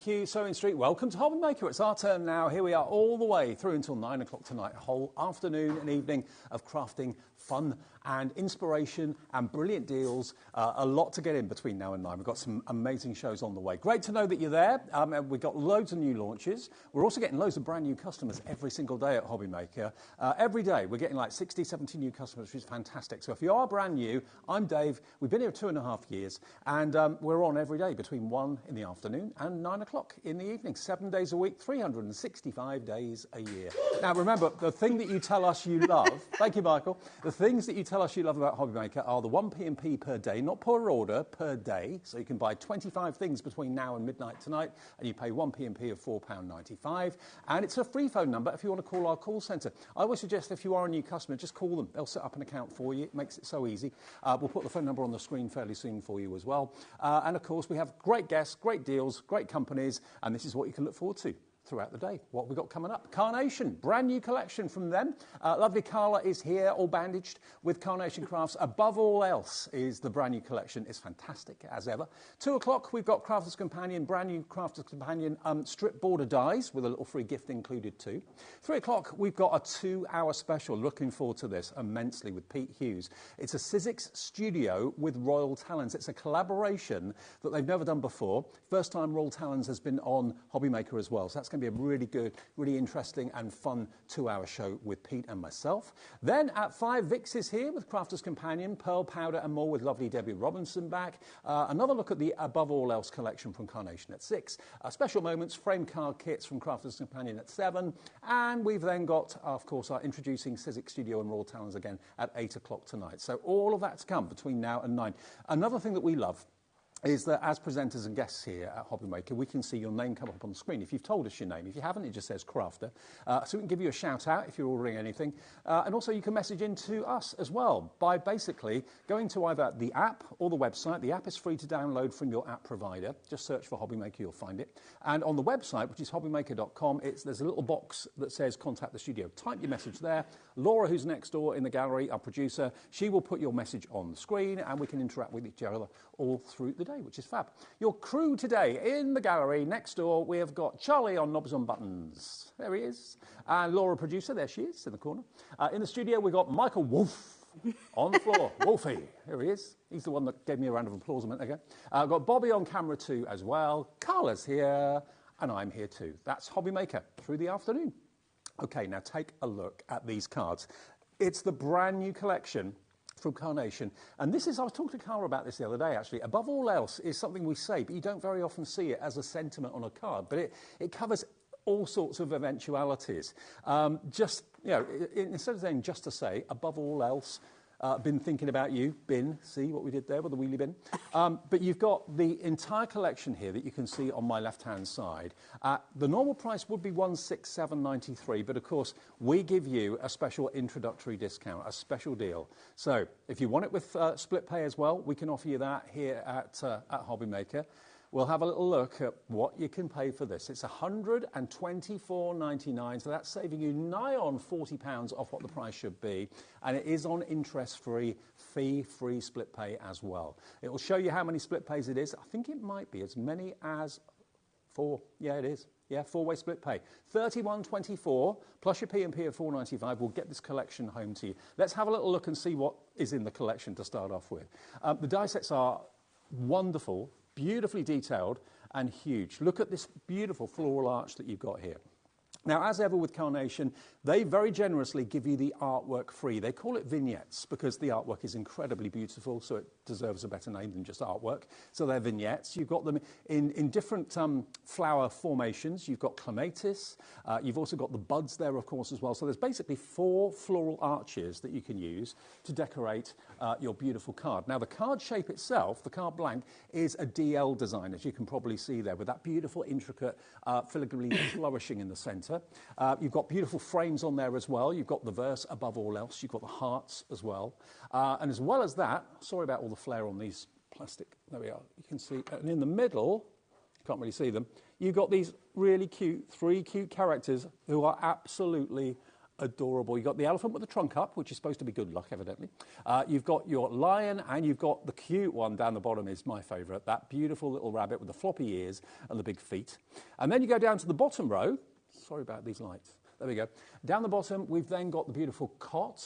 Thank you, Sewing Street. Welcome to HobbyMaker. It's our turn now. Here we are all the way through until 9 o'clock tonight. A whole afternoon and evening of crafting fun and inspiration and brilliant deals. A lot to get in between now and 9. We've got some amazing shows on the way. Great to know that you're there. We've got loads of new launches. We're also getting loads of brand new customers every single day at HobbyMaker. Every day we're getting like 60, 70 new customers, which is fantastic. So if you are brand new, I'm Dave. We've been here 2.5 years and we're on every day between 1 in the afternoon and 9 o'clock in the evening, 7 days a week, 365 days a year. Now remember, the thing that you tell us you love, thank you Michael, the things that you tell us you love about HobbyMaker are the 1p&p per day, not per order, per day. So you can buy 25 things between now and midnight tonight and you pay 1p&p of £4.95. And it's a free phone number if you want to call our call centre. I always suggest if you are a new customer, just call them. They'll set up an account for you. It makes it so easy. We'll put the phone number on the screen fairly soon for you as well. And of course, we have great guests, great deals, great companies, and this is what you can look forward to throughout the day. What have we got coming up? Carnation, brand new collection from them. Lovely Carla is here, all bandaged with Carnation Crafts. Above all else is the brand new collection. It's fantastic as ever. 2 o'clock, we've got Crafter's Companion, brand new Crafter's Companion strip border dies with a little free gift included too. 3 o'clock, we've got a 2-hour special. Looking forward to this immensely with Pete Hughes. It's a Sizzix studio with Royal Talons. It's a collaboration that they've never done before. First time Royal Talons has been on HobbyMaker as well. So that's going to be a really good, really interesting and fun 2-hour show with Pete and myself. Then at 5, Vix is here with Crafter's Companion, Pearl Powder and more with lovely Debbie Robinson back. Another look at the Above All Else collection from Carnation at 6. Special Moments, frame card kits from Crafter's Companion at 7. And we've then got, of course, our introducing Sizzix Studio and Royal Talons again at 8 o'clock tonight. So all of that to come between now and 9. Another thing that we love is that as presenters and guests here at HobbyMaker, we can see your name come up on the screen. If you've told us your name, if you haven't, it just says Crafter. So we can give you a shout out if you're ordering anything. And also you can message in to us as well by basically going to either the app or the website. The app is free to download from your app provider. Just search for HobbyMaker, you'll find it. And on the website, which is hobbymaker.com, there's a little box that says contact the studio. Type your message there. Laura, who's next door in the gallery, our producer, she will put your message on the screen and we can interact with each other all through the day, which is fab. Your crew today in the gallery next door, we have got Charlie on knobs and buttons. There he is. And Laura, producer, there she is in the corner. In the studio, we've got Michael Wolf on the floor. Wolfie, here he is. He's the one that gave me a round of applause a minute ago. I've got Bobby on camera too as well. Carla's here, and I'm here too. That's HobbyMaker through the afternoon. Okay, now take a look at these cards. It's the brand new collection from Carnation. And this is, I was talking to Carla about this the other day actually. Above all else is something we say, but you don't very often see it as a sentiment on a card. But it covers all sorts of eventualities. Just, you know, instead of saying just to say, above all else, been thinking about you, bin, see what we did there with the wheelie bin. But you've got the entire collection here that you can see on my left-hand side. The normal price would be $167.93, but of course, we give you a special introductory discount, a special deal. So if you want it with split pay as well, we can offer you that here at HobbyMaker. We'll have a little look at what you can pay for this. It's $124.99, so that's saving you nigh on £40 off what the price should be. And it is on interest-free, fee-free split pay as well. It will show you how many split pays it is. I think it might be as many as 4. Yeah, it is. Yeah, 4-way split pay. $31.24 plus your P&P of $4.95 will get this collection home to you. Let's have a little look and see what is in the collection to start off with. The die sets are wonderful, beautifully detailed and huge. Look at this beautiful floral arch that you've got here. Now, as ever with Carnation, they very generously give you the artwork free. They call it vignettes because the artwork is incredibly beautiful, so it deserves a better name than just artwork. So they're vignettes. You've got them in different flower formations. You've got clematis. You've also got the buds there, of course, as well. So there's basically 4 floral arches that you can use to decorate your beautiful card. Now, the card shape itself, the card blank, is a DL design, as you can probably see there, with that beautiful, intricate filigree flourishing in the centre. You've got beautiful frames on there as well. You've got the verse above all else. You've got the hearts as well. And as well as that, sorry about all the flare on these plastic. There we are. You can see. And in the middle, you can't really see them, you've got these really cute, 3 cute characters who are absolutely adorable. You've got the elephant with the trunk up, which is supposed to be good luck, evidently. You've got your lion, and you've got the cute one down the bottom is my favourite, that beautiful little rabbit with the floppy ears and the big feet. And then you go down to the bottom row. Sorry about these lights. There we go. Down the bottom, we've then got the beautiful cot,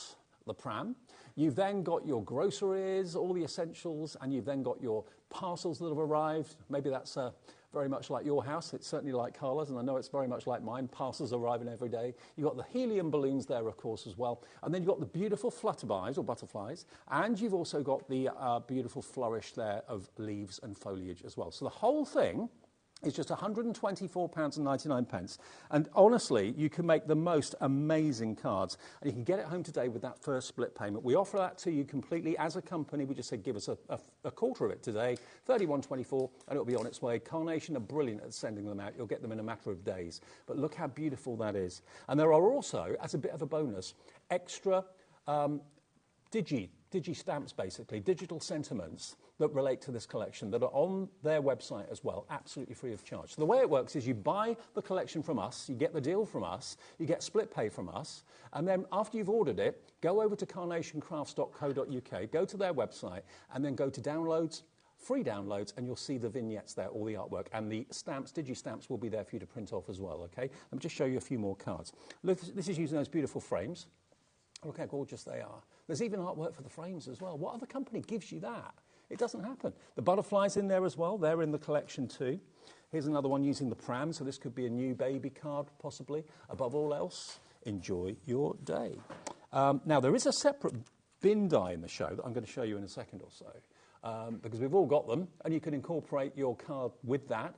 the pram. You've then got your groceries, all the essentials, and you've then got your parcels that have arrived. Maybe that's very much like your house. It's certainly like Carla's, and I know it's very much like mine. Parcels arriving every day. You've got the helium balloons there, of course, as well. And then you've got the beautiful flutterbys, or butterflies, and you've also got the beautiful flourish there of leaves and foliage as well. So the whole thing is just £124.99. And honestly, you can make the most amazing cards. And you can get it home today with that first split payment. We offer that to you completely as a company. We just said give us a quarter of it today, £31.24, and it'll be on its way. Carnation are brilliant at sending them out. You'll get them in a matter of days. But look how beautiful that is. And there are also, as a bit of a bonus, extra digi stamps, basically, digital sentiments that relate to this collection that are on their website as well, absolutely free of charge. So the way it works is you buy the collection from us, you get the deal from us, you get split pay from us, and then after you've ordered it, go over to carnationcrafts.co.uk, go to their website, and then go to downloads, free downloads, and you'll see the vignettes there, all the artwork, and the stamps, digi-stamps will be there for you to print off as well, okay? Let me just show you a few more cards. Look, this is using those beautiful frames. Look how gorgeous they are. There's even artwork for the frames as well. What other company gives you that? It doesn't happen. The butterflies in there as well. They're in the collection too. Here's another one using the pram, so this could be a new baby card, possibly. Above all else, enjoy your day. Now, there is a separate bin die in the show that I'm going to show you in a second or so. Because we've all got them, and you can incorporate your card with that.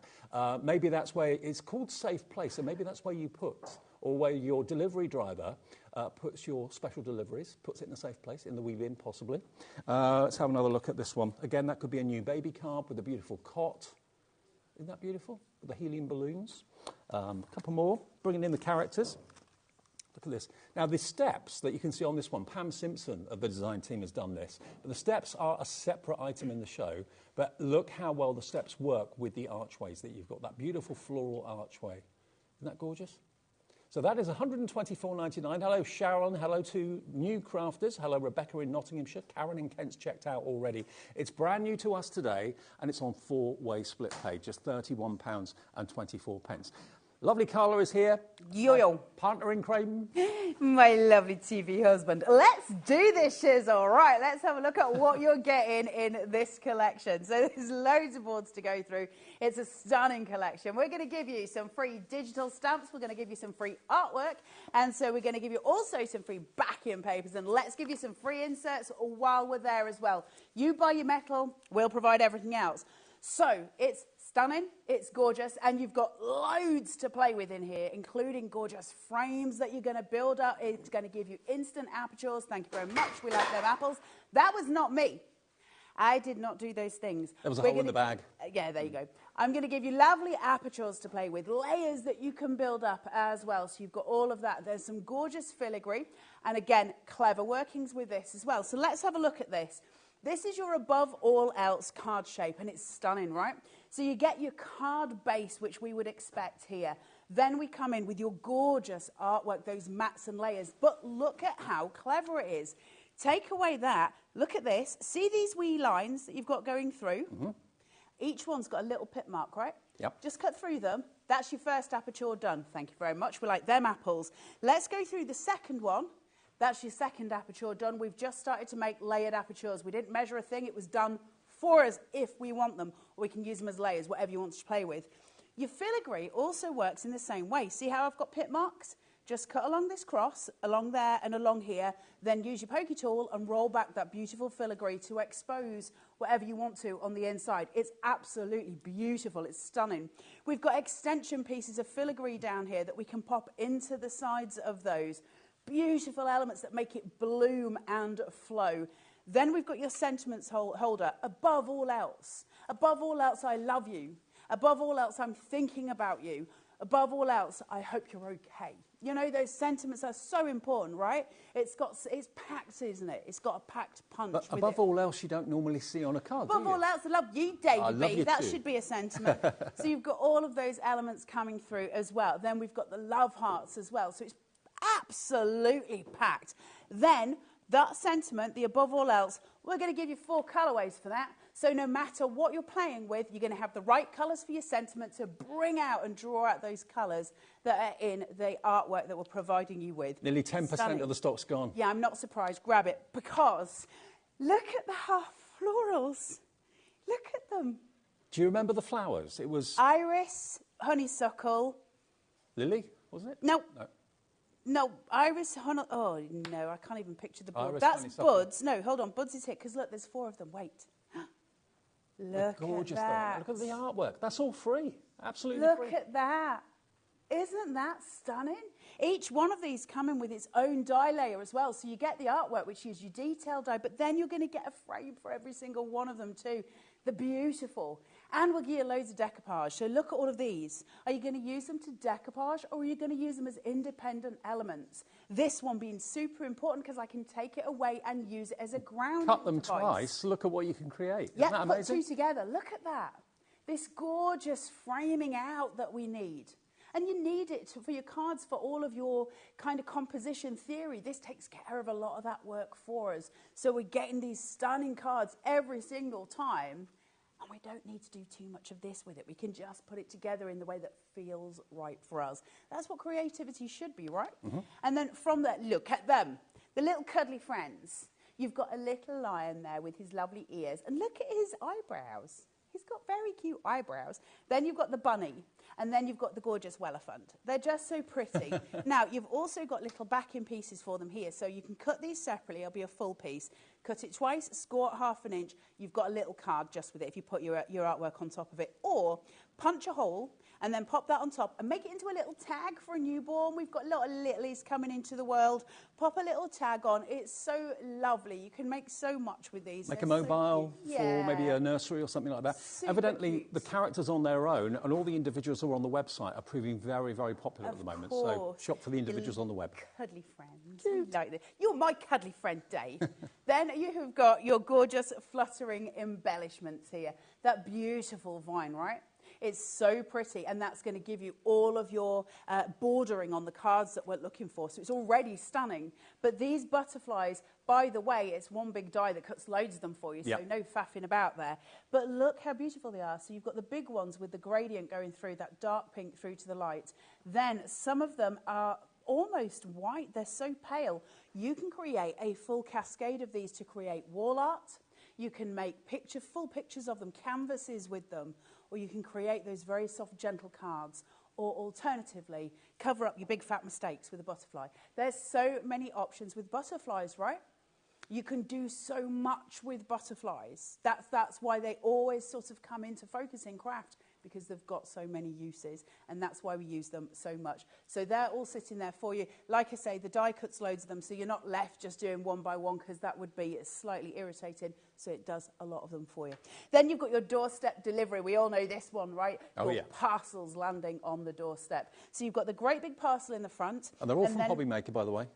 Maybe that's where it's called Safe Place, so maybe that's where you put, or where your delivery driver puts your special deliveries, puts it in a safe place, in the wheel bin, possibly. Let's have another look at this one. Again, that could be a new baby card with a beautiful cot. Isn't that beautiful? With the helium balloons. A couple more, bringing in the characters. Look at this. Now, the steps that you can see on this one, Pam Simpson of the design team has done this. But the steps are a separate item in the show. But look how well the steps work with the archways that you've got. That beautiful floral archway. Isn't that gorgeous? So that is £124.99. Hello, Sharon. Hello to new crafters. Hello, Rebecca in Nottinghamshire. Karen in Kent's checked out already. It's brand new to us today, and it's on 4-way split pay, just £31.24. Lovely Carla is here. Yo. Partner in crime. My lovely TV husband. Let's do this, Shizzle. Right, let's have a look at what you're getting in this collection. So there's loads of boards to go through. It's a stunning collection. We're going to give you some free digital stamps. We're going to give you some free artwork. And so we're going to give you also some free backing papers. And let's give you some free inserts while we're there as well. You buy your metal, we'll provide everything else. So it's stunning, it's gorgeous, and you've got loads to play with in here, including gorgeous frames that you're going to build up. It's going to give you instant apertures. Thank you very much. We like them apples. That was not me. I did not do those things. There was a hole in the bag. Yeah, there you go. I'm going to give you lovely apertures to play with, layers that you can build up as well. So you've got all of that. There's some gorgeous filigree, and again, clever workings with this as well. So let's have a look at this. This is your above all else card shape, and it's stunning, right? So you get your card base, which we would expect here. Then we come in with your gorgeous artwork, those mats and layers. But look at how clever it is. Take away that. Look at this. See these wee lines that you've got going through? Mm-hmm. Each one's got a little pit mark, right? Yep. Just cut through them. That's your first aperture done. Thank you very much. We like them apples. Let's go through the second one. That's your second aperture done. We've just started to make layered apertures. We didn't measure a thing. It was done for us if we want them, or we can use them as layers, whatever you want to play with. Your filigree also works in the same way. See how I've got pit marks? Just cut along this cross, along there and along here, then use your pokey tool and roll back that beautiful filigree to expose whatever you want to on the inside. It's absolutely beautiful. It's stunning. We've got extension pieces of filigree down here that we can pop into the sides of those. Beautiful elements that make it bloom and flow. Then we've got your sentiments holder. Above all else, I love you. Above all else, I'm thinking about you. Above all else, I hope you're okay. You know, those sentiments are so important, right? It's packed, isn't it? It's got a packed punch. But above all else, you don't normally see on a card, Above all else, I love you, David. I love you that too. should be a sentiment. So you've got all of those elements coming through as well. Then we've got the love hearts as well. So it's absolutely packed. Then that sentiment, the above all else, we're going to give you 4 colorways for that. So no matter what you're playing with, you're going to have the right colors for your sentiment to bring out and draw out those colors that are in the artwork that we're providing you with. Nearly 10% of the stock's gone. Yeah, I'm not surprised. Grab it, because look at the half florals. Look at them. Do you remember the flowers? It was Iris, honeysuckle. lily, was it? No. No. No, iris, oh, no, I can't even picture the bud. Iris, That's honeysuckle. buds. No, hold on, buds is here, because look, there's 4 of them. Wait. Look Gorgeous, at that. though. Look at the artwork. That's all free. Absolutely free. Look at that. Isn't that stunning? Each one of these come in with its own dye layer as well. So you get the artwork, which is your detail dye, but then you're going to get a frame for every single one of them too. They're beautiful. And we'll give you loads of decoupage. So look at all of these. Are you going to use them to decoupage, or are you going to use them as independent elements? This one being super important because I can take it away and use it as a grounding Cut them device. twice. Look at what you can create. Isn't Yeah, that put amazing? 2 together. Look at that. This gorgeous framing out that we need. And you need it for your cards, for all of your kind of composition theory. This takes care of a lot of that work for us. So we're getting these stunning cards every single time. And we don't need to do too much of this with it. We can just put it together in the way that feels right for us. That's what creativity should be, right? Mm-hmm. And then from there, look at them. The little cuddly friends. You've got a little lion there with his lovely ears. And look at his eyebrows. He's got very cute eyebrows. Then you've got the bunny. And then you've got the gorgeous Wellephant. They're just so pretty. Now, you've also got little backing pieces for them here. So you can cut these separately. It'll be a full piece. Cut it twice, score it 1/2 inch. You've got a little card just with it if you put your artwork on top of it. Or punch a hole and then pop that on top and make it into a little tag for a newborn. We've got a lot of littlies coming into the world. Pop a little tag on. It's so lovely. You can make so much with these. Make They're a mobile so for maybe a nursery or something like that. Super Evidently, cute. the characters on their own and all the individuals who are on the website are proving very, very popular at the moment. So course. shop for the individuals on the web. Cuddly friends. You like this. You're my cuddly friend, Dave. Then you have got your gorgeous fluttering embellishments here. That beautiful vine, right? It's so pretty, and that's going to give you all of your bordering on the cards that we're looking for. So it's already stunning. But these butterflies, by the way, it's one big die that cuts loads of them for you, so Yep. no faffing about there. But look how beautiful they are. So you've got the big ones with the gradient going through, that dark pink through to the light. Then some of them are almost white. They're so pale. You can create a full cascade of these to create wall art. You can make full pictures of them, canvases with them, or you can create those very soft, gentle cards, or alternatively, cover up your big fat mistakes with a butterfly. There's so many options with butterflies, right? You can do so much with butterflies. That's why they always sort of come into focus in craft, because they've got so many uses, and that's why we use them so much. So they're all sitting there for you. Like I say, the die cuts loads of them, so you're not left just doing one by one, because that would be slightly irritating, so it does a lot of them for you. Then you've got your doorstep delivery. We all know this one, right? Oh, your yeah. parcels landing on the doorstep. So you've got the great big parcel in the front. And they're all from then- HobbyMaker, by the way.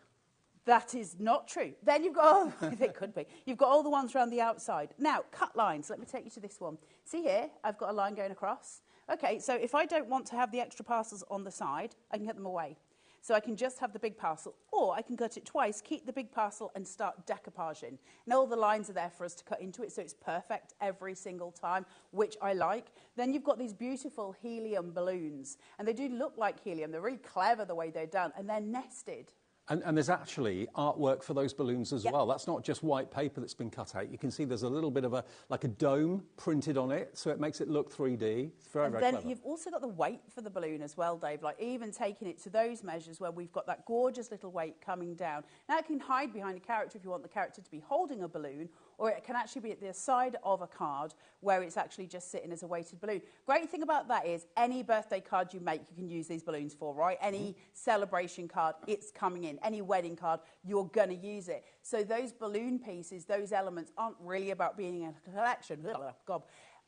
That is not true. Then you've got, it could be, you've got all the ones around the outside. Now, cut lines. Let me take you to this one. See here, I've got a line going across. Okay, so if I don't want to have the extra parcels on the side, I can get them away. So I can just have the big parcel, or I can cut it twice, keep the big parcel and start decoupaging. And all the lines are there for us to cut into it, so it's perfect every single time, which I like. Then you've got these beautiful helium balloons, and they do look like helium. They're really clever the way they're done, and they're nested. And there's actually artwork for those balloons as Yep. well. That's not just white paper that's been cut out. You can see there's a little bit of a dome printed on it, so it makes it look 3D. It's very, And very then clever. you've also got the weight for the balloon as well, Dave, like even taking it to those measures where we've got that gorgeous little weight coming down. Now it can hide behind a character if you want the character to be holding a balloon, or it can actually be at the side of a card where it's actually just sitting as a weighted balloon. Great thing about that is any birthday card you make, you can use these balloons for, right? Any celebration card, it's coming in. Any wedding card, you're going to use it. So those balloon pieces, those elements aren't really about being in a collection.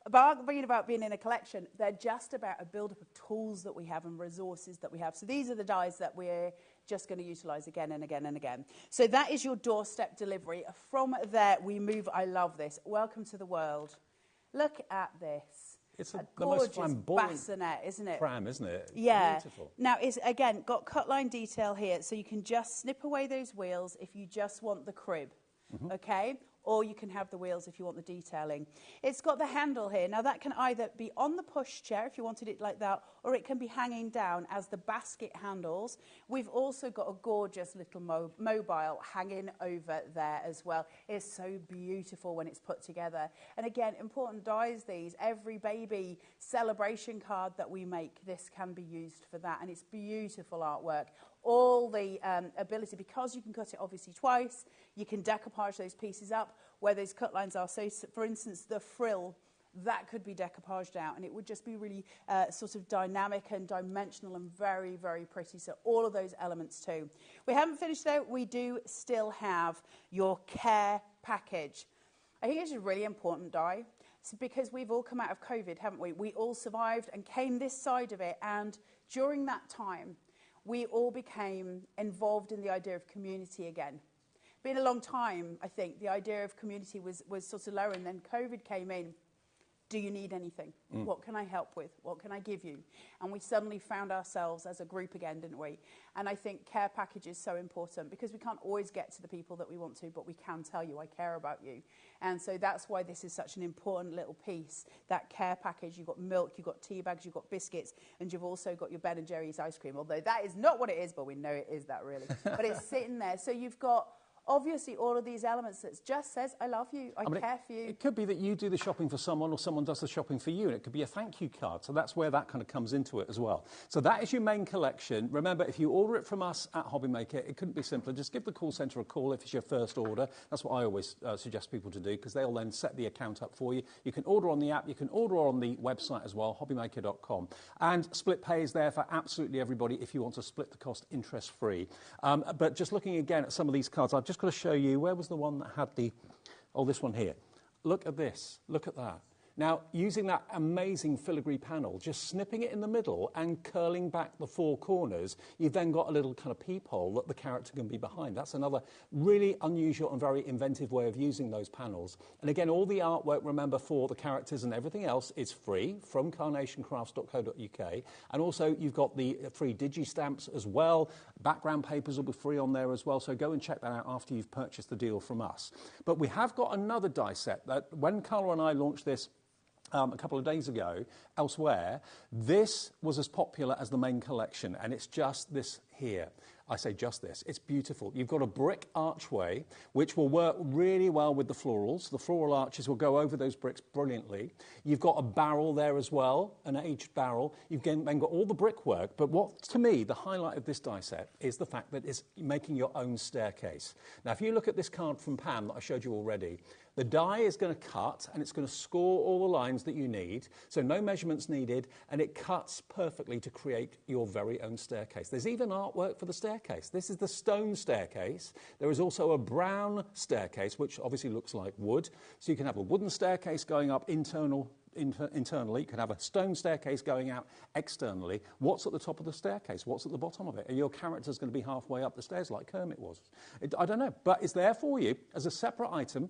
About being in a collection, they're just about a build-up of tools that we have and resources that we have. So these are the dies that we're just going to utilise again and again and again. So that is your doorstep delivery. From there, we move. I love this. Welcome to the world. Look at this. It's a the most gorgeous flamboyant bassinet, isn't it? pram, isn't it? Yeah. Beautiful. Now, it's, again, got cut line detail here, so you can just snip away those wheels if you just want the crib, okay? Or you can have the wheels if you want the detailing. It's got the handle here. Now, that can either be on the push chair, if you wanted it like that, or it can be hanging down as the basket handles. We've also got a gorgeous little mobile hanging over there as well. It's so beautiful when it's put together. And again, important dies these. Every baby celebration card that we make, this can be used for that. And it's beautiful artwork. All the ability, because you can cut it obviously twice, you can decoupage those pieces up where those cut lines are. So, for instance, the frill, that could be decoupaged out, and it would just be really sort of dynamic and dimensional and very, very pretty. So all of those elements too. We haven't finished though. We do still have your care package. I think it's a really important die. So because we've all come out of COVID, haven't we? We all survived and came this side of it, and during that time, we all became involved in the idea of community again. Been a long time, I think. The idea of community was sort of low, and then COVID came in. Do you need anything? What can I help with? What can I give you? And we suddenly found ourselves as a group again, didn't we? And I think care package is so important because we can't always get to the people that we want to, but we can tell you, I care about you. And so that's why this is such an important little piece, that care package. You've got milk, you've got tea bags, you've got biscuits, and you've also got your Ben & Jerry's ice cream, although that is not what it is, but we know it is that really. But it's sitting there. So you've got obviously all of these elements that just says, I love you, I care for you. It could be that you do the shopping for someone or someone does the shopping for you, and it could be a thank you card. So that's where that kind of comes into it as well. So that is your main collection. Remember, if you order it from us at HobbyMaker, it couldn't be simpler. Just give the call centre a call if it's your first order. That's what I always suggest people to do, because they'll then set the account up for you. You can order on the app, you can order on the website as well, hobbymaker.com. And split pay is there for absolutely everybody if you want to split the cost interest free. But just looking again at some of these cards, I've just got to show you, where was the one that had the, oh, this one here. Look at this, look at that. Now, using that amazing filigree panel, just snipping it in the middle and curling back the four corners, you've then got a little kind of peephole that the character can be behind. That's another really unusual and very inventive way of using those panels. And again, all the artwork, remember, for the characters and everything else is free from carnationcrafts.co.uk. And also, you've got the free digi-stamps as well. Background papers will be free on there as well, so go and check that out after you've purchased the deal from us. But we have got another die set that when Carla and I launched this a couple of days ago elsewhere, this was as popular as the main collection, and it's just this here. I say just this. It's beautiful. You've got a brick archway, which will work really well with the florals. The floral arches will go over those bricks brilliantly. You've got a barrel there as well, an aged barrel. You've then got all the brickwork. But what, to me, the highlight of this die set is the fact that it's making your own staircase. Now, if you look at this card from Pam that I showed you already, the die is going to cut and it's going to score all the lines that you need, so no measurements needed, and it cuts perfectly to create your very own staircase. There's even artwork for the staircase. This is the stone staircase. There is also a brown staircase, which obviously looks like wood. So you can have a wooden staircase going up internally. You can have a stone staircase going out externally. What's at the top of the staircase? What's at the bottom of it? And your character's going to be halfway up the stairs like Kermit was. I don't know, but it's there for you as a separate item.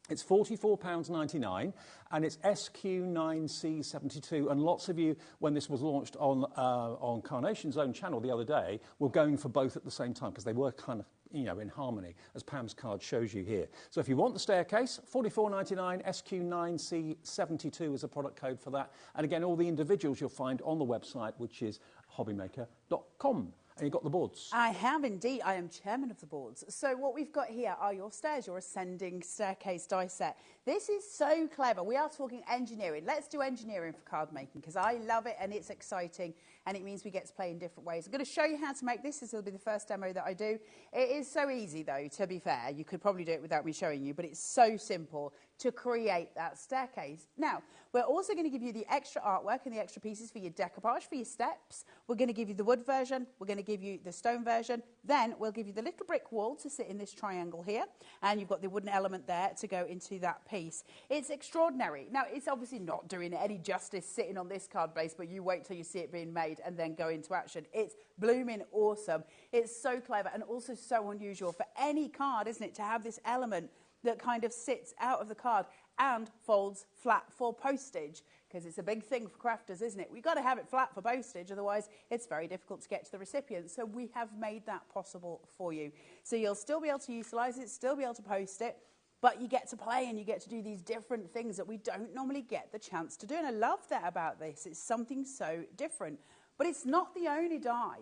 It's £44.99 and it's SQ9C72. And lots of you, when this was launched on Carnation's own channel the other day, were going for both at the same time because they were kind of, you know, in harmony, as Pam's card shows you here. So if you want the staircase, £44.99, SQ9C72 is a product code for that. And again, all the individuals you'll find on the website, which is hobbymaker.com. And you've got the boards. I have indeed. I am chairman of the boards. So what we've got here are your stairs, your ascending staircase die set. This is so clever. We are talking engineering. Let's do engineering for card making because I love it and it's exciting and it means we get to play in different ways. I'm going to show you how to make this. This will be the first demo that I do. It is so easy though, to be fair. You could probably do it without me showing you, but it's so simple to create that staircase. Now, we're also going to give you the extra artwork and the extra pieces for your decoupage, for your steps. We're going to give you the wood version. We're going to give you the stone version. Then we'll give you the little brick wall to sit in this triangle here. And you've got the wooden element there to go into that piece. It's extraordinary. Now, it's obviously not doing any justice sitting on this card base, but you wait till you see it being made and then go into action. It's blooming awesome. It's so clever and also so unusual for any card, isn't it, to have this element that kind of sits out of the card and folds flat for postage. because it's a big thing for crafters, isn't it? We've got to have it flat for postage, otherwise it's very difficult to get to the recipient. So we have made that possible for you. So you'll still be able to utilise it, still be able to post it, but you get to play and you get to do these different things that we don't normally get the chance to do. And I love that about this. It's something so different. But it's not the only die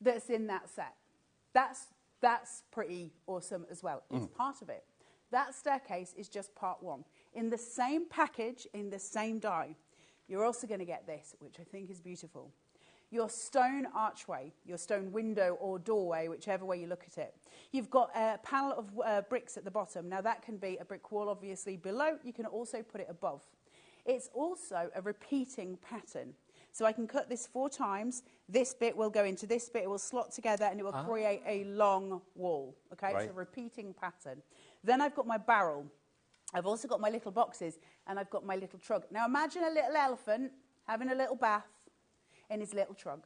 that's in that set. That's pretty awesome as well. It's part of it. That staircase is just part one. In the same package, in the same die, you're also going to get this, which I think is beautiful. Your stone archway, your stone window or doorway, whichever way you look at it. You've got a panel of bricks at the bottom. Now that can be a brick wall, obviously, below. You can also put it above. It's also a repeating pattern. So I can cut this 4 times. This bit will go into this bit. It will slot together and it will create a long wall. Okay, right. It's a repeating pattern. Then I've got my barrel. I've also got my little boxes and I've got my little trunk. Now imagine a little elephant having a little bath in his little trunk.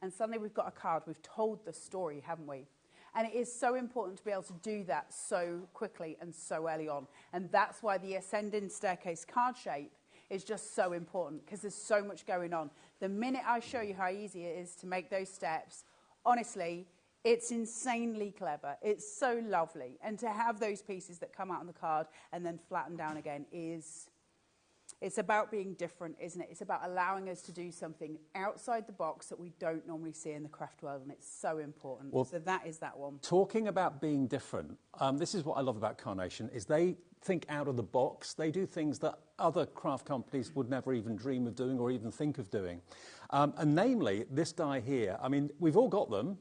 And suddenly we've got a card. We've told the story, haven't we? And it is so important to be able to do that so quickly and so early on. And that's why the ascending staircase card shape is just so important, because there's so much going on. The minute I show you how easy it is to make those steps, honestly, it's insanely clever. It's so lovely. And to have those pieces that come out on the card and then flatten down again it's about being different, isn't it? It's about allowing us to do something outside the box that we don't normally see in the craft world, and it's so important. Well, so that is that one. Talking about being different, this is what I love about Carnation, is they think out of the box. They do things that other craft companies would never even dream of doing or even think of doing. And namely, this die here, I mean, we've all got them,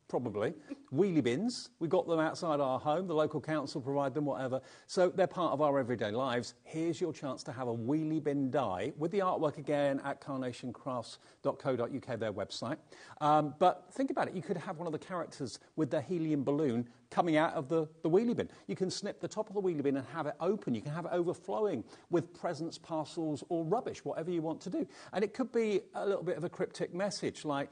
probably. Wheelie bins, we've got them outside our home, the local council provide them, whatever. So they're part of our everyday lives. Here's your chance to have a wheelie bin die with the artwork again at carnationcrafts.co.uk, their website. But think about it, you could have one of the characters with the helium balloon coming out of the wheelie bin. You can snip the top of the wheelie bin and have it open. You can have it overflowing with presents, parcels, or rubbish, whatever you want to do. And it could be a little bit of a cryptic message, like,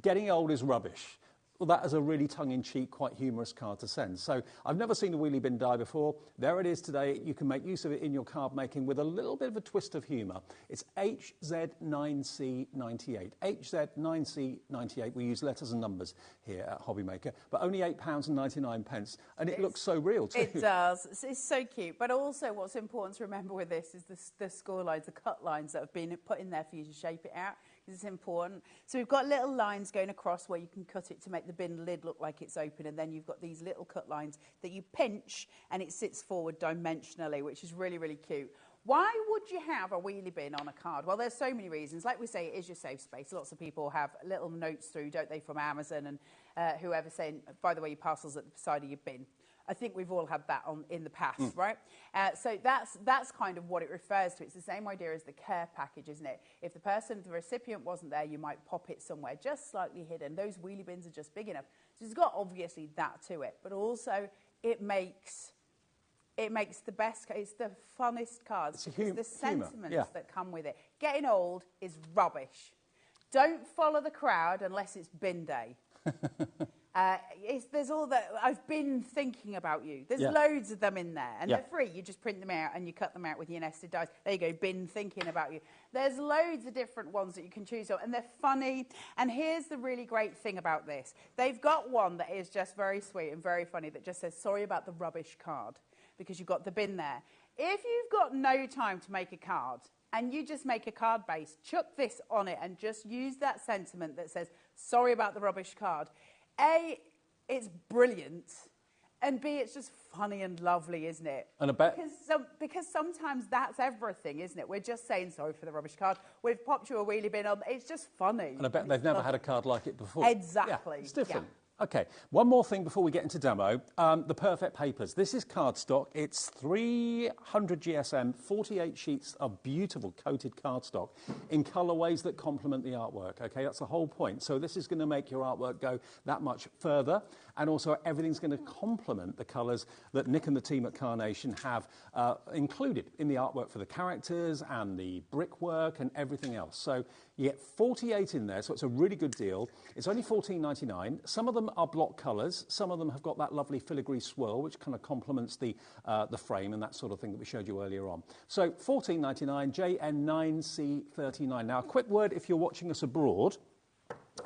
getting old is rubbish. Well, that is a really tongue-in-cheek, quite humorous card to send. So I've never seen a wheelie bin die before. There it is today. You can make use of it in your card making with a little bit of a twist of humour. It's HZ9C98. HZ9C98. We use letters and numbers here at HobbyMaker, but only £8.99, and it looks so real too. It does. It's so cute. But also what's important to remember with this is the score lines, the cut lines that have been put in there for you to shape it out. It's important. So we've got little lines going across where you can cut it to make the bin lid look like it's open, and then you've got these little cut lines that you pinch and it sits forward dimensionally, which is really, really cute. Why would you have a wheelie bin on a card? Well, there's so many reasons. Like we say, it is your safe space. Lots of people have little notes through, don't they, from Amazon and whoever saying, by the way, your parcel's at the side of your bin. I think we've all had that in the past, right? So that's kind of what it refers to. It's the same idea as the care package, isn't it? If the recipient wasn't there, you might pop it somewhere just slightly hidden. Those wheelie bins are just big enough. So it's got obviously that to it, but also it makes the best, it's the funnest cards. It's the sentiments that come with it. Getting old is rubbish. Don't follow the crowd unless it's bin day. There's all that, I've been thinking about you. There's loads of them in there, and they're free. You just print them out and you cut them out with your nested dies. There you go, been thinking about you. There's loads of different ones that you can choose from, and they're funny. And here's the really great thing about this. They've got one that is just very sweet and very funny that just says, sorry about the rubbish card, because you've got the bin there. If you've got no time to make a card, and you just make a card base, chuck this on it and just use that sentiment that says, sorry about the rubbish card. A, it's brilliant, and B, it's just funny and lovely, isn't it? And I bet... Because sometimes that's everything, isn't it? We're just saying sorry for the rubbish card. We've popped you a wheelie bin on. It's just funny. And I bet they've never had a card like it before. Exactly. Yeah, it's different. Yeah. Okay, one more thing before we get into demo, the perfect papers. This is cardstock. It's 300 GSM, 48 sheets of beautiful coated cardstock in colourways that complement the artwork, okay? That's the whole point. So this is going to make your artwork go that much further, and also everything's going to complement the colours that Nick and the team at Carnation have included in the artwork for the characters and the brickwork and everything else. So You get 48 in there, so it's a really good deal. It's only $14.99. Some of them are block colours. Some of them have got that lovely filigree swirl, which kind of complements the frame and that sort of thing that we showed you earlier on. So $14.99, JN9C39. Now, a quick word if you're watching us abroad.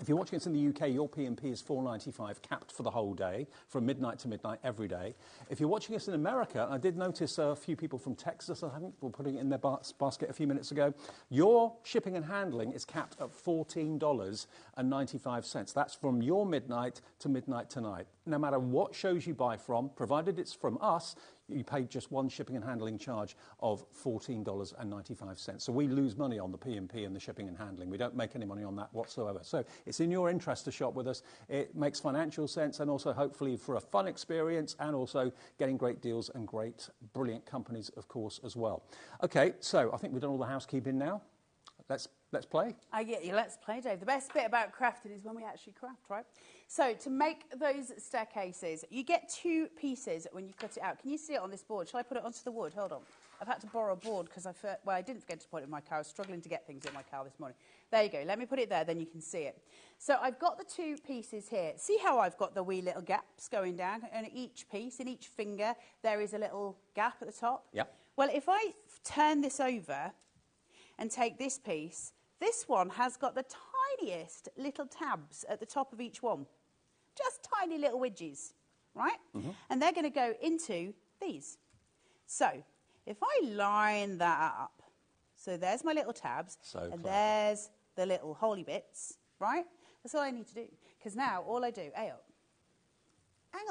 If you're watching us in the UK, your P&P is $4.95, capped for the whole day, from midnight to midnight every day. If you're watching us in America, I did notice a few people from Texas, I think, were putting it in their basket a few minutes ago. Your shipping and handling is capped at $14.95. That's from your midnight to midnight tonight. No matter what shows you buy from, provided it's from us, you pay just one shipping and handling charge of $14.95. So we lose money on the P&P and the shipping and handling. We don't make any money on that whatsoever. So it's in your interest to shop with us. It makes financial sense, and also hopefully for a fun experience, and also getting great deals and great, brilliant companies, of course, as well. Okay, so I think we've done all the housekeeping now. Let's play. I get you. Let's play, Dave. The best bit about crafting is when we actually craft, right? So to make those staircases, you get 2 pieces when you cut it out. Can you see it on this board? Shall I put it onto the wood? Hold on. I've had to borrow a board because I didn't forget to put it in my car. I was struggling to get things in my car this morning. There you go. Let me put it there, then you can see it. So I've got the 2 pieces here. See how I've got the wee little gaps going down? And each piece, in each finger, there is a little gap at the top. Yep. Well, if I turn this over and take this piece, this one has got the tiniest little tabs at the top of each one. Just tiny little wedges, right? Mm-hmm. And they're going to go into these. So if I line that up, so there's my little tabs, there's the little holy bits, right? That's all I need to do. Because now all I do, hang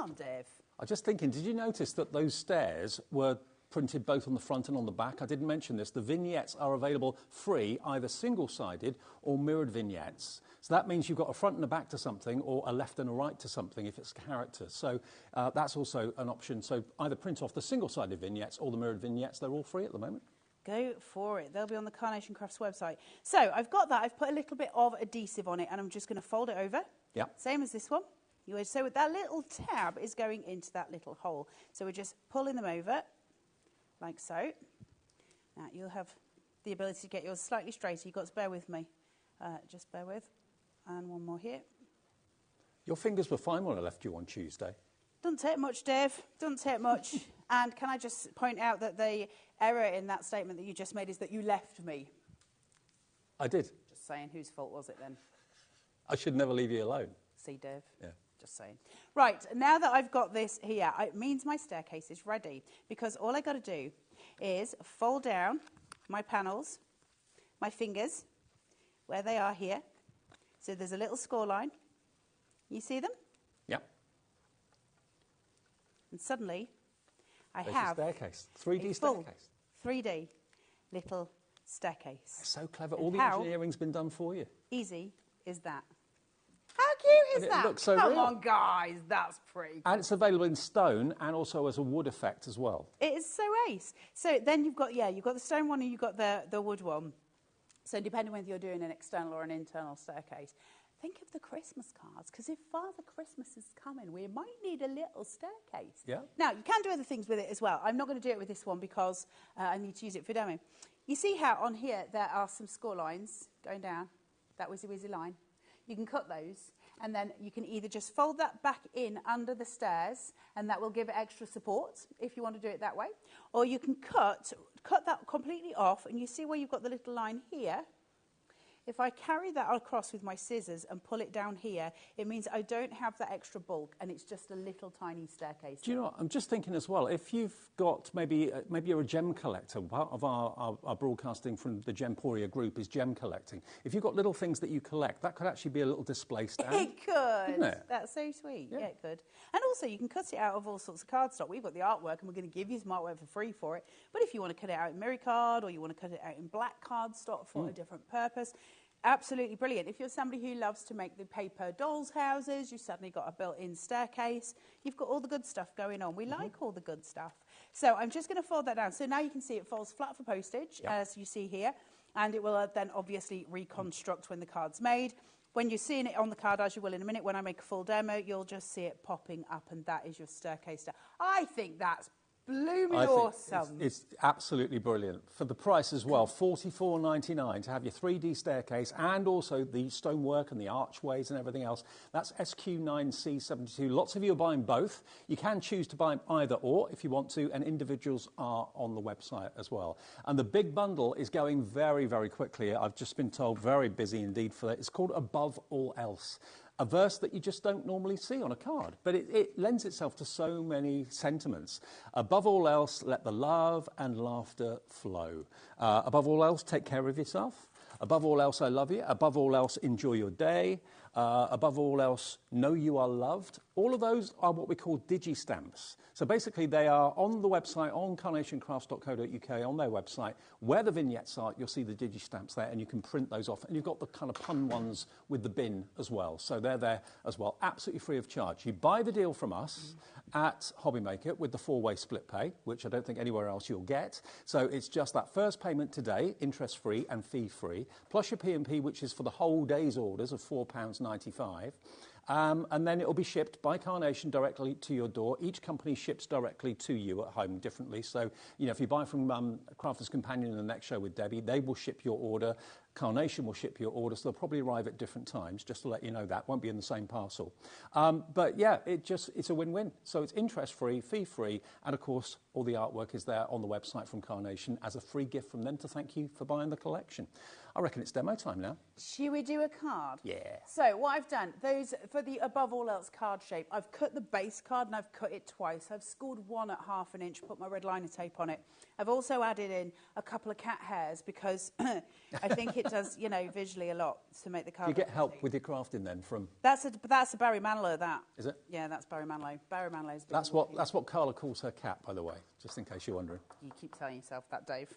on, Dave. I'm just thinking, did you notice that those stairs were printed both on the front and on the back? I didn't mention this. The vignettes are available free, either single-sided or mirrored vignettes. So that means you've got a front and a back to something, or a left and a right to something if it's character. So that's also an option. So either print off the single-sided vignettes or the mirrored vignettes. They're all free at the moment. Go for it. They'll be on the Carnation Crafts website. So I've got that. I've put a little bit of adhesive on it, and I'm just going to fold it over. Yeah. Same as this one. So that little tab is going into that little hole. So we're just pulling them over, like so. Now, you'll have the ability to get yours slightly straighter. You've got to bear with me. Just bear with. And one more here. Your fingers were fine when I left you on Tuesday. Doesn't take much, Dave. Doesn't take much. And can I just point out that the error in that statement that you just made is that you left me? I did. Just saying. Whose fault was it then? I should never leave you alone. See, Dave? Yeah. Just saying. Right, now that I've got this here, it means my staircase is ready, because all I got to do is fold down my panels, my fingers, where they are here. So there's a little score line. You see them? Yep. And suddenly, I There's have your staircase. 3D staircase. 3D little staircase. That's so clever. All the engineering's been done for you. Easy is that? How cute is that? Looks so Come real. on, guys, that's pretty cool. And it's available in stone and also as a wood effect as well. It is so ace. So then you've got the stone one and you've got the wood one. So depending whether you're doing an external or an internal staircase, think of the Christmas cards, because if Father Christmas is coming, we might need a little staircase. Yeah. Now, you can do other things with it as well. I'm not going to do it with this one because I need to use it for demo. You see how on here there are some score lines going down, that whizzy line. You can cut those, and then you can either just fold that back in under the stairs, and that will give it extra support if you want to do it that way. Or you can cut that completely off, and you see where you've got the little line here. If I carry that across with my scissors and pull it down here, it means I don't have that extra bulk, and it's just a little tiny staircase. Do you know what? I'm just thinking as well, if you've got maybe you're a gem collector, part of our broadcasting from the Gemporia group is gem collecting. If you've got little things that you collect, that could actually be a little display stand. It could. Couldn't it? That's so sweet. Yeah, it could. And also, you can cut it out of all sorts of cardstock. We've got the artwork, and we're going to give you some artwork for free for it. But if you want to cut it out in mirror card, or you want to cut it out in black cardstock for a different purpose, absolutely brilliant. If you're somebody who loves to make the paper dolls' houses, you've suddenly got a built-in staircase. You've got all the good stuff going on. We like all the good stuff. So I'm just going to fold that down. So now you can see it folds flat for postage, as you see here. And it will then obviously reconstruct when the card's made. When you're seeing it on the card, as you will in a minute, when I make a full demo, you'll just see it popping up, and that is your staircase. I think that's blooming I think awesome. it's absolutely brilliant. For the price as well, $44.99 to have your 3D staircase and also the stonework and the archways and everything else. That's SQ9C72. Lots of you are buying both. You can choose to buy either or if you want to, and individuals are on the website as well. And the big bundle is going very, very quickly. I've just been told very busy indeed for that. It's called Above All Else. A verse that you just don't normally see on a card, but it lends itself to so many sentiments. Above all else, let the love and laughter flow. Above all else, take care of yourself. Above all else, I love you. Above all else, enjoy your day. Above all else, know you are loved. All of those are what we call digi-stamps. So basically, they are on the website, on carnationcrafts.co.uk, on their website. Where the vignettes are, you'll see the digi-stamps there, and you can print those off. And you've got the kind of pun ones with the bin as well. So they're there as well, absolutely free of charge. You buy the deal from us at HobbyMaker with the 4-way split pay, which I don't think anywhere else you'll get. So it's just that first payment today, interest-free and fee-free, plus your P&P, which is for the whole day's orders of £4.95. And then it will be shipped by Carnation directly to your door. Each company ships directly to you at home differently. So, you know, if you buy from Crafter's Companion in the next show with Debbie, they will ship your order. Carnation will ship your order, so they'll probably arrive at different times, just to let you know that. Won't be in the same parcel. But yeah, it's a win-win. So it's interest-free, fee-free, and of course, all the artwork is there on the website from Carnation as a free gift from them to thank you for buying the collection. I reckon it's demo time now. Should we do a card? Yeah. So what I've done, those for the above all else card shape, I've cut the base card and I've cut it twice. I've scored one at ½ an inch, put my red liner tape on it. I've also added in a couple of cat hairs because I think it does, you know, visually a lot to make the card. Do you get help with your crafting then from? That's a Barry Manilow, that. Is it? Yeah, that's Barry Manilow. Barry Manilow's. That's what Carla calls her cat, by the way, just in case you're wondering. You keep telling yourself that, Dave.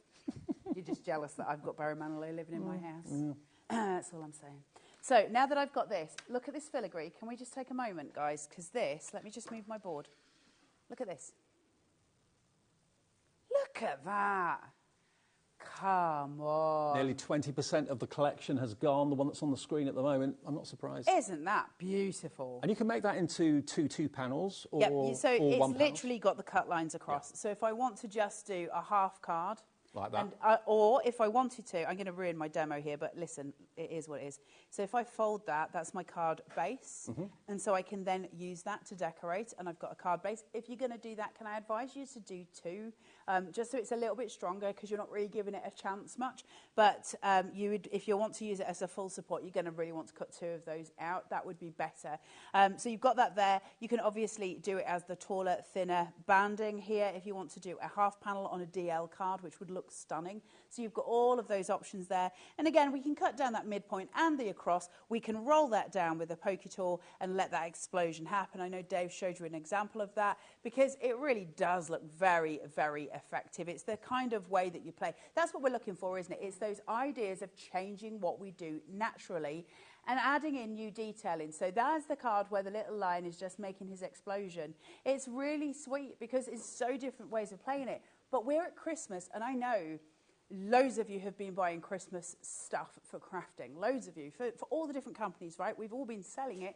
You're just jealous that I've got Barry Manilow living in my house. That's all I'm saying. So now that I've got this, look at this filigree. Can we just take a moment, guys? Because this, let me just move my board. Look at this. Look at that. Come on. Nearly 20% of the collection has gone, the one that's on the screen at the moment. I'm not surprised. Isn't that beautiful? And you can make that into two panels or, yep, so or it's one literally got the cut lines across. Yeah. So if I want to just do a half card, like that. And, or if I wanted to, I'm going to ruin my demo here, but listen, it is what it is. So if I fold that, that's my card base. And so I can then use that to decorate, and I've got a card base. If you're going to do that, can I advise you to do two, just so it's a little bit stronger, because you're not really giving it a chance much. But you would, if you want to use it as a full support, you're going to really want to cut two of those out. That would be better. So you've got that there. You can obviously do it as the taller, thinner banding here if you want to do a half panel on a DL card, which would look stunning. So you've got all of those options there. And again, we can cut down that midpoint and the across. We can roll that down with a pokey tool and let that explosion happen. I know Dave showed you an example of that because it really does look very, very effective. It's the kind of way that you play. That's what we're looking for, isn't it? It's those ideas of changing what we do naturally and adding in new detailing. So that's the card where the little lion is just making his explosion. It's really sweet because it's so different ways of playing it. But we're at Christmas, and I know loads of you have been buying Christmas stuff for crafting. Loads of you, for all the different companies, right? We've all been selling it.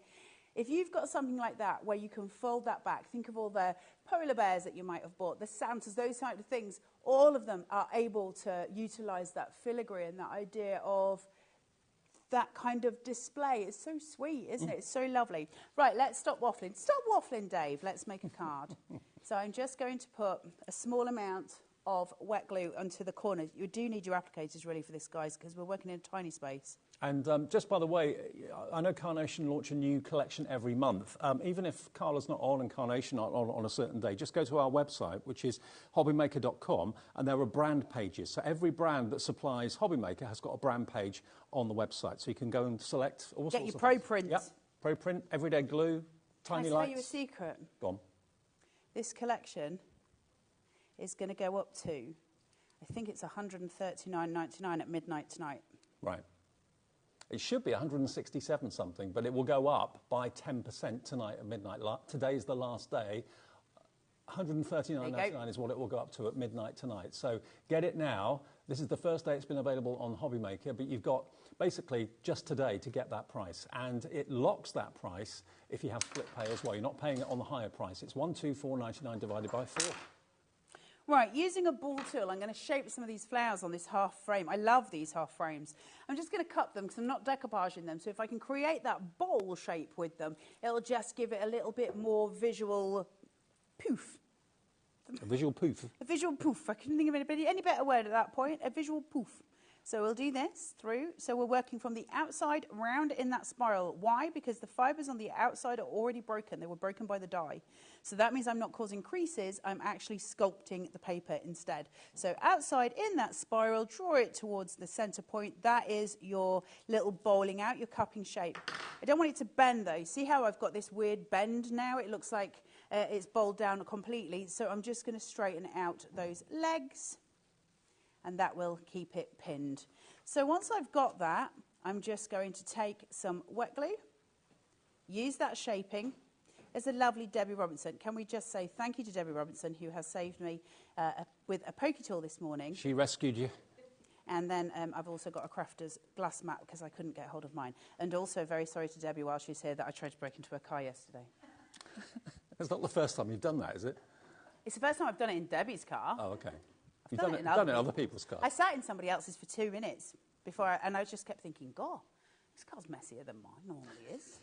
If you've got something like that where you can fold that back, think of all the polar bears that you might have bought, the Santas, those type of things, all of them are able to utilize that filigree and that idea of that kind of display. It's so sweet, isn't it? It's so lovely. Right, let's stop waffling. Stop waffling, Dave. Let's make a card. So I'm just going to put a small amount of wet glue onto the corners. You do need your applicators really for this, guys, because we're working in a tiny space. And just by the way, I know Carnation launch a new collection every month. Even if Carla's not on and Carnation not on a certain day, just go to our website, which is hobbymaker.com, and there are brand pages. So every brand that supplies HobbyMaker has got a brand page on the website. So you can go and select all sorts of things. Get your pro print. Yep, pro print, everyday glue, tiny lights. Can I tell you a secret? Go on. This collection is going to go up to, I think it's $139.99 at midnight tonight. Right. It should be 167 something, but it will go up by 10% tonight at midnight. Today's the last day. 139.99 is what it will go up to at midnight tonight. So get it now. This is the first day it's been available on HobbyMaker, but you've got basically just today to get that price. And it locks that price if you have split pay as well. You're not paying it on the higher price. It's 124.99 divided by 4. Right, using a ball tool, I'm going to shape some of these flowers on this half frame. I love these half frames. I'm just going to cut them because I'm not decoupaging them. So if I can create that bowl shape with them, it'll just give it a little bit more visual poof. A visual poof? A visual poof. I couldn't think of any better word at that point. A visual poof. So we'll do this through. So we're working from the outside round in that spiral. Why? Because the fibres on the outside are already broken. They were broken by the die. So that means I'm not causing creases. I'm actually sculpting the paper instead. So outside in that spiral, draw it towards the centre point. That is your little bowling out, your cupping shape. I don't want it to bend though. See how I've got this weird bend now? It looks like it's bowled down completely. So I'm just going to straighten out those legs. And that will keep it pinned. So once I've got that, I'm just going to take some wet glue, use that shaping. There's a lovely Debbie Robinson. Can we just say thank you to Debbie Robinson, who has saved me with a pokey tool this morning. She rescued you. And then I've also got a crafter's glass mat because I couldn't get hold of mine. And also very sorry to Debbie while she's here that I tried to break into her car yesterday. It's not the first time you've done that, is it? It's the first time I've done it in Debbie's car. Oh, OK. I've You've done it in other people's cars. I sat in somebody else's for 2 minutes before, and I just kept thinking, God, this car's messier than mine normally is.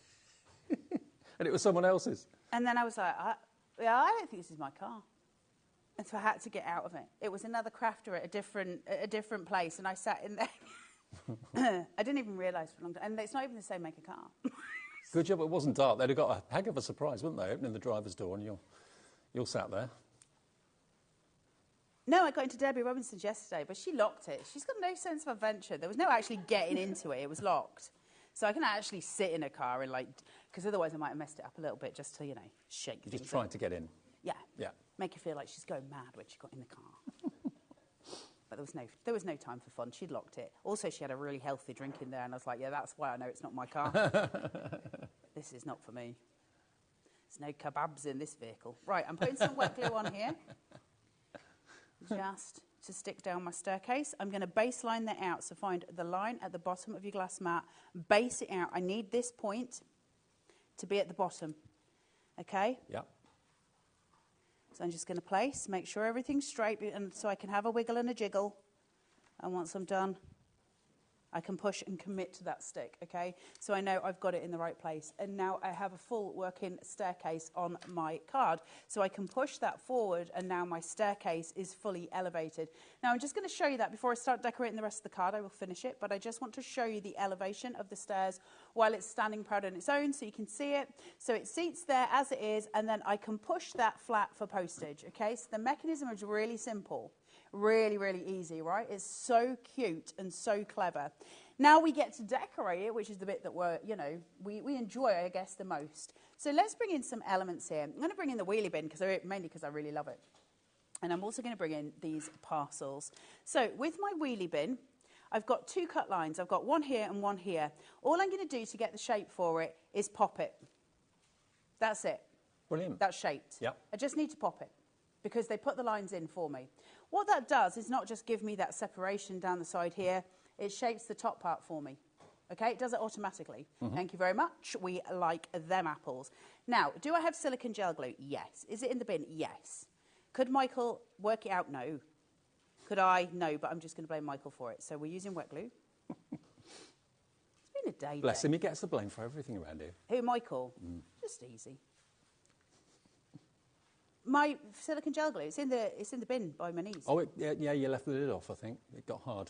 And it was someone else's. And then I was like, I don't think this is my car. And so I had to get out of it. It was another crafter at a different place, and I sat in there. I didn't even realise for a long time. And it's not even the same make of car. Good job it wasn't dark. They'd have got a heck of a surprise, wouldn't they, opening the driver's door and you're sat there. No, I got into Debbie Robinson's yesterday, but she locked it. She's got no sense of adventure. There was no actually getting into it. It was locked. So I can actually sit in a car and because otherwise I might have messed it up a little bit just to, shake things. Just trying to get in. Yeah. Yeah. Make her feel like she's going mad when she got in the car. But there was no time for fun. She'd locked it. Also, she had a really healthy drink in there, and I was like, yeah, that's why I know it's not my car. This is not for me. There's no kebabs in this vehicle. Right, I'm putting some wet glue on here. Just to stick down my staircase. I'm going to baseline that out. So find the line at the bottom of your glass mat, base it out. I need this point to be at the bottom. Okay? Yeah. So I'm just going to make sure everything's straight, and so I can have a wiggle and a jiggle. And once I'm done, I can push and commit to that stick, okay? So I know I've got it in the right place. And now I have a full working staircase on my card. So I can push that forward, and now my staircase is fully elevated. Now I'm just going to show you that before I start decorating the rest of the card. I will finish it, but I just want to show you the elevation of the stairs while it's standing proud on its own so you can see it. So it seats there as it is, and then I can push that flat for postage, okay? So the mechanism is really simple. Really, really easy, right? It's so cute and so clever. Now we get to decorate it, which is the bit that we enjoy, I guess, the most. So let's bring in some elements here. I'm going to bring in the wheelie bin, mainly because I really love it. And I'm also going to bring in these parcels. So with my wheelie bin, I've got 2 cut lines. I've got one here and one here. All I'm going to do to get the shape for it is pop it. That's it. Brilliant. That's shaped. Yep. I just need to pop it because they put the lines in for me. What that does is not just give me that separation down the side here, it shapes the top part for me. Okay, it does it automatically. Mm-hmm. Thank you very much. We like them apples. Now, do I have silicone gel glue? Yes. Is it in the bin? Yes. Could Michael work it out? No. Could I? No, but I'm just going to blame Michael for it. So we're using wet glue. It's been a day. Bless him, he gets the blame for everything around here. Who, Michael? Just easy. My silicone gel glue, it's in the bin by my knees. Oh, yeah, you left the lid off, I think. It got hard.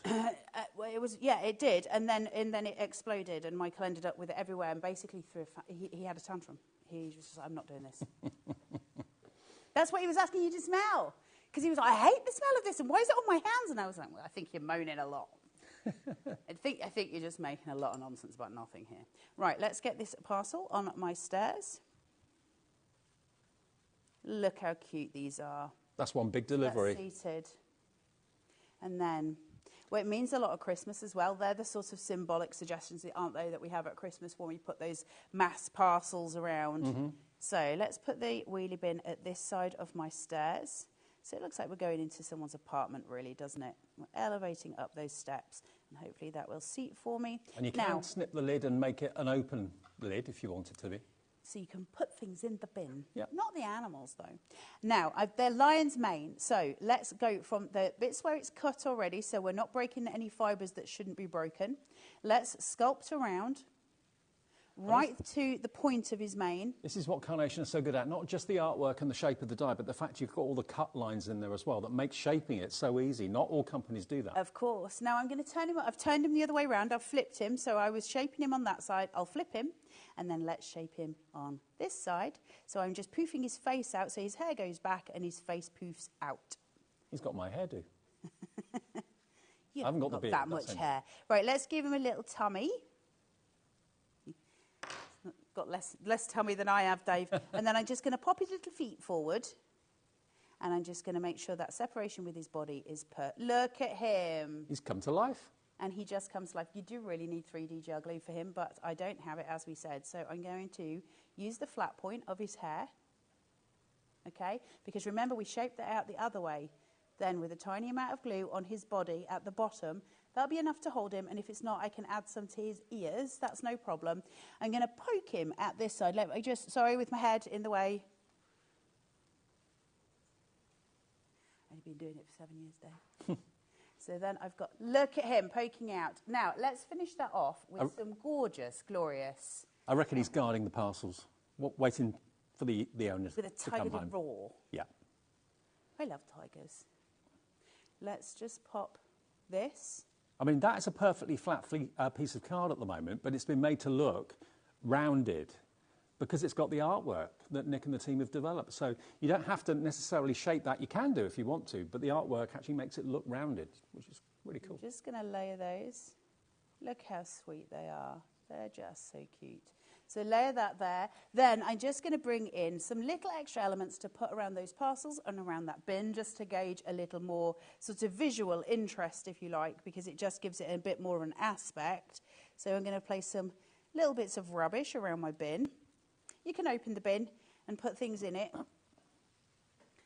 Well, it did, and then it exploded, and Michael ended up with it everywhere, and basically he had a tantrum. He was just like, I'm not doing this. That's what he was asking you to smell, because he was like, I hate the smell of this, and why is it on my hands? And I was like, well, I think you're moaning a lot. I think you're just making a lot of nonsense about nothing here. Right, let's get this parcel on my stairs. Look how cute these are. That's one big delivery. That's seated. And then, well, it means a lot of Christmas as well. They're the sort of symbolic suggestions, aren't they, that we have at Christmas when we put those mass parcels around. Mm-hmm. So let's put the wheelie bin at this side of my stairs. So it looks like we're going into someone's apartment, really, doesn't it? We're elevating up those steps, and hopefully that will seat for me. And you can snip the lid and make it an open lid if you want it to be. so you can put things in the bin. Yep. Not the animals, though. Now, they're lion's mane, so let's go from the bits where it's cut already, so we're not breaking any fibres that shouldn't be broken. Let's sculpt around right to the point of his mane. This is what Carnation is so good at, not just the artwork and the shape of the die, but the fact you've got all the cut lines in there as well that makes shaping it so easy. Not all companies do that. Of course. Now I'm going to turn him, I've turned him the other way around, I've flipped him, so I was shaping him on that side, I'll flip him, and then let's shape him on this side. So I'm just poofing his face out so his hair goes back and his face poofs out. He's got my hairdo. You I haven't got the beard. that much hair. Right, let's give him a little tummy. Got less tummy than I have, Dave. And then I'm just going to pop his little feet forward. And I'm just going to make sure that separation with his body is Look at him. He's come to life. And he just comes to life. You do really need 3D gel glue for him, but I don't have it, as we said. So I'm going to use the flat point of his hair. Okay? Because remember, we shaped that out the other way. Then with a tiny amount of glue on his body at the bottom, that'll be enough to hold him, and if it's not, I can add some to his ears. That's no problem. I'm going to poke him at this side. Let me just, sorry, with my head in the way. I've been doing it for 7 years, Dave. So then I've got, look at him poking out. Now, let's finish that off with some gorgeous, glorious... I reckon he's guarding the parcels, waiting for the owners to come home. With a tiger to roar. Yeah. I love tigers. Let's just pop this. I mean, that is a perfectly flat piece of card at the moment, but it's been made to look rounded because it's got the artwork that Nick and the team have developed. So you don't have to necessarily shape that. You can do if you want to, but the artwork actually makes it look rounded, which is really cool. I'm just going to layer those. Look how sweet they are. They're just so cute. So layer that there. Then I'm just going to bring in some little extra elements to put around those parcels and around that bin, just to gauge a little more sort of visual interest, if you like, because it just gives it a bit more of an aspect. So I'm going to place some little bits of rubbish around my bin. You can open the bin and put things in it.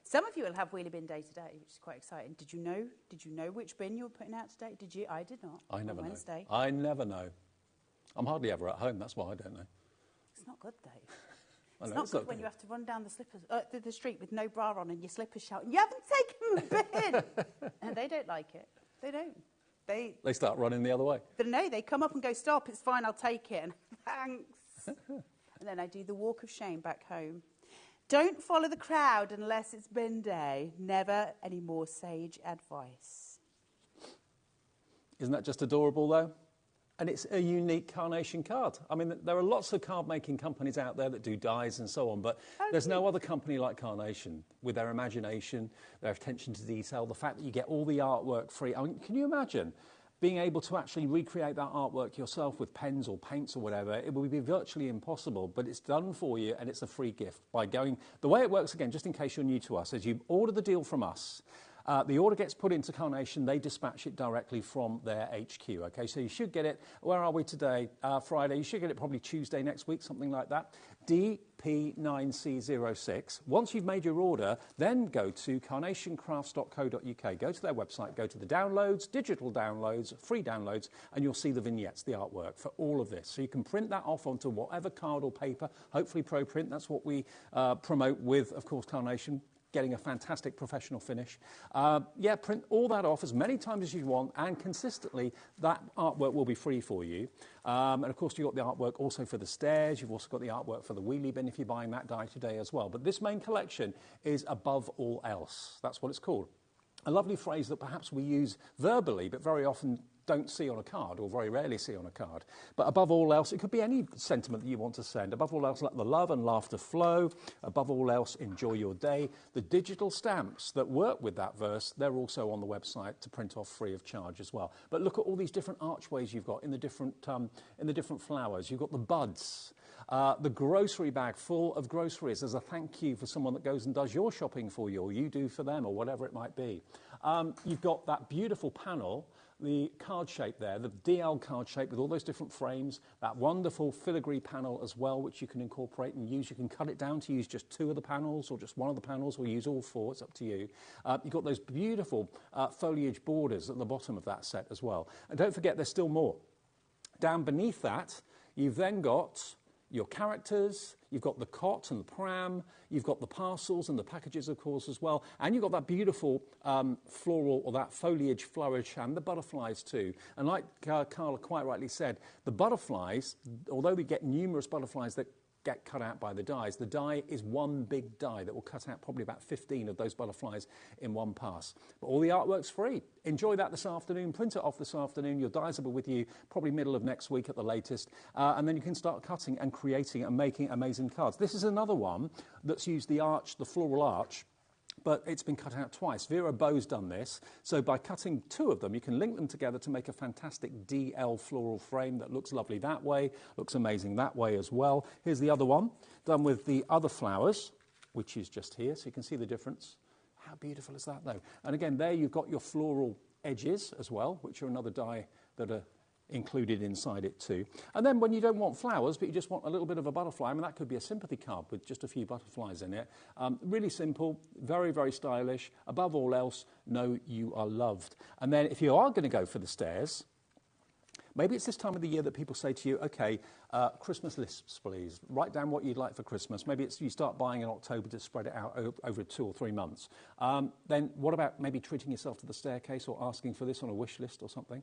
Some of you will have Wheelie Bin Day today, which is quite exciting. Did you know which bin you were putting out today? Did you? I did not. I never know. Wednesday. I never know. I'm hardly ever at home, that's why I don't know. It's not good, Dave. It's not good when you have to run down the street with no bra on and your slippers shouting, you haven't taken the bin! And they don't like it. They don't. They start running the other way. But no, they come up and go, stop, it's fine, I'll take it. And thanks. And then I do the walk of shame back home. Don't follow the crowd unless it's bin day. Never any more sage advice. Isn't that just adorable, though? And it's a unique Carnation card. I mean, there are lots of card-making companies out there that do dies and so on, but there's no other company like Carnation with their imagination, their attention to detail, the fact that you get all the artwork free. I mean, can you imagine being able to actually recreate that artwork yourself with pens or paints or whatever? It would be virtually impossible, but it's done for you and it's a free gift by going... The way it works, again, just in case you're new to us, is you order the deal from us. The order gets put into Carnation. They dispatch it directly from their HQ. Okay, so you should get it. Where are we today? Friday. You should get it probably Tuesday next week, something like that. DP9C06. Once you've made your order, then go to carnationcrafts.co.uk. Go to their website. Go to the downloads, digital downloads, free downloads, and you'll see the vignettes, the artwork for all of this. So you can print that off onto whatever card or paper. Hopefully, ProPrint. That's what we promote with, of course, Carnation. Getting a fantastic professional finish. Yeah, print all that off as many times as you want, and consistently that artwork will be free for you. And of course, you've got the artwork also for the stairs. You've also got the artwork for the wheelie bin if you're buying that die today as well. But this main collection is above all else. That's what it's called. A lovely phrase that perhaps we use verbally, but very often don't see on a card, or very rarely see on a card. But above all else, it could be any sentiment that you want to send. Above all else, let the love and laughter flow. Above all else, enjoy your day. The digital stamps that work with that verse, they're also on the website to print off free of charge as well. But look at all these different archways you've got in the different flowers. You've got the buds. The grocery bag full of groceries as a thank you for someone that goes and does your shopping for you, or you do for them, or whatever it might be. You've got that beautiful panel, the card shape there, the DL card shape with all those different frames, that wonderful filigree panel as well, which you can incorporate and use. You can cut it down to use just 2 of the panels or just 1 of the panels, or use all 4. It's up to you. You've got those beautiful foliage borders at the bottom of that set as well. And don't forget, there's still more. Down beneath that, you've then got your characters, you've got the cot and the pram, you've got the parcels and the packages, of course, as well, and you've got that beautiful floral or that foliage flourish and the butterflies too. And like Carla quite rightly said, the butterflies, although we get numerous butterflies that get cut out by the dies. The die is one big die that will cut out probably about 15 of those butterflies in one pass. But all the artwork's free. Enjoy that this afternoon, print it off this afternoon. Your dies will be with you probably middle of next week at the latest. And then you can start cutting and creating and making amazing cards. This is another one that's used the arch, the floral arch, but it's been cut out twice. Vera Bow's done this. So by cutting two of them, you can link them together to make a fantastic DL floral frame that looks lovely that way, looks amazing that way as well. Here's the other one, done with the other flowers, which is just here, so you can see the difference. How beautiful is that, though? And again, there you've got your floral edges as well, which are another die that are included inside it too. And then when you don't want flowers, but you just want a little bit of a butterfly, I mean, that could be a sympathy card with just a few butterflies in it. Really simple, very, very stylish. Above all else, know you are loved. And then if you are going to go for the stairs, maybe it's this time of the year that people say to you, okay, Christmas lists, please. Write down what you'd like for Christmas. Maybe it's you start buying in October to spread it out over 2 or 3 months. Then what about maybe treating yourself to the staircase or asking for this on a wish list or something?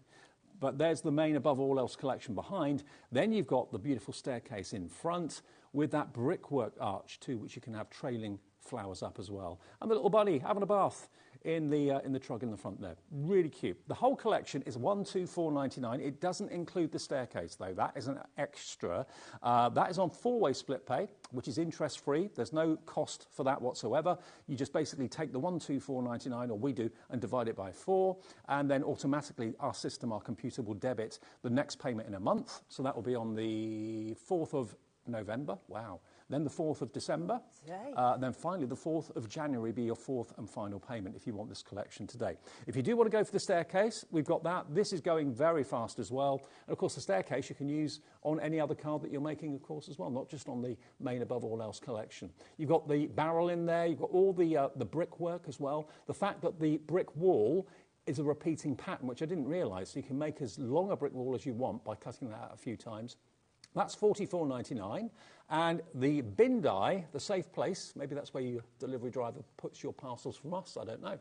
But there's the main above all else collection behind. Then you've got the beautiful staircase in front with that brickwork arch too, which you can have trailing flowers up as well. And the little bunny having a bath in the truck in the front there. Really cute. The whole collection is $124.99. It doesn't include the staircase though. That is an extra. That is on 4-way split pay, which is interest free. There's no cost for that whatsoever. You just basically take the $124.99, or we do, and divide it by 4, and then automatically our system, our computer, will debit the next payment in a month. So that will be on the 4th of November. Wow. Then the 4th of December. Then finally the 4th of January be your 4th and final payment if you want this collection today. If you do want to go for the staircase, we've got that. This is going very fast as well. And of course the staircase you can use on any other card that you're making, of course, as well, not just on the main above all else collection. You've got the barrel in there. You've got all the brickwork as well. The fact that the brick wall is a repeating pattern, which I didn't realise. So you can make as long a brick wall as you want by cutting that out a few times. That's $44.99. And the bin die, the safe place, maybe that's where your delivery driver puts your parcels from us, I don't know.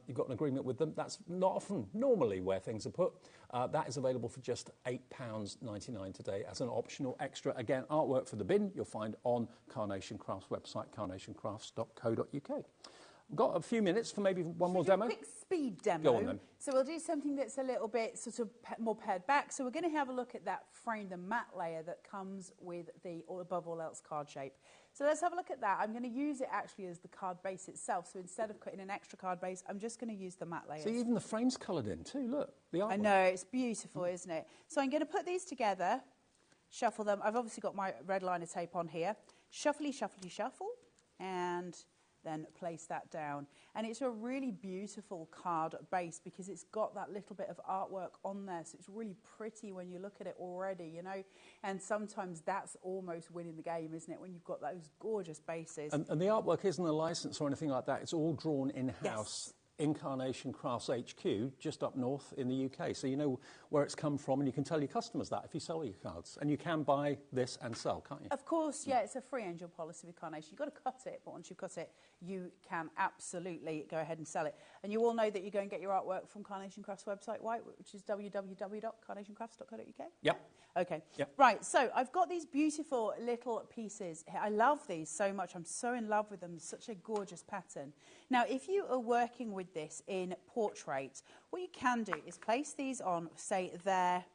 You've got an agreement with them. That's not often normally where things are put. That is available for just £8.99 today as an optional extra. Again, artwork for the bin you'll find on Carnation Crafts website, carnationcrafts.co.uk. We've got a few minutes for maybe one more demo. Quick speed demo. Go on then. So we'll do something that's a little bit sort of more pared back. So we're going to have a look at that frame, the matte layer that comes with the above all else card shape. So let's have a look at that. I'm going to use it actually as the card base itself. So instead of cutting an extra card base, I'm just going to use the matte layers. See, even the frame's coloured in too, look. The artwork. I know, it's beautiful, isn't it? So I'm going to put these together, shuffle them. I've obviously got my red liner tape on here. Shuffly, shuffly, shuffle, and then place that down. And it's a really beautiful card base because it's got that little bit of artwork on there, so it's really pretty when you look at it already, you know, and sometimes that's almost winning the game, isn't it, when you've got those gorgeous bases. And the artwork isn't a license or anything like that, it's all drawn in-house. Yes. In Carnation Crafts HQ, just up north in the UK. So you know where it's come from and you can tell your customers that if you sell your cards. And you can buy this and sell, can't you? Of course, yeah, it's a free angel policy with Carnation. You've got to cut it, but once you cut it, you can absolutely go ahead and sell it. And you all know that you go and get your artwork from Carnation Crafts website, right, which is www.carnationcrafts.co.uk? Yep. Okay. Yep. Right, so I've got these beautiful little pieces. I love these so much. I'm so in love with them. It's such a gorgeous pattern. Now, if you are working with this in portrait, what you can do is place these on, say, there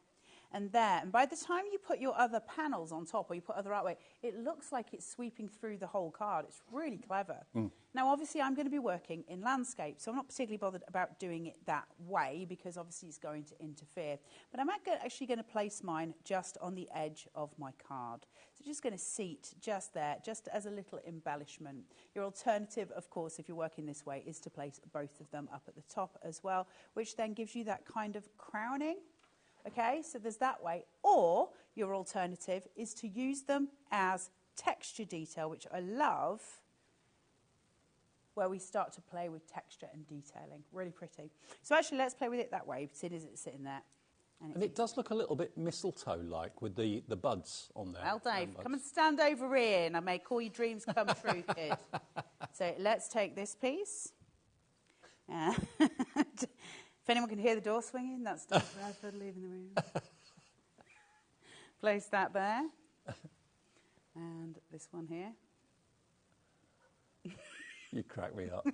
and there. And by the time you put your other panels on top or you put other artwork, it looks like it's sweeping through the whole card. It's really clever. Now, obviously, I'm going to be working in landscape, so I'm not particularly bothered about doing it that way because obviously it's going to interfere. But I'm actually going to place mine just on the edge of my card. So just going to seat just there, just as a little embellishment. Your alternative, of course, if you're working this way, is to place both of them up at the top as well, which then gives you that kind of crowning. Okay, so there's that way. Or your alternative is to use them as texture detail, which I love, where we start to play with texture and detailing. Really pretty. So actually, let's play with it that way, as it's sitting there. And it does look a little bit mistletoe-like with the buds on there. Well, Dave, come and stand over here and I make all your dreams come true, kid. So let's take this piece. If anyone can hear the door swinging, that's Dave Bradford leaving the room. Place that there. And this one here. You crack me up.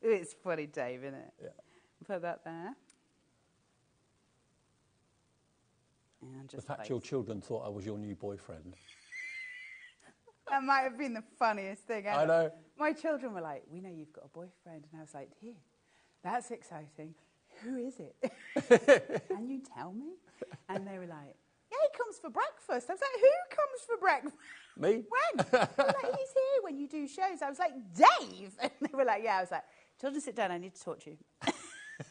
It's funny, Dave, isn't it? Yeah. Put that there. And just the fact your children thought I was your new boyfriend. That might have been the funniest thing ever. I know. My children were like, we know you've got a boyfriend. And I was like, here, that's exciting. Who is it? Can you tell me? And they were like, yeah, he comes for breakfast. I was like, who comes for breakfast? Me? When? They were like, he's here when you do shows. I was like, Dave. And they were like, yeah. I was like, children, sit down. I need to talk to you.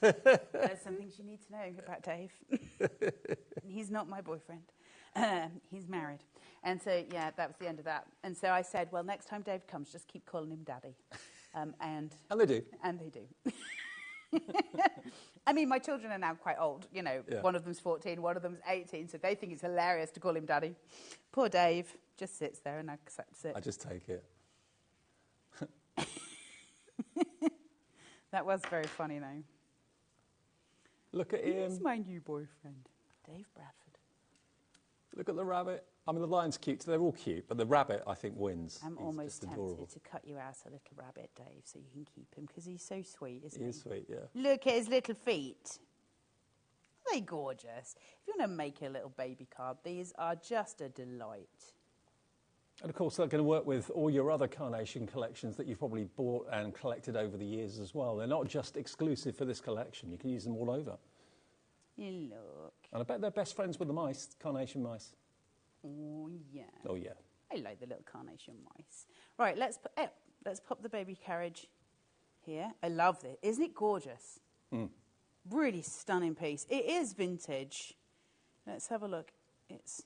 There's some things you need to know about Dave. He's not my boyfriend. He's married. And so, yeah, that was the end of that. And so I said, well, next time Dave comes, just keep calling him Daddy. And they do. And they do. I mean, my children are now quite old. You know, Yeah. One of them's 14, one of them's 18, so they think it's hilarious to call him Daddy. Poor Dave just sits there and accepts it. I just take it. That was very funny, though. Look at him. He's my new boyfriend, Dave Bradford. Look at the rabbit. I mean, the lion's cute. They're all cute, but the rabbit, I think, wins. I'm He's almost just tempted adorable. to cut you out a little rabbit, Dave, so you can keep him, because he's so sweet, isn't he? He is sweet, yeah. Look at his little feet. Are they gorgeous? If you want to make a little baby card, these are just a delight. And of course, they're going to work with all your other Carnation collections that you've probably bought and collected over the years as well. They're not just exclusive for this collection. You can use them all over. Look. And I bet they're best friends with the mice, Carnation mice. Oh, yeah. Oh, yeah. I like the little Carnation mice. Right, let's pop the baby carriage here. I love this. Isn't it gorgeous? Mm. Really stunning piece. It is vintage. Let's have a look. It's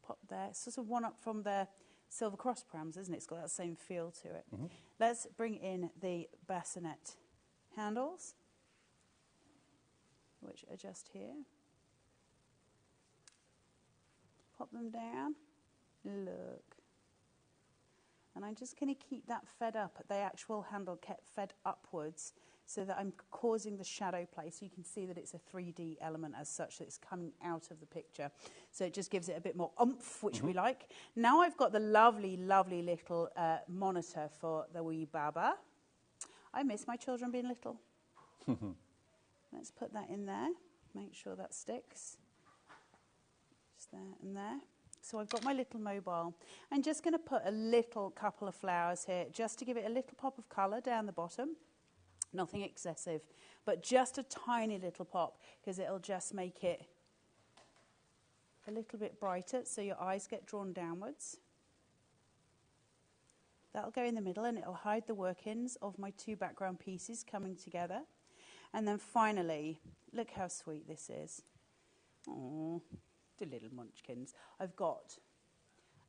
popped there. It's sort of one up from their Silver Cross prams, isn't it? It's got that same feel to it. Mm-hmm. Let's bring in the bassinet handles, which are just here. Pop them down. Look. And I'm just going to keep that fed up, the actual handle kept fed upwards, so that I'm causing the shadow play, so you can see that it's a 3D element as such, that it's coming out of the picture. So it just gives it a bit more oomph, which we like. Now I've got the lovely, lovely little monitor for the wee Baba. I miss my children being little. Let's put that in there, make sure that sticks. Just there and there. So I've got my little mobile. I'm just going to put a little couple of flowers here, just to give it a little pop of colour down the bottom. Nothing excessive, but just a tiny little pop, because it'll just make it a little bit brighter, so your eyes get drawn downwards. That'll go in the middle, and it'll hide the workings of my two background pieces coming together. And then finally, look how sweet this is. Aww, the little munchkins. I've got,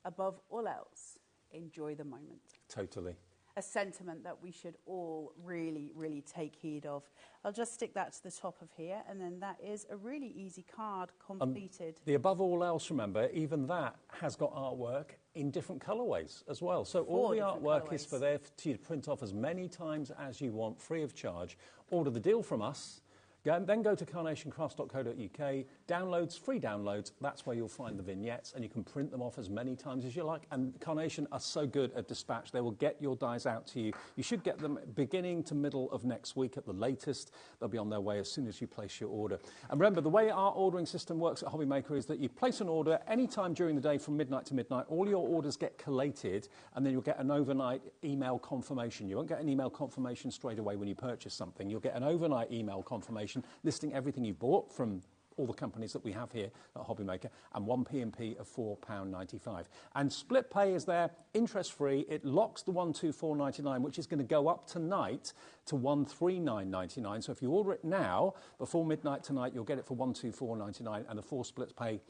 above all else, enjoy the moment. Totally. A sentiment that we should all really, really take heed of. I'll just stick that to the top of here, and then that is a really easy card completed. The above all else, remember, even that has got artwork in different colourways as well. So all the artwork is for there to print off as many times as you want, free of charge. Order the deal from us. Then go to carnationcrafts.co.uk, downloads, free downloads, that's where you'll find the vignettes, and you can print them off as many times as you like. And Carnation are so good at dispatch, they will get your dies out to you. You should get them beginning to middle of next week at the latest. They'll be on their way as soon as you place your order. And remember, the way our ordering system works at HobbyMaker is that you place an order any time during the day from midnight to midnight. All your orders get collated, and then you'll get an overnight email confirmation. You won't get an email confirmation straight away when you purchase something. You'll get an overnight email confirmation listing everything you bought from all the companies that we have here at HobbyMaker, and one P&P of £4.95. And split pay is there, interest-free. It locks the 124.99, which is going to go up tonight to $139.99. So if you order it now, before midnight tonight, you'll get it for $124.99, and the 4 splits pay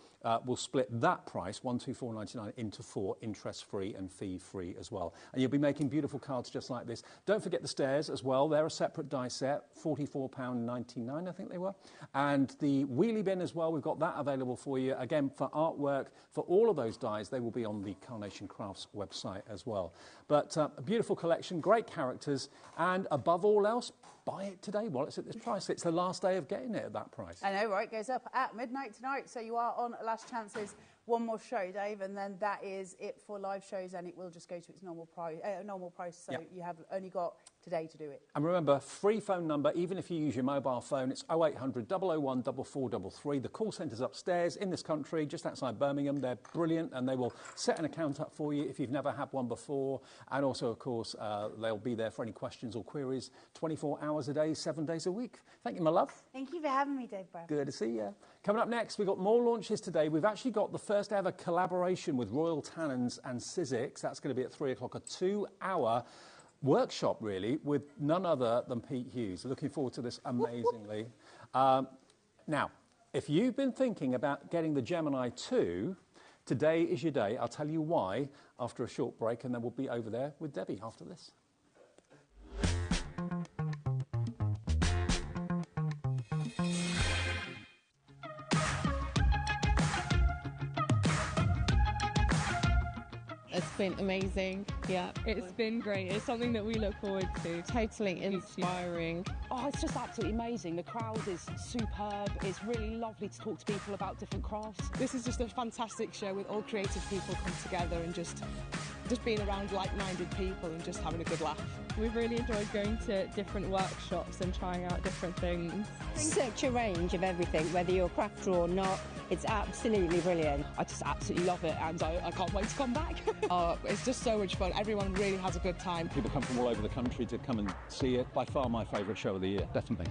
will split that price, $124.99, into 4, interest-free and fee-free as well. And you'll be making beautiful cards just like this. Don't forget the stairs as well. They're a separate die set, £44.99, I think they were. And the wheelie bin as well, we've got that available for you. Again, for artwork, for all of those dies, they will be on the Carnation Crafts website as well. But a beautiful collection, great characters, and above all else, buy it today while it's at this price. It's the last day of getting it at that price. I know, right? It goes up at midnight tonight, so you are on last chances. One more show, Dave, and then that is it for live shows, and it will just go to its normal price. So you have only got today to do it. And remember, free phone number, even if you use your mobile phone, it's 0800 001 4433. The call centre's upstairs in this country, just outside Birmingham. They're brilliant, and they will set an account up for you if you've never had one before. And also, of course, they'll be there for any questions or queries 24 hours a day, 7 days a week. Thank you, my love. Thank you for having me, Dave Brown. Good to see you. Coming up next, we've got more launches today. We've actually got the first ever collaboration with Royal Tannins and Sizzix. That's going to be at 3 o'clock, a 2-hour workshop, really, with none other than Pete Hughes. Looking forward to this amazingly. Now, if you've been thinking about getting the Gemini 2, today is your day. I'll tell you why after a short break, and then we'll be over there with Debbie after this. It's been amazing. Yeah, it's been great. It's something that we look forward to. Totally inspiring. Oh, it's just absolutely amazing. The crowd is superb. It's really lovely to talk to people about different crafts. This is just a fantastic show with all creative people come together and just being around like-minded people and just having a good laugh. We've really enjoyed going to different workshops and trying out different things. Such a range of everything, whether you're a crafter or not. It's absolutely brilliant. I just absolutely love it, and I can't wait to come back. It's just so much fun. Everyone really has a good time. People come from all over the country to come and see it. By far my favourite show of the year, definitely.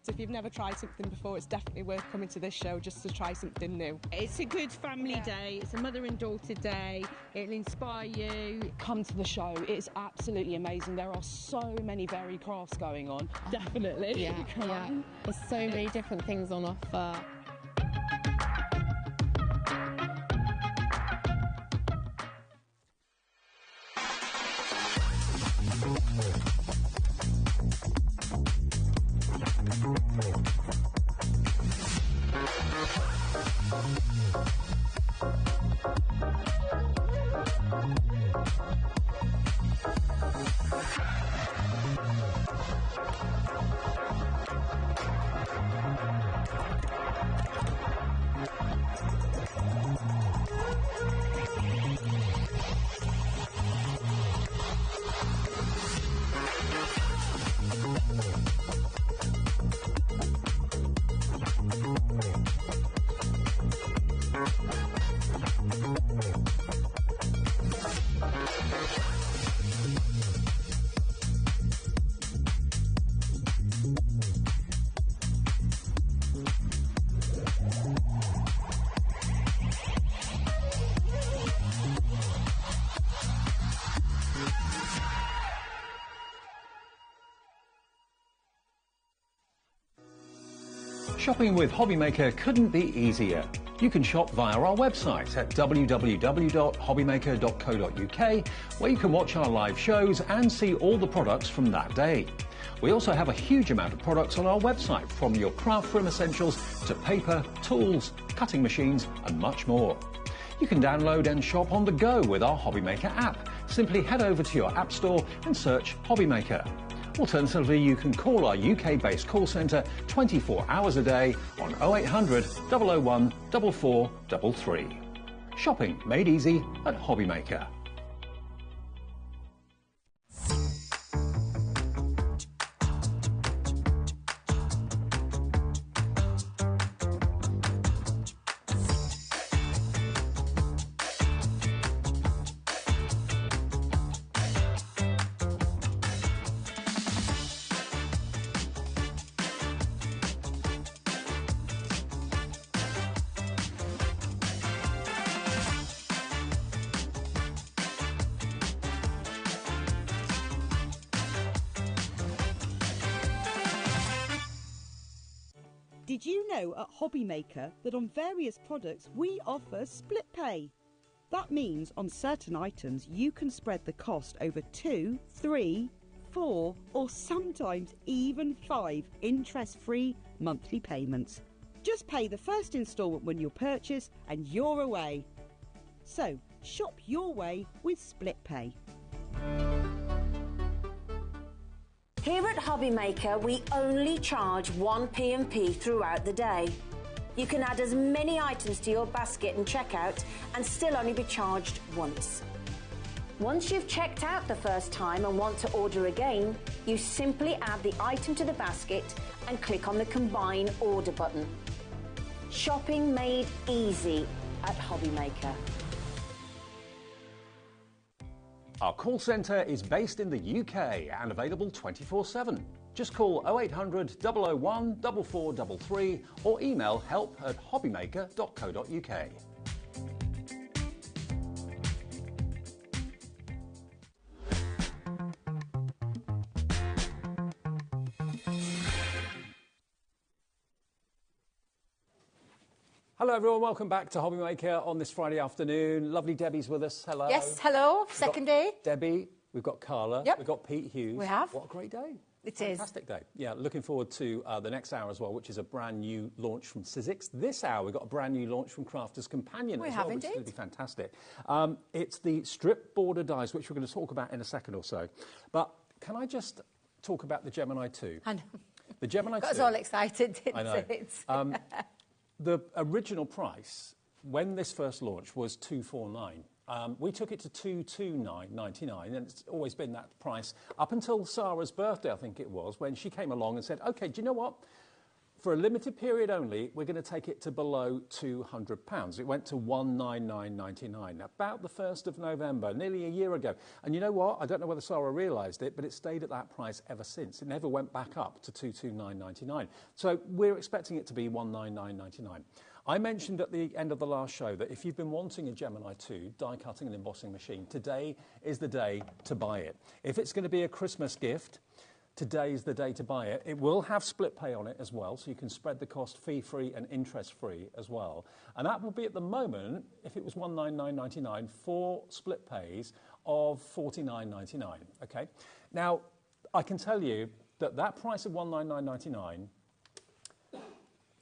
So if you've never tried something before, it's definitely worth coming to this show just to try something new. It's a good family day. It's a mother and daughter day. It'll inspire you. Come to the show. It's absolutely amazing. There are so many varied crafts going on. Definitely. Yeah. There's so many different things on offer. Shopping with HobbyMaker couldn't be easier. You can shop via our website at www.hobbymaker.co.uk, where you can watch our live shows and see all the products from that day. We also have a huge amount of products on our website, from your craft room essentials to paper, tools, cutting machines and much more. You can download and shop on the go with our HobbyMaker app. Simply head over to your app store and search HobbyMaker. Alternatively, you can call our UK-based call centre 24 hours a day on 0800 001 4433. Shopping made easy at HobbyMaker. Did you know at HobbyMaker that on various products we offer split pay? That means on certain items you can spread the cost over 2, 3, 4 or sometimes even 5 interest-free monthly payments. Just pay the first instalment when you purchase and you're away. So shop your way with split pay. Here at HobbyMaker, we only charge 1 P&P throughout the day. You can add as many items to your basket and checkout and still only be charged once. Once you've checked out the first time and want to order again, you simply add the item to the basket and click on the Combine Order button. Shopping made easy at HobbyMaker. Our call centre is based in the UK and available 24/7. Just call 0800 001 4433 or email help@hobbymaker.co.uk. Hello everyone, welcome back to HobbyMaker on this Friday afternoon. Lovely Debbie's with us. Hello. Yes, hello. Second day. Debbie, we've got Carla, Yep. we've got Pete Hughes. We have. What a great day. It is. Fantastic day. Yeah, looking forward to the next hour as well, which is a brand new launch from Sizzix. This hour we've got a brand new launch from Crafter's Companion We as have well, which is indeed. going to be fantastic. It's the strip border dies, which we're going to talk about in a second or so. But can I just talk about the Gemini 2? I know. The Gemini 2. Got us all excited, didn't I know. it? The original price, when this first launched, was $249. We took it to $229.99, and it's always been that price up until Sarah's birthday, I think it was, when she came along and said, OK, do you know what? For a limited period only, we're going to take it to below £200. It went to $199.99, about the 1st of November, nearly a year ago. And you know what? I don't know whether Sarah realised it, but it stayed at that price ever since. It never went back up to $229.99. So we're expecting it to be $199.99. I mentioned at the end of the last show that if you've been wanting a Gemini 2 die cutting and embossing machine, today is the day to buy it. If it's going to be a Christmas gift, today is the day to buy it. It will have split pay on it as well, so you can spread the cost fee-free and interest-free as well. And that will be at the moment, if it was $199.99, 4 split pays of $49.99. Okay. Now, I can tell you that that price of $199.99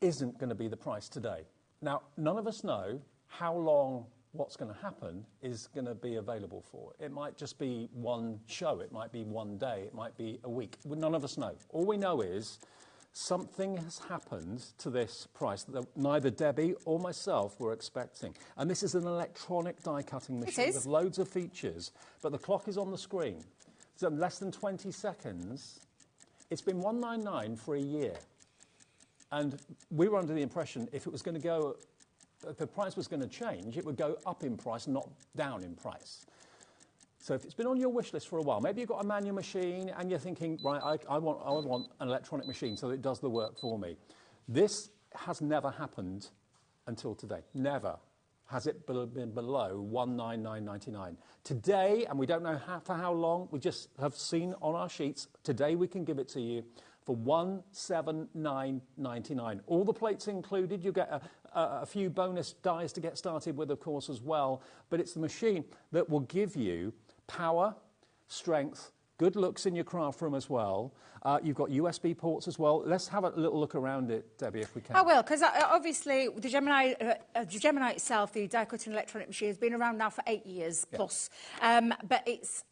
isn't going to be the price today. Now, none of us know how long what's going to happen is going to be available for. It might just be one show, it might be one day, it might be a week. None of us know. All we know is something has happened to this price that neither Debbie or myself were expecting. And this is an electronic die-cutting machine with loads of features, but the clock is on the screen. So in less than 20 seconds, it's been $199 for a year. And we were under the impression if it was going to go, if the price was going to change, it would go up in price, not down in price. So if it's been on your wish list for a while, maybe you've got a manual machine and you're thinking, right, I want an electronic machine so that it does the work for me. This has never happened until today. Never has it been below $199.99. Today, and we don't know for how long, we just have seen on our sheets, today we can give it to you for $179.99. All the plates included. You get a few bonus dies to get started with, of course, as well. But it's the machine that will give you power, strength, good looks in your craft room as well. You've got USB ports as well. Let's have a little look around it, Debbie, if we can. I will, because obviously the Gemini itself, the die-cutting electronic machine, has been around now for 8 years plus. But it's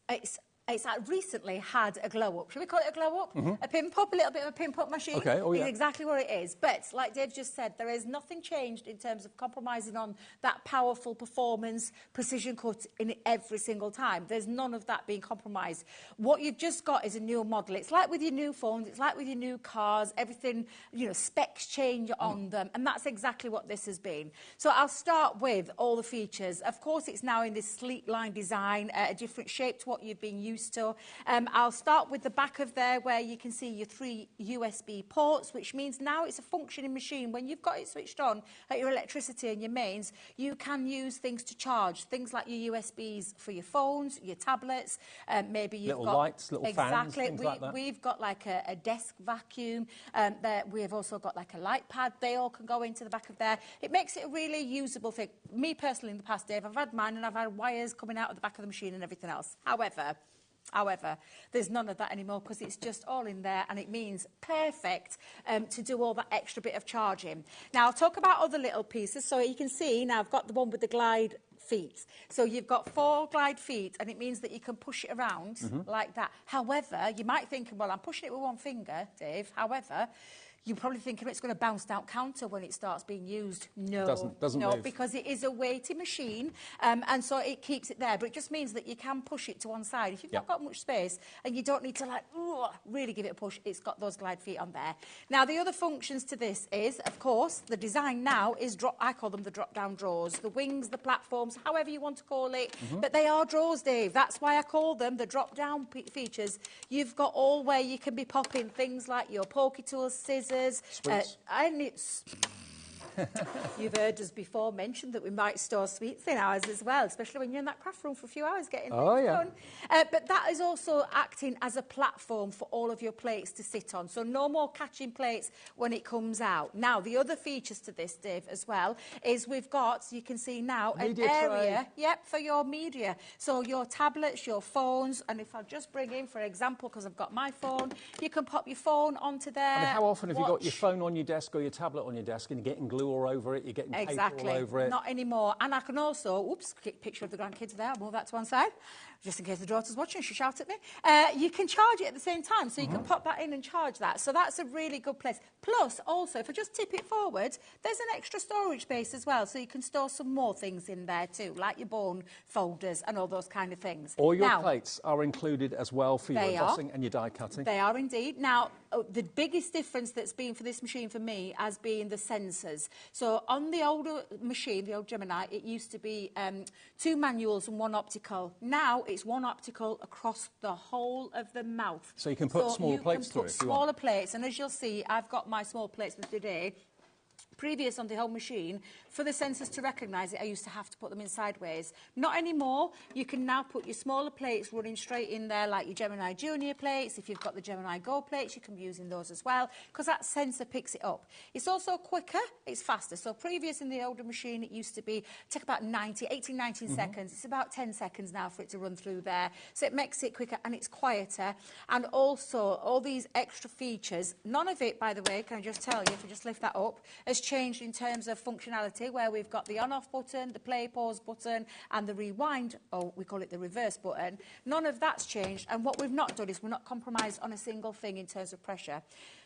recently had a glow-up. Should we call it a glow-up? A pimp-up, a little bit of a pimp-up machine. Okay, oh yeah. It's exactly what it is. But, like Dave just said, there is nothing changed in terms of compromising on that powerful performance, precision cut in it every single time. There's none of that being compromised. What you've just got is a new model. It's like with your new phones, it's like with your new cars, everything, you know, specs change on them, and that's exactly what this has been. So I'll start with all the features. Of course, it's now in this sleek line design, a different shape to what you've been used to. I'll start with the back of there where you can see your 3 USB ports, which means now it's a functioning machine. When you've got it switched on at your electricity and your mains, you can use things to charge, things like your USBs for your phones, your tablets, maybe you've little got... lights, little fans, things like that. We've got like a desk vacuum. We've also got like a light pad. They all can go into the back of there. It makes it a really usable thing. Me personally, in the past, Dave, I've had mine and I've had wires coming out of the back of the machine and everything else. However, there's none of that anymore because it's just all in there, and it means perfect to do all that extra bit of charging. Now, I'll talk about other little pieces. So you can see now I've got the one with the glide feet. So you've got 4 glide feet, and it means that you can push it around like that. However, you might think, well, I'm pushing it with one finger, Dave. However, you're probably thinking it's going to bounce down counter when it starts being used. No, doesn't no, move. Because it is a weighty machine, and so it keeps it there. But it just means that you can push it to one side. If you've not got much space and you don't need to like really give it a push, it's got those glide feet on there. Now, the other functions to this is, of course, the design now is I call them the drop-down drawers, the wings, the platforms, however you want to call it. But they are drawers, Dave. That's why I call them the drop-down features. You've got all where you can be popping things like your pokey tools, scissors, and it's... You've heard us before mention that we might store sweets in ours as well, especially when you're in that craft room for a few hours getting things done. But that is also acting as a platform for all of your plates to sit on. So no more catching plates when it comes out. Now, the other features to this, Dave, as well, is we've got, you can see now, media an area for your media. So your tablets, your phones, and if I just bring in, for example, because I've got my phone, you can pop your phone onto there. I mean, how often have you got your phone on your desk or your tablet on your desk and you're getting glue all over it, you're getting paper all over it? Not anymore. And I can also, picture of the grandkids there, I'll move that to one side, just in case the daughter's watching, she'll shout at me. You can charge it at the same time, so you can pop that in and charge that. So that's a really good place. Plus, also, if I just tip it forward, there's an extra storage space as well, so you can store some more things in there too, like your bone folders and all those kind of things. All your plates are included as well for your embossing and your die cutting. They are indeed. Now, the biggest difference that's been for this machine for me has been the sensors. So on the older machine, the old Gemini, it used to be 2 manuals and 1 optical. Now it's 1 optical across the whole of the mouth. So you can put smaller plates through it if you want. Smaller plates, and as you'll see, I've got my small plates for today. Previous on the whole machine, for the sensors to recognise it, I used to have to put them in sideways. Not anymore. You can now put your smaller plates running straight in there, like your Gemini Junior plates. If you've got the Gemini Go plates, you can be using those as well, because that sensor picks it up. It's also quicker, it's faster. So previous in the older machine, it used to take about 18, 19 seconds. It's about 10 seconds now for it to run through there. So it makes it quicker and it's quieter. And also, all these extra features, none of it, by the way, can I just tell you, if I just lift that up, has changed in terms of functionality, where we've got the on-off button, the play pause button, and the rewind, or we call it the reverse button. None of that's changed, and what we've not done is we're not compromised on a single thing in terms of pressure.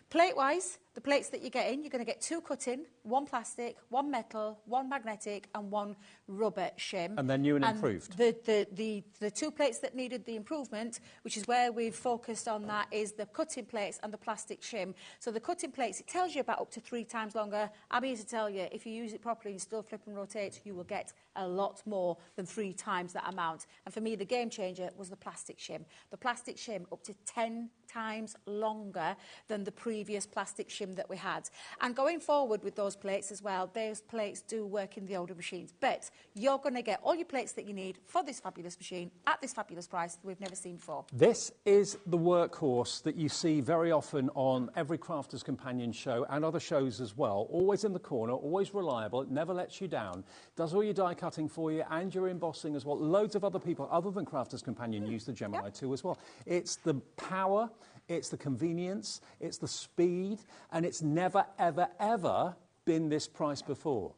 Plate-wise, the plates that you get in, you're going to get 2 cut-in, 1 plastic, 1 metal, 1 magnetic, and 1 rubber shim. And then new and improved. The 2 plates that needed the improvement, which is where we've focused on that, is the cutting plates and the plastic shim. So the cutting plates, it tells you about up to 3 times longer. I'm here to tell you, if you use it properly and still flip and rotate, you will get a lot more than 3 times that amount. And for me, the game changer was the plastic shim. The plastic shim up to 10 times longer than the previous plastic shim that we had. And going forward with those plates as well, those plates do work in the older machines. But you're going to get all your plates that you need for this fabulous machine at this fabulous price that we've never seen before. This is the workhorse that you see very often on every Crafter's Companion show and other shows as well. Always in the corner, always reliable, it never lets you down. Does all your die cutting for you and your embossing as well. Loads of other people other than Crafter's Companion use the Gemini 2 as well. It's the power, it's the convenience, it's the speed, and it's never, ever, ever been this price before.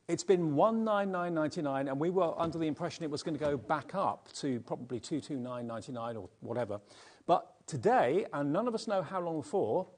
It's been $199.99, and we were under the impression it was going to go back up to probably $229.99 or whatever. But today, and none of us know how long for,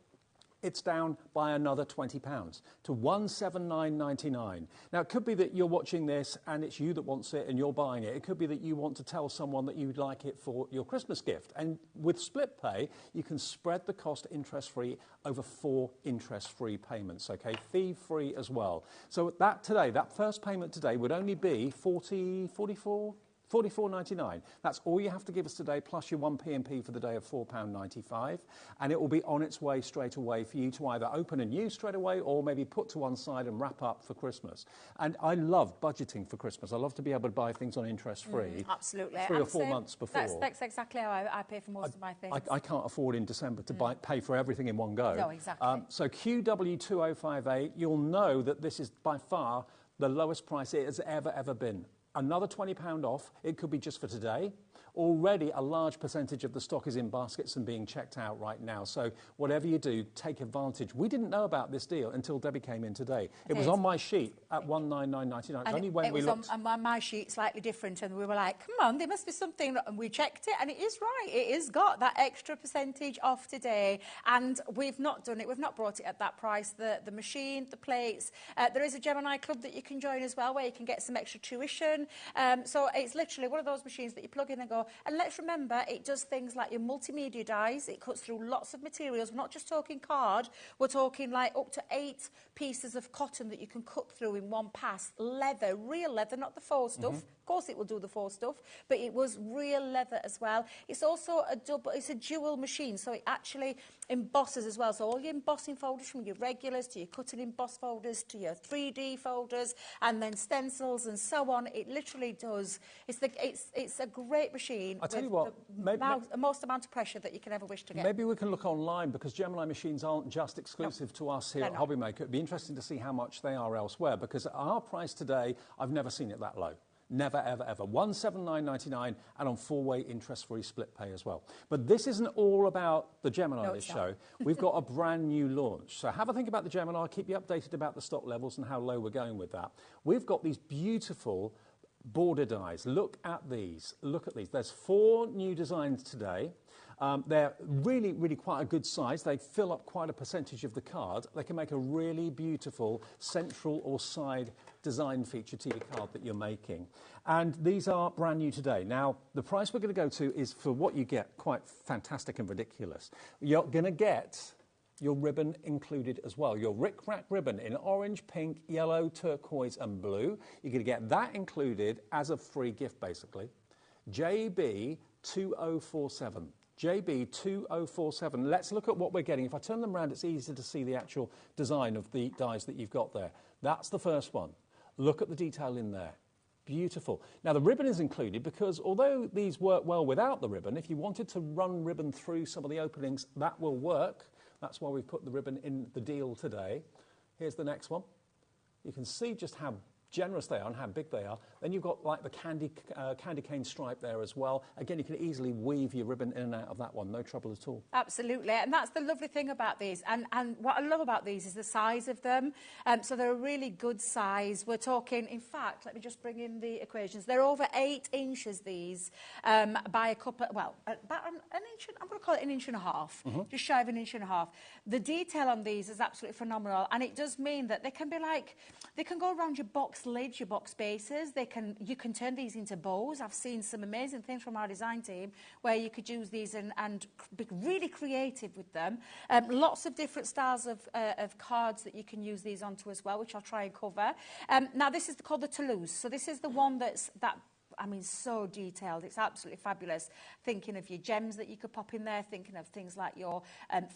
it's down by another £20 to $179.99. Now, it could be that you're watching this and it's you that wants it and you're buying it. It could be that you want to tell someone that you'd like it for your Christmas gift. And with split pay, you can spread the cost interest-free over 4 interest-free payments, okay? Fee-free as well. So that first payment today would only be $44, $44.99. That's all you have to give us today, plus your 1 P&P for the day of £4.95, and it will be on its way straight away for you to either open and use straight away or maybe put to one side and wrap up for Christmas. And I love budgeting for Christmas. I love to be able to buy things on interest-free. Absolutely. 3 or 4 months before. That's exactly how I pay for most of my things. I can't afford in December to pay for everything in one go. No, exactly. So QW2058, you'll know that this is by far the lowest price it has ever been. Another £20 off. It could be just for today. Already a large percentage of the stock is in baskets and being checked out right now. So whatever you do, take advantage. We didn't know about this deal until Debbie came in today. It was on my sheet at $199.99. Only when we looked. It was on my sheet slightly different, and we were like, come on, there must be something. And we checked it, and it is right. It has got that extra percentage off today, and we've not done it. We've not brought it at that price. The machine, the plates. There is a Gemini club that you can join as well, where you can get some extra tuition. So it's literally one of those machines that you plug in and go. And let's remember, it does things like your multimedia dies. It cuts through lots of materials. We're not just talking card. We're talking like up to 8 pieces of cotton that you can cut through in one pass. Leather, real leather, not the faux stuff. Of course it will do the faux stuff, but it was real leather as well. It's also it's a dual machine, so it actually embosses as well. So all your embossing folders, from your regulars to your cut and emboss folders to your 3D folders, and then stencils and so on. It literally does. It's a great machine. I tell you what, the most amount of pressure that you can ever wish to get. Maybe we can look online, because Gemini machines aren't just exclusive to us here at HobbyMaker. It'd be interesting to see how much they are elsewhere, because at our price today, I've never seen it that low. Never, ever. $179.99 and on 4-way interest-free split pay as well. But this isn't all about the Gemini this show. We've got a brand new launch. So have a think about the Gemini. I'll keep you updated about the stock levels and how low we're going with that. We've got these beautiful border dies. Look at these. Look at these. There's 4 new designs today. They're really quite a good size. They fill up quite a percentage of the card. They can make a really beautiful central or side design feature to your card that you're making. And these are brand new today. Now, the price we're going to go to is, for what you get, quite fantastic and ridiculous. You're going to get your ribbon included as well. Your Rick Rack ribbon in orange, pink, yellow, turquoise and blue. You're going to get that included as a free gift, basically. JB2047. JB2047. Let's look at what we're getting. If I turn them around, it's easy to see the actual design of the dies that you've got there. That's the first one. Look at the detail in there. Beautiful. Now, the ribbon is included because although these work well without the ribbon, if you wanted to run ribbon through some of the openings, that will work. That's why we've put the ribbon in the deal today. Here's the next one. You can see just how generous they are and how big they are. Then you've got like the candy cane stripe there as well. Again, you can easily weave your ribbon in and out of that one, no trouble at all. Absolutely, and that's the lovely thing about these. And what I love about these is the size of them. So they're a really good size. We're talking, in fact, let me just bring in the equations. They're over 8 inches, these, by a couple, well, about an inch, I'm going to call it 1.5 inches, just shy of 1.5 inches. The detail on these is absolutely phenomenal, and it does mean that they can be like, they can go around your box lids, your box bases. You can turn these into bows. I've seen some amazing things from our design team where you could use these and be really creative with them. Lots of different styles of cards that you can use these onto as well, which I'll try and cover. Now, this is called the Toulouse. So this is the one I mean, so detailed. It's absolutely fabulous. Thinking of your gems that you could pop in there, thinking of things like your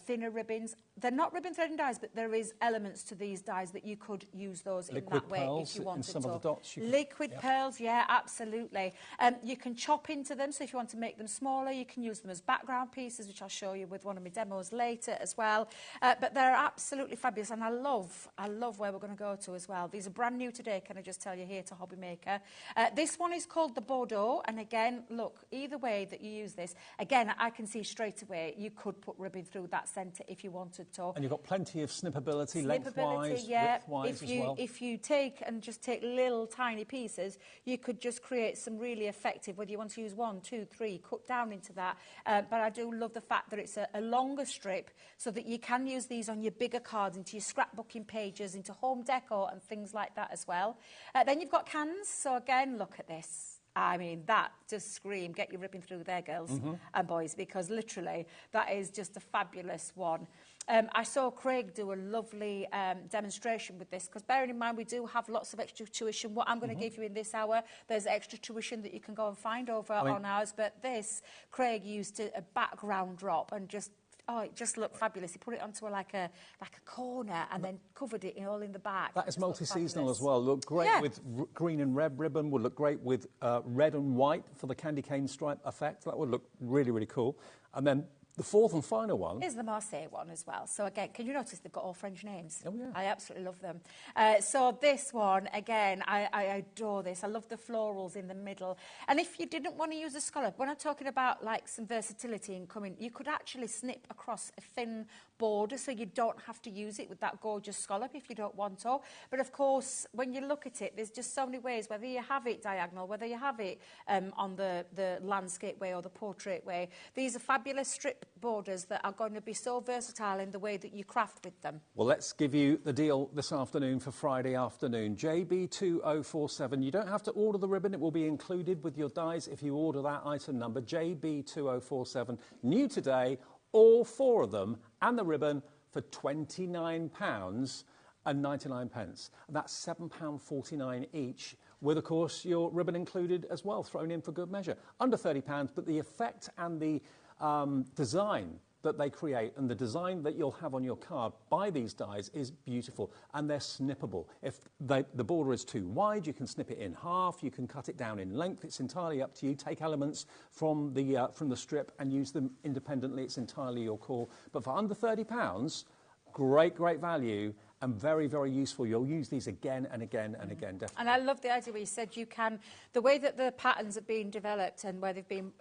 thinner ribbons. They're not ribbon threading dies, but there is elements to these dies that you could use those in that way if you wanted to. Some of the dots Liquid pearls, yeah, absolutely. You can chop into them, so if you want to make them smaller, you can use them as background pieces, which I'll show you with one of my demos later as well. But they're absolutely fabulous, and I love where we're going to go to as well. These are brand new today, can I just tell you, here to HobbyMaker. This one is called the Bordeaux, and again, look, either way that you use this, again, I can see straight away you could put ribbon through that centre if you wanted to. And you've got plenty of snippability, lengthwise, yeah. widthwise as well. If you take little tiny pieces, you could just create some really effective, whether you want to use 1, 2, 3, cut down into that. But I do love the fact that it's a longer strip, so that you can use these on your bigger cards, into your scrapbooking pages, into home decor and things like that as well. Then you've got cans. So again, look at this. I mean, that just scream, get your ribbon through there, girls and boys, because literally that is just a fabulous one. I saw Craig do a lovely demonstration with this, because bearing in mind we do have lots of extra tuition. What I'm going to give you in this hour, there's extra tuition that you can go and find over on ours, but this, Craig used a background drop and just, oh, it just looked fabulous. He put it onto like a corner and then covered it all in the back. That is multi-seasonal as well. Look great with green and red ribbon. Would look great with red and white for the candy cane stripe effect. That would look really, really cool. And then the fourth and final one is the Marseille one as well. So again, can you notice they've got all French names? Oh, yeah. I absolutely love them. So this one, again, I adore this. I love the florals in the middle. And if you didn't want to use a scallop, when I'm talking about like some versatility in coming, you could actually snip across a thin border so you don't have to use it with that gorgeous scallop if you don't want to. But of course, when you look at it, there's just so many ways, whether you have it diagonal, whether you have it on the landscape way or the portrait way. These are fabulous strip borders that are going to be so versatile in the way that you craft with them. Well, let's give you the deal this afternoon for Friday afternoon. JB2047. You don't have to order the ribbon. It will be included with your dies if you order that item number, JB2047. New today, all 4 of them and the ribbon for £29.99. And that's £7.49 each, with, of course, your ribbon included as well, thrown in for good measure. Under £30, but the effect and the design that they create and the design that you'll have on your card by these dies is beautiful, and they're snippable. If the border is too wide, you can snip it in half, you can cut it down in length. It's entirely up to you. Take elements from the strip and use them independently. It's entirely your call. But for under £30, great value, and very, very useful. You'll use these again and again and again, definitely. And I love the idea where you said you can, the way that the patterns are being developed and where they've been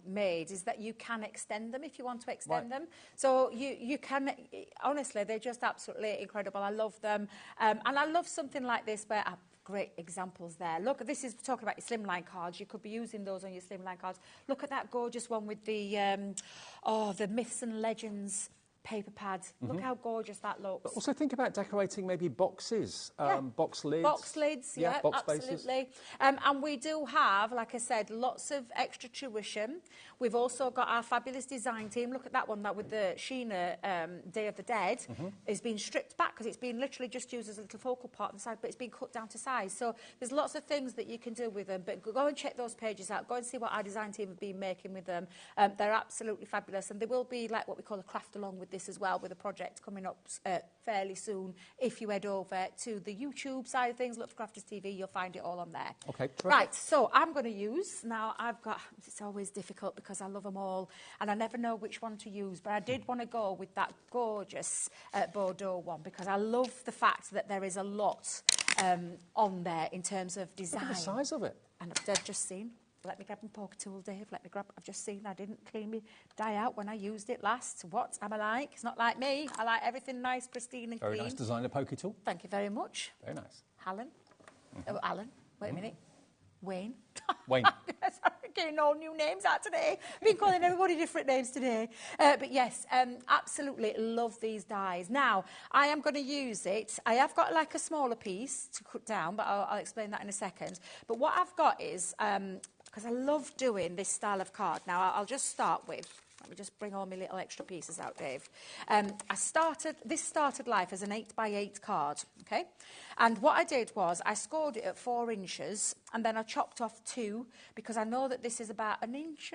made is that you can extend them if you want to extend them. So you can, honestly, they're just absolutely incredible. I love them. And I love something like this where great examples there. Look, this is talking about your slimline cards. You could be using those on your slimline cards. Look at that gorgeous one with the Myths and Legends paper pads. Look how gorgeous that looks. But also think about decorating maybe boxes, box lids. Box lids, box absolutely. And we do have, like I said, lots of extra tuition. We've also got our fabulous design team. Look at that one, that with the Sheena Day of the Dead is being stripped back because it's been literally just used as a little focal part on the side, but it's been cut down to size. So there's lots of things that you can do with them, but go and check those pages out. Go and see what our design team have been making with them. They're absolutely fabulous, and there will be like what we call a craft along with this as well, with a project coming up fairly soon. If you head over to the YouTube side of things, look for Crafters TV, you'll find it all on there. Okay, perfect. Right, so I'm going to use, now I've got, it's always difficult because I love them all and I never know which one to use, but I did want to go with that gorgeous Bordeaux one because I love the fact that there is a lot on there in terms of design. Look at the size of it. And I've just seen. Let me grab my poker tool, Dave. Let me grab. I've just seen I didn't clean my die out when I used it last. What am I like? It's not like me. I like everything nice, pristine and clean. Very nice designer poker tool. Thank you very much. Very nice. Alan. Oh, Alan. Wait a minute. Wayne. Wayne. Sorry, getting all new names out today. Been calling everybody different names today. But yes, absolutely love these dies. Now, I am going to use it. I have got like a smaller piece to cut down, but I'll explain that in a second. But what I've got is, because I love doing this style of card. Now, I'll just start with, let me just bring all my little extra pieces out, Dave. This started life as an 8x8 card, okay? And what I did was I scored it at 4 inches and then I chopped off 2 because I know that this is about 1.5 inches,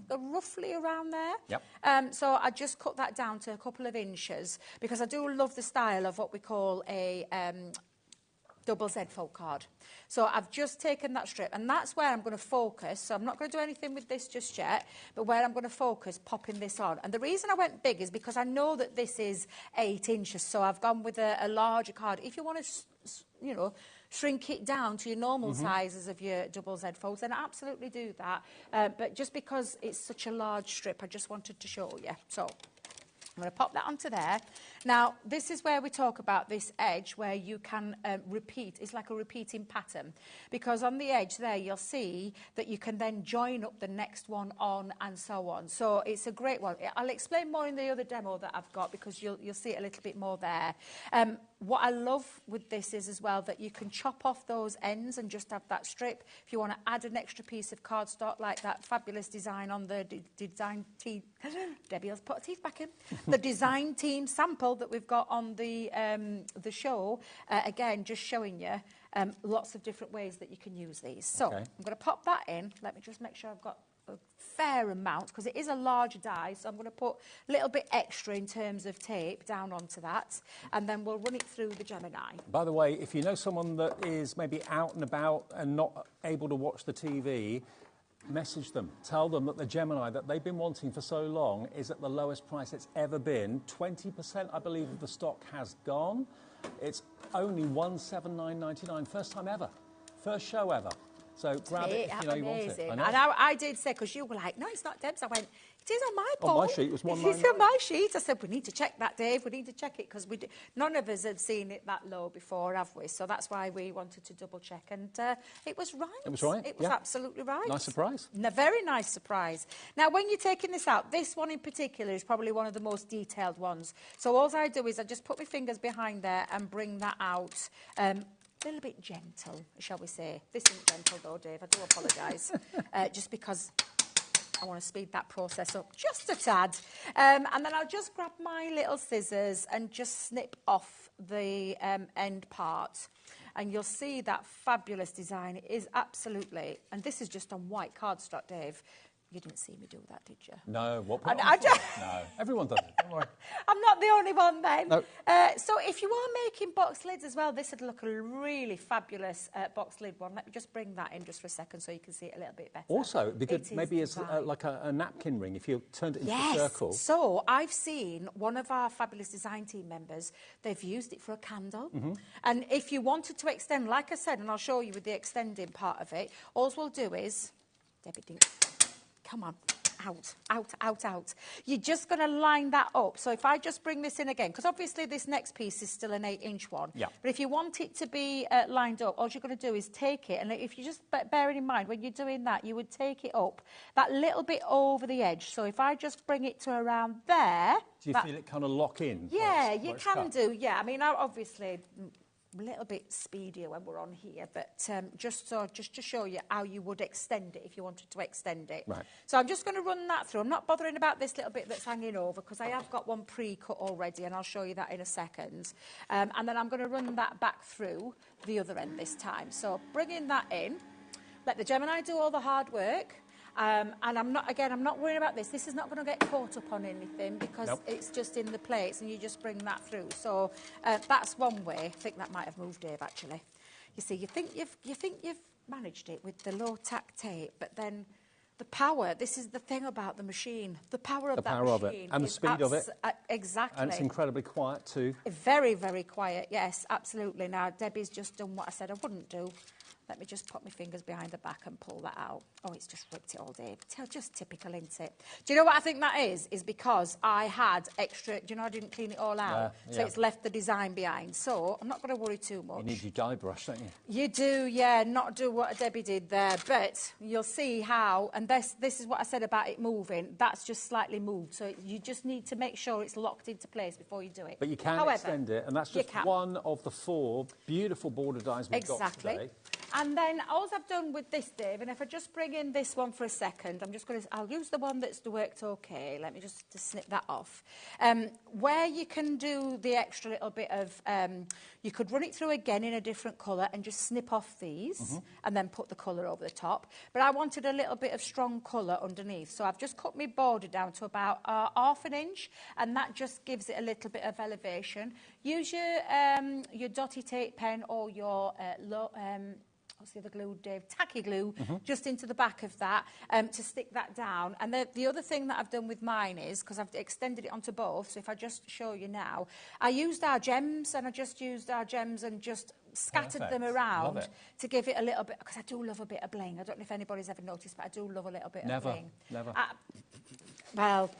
roughly around there. Yep. So I just cut that down to a couple of inches because I do love the style of what we call a double Z fold card. So I've just taken that strip and that's where I'm going to focus. So I'm not going to do anything with this just yet, but where I'm going to focus, popping this on. And the reason I went big is because I know that this is 8 inches, so I've gone with a larger card. If you want to, you know, shrink it down to your normal sizes of your double Z folds, then absolutely do that. But just because it's such a large strip, I just wanted to show you. So I'm going to pop that onto there. Now, this is where we talk about this edge where you can repeat. It's like a repeating pattern. Because on the edge there, you'll see that you can then join up the next one on and so on. So it's a great one. I'll explain more in the other demo that I've got because you'll see it a little bit more there. What I love with this is as well that you can chop off those ends and just have that strip. If you want to add an extra piece of cardstock like that fabulous design on the design team, Debbie has put her teeth back in, the design team sample that we've got on the show, again, just showing you lots of different ways that you can use these. So I'm going to pop that in. Let me just make sure I've got a fair amount because it is a large die, so I'm going to put a little bit extra in terms of tape down onto that, and then we'll run it through the Gemini. By the way, if you know someone that is maybe out and about and not able to watch the TV, message them. Tell them that the Gemini that they've been wanting for so long is at the lowest price it's ever been. 20%, I believe, of the stock has gone. It's only $179.99. First time ever. First show ever. So grab it if you know you want it. And I did say, because you were like, no, it's not Deb's. I went, it is on my board. On my sheet, it was $199. It's on my sheet. I said, we need to check that, Dave. We need to check it, because none of us had seen it that low before, have we? So that's why we wanted to double check. And it was right. It was right. It was absolutely right. Nice surprise. A very nice surprise. Now, when you're taking this out, this one in particular is probably one of the most detailed ones. So all I do is I just put my fingers behind there and bring that out. A little bit gentle, shall we say. This isn't gentle though, Dave, I do apologise. Just because I want to speed that process up just a tad. And then I'll just grab my little scissors and just snip off the end part. And you'll see that fabulous design. It is absolutely, and this is just on white cardstock, Dave. You didn't see me do that, did you? No, what? No, everyone does it. Don't worry. I'm not the only one then. No. So if you are making box lids as well, this would look a really fabulous box lid one. Let me just bring that in just for a second so you can see it a little bit better. Also, it'd be good maybe as like a napkin ring if you turned it into a circle. So I've seen one of our fabulous design team members, they've used it for a candle. And if you wanted to extend, like I said, and I'll show you with the extending part of it, all we'll do is, Debbie, come on, out. You're just going to line that up. So if I just bring this in again, because obviously this next piece is still an 8-inch one. Yeah. But if you want it to be lined up, all you're going to do is take it. And if you just bear it in mind, when you're doing that, you would take it up that little bit over the edge. So if I just bring it to around there. Do you feel it kind of lock in? Yeah, you can do. Yeah, I mean, obviously a little bit speedier when we're on here, but just to show you how you would extend it if you wanted to extend it. Right. So I'm just going to run that through. I'm not bothering about this little bit that's hanging over because I have got one pre-cut already, and I'll show you that in a second. And then I'm going to run that back through the other end this time. So bringing that in, let the Gemini do all the hard work. And I'm not worrying about this. This is not going to get caught up on anything because it's just in the plates and you just bring that through. So that's one way. I think that might have moved, Dave, actually. You see, you think you've managed it with the low-tack tape, but then the power, this is the thing about the machine, the power of that machine. And the speed of it. Exactly. And it's incredibly quiet too. Very, very quiet, yes, absolutely. Now, Debbie's just done what I said I wouldn't do. Let me just put my fingers behind the back and pull that out. Oh, it's just ripped it all, Dave. Just typical, isn't it? Do you know what I think that is? Is because I had extra, do you know, I didn't clean it all out. So it's left the design behind. So I'm not going to worry too much. You need your dye brush, don't you? You do, yeah, not do what Debbie did there. But you'll see how, and this is what I said about it moving. That's just slightly moved. So you just need to make sure it's locked into place before you do it. But you can extend it, and that's just one of the 4 beautiful border dies we've got today. And then all I've done with this, Dave, and if I just bring in this one for a second, I'll use the one that's worked okay. Let me just snip that off. Where you can do the extra little bit of, you could run it through again in a different colour and just snip off these and then put the colour over the top. But I wanted a little bit of strong colour underneath. So I've just cut my border down to about half an inch, and that just gives it a little bit of elevation. Use your dotty tape pen or your what's the other glue, Dave? Tacky glue, just into the back of that to stick that down. And the other thing that I've done with mine is, because I've extended it onto both, so if I just show you now, I used our gems, and I just used our gems and just scattered them around to give it a little bit, because I do love a bit of bling. I don't know if anybody's ever noticed, but I do love a little bit of bling. Never. Well,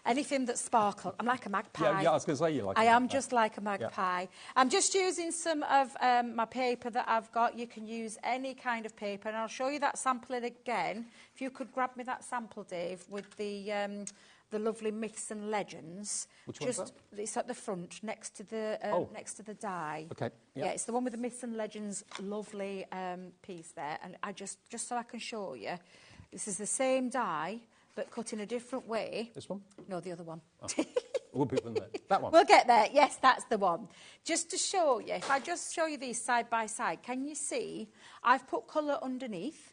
Anything that sparkles. I'm like a magpie. Yeah, I was going to say you like. I am just like a magpie. Yeah. I'm just using some of my paper that I've got. You can use any kind of paper, and I'll show you that sample again. If you could grab me that sample, Dave, with the lovely myths and legends. Which one's that? It's at the front, next to the die. Okay. Yeah, it's the one with the myths and legends. Lovely piece there, and I just so I can show you, this is the same die but cut in a different way. This one? No, the other one. Oh. We'll be there. That one. We'll get there. Yes, that's the one. Just to show you, if I just show you these side by side, can you see I've put colour underneath?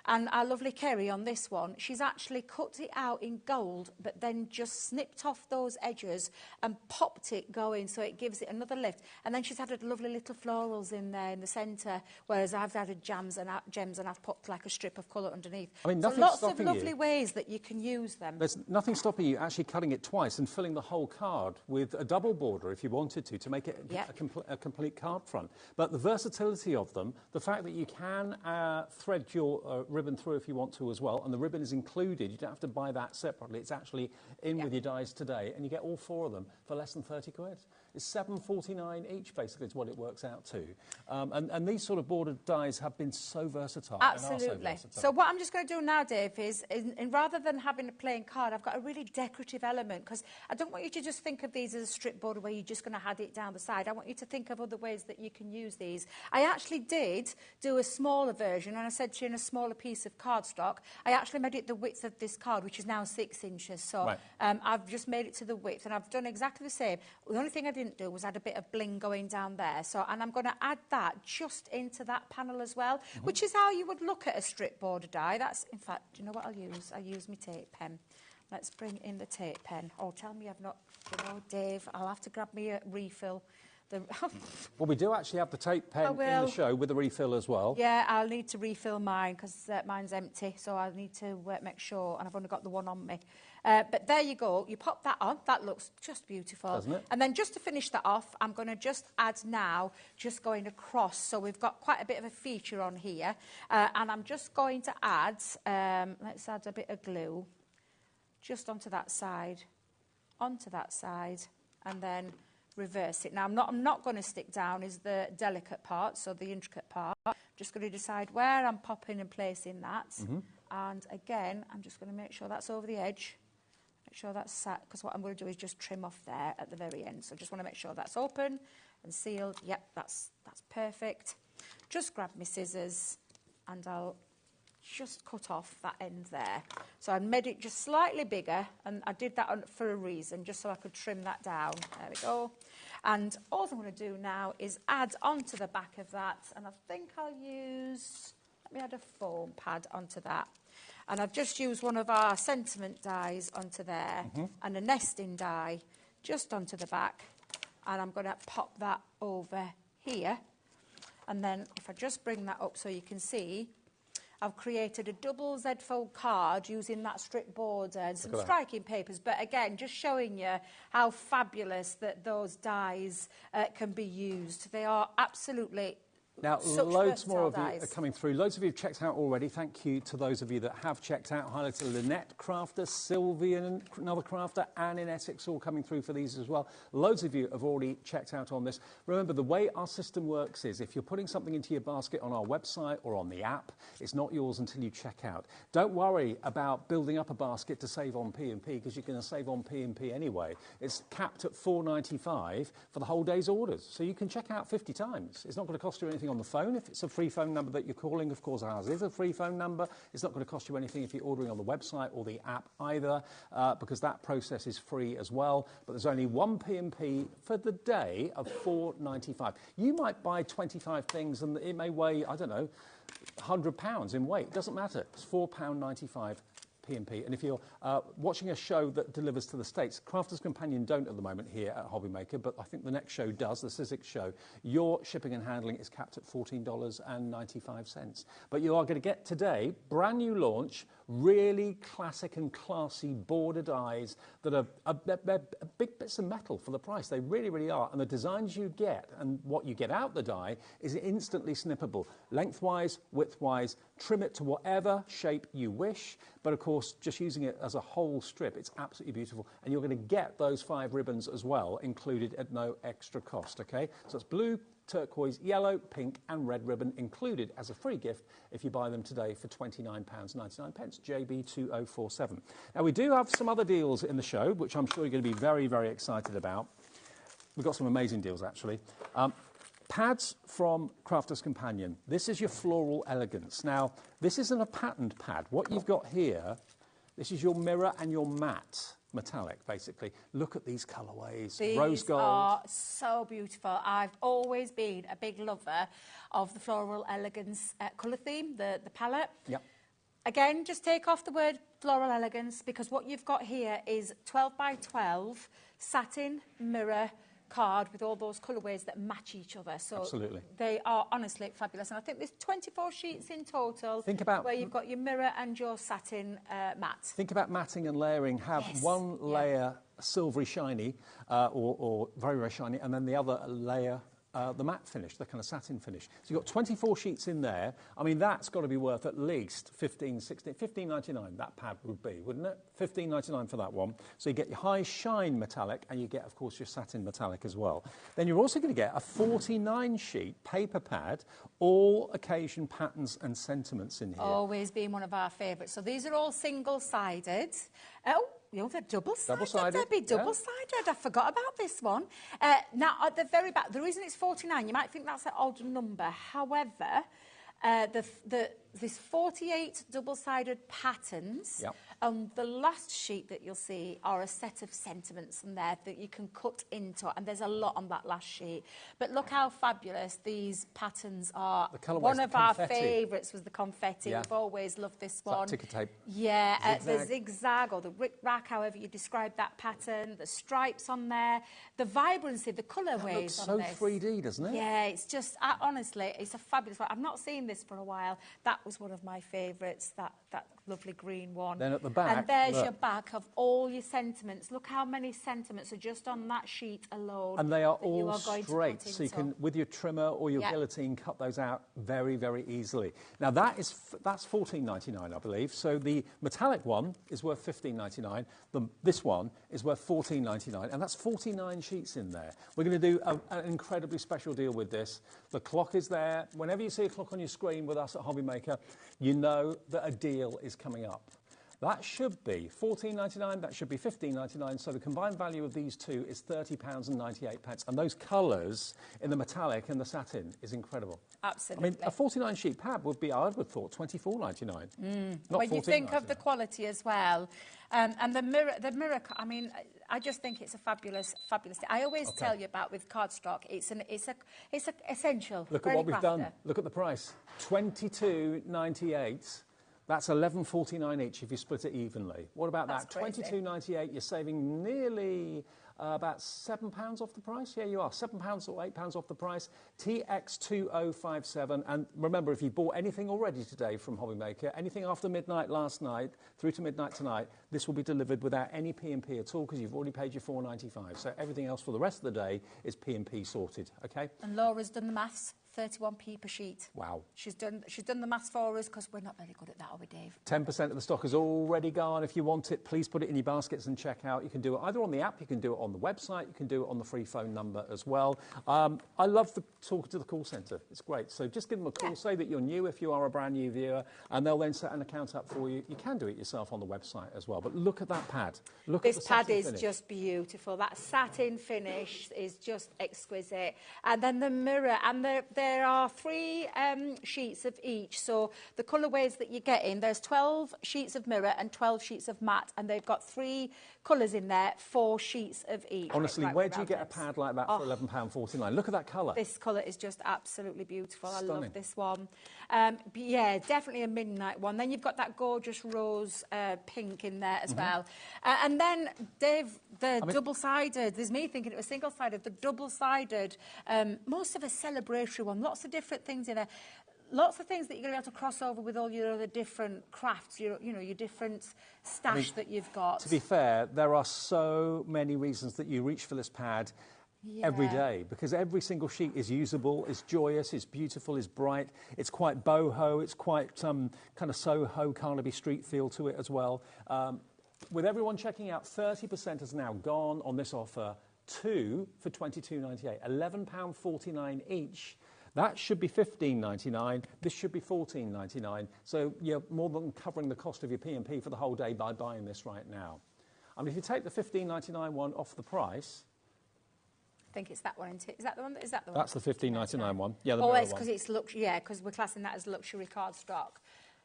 And our lovely Kerry on this one, she's actually cut it out in gold, but then just snipped off those edges and popped it going, so it gives it another lift. And then she's added lovely little florals in there in the centre, whereas I've added gems and I've put like a strip of colour underneath. I mean, so lots of lovely ways that you can use them. There's nothing stopping you actually cutting it twice and filling the whole card with a double border if you wanted to make it a complete card front. But the versatility of them, the fact that you can thread your ribbon through if you want to as well, and the ribbon is included. You don't have to buy that separately. It's actually in with your dies today, and you get all 4 of them for less than 30 quid. It's £7.49 each, basically, is what it works out to. And these sort of bordered dies have been so versatile. Absolutely. And are so versatile. So what I'm just going to do now, Dave, is rather than having a plain card, I've got a really decorative element, because I don't want you to just think of these as a strip border where you're just going to add it down the side. I want you to think of other ways that you can use these. I actually did do a smaller version, and I said to you, in a smaller piece of cardstock, I actually made it the width of this card, which is now 6 inches. So I've just made it to the width, and I've done exactly the same. The only thing I didn't do was add a bit of bling going down there. So, and I'm going to add that just into that panel as well, which is how you would look at a strip border die. That's, in fact, do you know what I'll use? I use my tape pen. Let's bring in the tape pen. Oh, tell me I've not, you know, Dave, I'll have to grab me a refill. Well, we do actually have the tape pen in the show with a refill as well. Yeah, I'll need to refill mine because mine's empty, so I need to make sure, and I've only got the one on me. But there you go. You pop that on. That looks just beautiful. Doesn't it? And then just to finish that off, I'm going to just add now, just going across. So we've got quite a bit of a feature on here. And I'm just going to add, let's add a bit of glue just onto that side, and then reverse it. Now, I'm not going to stick down is the delicate part, so the intricate part. Just going to decide where I'm popping and placing that. And again, I'm just going to make sure that's over the edge. Make sure that's sat, because what I'm going to do is just trim off there at the very end. So just want to make sure that's open and sealed. Yep, that's perfect. Just grab my scissors and I'll just cut off that end there. So I made it just slightly bigger, and I did that for a reason, just so I could trim that down. There we go. And all I'm going to do now is add onto the back of that, and I think I'll use, let me add a foam pad onto that. And I've just used one of our sentiment dies onto there, and a nesting die just onto the back. And I'm going to pop that over here. And then if I just bring that up so you can see, I've created a double Z-fold card using that strip border and some striking papers. But again, just showing you how fabulous that those dies can be used. They are absolutely Now, loads more of you are coming through. Loads of you have checked out already. Thank you to those of you that have checked out. Hi to Lynette Crafter, Sylvian, another crafter, Anne in Essex, all coming through for these as well. Loads of you have already checked out on this. Remember, the way our system works is if you're putting something into your basket on our website or on the app, it's not yours until you check out. Don't worry about building up a basket to save on P&P, because you're going to save on P&P anyway. It's capped at $4.95 for the whole day's orders. So you can check out 50 times. It's not going to cost you anything on the phone. If it's a free phone number that you're calling, of course ours is a free phone number. It's not going to cost you anything if you're ordering on the website or the app either, because that process is free as well. But there's only one P&P for the day of $4.95. You might buy 25 things and it may weigh, I don't know, £100 in weight. It doesn't matter. It's £4.95. P&P. And if you're watching a show that delivers to the States, Crafter's Companion don't at the moment here at HobbyMaker, but I think the next show does, the Sizzix show. Your shipping and handling is capped at $14.95. But you are going to get today, brand new launch, really classic and classy border dies that are they're big bits of metal for the price. They really, really are. And the designs you get and what you get out the die is instantly snippable. Lengthwise, widthwise, trim it to whatever shape you wish. But of course, just using it as a whole strip, it's absolutely beautiful. And you're going to get those 5 ribbons as well, included at no extra cost, okay? So it's blue, turquoise, yellow, pink and red ribbon included as a free gift if you buy them today for £29.99, JB2047. Now, we do have some other deals in the show, which I'm sure you're going to be very, very excited about. We've got some amazing deals, actually. Pads from Crafter's Companion. This is your floral elegance. Now, this isn't a patterned pad. What you've got here, this is your mirror and your matte metallic, basically. Look at these colourways. These rose gold. are so beautiful. I've always been a big lover of the floral elegance colour theme, the palette. Yep. Again, just take off the word floral elegance, because what you've got here is 12 by 12 satin mirror card with all those colourways that match each other. So absolutely. They are honestly fabulous. And I think there's 24 sheets in total. Think about where you've got your mirror and your satin matte. Think about matting and layering. Have one layer silvery shiny or very, very shiny, and then the other layer the matte finish, the kind of satin finish. So you've got 24 sheets in there. I mean, that's got to be worth at least $15.99 that pad would be, wouldn't it? $15.99 for that one. So you get your high shine metallic, and you get, of course, your satin metallic as well. Then you're also going to get a 49-sheet paper pad, all occasion patterns and sentiments in here. Always been one of our favourites. So these are all single-sided. Oh, you know, they're double-sided. Double-sided. They'd be double-sided. I forgot about this one. Now, at the very back, the reason it's 49, you might think that's an odd number. However, there's 48 double-sided patterns. Yep. The last sheet that you'll see are a set of sentiments in there that you can cut into, and there's a lot on that last sheet. But look how fabulous these patterns are. One of our favourites was the confetti. Yeah. We've always loved this one. Ticker tape. Yeah, the zigzag or the rick-rack, however you describe that pattern, the stripes on there, the vibrancy, the colourways on this. Looks so 3D, doesn't it? Yeah, it's just, honestly, it's a fabulous one. I've not seen this for a while. That was one of my favourites, that lovely green one. Then at the back, and there's your back of all your sentiments. Look how many sentiments are just on that sheet alone. And they are all straight, so you can, with your trimmer or your guillotine, cut those out very, very easily. Now, that's $14.99, I believe. So the metallic one is worth $15.99. This one is worth $14.99, and that's 49 sheets in there. We're going to do an incredibly special deal with this. The clock is there. Whenever you see a clock on your screen with us at HobbyMaker, you know that a deal is coming up. That should be $14.99, that should be $15.99, so the combined value of these two is £30.98. And those colours in the metallic and the satin is incredible. Absolutely. I mean, a 49-sheet pad would be, I would have thought, $24.99. Not when you think of the quality as well. And the mirror, I mean, I just think it's a fabulous. I always tell you about with cardstock, it's essential. Look at what we've done. Look at the price, $22.98. That's $11.49 each if you split it evenly. What about that? $22.98. You're saving nearly about £7 off the price. Yeah, you are. £7 or £8 off the price. TX2057. And remember, if you bought anything already today from HobbyMaker, anything after midnight last night through to midnight tonight, this will be delivered without any P&P at all because you've already paid your $4.95. So everything else for the rest of the day is P&P sorted. Okay. And Laura's done the maths. 31p per sheet. Wow. She's done the maths for us because we're not very good at that, are we, Dave? 10% of the stock is already gone. If you want it, please put it in your baskets and check out. You can do it either on the app, you can do it on the website, you can do it on the free phone number as well. I love talking to the call centre. It's great. So just give them a call, say that you're new if you are a brand new viewer, and they'll then set an account up for you. You can do it yourself on the website as well. But look at that pad. This pad is just beautiful. That satin finish is just exquisite. And then the mirror, and there are 3 sheets of each. So the colourways that you're getting, there's 12 sheets of mirror and 12 sheets of matte, and they've got 3 colours in there, 4 sheets of each. Honestly, where do you get a pad like that for £11.49? Look at that colour. This colour is just absolutely beautiful. Stunning. I love this one. Yeah, definitely a midnight one. Then you've got that gorgeous rose pink in there as well. And then, Dave, double-sided. There's me thinking it was single-sided. The double-sided, most of a celebratory one. Lots of different things in there. lots of things that you're going to be able to cross over with all your other different crafts, your different stash that you've got. To be fair, there are so many reasons that you reach for this pad every day, because every single sheet is usable, it's joyous, it's beautiful, it's bright, it's quite boho, it's quite kind of Soho, Carnaby Street feel to it as well. With everyone checking out, 30% has now gone on this offer, 2 for £22.98, £11.49 each. That should be $15.99. This should be $14.99. So you're more than covering the cost of your P&P for the whole day by buying this right now. I mean, if you take the $15.99 one off the price, I think it's that one, isn't it? Is that the one? Is that the one? That's the $15.99 one. Yeah, the mirror one. It's because it's because we're classing that as luxury card stock.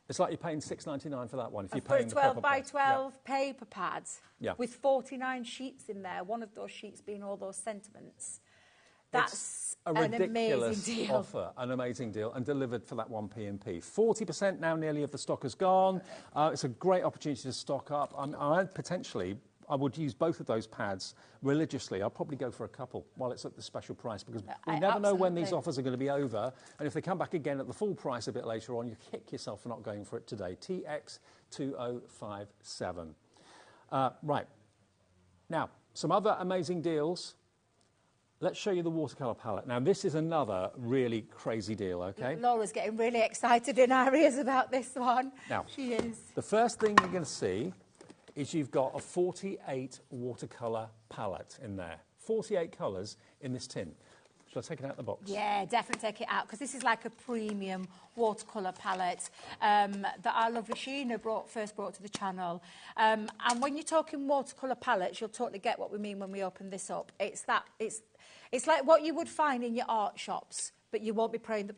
It's like you're paying $6.99 for that one. If you're for paying a 12 by 12 paper pads with 49 sheets in there, one of those sheets being all those sentiments. That's a ridiculous offer, an amazing deal, and delivered for that one P&P. 40% now nearly of the stock has gone. It's a great opportunity to stock up. I would use both of those pads religiously. I'll probably go for a couple while it's at the special price, because we never know when these offers are going to be over. And if they come back again at the full price a bit later on, you kick yourself for not going for it today. TX2057. Right. Now, some other amazing deals. Let's show you the watercolour palette. Now, this is another really crazy deal, OK? Laura's getting really excited in our ears about this one. Now, she is. The first thing you're going to see is you've got a 48 watercolour palette in there. 48 colours in this tin. Shall I take it out of the box? Yeah, definitely take it out, because this is like a premium watercolour palette that our lovely Sheena first brought to the channel. And when you're talking watercolour palettes, you'll totally get what we mean when we open this up. It's like what you would find in your art shops, but you won't be paying the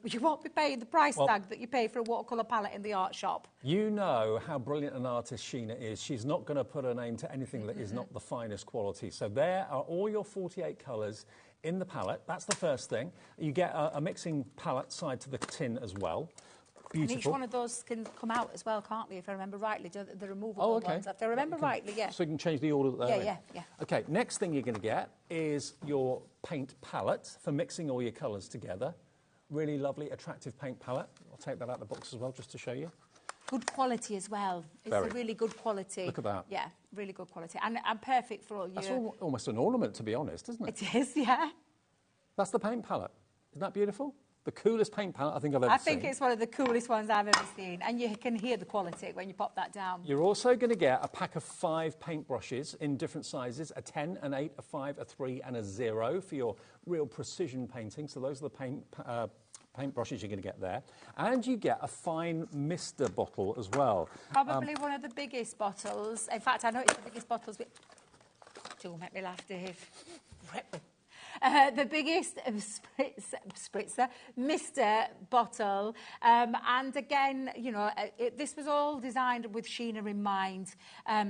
price tag that you pay for a watercolour palette in the art shop. You know how brilliant an artist Sheena is. She's not going to put her name to anything that is not the finest quality. So there are all your 48 colours in the palette. That's the first thing. You get a mixing palette side to the tin as well. Beautiful. And each one of those can come out as well, can't they, if I remember rightly, the removable ones. If I remember rightly, yeah. So you can change the order that they're in. Yeah. OK, next thing you're going to get is your paint palette for mixing all your colours together. Really lovely, attractive paint palette. I'll take that out of the box as well, just to show you. Good quality as well. It's a really good quality. Look at that. Yeah, really good quality. And perfect for all your... That's almost an ornament, to be honest, isn't it? It is, yeah. That's the paint palette. Isn't that beautiful? The coolest paint palette I think I've ever seen. I think it's one of the coolest ones I've ever seen. And you can hear the quality when you pop that down. You're also going to get a pack of 5 paint brushes in different sizes, a 10, an 8, a 5, a 3 and a 0 for your real precision painting. So those are the paint brushes you're going to get there. And you get a fine mister bottle as well. Probably one of the biggest bottles. In fact, I know it's the biggest bottles. Don't make me laugh, Dave. The biggest spritzer, Mr. bottle. And again, you know, this was all designed with Sheena in mind,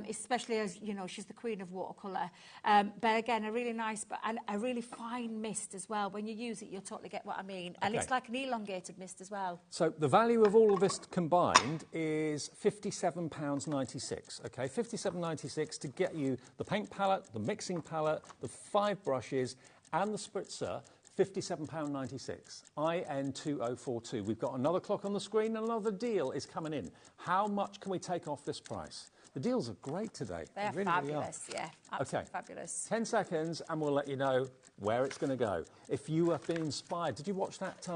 especially as, you know, she's the queen of watercolour. But again, a really nice, and a really fine mist as well. When you use it, you'll totally get what I mean. And it's like an elongated mist as well. So the value of all of this combined is £57.96, OK? £57.96 to get you the paint palette, the mixing palette, the 5 brushes, and the spritzer, £57.96, IN2042. We've got another clock on the screen and another deal is coming in. How much can we take off this price? The deals are great today. They really fabulous, yeah, absolutely fabulous. 10 seconds and we'll let you know where it's going to go. If you have been inspired, did you watch that,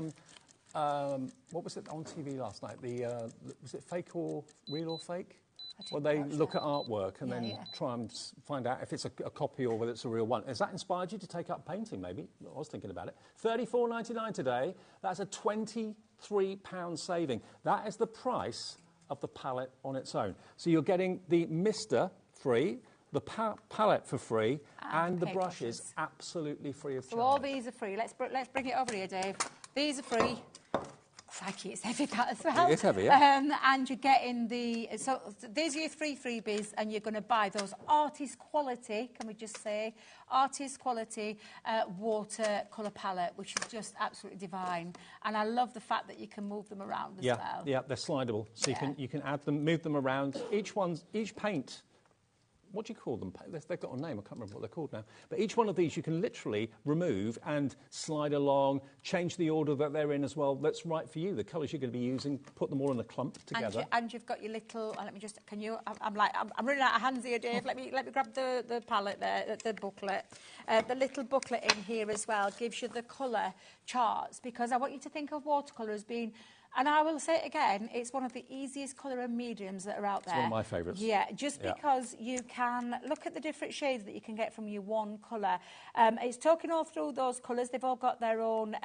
what was it on TV last night? Was it Fake or Real or Fake? Well, they look at artwork and then try and find out if it's a copy or whether it's a real one. Has that inspired you to take up painting, maybe? I was thinking about it. $34.99 today. That's a £23 saving. That is the price of the palette on its own. So you're getting the mister free, the palette for free, and the brushes absolutely free of charge. So all these are free. Let's bring it over here, Dave. These are free. Crikey, it's heavy, that as well. It is heavy, yeah. And you're getting so these are your 3 freebies, and you're going to buy those artist quality, can we just say, artist quality watercolour palette, which is just absolutely divine. And I love the fact that you can move them around as well. Yeah, they're slidable, so you can add them, move them around. Each paint what do you call them? They've got a name, I can't remember what they're called now. But each one of these you can literally remove and slide along, change the order that they're in as well. That's right for you, the colours you're going to be using, put them all in a clump together. And you've got your little, let me just, can you, I'm running out of hands here, Dave. Let me grab the palette there, the booklet. The little booklet in here as well gives you the colour charts, because I want you to think of watercolour as being, and I will say it again, it's one of the easiest colour and mediums that are out there. It's one of my favourites. Yeah, just because you can look at the different shades that you can get from your one colour. It's talking all through those colours. They've all got their own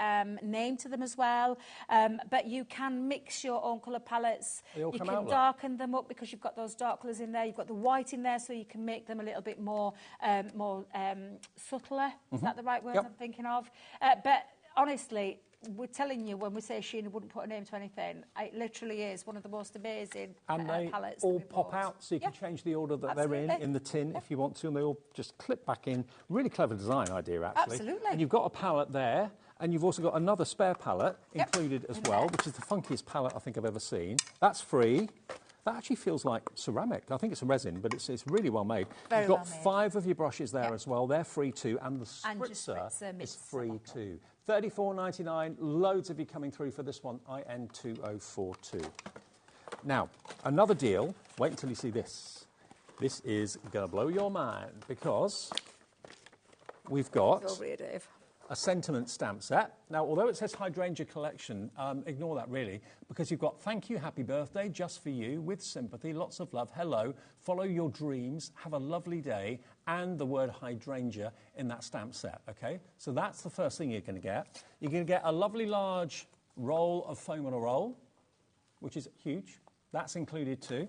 name to them as well. But you can mix your own colour palettes. You can darken them up because you've got those dark colours in there. You've got the white in there, so you can make them a little bit more subtler. Is that the right word I'm thinking of? But honestly, we're telling you, when we say Sheena wouldn't put a name to anything, it literally is one of the most amazing palettes. And they all pop out, so you can change the order that they're in the tin if you want to, and they all just clip back in. Really clever design idea, actually. Absolutely. And you've got a palette there, and you've also got another spare palette included as well, which is the funkiest palette I think I've ever seen. That's free. That actually feels like ceramic. I think it's a resin, but it's really well made. You've got 5 of your brushes there as well. They're free too, and the spritzer is free too. $34.99, loads of you coming through for this one, IN2042. Now, another deal, wait until you see this. This is going to blow your mind, because we've got a sentiment stamp set. Now, although it says Hydrangea Collection, ignore that really, because you've got thank you, happy birthday, just for you, with sympathy, lots of love, hello, follow your dreams, have a lovely day, and the word hydrangea in that stamp set, okay? So that's the first thing you're going to get. You're going to get a lovely large roll of foam on a roll, which is huge. That's included too.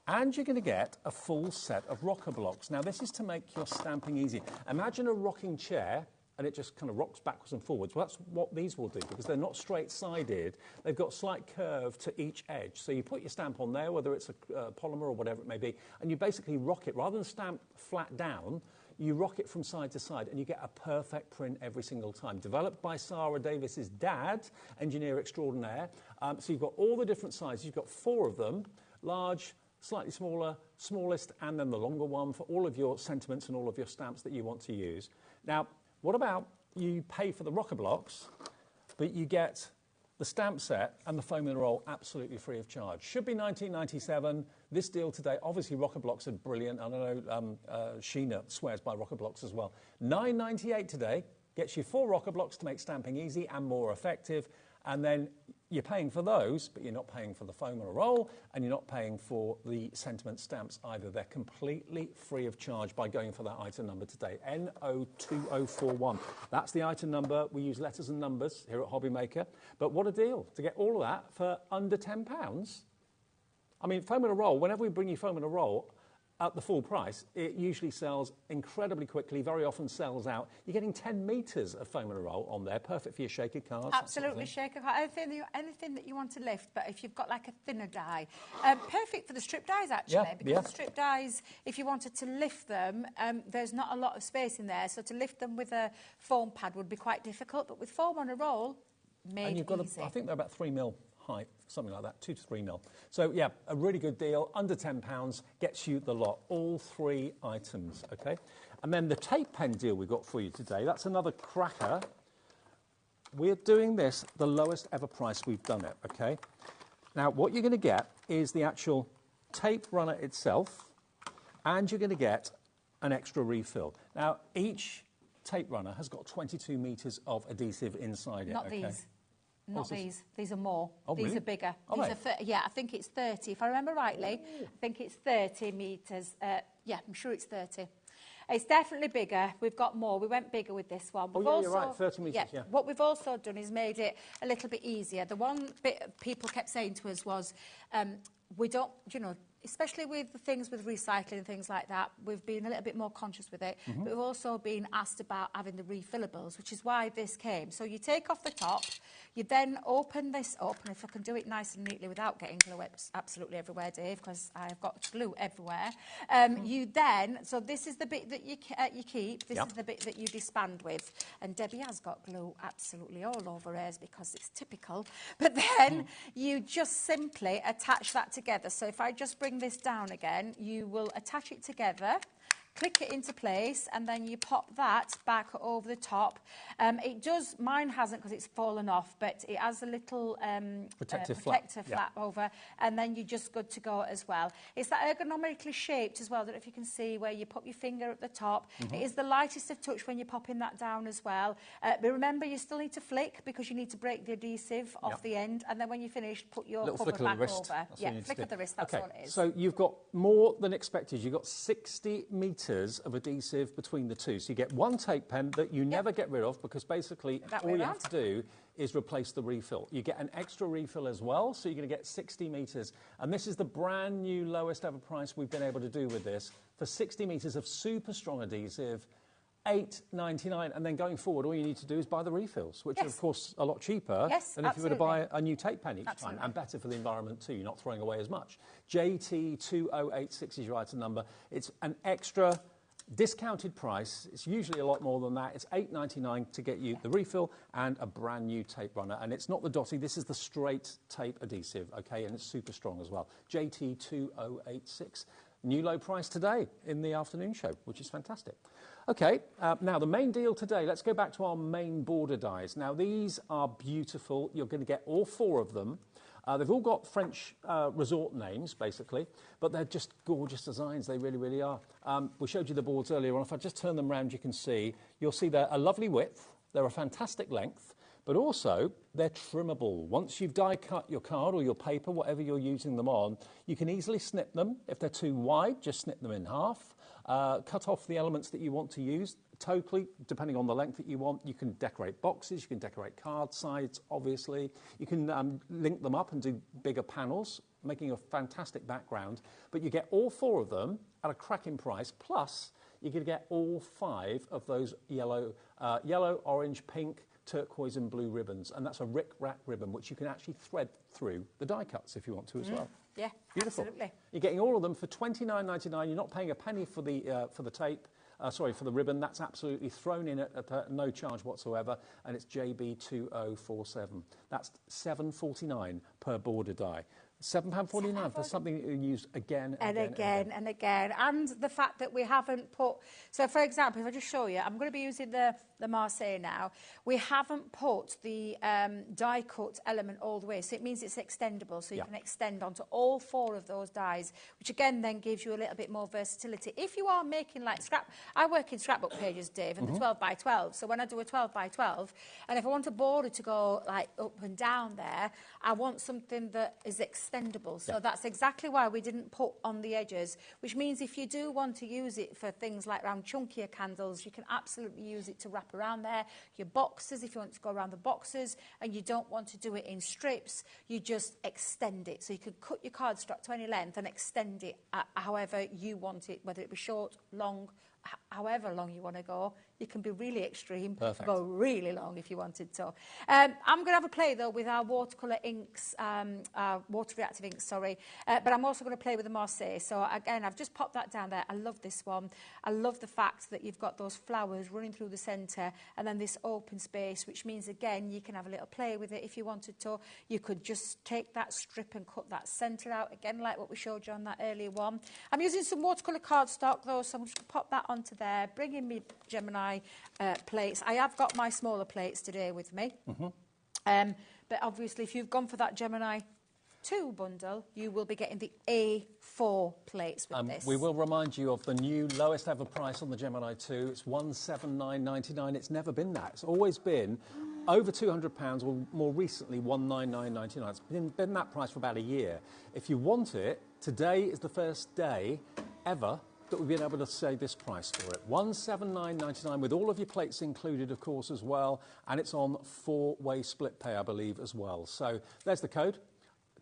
And you're going to get a full set of rocker blocks. Now, this is to make your stamping easy. Imagine a rocking chair, and it just kind of rocks backwards and forwards. Well, that's what these will do, because they're not straight-sided. They've got slight curve to each edge. So you put your stamp on there, whether it's a polymer or whatever it may be, and you basically rock it. Rather than stamp flat down, you rock it from side to side, and you get a perfect print every single time. Developed by Sarah Davis's dad, engineer extraordinaire. So you've got all the different sizes. You've got 4 of them, large, slightly smaller, smallest, and then the longer one for all of your sentiments and all of your stamps that you want to use. Now, what about you pay for the rocker blocks, but you get the stamp set and the foam in the roll absolutely free of charge? Should be $19.97. This deal today, obviously rocker blocks are brilliant. I know Sheena swears by rocker blocks as well. $9.98 today gets you 4 rocker blocks to make stamping easy and more effective. And then you're paying for those, but you're not paying for the foam on a roll, and you're not paying for the sentiment stamps either. They're completely free of charge by going for that item number today, N02041. That's the item number. We use letters and numbers here at HobbyMaker. But what a deal to get all of that for under £10. I mean, foam on a roll, whenever we bring you foam on a roll, at the full price, it usually sells incredibly quickly, very often sells out. You're getting 10 metres of foam and a roll on there, perfect for your shaker cards. Absolutely, shaker card, anything that you want to lift, but if you've got like a thinner die. Perfect for the strip dies, actually, because the strip dies, if you wanted to lift them, there's not a lot of space in there, so to lift them with a foam pad would be quite difficult, but with foam on a roll, made and you've got easy. I think they're about 3 mil height, something like that, 2 to 3 mil. So, yeah, a really good deal, under £10, gets you the lot, all 3 items, OK? And then the tape pen deal we've got for you today, that's another cracker. We're doing this the lowest ever price we've done it, OK? Now, what you're going to get is the actual tape runner itself, and you're going to get an extra refill. Now, each tape runner has got 22 metres of adhesive inside it. Not okay? These. Not these. These are more. Oh, these really? are bigger. Are These are yeah, I think it's 30. If I remember rightly, I think it's 30 metres. Yeah, I'm sure it's 30. It's definitely bigger. We've got more. We went bigger with this one. Oh, yeah, you're right, 30 metres, yeah. What we've also done is made it a little bit easier. The one bit people kept saying to us was, we don't, you know, especially with the things with recycling and things like that, we've been a little bit more conscious with it. But we've also been asked about having the refillables, which is why this came. So you take off the top, you then open this up, and if I can do it nice and neatly without getting glue absolutely everywhere, Dave, because I've got glue everywhere. You then, so this is the bit that you keep, this is the bit that you disband with. And Debbie has got glue absolutely all over hers because it's typical. But then you just simply attach that together. So if I just bring bring this down again, you will attach it together, click it into place, and then you pop that back over the top. It does, mine hasn't because it's fallen off, but it has a little protective flap over, and then you're just good to go as well. It's that ergonomically shaped as well. I don't know if you can see where you put your finger at the top. It is the lightest of touch when you're popping that down as well. But remember, you still need to flick because you need to break the adhesive off the end, and then when you're finished, put your cover back over. Yeah, flick of the wrist, that's all it is. So you've got more than expected. You've got 60 metres of adhesive between the two. So you get one tape pen that you never get rid of because basically all you have to do is replace the refill. You get an extra refill as well, so you're going to get 60 metres. And this is the brand new lowest ever price we've been able to do with this. For 60 metres of super strong adhesive, $8.99, and then going forward, all you need to do is buy the refills, which are, of course, a lot cheaper than if you were to buy a new tape pen each time, and better for the environment too. You're not throwing away as much. JT2086 is your item number. It's an extra discounted price. It's usually a lot more than that. It's $8.99 to get you the refill and a brand new tape runner. And it's not the dotty, this is the straight tape adhesive, okay, and it's super strong as well. JT2086. New low price today in the afternoon show, which is fantastic. Okay, now the main deal today, let's go back to our main border dies. Now these are beautiful. You're going to get all 4 of them. They've all got French resort names, basically, but they're just gorgeous designs. They really, really are. We showed you the boards earlier on. If I just turn them around, you can see, you'll see they're a lovely width. They're a fantastic length. But also, they're trimmable. Once you've die cut your card or your paper, whatever you're using them on, you can easily snip them. If they're too wide, just snip them in half. Cut off the elements that you want to use. Totally, depending on the length that you want, you can decorate boxes, you can decorate card sides, obviously. You can link them up and do bigger panels, making a fantastic background. But you get all 4 of them at a cracking price, plus you can get all 5 of those yellow, orange, pink, turquoise and blue ribbons, and that's a Rick-Rack ribbon which you can actually thread through the die cuts if you want to as well. Yeah, beautiful. Absolutely. You're getting all of them for $29.99. You're not paying a penny for the tape. For the ribbon. That's absolutely thrown in at no charge whatsoever, and it's JB2047. That's $7.49 per border die. £7.49 for something that you use again and again. And the fact that we haven't put... So, for example, if I just show you, I'm going to be using the Marseille now. We haven't put the die-cut element all the way, so it means it's extendable, so you can extend onto all 4 of those dies, which again then gives you a little bit more versatility. If you are making like I work in scrapbook pages, Dave, and the 12 by 12, so when I do a 12 by 12, and if I want a border to go like up and down there, I want something that is extendable. So that's exactly why we didn't put on the edges, which means if you do want to use it for things like around chunkier candles, you can absolutely use it to wrap around there. Your boxes, if you want to go around the boxes and you don't want to do it in strips, you just extend it. So you could cut your cardstock to any length and extend it however you want it, whether it be short, long, however long you want to go. You can be really extreme, go really long if you wanted to. I'm going to have a play, though, with our watercolour inks, water reactive inks, sorry. But I'm also going to play with the Marseille. So, again, I've just popped that down there. I love this one. I love the fact that you've got those flowers running through the centre and then this open space, which means, again, you can have a little play with it if you wanted to. You could just take that strip and cut that centre out, again, like what we showed you on that earlier one. I'm using some watercolour cardstock, though, so I'm just going to pop that onto there, bring in my Gemini plates. I have got my smaller plates today with me. But obviously, if you've gone for that Gemini 2 bundle, you will be getting the A4 plates with this. We will remind you of the new lowest ever price on the Gemini 2. It's $179.99. It's never been that. It's always been over £200, or more recently $199.99. It's been that price for about a year. If you want it, today is the first day ever that we've been able to say this price for it. $179.99 with all of your plates included, of course, as well. And it's on 4-way split pay, I believe, as well. So there's the code.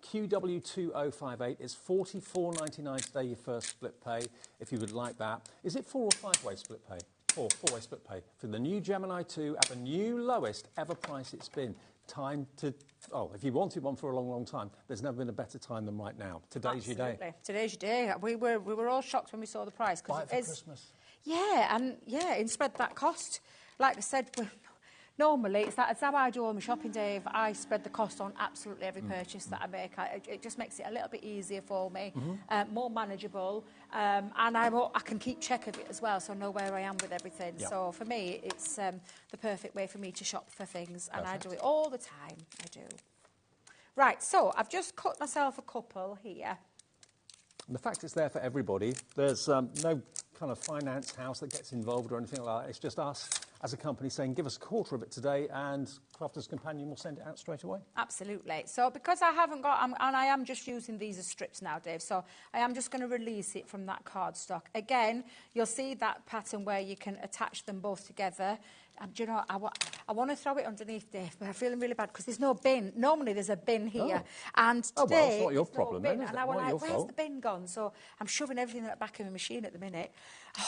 QW2058 is $44.99 today, your first split pay, if you would like that. Is it 4 or 5-way split pay? 4-way split pay for the new Gemini 2 at the new lowest ever price it's been. Time to... Oh, if you wanted one for a long, long time, there's never been a better time than right now. Today's your day. Today's your day. We were all shocked when we saw the price. Buy it for Christmas. Yeah, and spread that cost. Like I said, normally, it's how I do all my shopping, Dave. I spread the cost on absolutely every purchase that I make. It just makes it a little bit easier for me, more manageable, and I can keep check of it as well, so I know where I am with everything. Yep. So for me, it's the perfect way for me to shop for things, and I do it all the time. I do. Right, so I've just cut myself a couple here. And the fact it's there for everybody, there's no kind of finance house that gets involved or anything like that. It's just us as a company saying, give us a quarter of it today, and Crafter's Companion will send it out straight away. Absolutely. So because I haven't got, and I am just using these as strips now, Dave, so I am just going to release it from that cardstock. Again, you'll see that pattern where you can attach them both together. And do you know, I want to throw it underneath, Dave, but I'm feeling really bad because there's no bin. Normally there's a bin here. And today, well, it's not your problem then, is and it? I was Not like, your where's fault. the bin gone? So I'm shoving everything at the back of my machine at the minute.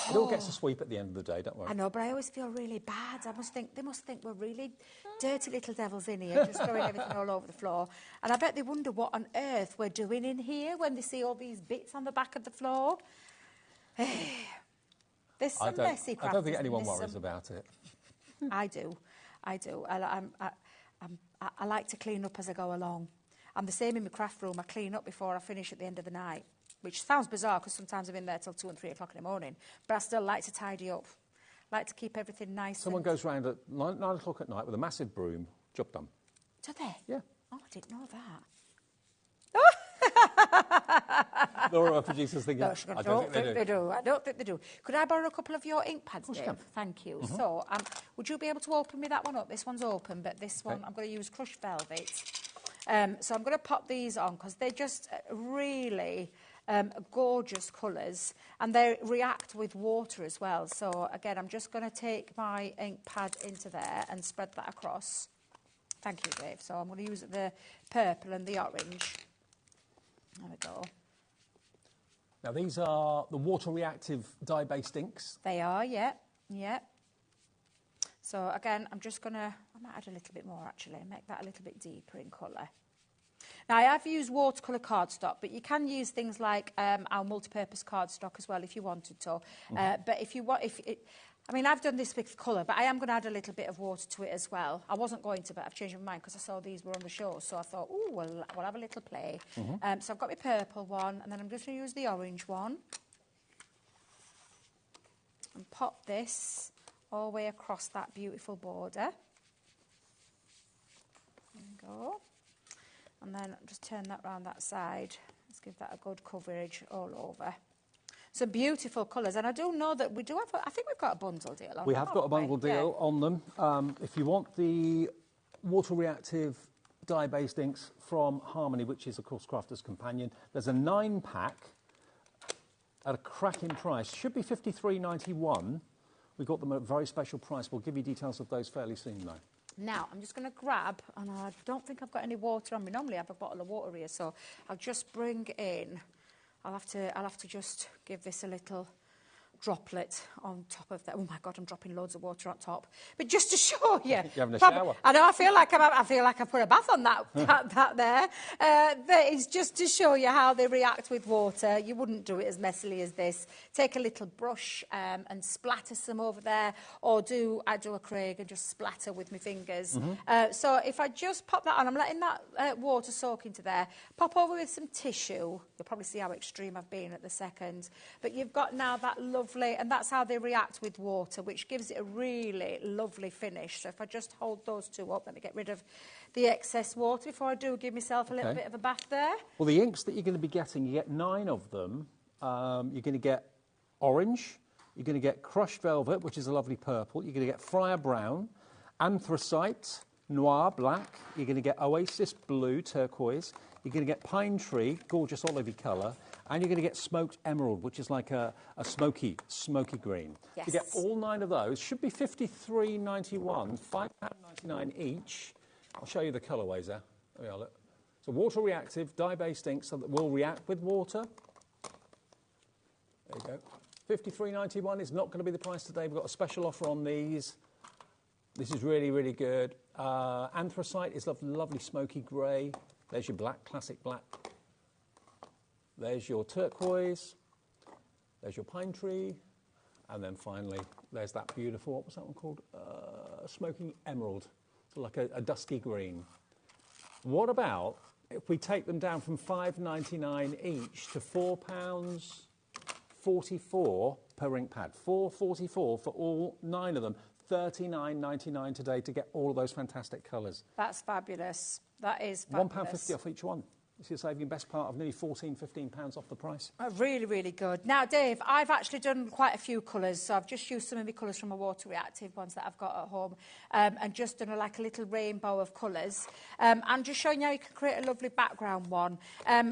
It all gets a sweep at the end of the day, don't worry. I know, but I always feel really bad. They must think we're really dirty little devils in here, just throwing everything all over the floor. And I bet they wonder what on earth we're doing in here when they see all these bits on the back of the floor. There's some messy craft. I don't think anyone worries about it. I do. I like to clean up as I go along. I'm the same in my craft room. I clean up before I finish at the end of the night, which sounds bizarre because sometimes I'm in there till 2 and 3 o'clock in the morning. But I still like to tidy up. Like to keep everything nice. Someone goes round at 9 o'clock at night with a massive broom, job done. Do they? Yeah. Oh, I didn't know that. Laura, our producer's thinking, No, I don't think they do. I don't think they do. Could I borrow a couple of your ink pads, Dave? Thank you. So, would you be able to open me that one up? This one's open, but this one, I'm going to use crushed velvet. So I'm going to pop these on because they're just really gorgeous colours, and they react with water as well. So, again, I'm just going to take my ink pad into there and spread that across. Thank you, Dave. So I'm going to use the purple and the orange. There we go. Now, these are the water-reactive dye-based inks. They are, yeah. So, again, I'm just going to... I might add a little bit more, actually, and make that a little bit deeper in colour. Now, I have used watercolour cardstock, but you can use things like our multi-purpose cardstock as well if you wanted to. But if you want... I mean, I've done this with colour, but I am going to add a little bit of water to it as well. I wasn't going to, but I've changed my mind because I saw these were on the show. So I thought, oh, we'll have a little play. So I've got my purple one, and then I'm just going to use the orange one. And pop this all the way across that beautiful border. There we go. And then just turn that round that side. Let's give that a good coverage all over. Some beautiful colours, and I do know that we do have, I think we've got a bundle deal on. We have got a bundle deal on them. If you want the water-reactive dye-based inks from Harmony, which is, of course, Crafter's Companion, there's a 9-pack at a cracking price. Should be $53.91. We got them at a very special price. We'll give you details of those fairly soon, though. Now, I'm just going to grab, and I don't think I've got any water on me. Normally I have a bottle of water here, so I'll just bring in... I'll have to just give this a little droplet on top of that. Oh my God, I'm dropping loads of water on top. But just to show you, you're having a shower. I know. I feel like I've put a bath on that there. That is just to show you how they react with water. You wouldn't do it as messily as this. Take a little brush and splatter some over there, or I do a Craig and just splatter with my fingers. So if I just pop that on, I'm letting that water soak into there. Pop over with some tissue. You'll probably see how extreme I've been at the second. But you've got now that lovely, and that's how they react with water, which gives it a really lovely finish. So if I just hold those two up, let me get rid of the excess water before I do give myself a little bit of a bath there. Well, the inks that you're going to be getting, you get 9 of them. You're going to get orange, you're going to get crushed velvet, which is a lovely purple, you're going to get Friar Brown, Anthracite, Noir Black, you're going to get Oasis Blue, turquoise, you're going to get Pine Tree, gorgeous olivey colour, and you're going to get Smoked Emerald, which is like a smoky green. Yes. You get all 9 of those. Should be $53.91, £5.99 each. I'll show you the colourways there. There we are, look. So water-reactive, dye-based inks that will react with water. There you go. $53.91 is not going to be the price today. We've got a special offer on these. This is really, really good. Anthracite is lovely smoky grey. There's your black, classic black. There's your turquoise. There's your Pine Tree. And then finally, there's that beautiful, what was that one called? a smoking emerald, like a dusky green. What about if we take them down from £5.99 each to £4.44 per ink pad? £4.44 for all 9 of them. £39.99 today to get all of those fantastic colours. That's fabulous. That is fabulous. £1.50 off each one. You're saving best part of nearly £15 off the price. Really, really good. Now, Dave, I've actually done quite a few colours, so I've just used some of my colours from my water reactive ones that I've got at home, and just done like a little rainbow of colours. I'm just showing you how you can create a lovely background one.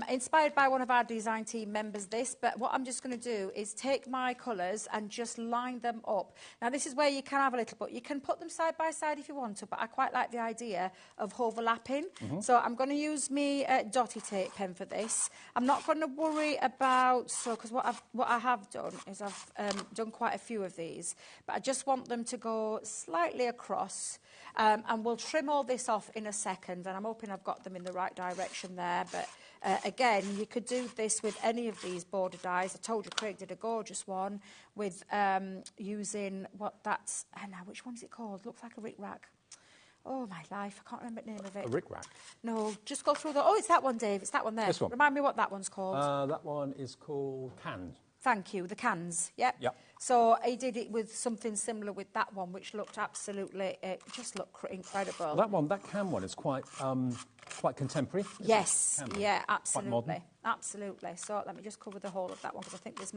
Inspired by one of our design team members, but what I'm just going to do is take my colours and just line them up. Now, this is where you can have a little, but you can put them side by side if you want to, but I quite like the idea of overlapping. So I'm going to use me dotty tape pen for this. I'm not going to worry about, because what I have done is I've done quite a few of these, but I just want them to go slightly across, and we'll trim all this off in a second, and I'm hoping I've got them in the right direction there. But again, you could do this with any of these border dies. I told you Craig did a gorgeous one with using which one is it called? Looks like a rick-rack. Oh, my life, I can't remember the name of it. A rick-rack? No, just go through the... Oh, it's that one, Dave. It's that one there. This one? Remind me what that one's called. That one is called cans. Thank you, the cans, yep. So I did it with something similar with that one, which looked absolutely... It just looked incredible. Well, that can one is quite contemporary. Yes, yeah, absolutely. Absolutely. So let me just cover the whole of that one, because I think this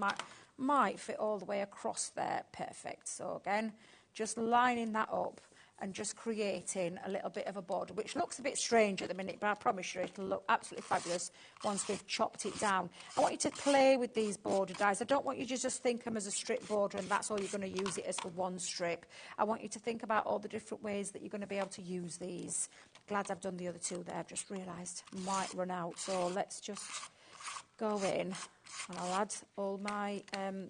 might fit all the way across there. Perfect. So again, just lining that up and just creating a little bit of a border, which looks a bit strange at the minute, but I promise you it'll look absolutely fabulous once we've chopped it down. I want you to play with these border dies. I don't want you to just think of them as a strip border and that's all you're going to use it as for one strip. I want you to think about all the different ways that you're going to be able to use these. Glad I've done the other two there. I've just realised I might run out. So let's just go in and I'll add all my there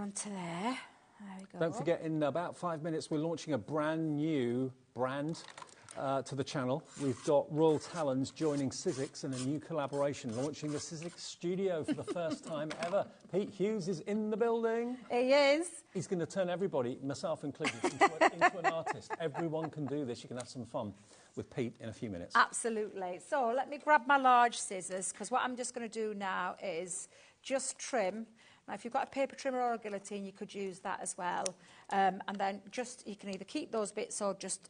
onto there. There we go. Don't forget, in about 5 minutes, we're launching a brand new brand to the channel. We've got Royal Talons joining Sizzix in a new collaboration, launching the Sizzix studio for the first time ever. Pete Hughes is in the building. He is. He's going to turn everybody, myself included, into an artist. Everyone can do this. You can have some fun with Pete in a few minutes. Absolutely. So let me grab my large scissors, because what I'm just going to do now is just trim. Now, if you've got a paper trimmer or a guillotine, you could use that as well. And then you can either keep those bits or just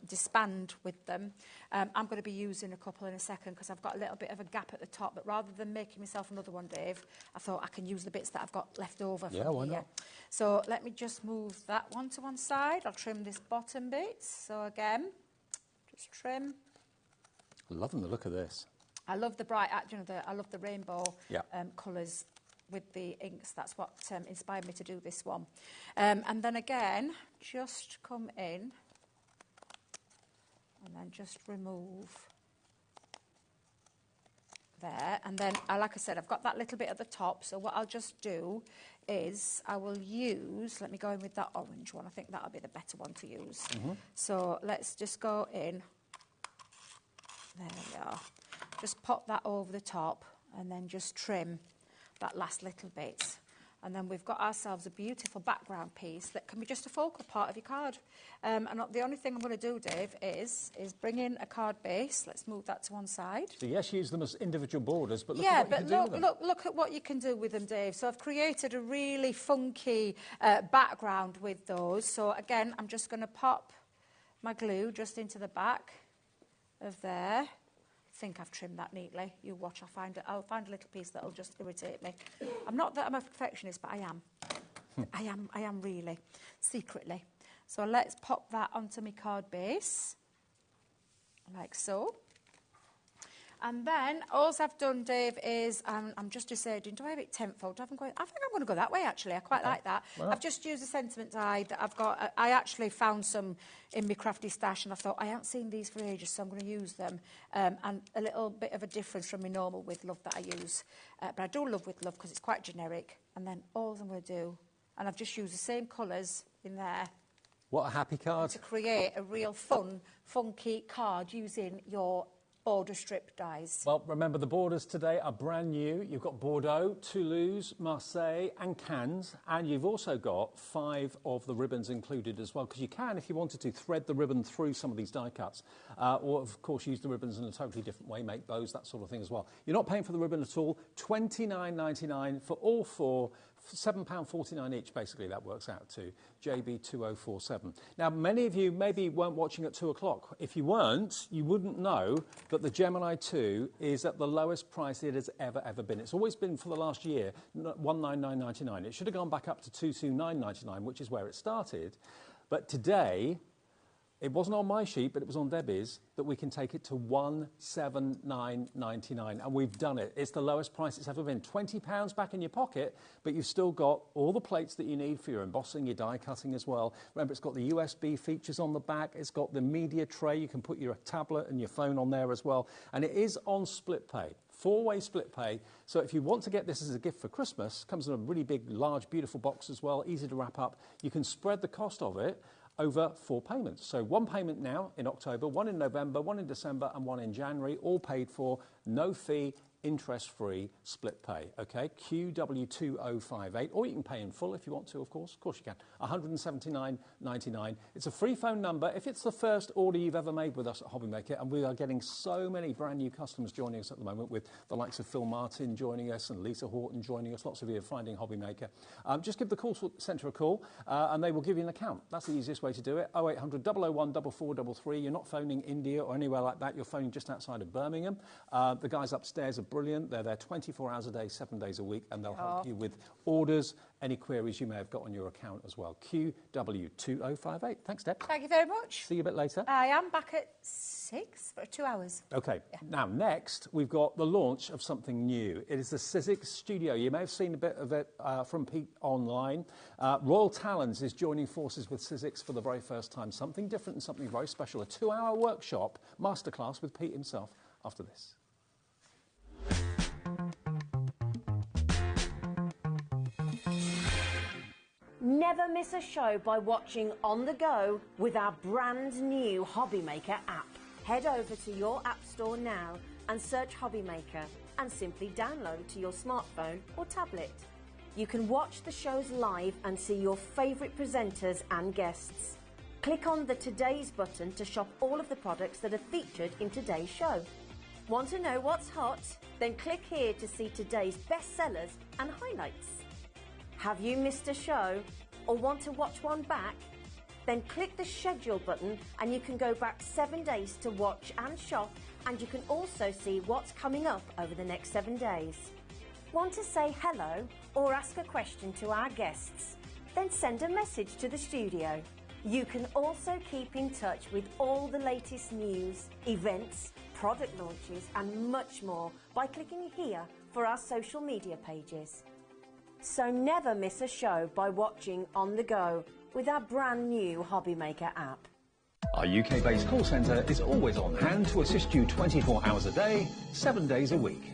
disband with them. I'm going to be using a couple in a second because I've got a little bit of a gap at the top. But rather than making myself another one, Dave, I thought I can use the bits that I've got left over from why here. not? So let me just move that one to one side. I'll trim this bottom bit. So again, just trim. Loving the look of this. I love the bright, I love the rainbow colours with the inks. That's what inspired me to do this one. And then again, just come in and then just remove there. And then, like I said, I've got that little bit at the top. So what I'll just do is I will use, let me go in with that orange one. I think that'll be the better one to use. So let's just go in. There we are. Just pop that over the top and then just trim that last little bit. And then we've got ourselves a beautiful background piece that can be just a focal part of your card. And the only thing I'm going to do, Dave, is bring in a card base. Let's move that to one side. So yes, use them as individual borders, but look at what you can do with them. Look at what you can do with them, Dave. So I've created a really funky background with those. So again, I'm just going to pop my glue just into the back of there. I think I've trimmed that neatly. You watch, I'll find a little piece that'll just irritate me. I'm not that I'm a perfectionist, but I am. I am really, secretly. So let's pop that onto my card base, like so. And then all I've done, Dave, is I'm just deciding, do I have it tenfold? I think I'm going to go that way, actually. I quite like that. Well, I've just used a sentiment die that I've got. I actually found some in my crafty stash, and I thought, I haven't seen these for ages, so I'm going to use them. And a little bit of a difference from my normal with love that I use. But I do love with love because it's quite generic. And then all I'm going to do, and I've just used the same colours in there. What a happy card. To create a real fun, funky card using your border strip dies. Well, remember the borders today are brand new. You've got Bordeaux, Toulouse, Marseille and Cannes, and you've also got 5 of the ribbons included as well, because you can, if you wanted to, thread the ribbon through some of these die cuts, or of course use the ribbons in a totally different way, make bows, that sort of thing as well. You're not paying for the ribbon at all. $29.99 for all 4, £7.49 each, basically, that works out to JB2047. Now, many of you maybe weren't watching at 2 o'clock. If you weren't, you wouldn't know that the Gemini 2 is at the lowest price it has ever been. It's always been, for the last year, $199.99. It should have gone back up to $229.99, which is where it started. But today, it wasn't on my sheet, but it was on Debbie's, that we can take it to $179.99, and we've done it. It's the lowest price it's ever been. £20 back in your pocket, but you've still got all the plates that you need for your embossing, your die cutting as well. Remember, it's got the USB features on the back. It's got the media tray. You can put your tablet and your phone on there as well. And it is on split pay. 4-way split pay. So if you want to get this as a gift for Christmas, comes in a really big, large, beautiful box as well, easy to wrap up. You can spread the cost of it over 4 payments. So 1 payment now in October, 1 in November, 1 in December and 1 in January, all paid for, no fee, interest-free split pay, okay? QW2058, or you can pay in full if you want to, of course you can. $179.99. It's a free phone number if it's the first order you've ever made with us at HobbyMaker, and we are getting so many brand new customers joining us at the moment, with the likes of Phil Martin joining us and Lisa Horton joining us. Lots of you are finding HobbyMaker. Just give the call centre a call and they will give you an account. That's the easiest way to do it. 0800 001 4433. You're not phoning India or anywhere like that. You're phoning just outside of Birmingham. The guys upstairs are brilliant. They're there 24 hours a day, 7 days a week, and they'll help you with orders, any queries you may have got on your account as well. QW2058. Thanks, Deb. Thank you very much. See you a bit later. I am back at 6 for 2 hours. Okay. Yeah. Now, next, we've got the launch of something new. It is the Sizzix Studio. You may have seen a bit of it from Pete online. Royal Talons is joining forces with Sizzix for the very first time. Something different and something very special. A 2-hour workshop, masterclass with Pete himself after this. Never miss a show by watching on the go with our brand new HobbyMaker app. Head over to your app store now and search HobbyMaker and simply download to your smartphone or tablet. You can watch the shows live and see your favourite presenters and guests. Click on the Today's button to shop all of the products that are featured in today's show. Want to know what's hot? Then click here to see today's bestsellers and highlights. Have you missed a show or want to watch one back? Then click the schedule button and you can go back 7 days to watch and shop, and you can also see what's coming up over the next 7 days. Want to say hello or ask a question to our guests? Then send a message to the studio. You can also keep in touch with all the latest news, events, product launches and much more by clicking here for our social media pages. So never miss a show by watching on the go with our brand new HobbyMaker app. Our UK-based call centre is always on hand to assist you 24 hours a day, 7 days a week.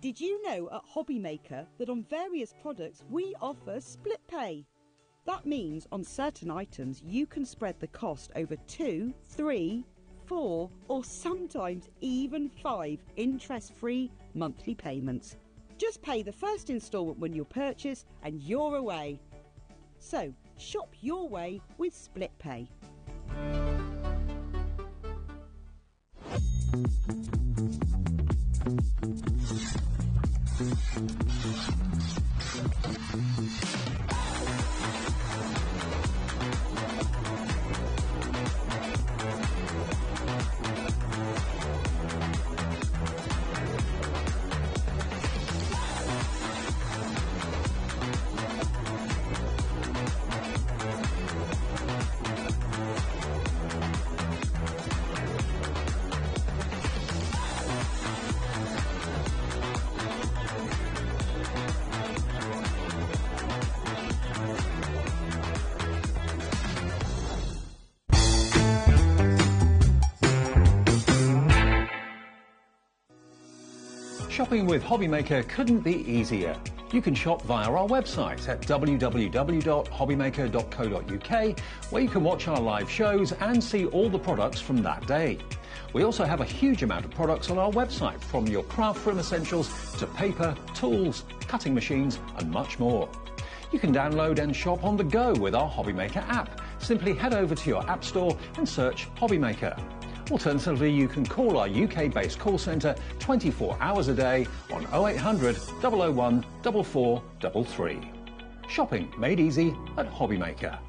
Did you know at HobbyMaker that on various products we offer split pay? That means on certain items you can spread the cost over 2, 3, 4 or sometimes even 5 interest-free monthly payments. Just pay the first instalment when you purchase and you're away. So shop your way with split pay. Shopping with HobbyMaker couldn't be easier. You can shop via our website at www.hobbymaker.co.uk, where you can watch our live shows and see all the products from that day. We also have a huge amount of products on our website, from your craft room essentials to paper, tools, cutting machines and much more. You can download and shop on the go with our HobbyMaker app. Simply head over to your app store and search HobbyMaker. Alternatively, you can call our UK-based call centre 24 hours a day on 0800 001 4433. Shopping made easy at HobbyMaker.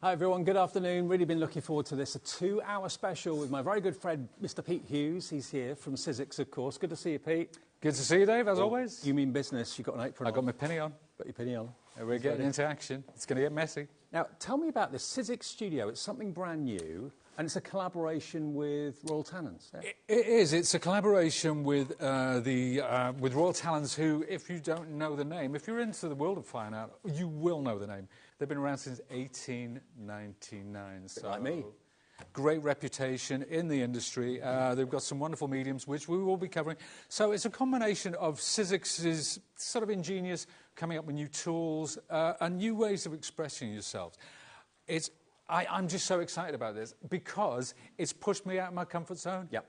Hi everyone, good afternoon. Really been looking forward to this. A 2-hour special with my very good friend, Mr. Pete Hughes. He's here from Sizzix, of course. Good to see you, Pete. Good to see you, Dave, as always. You mean business. You've got an apron on. I got my penny on. Got your penny on. We're getting into action. It's going to get messy. Now, tell me about this Sizzix Studio. It's something brand new, and it's a collaboration with Royal Talents. Yeah? It is. It's a collaboration with with Royal Talents, who, if you don't know the name, if you're into the world of fine art, you will know the name. They've been around since 1899. So like me. Great reputation in the industry. They've got some wonderful mediums, which we will be covering. So it's a combination of Sizzix's sort of ingenious, coming up with new tools and new ways of expressing yourselves. I'm just so excited about this because it's pushed me out of my comfort zone. Yep.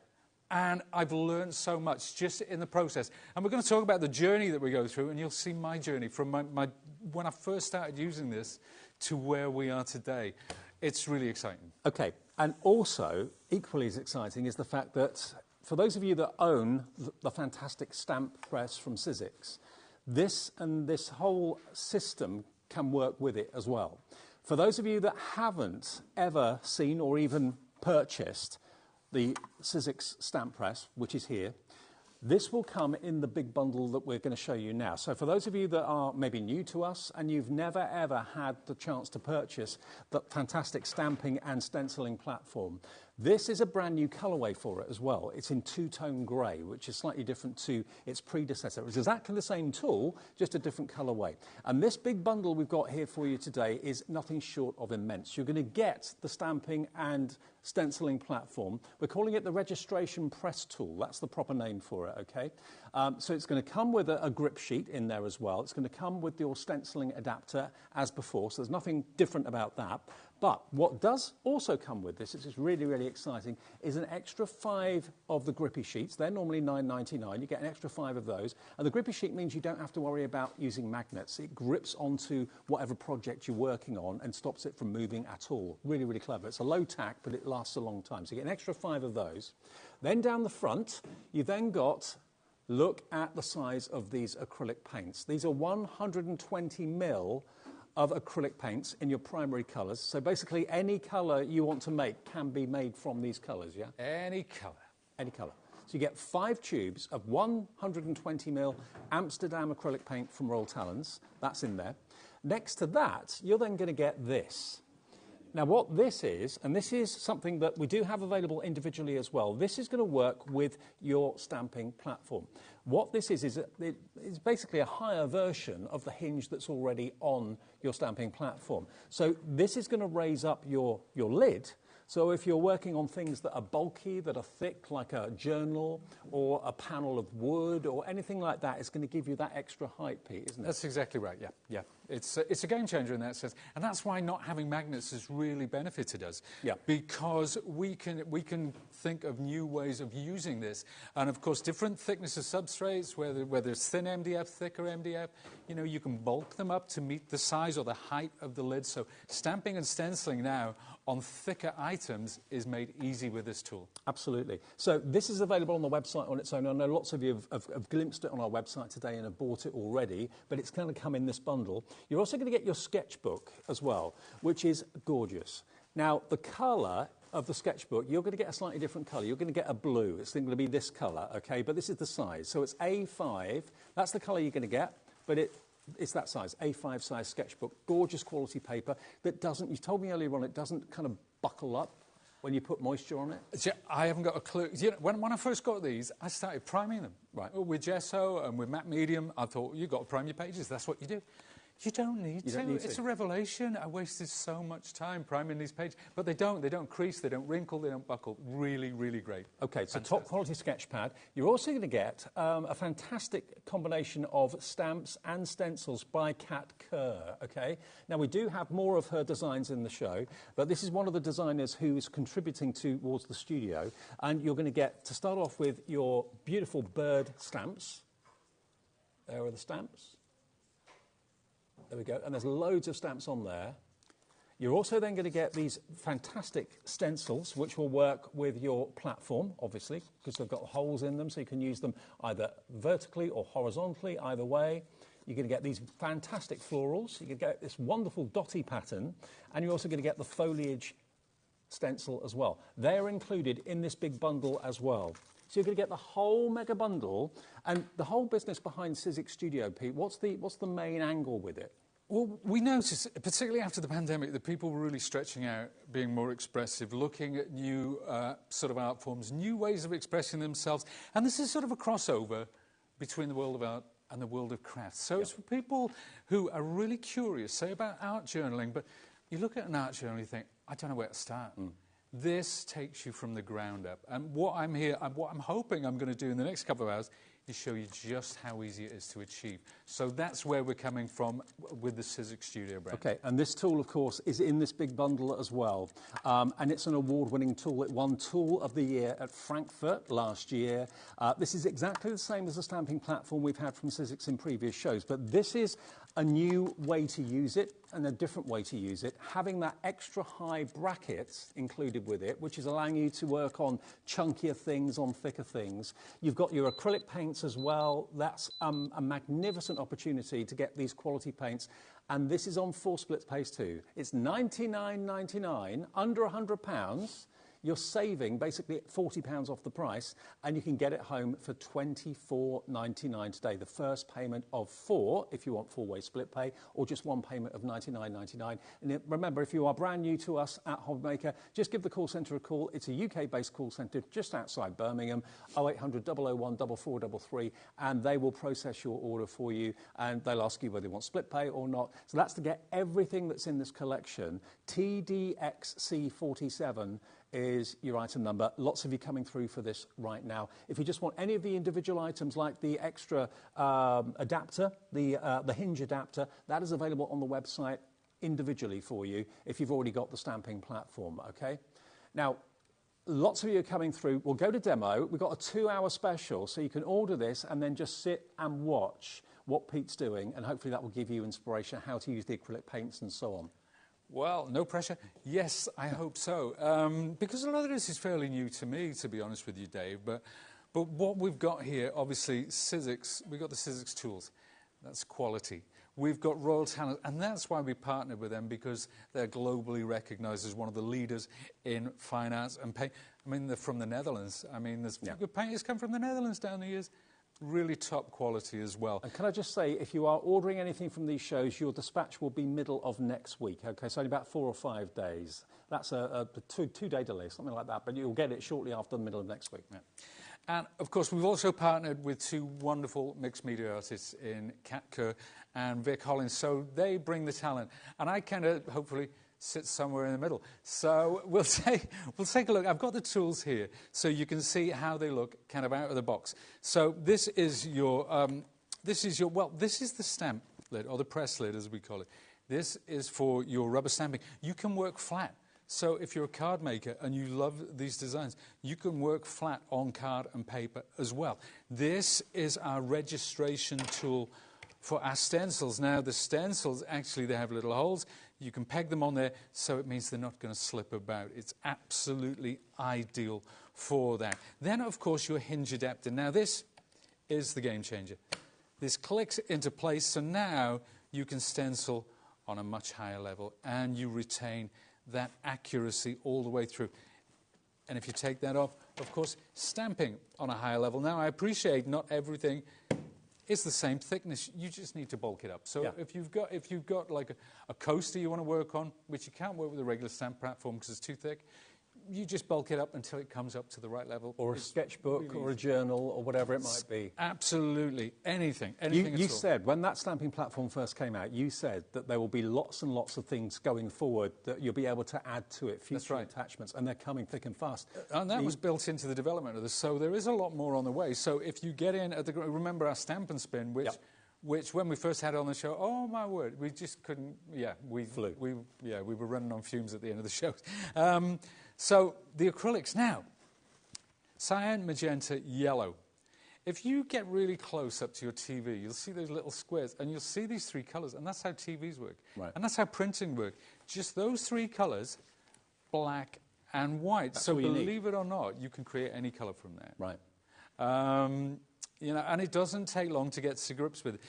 And I've learned so much just in the process. And we're going to talk about the journey that we go through, and you'll see my journey from when I first started using this to where we are today. It's really exciting. Okay, and also, equally as exciting is the fact that for those of you that own the fantastic stamp press from Sizzix, this whole system can work with it as well. For those of you that haven't ever seen or even purchased the Sizzix stamp press, which is here, this will come in the big bundle that we're going to show you now. So for those of you that are maybe new to us and you've never ever had the chance to purchase the fantastic stamping and stenciling platform, this is a brand new colourway for it as well. It's in two-tone grey, which is slightly different to its predecessor. It's exactly the same tool, just a different colourway. And this big bundle we've got here for you today is nothing short of immense. You're going to get the stamping and stenciling platform. We're calling it the registration press tool. That's the proper name for it, okay? So it's going to come with a grip sheet in there as well. It's going to come with your stenciling adapter as before, so there's nothing different about that. But what does also come with this, which is really, really exciting, is an extra 5 of the grippy sheets. They're normally $9.99. You get an extra 5 of those. And the grippy sheet means you don't have to worry about using magnets. It grips onto whatever project you're working on and stops it from moving at all. Really, really clever. It's a low tack, but it lasts a long time. So you get an extra 5 of those. Then down the front, you then got, look at the size of these acrylic paints. These are 120 mil of acrylic paints in your primary colours. So basically any colour you want to make can be made from these colours, yeah? Any colour. Any colour. So you get 5 tubes of 120 mil Amsterdam acrylic paint from Royal Talents. That's in there. Next to that, you're then going to get this. Now what this is, and this is something that we do have available individually as well, this is going to work with your stamping platform. What this is it's basically a higher version of the hinge that's already on your stamping platform. So this is going to raise up your lid So if you're working on things that are bulky, that are thick, like a journal or a panel of wood or anything like that, it's going to give you that extra height, Pete, isn't it? That's exactly right, yeah, yeah. It's a game changer in that sense. And that's why not having magnets has really benefited us. Yeah. Because we can think of new ways of using this. And of course, different thickness of substrates, whether it's thin MDF, thicker MDF, you know, you can bulk them up to meet the size or the height of the lid. So stamping and stenciling now on thicker items is made easy with this tool. Absolutely. So this is available on the website on its own. I know lots of you have glimpsed it on our website today and have bought it already, but it's going to come in this bundle. You're also going to get your sketchbook as well, which is gorgeous. Now, the colour of the sketchbook, you're going to get a slightly different colour. You're going to get a blue. It's going to be this colour, okay? But this is the size. So it's A5. That's the colour you're going to get, but it's that size, A5 size sketchbook. Gorgeous quality paper that doesn't, you told me earlier on, it doesn't kind of buckle up when you put moisture on it. I haven't got a clue. You know, when I first got these, I started priming them. Right. With gesso and with matte medium, I thought, you've got to prime your pages. That's what you do. You don't need to. It's a revelation. I wasted so much time priming these pages. But they don't. They don't crease. They don't wrinkle. They don't buckle. Really, really great. OK, so top quality sketch pad. You're also going to get a fantastic combination of stamps and stencils by Kat Kerr, OK? Now, we do have more of her designs in the show, but this is one of the designers who is contributing towards the studio. And you're going to get, to start off with, your beautiful bird stamps. There are the stamps. There we go. And there's loads of stamps on there. You're also then going to get these fantastic stencils, which will work with your platform, obviously, because they've got holes in them, so you can use them either vertically or horizontally, either way. You're going to get these fantastic florals. You're going to get this wonderful dotty pattern, and you're also going to get the foliage stencil as well. They're included in this big bundle as well. So you're going to get the whole mega bundle, and the whole business behind Sizzix Studio, Pete. What's the main angle with it? Well, we noticed, particularly after the pandemic, that people were really stretching out, being more expressive, looking at new sort of art forms, new ways of expressing themselves. And this is sort of a crossover between the world of art and the world of crafts. So it's for people who are really curious, say about art journaling, but you look at an art journal and you think, I don't know where to start. This takes you from the ground up. And what I'm hoping I'm going to do in the next couple of hours is show you just how easy it is to achieve. So that's where we're coming from with the Sizzix Studio brand. OK, and this tool, of course, is in this big bundle as well. And it's an award-winning tool. It won Tool of the Year at Frankfurt last year. This is exactly the same as the stamping platform we've had from Sizzix in previous shows, but this is a new way to use it and a different way to use it, having that extra high brackets included with it, which is allowing you to work on chunkier things, on thicker things. You've got your acrylic paints as well. That's a magnificent opportunity to get these quality paints. And this is on 4 splits paste too. It's $99.99, under £100. You're saving basically £40 off the price, and you can get it home for $24.99 today. The first payment of 4, if you want 4-way split pay, or just one payment of $99.99. And remember, if you are brand new to us at HobbyMaker, just give the call centre a call. It's a UK-based call centre just outside Birmingham, 0800 001 4433, and they will process your order for you, and they'll ask you whether you want split pay or not. So that's to get everything that's in this collection. TDXC47 is your item number. Lots of you coming through for this right now. If you just want any of the individual items, like the extra adapter, the hinge adapter, that is available on the website individually for you if you've already got the stamping platform, OK? Now, lots of you are coming through. We'll go to demo. We've got a 2-hour special, so you can order this and then just sit and watch what Pete's doing, and hopefully that will give you inspiration how to use the acrylic paints and so on. Well, no pressure. Yes, I hope so. Because a lot of this is fairly new to me, to be honest with you, Dave. But what we've got here, obviously, Sizzix, we've got the Sizzix tools. That's quality. We've got Royal Talent, and that's why we partnered with them, because they're globally recognised as one of the leaders in fine arts and paint. I mean, they're from the Netherlands. I mean, there's good painters come from the Netherlands down the years. Really top quality as well. And can I just say, if you are ordering anything from these shows, your dispatch will be middle of next week, OK? So only about 4 or 5 days. That's a two-day delay, something like that, but you'll get it shortly after the middle of next week. Yeah. And, of course, we've also partnered with 2 wonderful mixed media artists in Kat Kerr and Vic Hollins, so they bring the talent. And I kind of, hopefully, sits somewhere in the middle. So we'll take a look. I've got the tools here so you can see how they look kind of out of the box. So this is this is the stamp lid, or the press lid as we call it. This is for your rubber stamping. You can work flat. So if you're a card maker and you love these designs, you can work flat on card and paper as well. This is our registration tool for our stencils. Now the stencils, actually they have little holes. You can peg them on there, so it means they're not going to slip about. It's absolutely ideal for that. Then, of course, your hinge adapter. Now, this is the game changer. This clicks into place, so now you can stencil on a much higher level, and you retain that accuracy all the way through. And if you take that off, of course, stamping on a higher level. Now, I appreciate not everything is the same thickness. You just need to bulk it up. So yeah. if you've got like a coaster you want to work on, which you can't work with a regular stamp platform because it's too thick, you just bulk it up until it comes up to the right level. Or a sketchbook, really, or a journal, or whatever it might be. Absolutely. Anything at you all. said, when that stamping platform first came out, you said that there will be lots and lots of things going forward that you'll be able to add to it, future attachments, and they're coming thick and fast. And that was built into the development of this, so there is a lot more on the way. So if you get in at the... Remember our Stamp and Spin, which when we first had it on the show, oh my word, we just couldn't... Yeah, we flew. We were running on fumes at the end of the show. So the acrylics now, cyan, magenta, yellow. If you get really close up to your TV, you'll see those little squares, and you'll see these three colours, and that's how TVs work. Right. And that's how printing works. Just those three colours, black and white. That's so believe it or not, you can create any colour from that. Right. You know, and it doesn't take long to get to grips with it.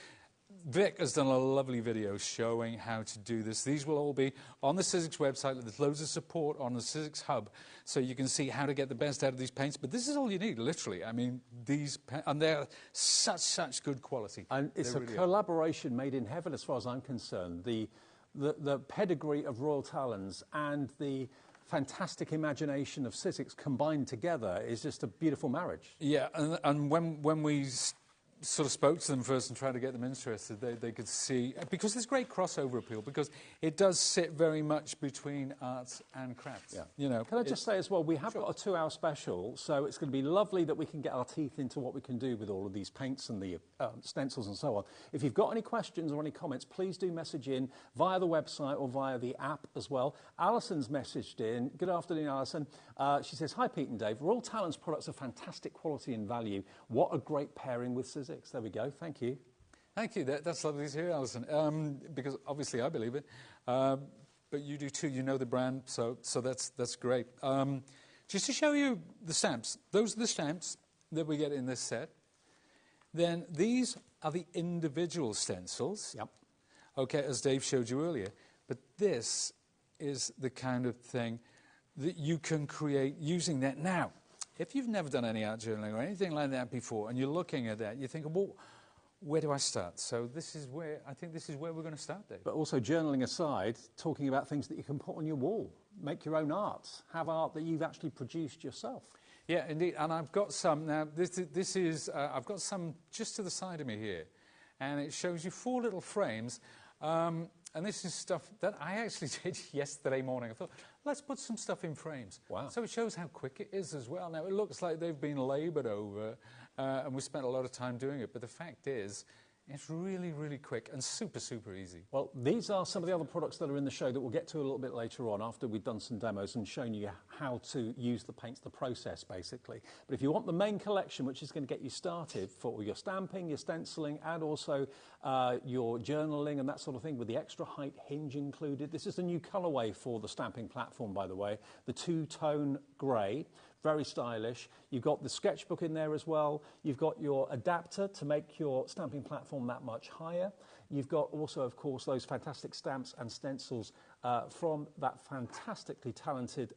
Vic has done a lovely video showing how to do this. These will all be on the Sizzix website. There's loads of support on the Sizzix Hub, so you can see how to get the best out of these paints. But this is all you need, literally. I mean, and they're such good quality. And it's a collaboration made in heaven, as far as I'm concerned. The pedigree of Royal Talons and the fantastic imagination of Sizzix combined together is just a beautiful marriage. Yeah, and when we sort of spoke to them first and tried to get them interested, they could see, because there's great crossover appeal, because it does sit very much between arts and crafts. Yeah. You know, can I just say as well, we have got a 2-hour special, so it's going to be lovely that we can get our teeth into what we can do with all of these paints and the stencils and so on. If you've got any questions or any comments, please do message in via the website or via the app as well. Alison's messaged in. Good afternoon, Alison. She says, hi, Pete and Dave. Royal Talons products are fantastic quality and value. What a great pairing with Sizzix. There we go. Thank you. Thank you. That's lovely to hear, Alison, because obviously I believe it, but you do too. You know the brand, so that's great. Just to show you the stamps, those are the stamps that we get in this set. Then these are the individual stencils, okay, as Dave showed you earlier. But this is the kind of thing that you can create using that. Now, if you've never done any art journaling or anything like that before, and you're looking at that, you're thinking, well, where do I start? So I think this is where we're going to start, Dave. But also, journaling aside, talking about things that you can put on your wall. Make your own art. Have art that you've actually produced yourself. Yeah, indeed. And I've got some. Now, this is, I've got some just to the side of me here. And it shows you 4 little frames. And this is stuff that I actually did yesterday morning. I thought, let's put some stuff in frames. Wow. So it shows how quick it is as well. Now, it looks like they've been laboured over, and we spent a lot of time doing it. But the fact is, it's really, really quick and super easy. Well, these are some of the other products that are in the show that we'll get to a little bit later on after we've done some demos and shown you how to use the paints, the process, basically. But if you want the main collection, which is going to get you started for your stamping, your stenciling, and also your journaling and that sort of thing with the extra height hinge included. This is a new colourway for the stamping platform, by the way, the 2-tone grey. Very stylish. You've got the sketchbook in there as well. You've got your adapter to make your stamping platform that much higher. You've got also, of course, those fantastic stamps and stencils from that fantastically talented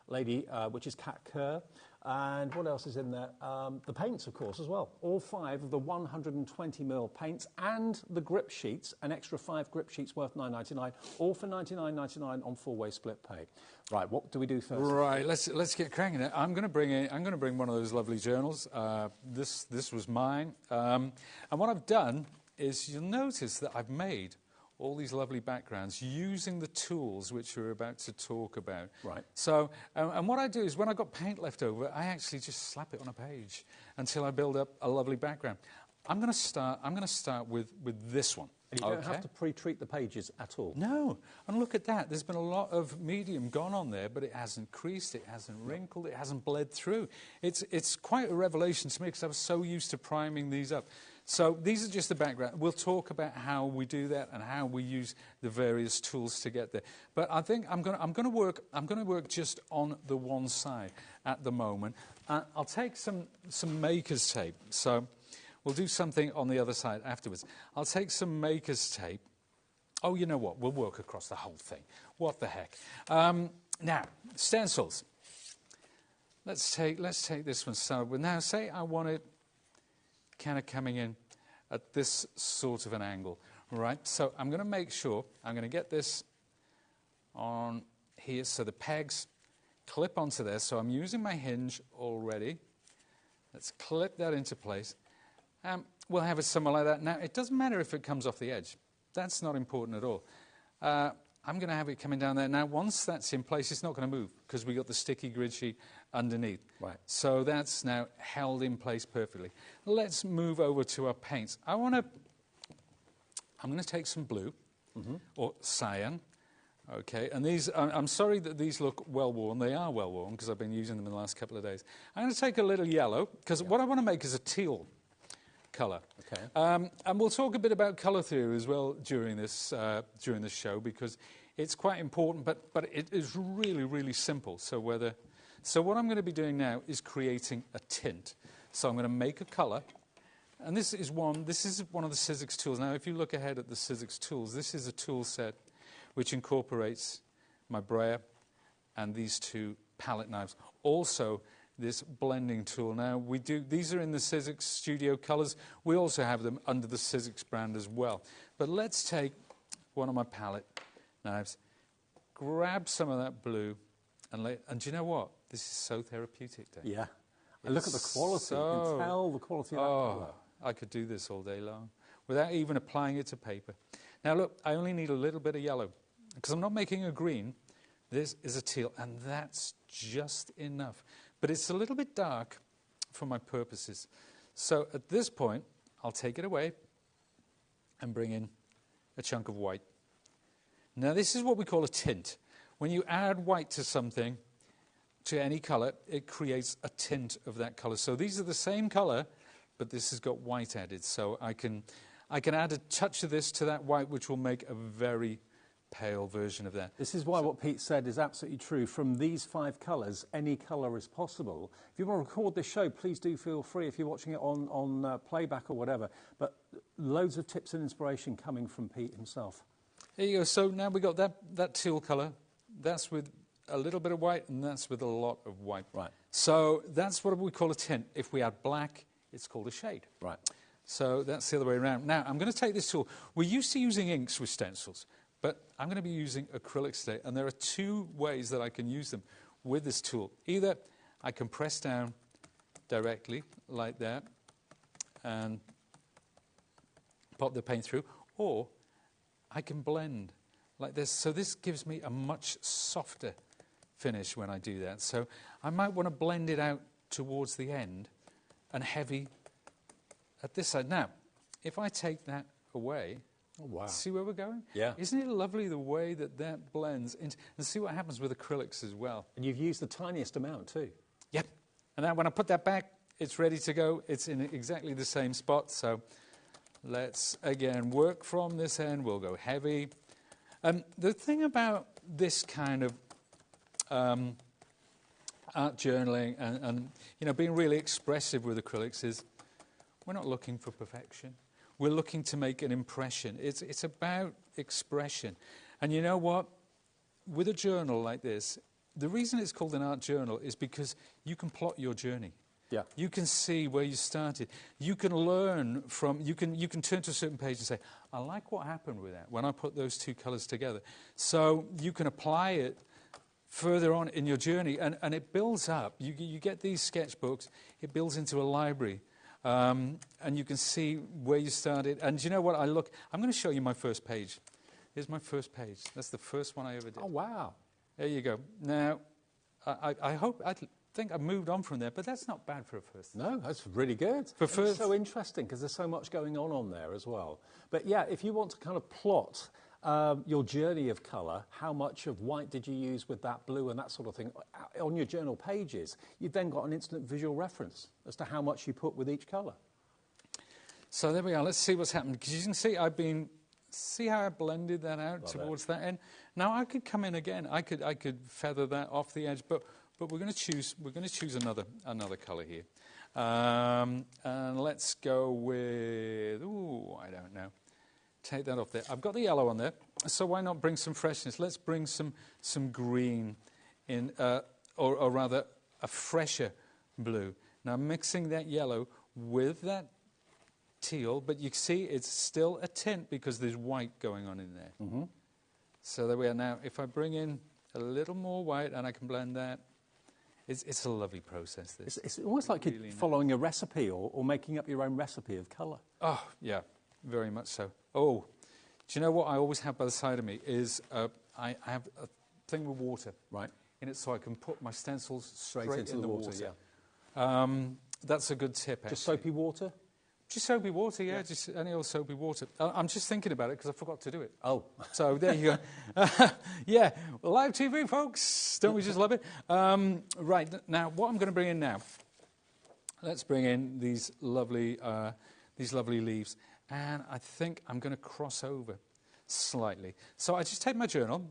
lady, which is Kat Kerr. And what else is in there? The paints, of course, as well. All 5 of the 120mm paints and the grip sheets, an extra 5 grip sheets worth $9.99, all for $99.99 on 4-way split pay. Right, what do we do first? Right, let's get cracking it. I'm going to bring one of those lovely journals. This was mine, and what I've done is you'll notice that I've made all these lovely backgrounds using the tools which we're about to talk about. Right. So, and what I do is when I've got paint left over, I actually just slap it on a page until I build up a lovely background. I'm going to start with this one. And you don't have to pre-treat the pages at all. No, and look at that. There's been a lot of medium gone on there, but it hasn't creased, it hasn't wrinkled, it hasn't bled through. It's quite a revelation to me because I was so used to priming these up. So these are just the background. We'll talk about how we do that and how we use the various tools to get there. But I think I'm going to work just on the one side at the moment. I'll take some maker's tape. So we'll do something on the other side afterwards. I'll take some maker's tape. Oh, you know what? We'll work across the whole thing. What the heck? Now, stencils. Let's take this one started with. Now, say I want it kind of coming in at this sort of an angle, right? So I'm going to make sure, I'm going to get this on here so the pegs clip onto there. So I'm using my hinge already. Let's clip that into place. We'll have it somewhere like that. Now, it doesn't matter if it comes off the edge. That's not important at all. I'm going to have it coming down there. Now, once that's in place, it's not going to move because we got the sticky grid sheet underneath. Right. So that's now held in place perfectly. Let's move over to our paints. I'm going to take some blue or cyan. Okay, and these, I'm sorry that these look well-worn. They are well-worn because I've been using them in the last couple of days. I'm going to take a little yellow because what I want to make is a teal colour. Okay. And we'll talk a bit about colour theory as well during this show because it's quite important, but it is really, really simple. So what I'm going to be doing now is creating a tint. So I'm going to make a colour, and this is one of the Sizzix tools. Now, if you look ahead at the Sizzix tools, this is a tool set which incorporates my brayer and these two palette knives. Also, this blending tool. Now, these are in the Sizzix Studio colours. We also have them under the Sizzix brand as well. But let's take one of my palette knives, grab some of that blue, and do you know what? This is so therapeutic, Dave. Yeah. And look at the quality. You can tell the quality of that colour. I could do this all day long without even applying it to paper. Now, look, I only need a little bit of yellow because I'm not making a green. This is a teal, and that's just enough. But it's a little bit dark for my purposes. So at this point, I'll take it away and bring in a chunk of white. Now, this is what we call a tint. When you add white to something, to any colour, it creates a tint of that colour. So these are the same colour, but this has got white added. So I can add a touch of this to that white, which will make a very pale version of that. This is why what Pete said is absolutely true. From these 5 colours, any colour is possible. If you want to record this show, please do feel free if you're watching it on playback or whatever. But loads of tips and inspiration coming from Pete himself. There you go. So now we've got that teal colour. That's with a little bit of white, and that's with a lot of white. Right. So that's what we call a tint. If we add black, it's called a shade. Right. So that's the other way around. Now, I'm going to take this tool. We're used to using inks with stencils, but I'm going to be using acrylics today, and there are 2 ways that I can use them with this tool. Either I can press down directly like that and pop the paint through, or I can blend like this. So this gives me a much softer finish when I do that. So I might want to blend it out towards the end and heavy at this side. Now, if I take that away, oh, wow. See where we're going? Yeah. Isn't it lovely the way that blends into, and see what happens with acrylics as well. And you've used the tiniest amount too. Yep. And then when I put that back, it's ready to go. It's in exactly the same spot. So let's, again, work from this end. We'll go heavy. The thing about this kind of art journaling and being really expressive with acrylics is we're not looking for perfection. We're looking to make an impression. It's about expression. And you know what? With a journal like this, the reason it's called an art journal is because you can plot your journey. Yeah. You can see where you started. You can learn from, you can turn to a certain page and say, I like what happened with that when I put those 2 colours together. So you can apply it further on in your journey, and it builds up. You get these sketchbooks, it builds into a library. And you can see where you started. And do you know what? I'm going to show you my first page. Here's my first page. That's the first one I ever did. Oh, wow. There you go. Now, I think I've moved on from there, but that's not bad for a first. No, that's really good. It's so interesting because there's so much going on there as well. But yeah, if you want to kind of plot your journey of colour, how much of white did you use with that blue and that sort of thing, on your journal pages, you've then got an instant visual reference as to how much you put with each colour. So there we are. Let's see what's happened. Because you can see see how I blended that out towards that end. Now I could come in again. I could feather that off the edge, but we're going to choose another colour here. And let's go with, I don't know. Take that off there. I've got the yellow on there, so why not bring some freshness? Let's bring some green in, or rather a fresher blue. Now mixing that yellow with that teal, but you see it's still a tint because there's white going on in there. Mm-hmm. So there we are. Now if I bring in a little more white and I can blend that, it's a lovely process. This. It's almost like really you're following a recipe or making up your own recipe of colour. Oh, yeah, very much so. Oh, do you know what I always have by the side of me is I have a thing with water in it so I can put my stencils straight into the water. Yeah. That's a good tip, actually. Just soapy water? Just soapy water, yeah, just any old soapy water. I'm just thinking about it because I forgot to do it. Oh. So there you go. Yeah, live TV, folks. Don't we just love it? Right, now what I'm going to bring in now, let's bring in these lovely leaves. And I think I'm going to cross over slightly. So I just take my journal,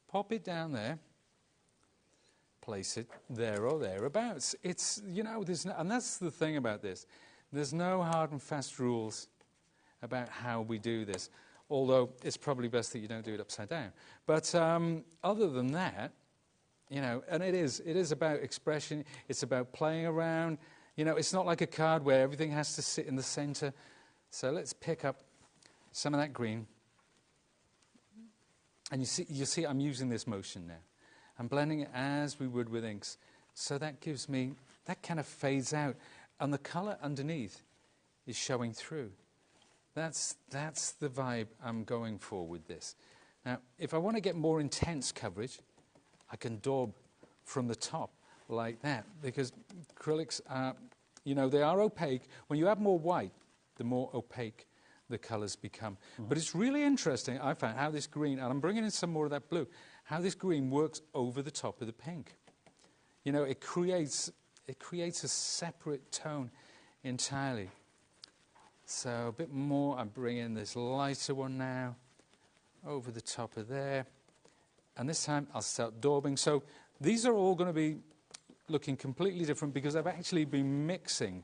pop it down there, place it there or thereabouts. It's, you know, and that's the thing about this. There's no hard and fast rules about how we do this, although it's probably best that you don't do it upside down. But other than that, you know, and it is about expression. It's about playing around. You know, it's not like a card where everything has to sit in the center. So let's pick up some of that green. And you see I'm using this motion now. I'm blending it as we would with inks. So that gives me, that kind of fades out. And the colour underneath is showing through. That's the vibe I'm going for with this. Now, if I want to get more intense coverage, I can daub from the top like that. Because acrylics are, you know, they are opaque. When you add more white, the more opaque the colours become. Mm-hmm. But it's really interesting, I found, how this green, and I'm bringing in some more of that blue, how this green works over the top of the pink. You know, it creates a separate tone entirely. So a bit more, I bring in this lighter one now, over the top of there. And this time I'll start daubing. So these are all going to be looking completely different because I've actually been mixing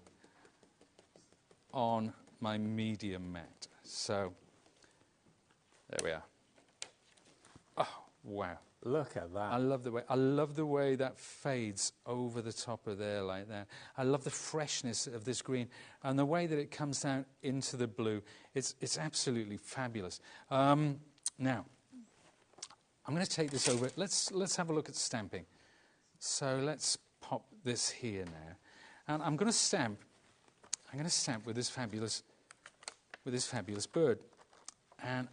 on my medium mat. So there we are. Oh, wow. Look at that. I love the way that fades over the top of there like that. I love the freshness of this green and the way that it comes down into the blue. It's absolutely fabulous. Now, I'm going to take this over. Let's have a look at stamping. So let's pop this here now. And I'm going to stamp with this fabulous bird. And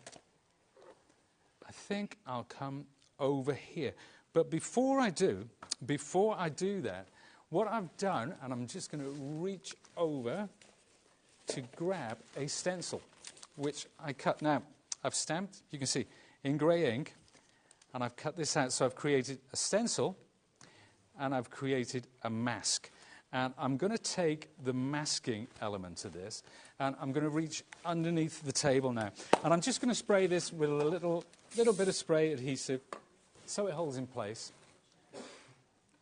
I think I'll come over here. But before I do that, what I've done, and I'm just going to reach over to grab a stencil, which I cut. Now, I've stamped, you can see, in grey ink, and I've cut this out. So I've created a stencil, and I've created a mask. And I'm going to take the masking element of this, and I'm going to reach underneath the table now. And I'm just going to spray this with a little bit of spray adhesive so it holds in place.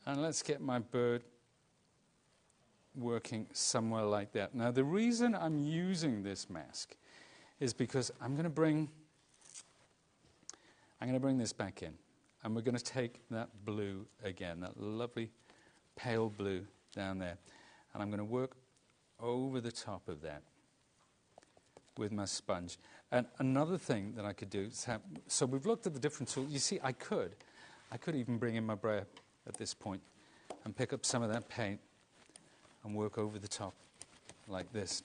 And let's get my bird working somewhere like that. Now, the reason I'm using this mask is because I'm going to bring this back in, and we're going to take that blue again, that lovely pale blue down there, and I'm going to work over the top of that with my sponge. And another thing that I could do is so we've looked at the different tools. You see, I could even bring in my brayer at this point and pick up some of that paint and work over the top like this.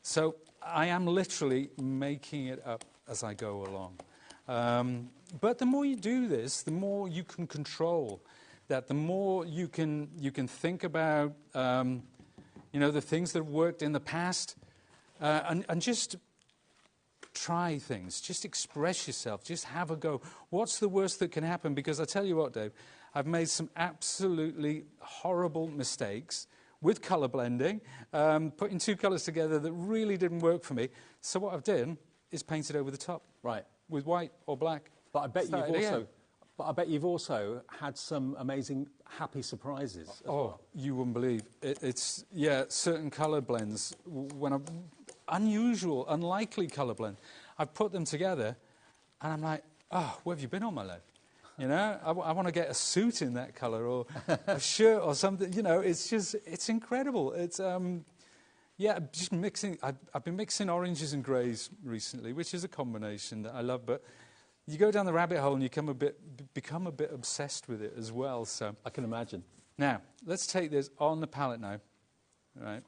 So I am literally making it up as I go along. But the more you do this, the more you can control that, the more you can think about, the things that worked in the past, and just try things, just express yourself, just have a go. What's the worst that can happen? Because I tell you what, Dave, I've made some absolutely horrible mistakes with colour blending, putting two colours together that really didn't work for me. So what I've done is painted over the top, right, with white or black. But I bet you've also had some amazing happy surprises. You wouldn't believe it. It's certain colour blends when I'm unusual, unlikely colour blend. I've put them together, and I'm like, where have you been all my life? You know, I want to get a suit in that colour or a shirt or something. You know, it's incredible. It's just mixing. I've been mixing oranges and greys recently, which is a combination that I love. But you go down the rabbit hole and you become a bit obsessed with it as well. So I can imagine. Now let's take this on the palette now, right,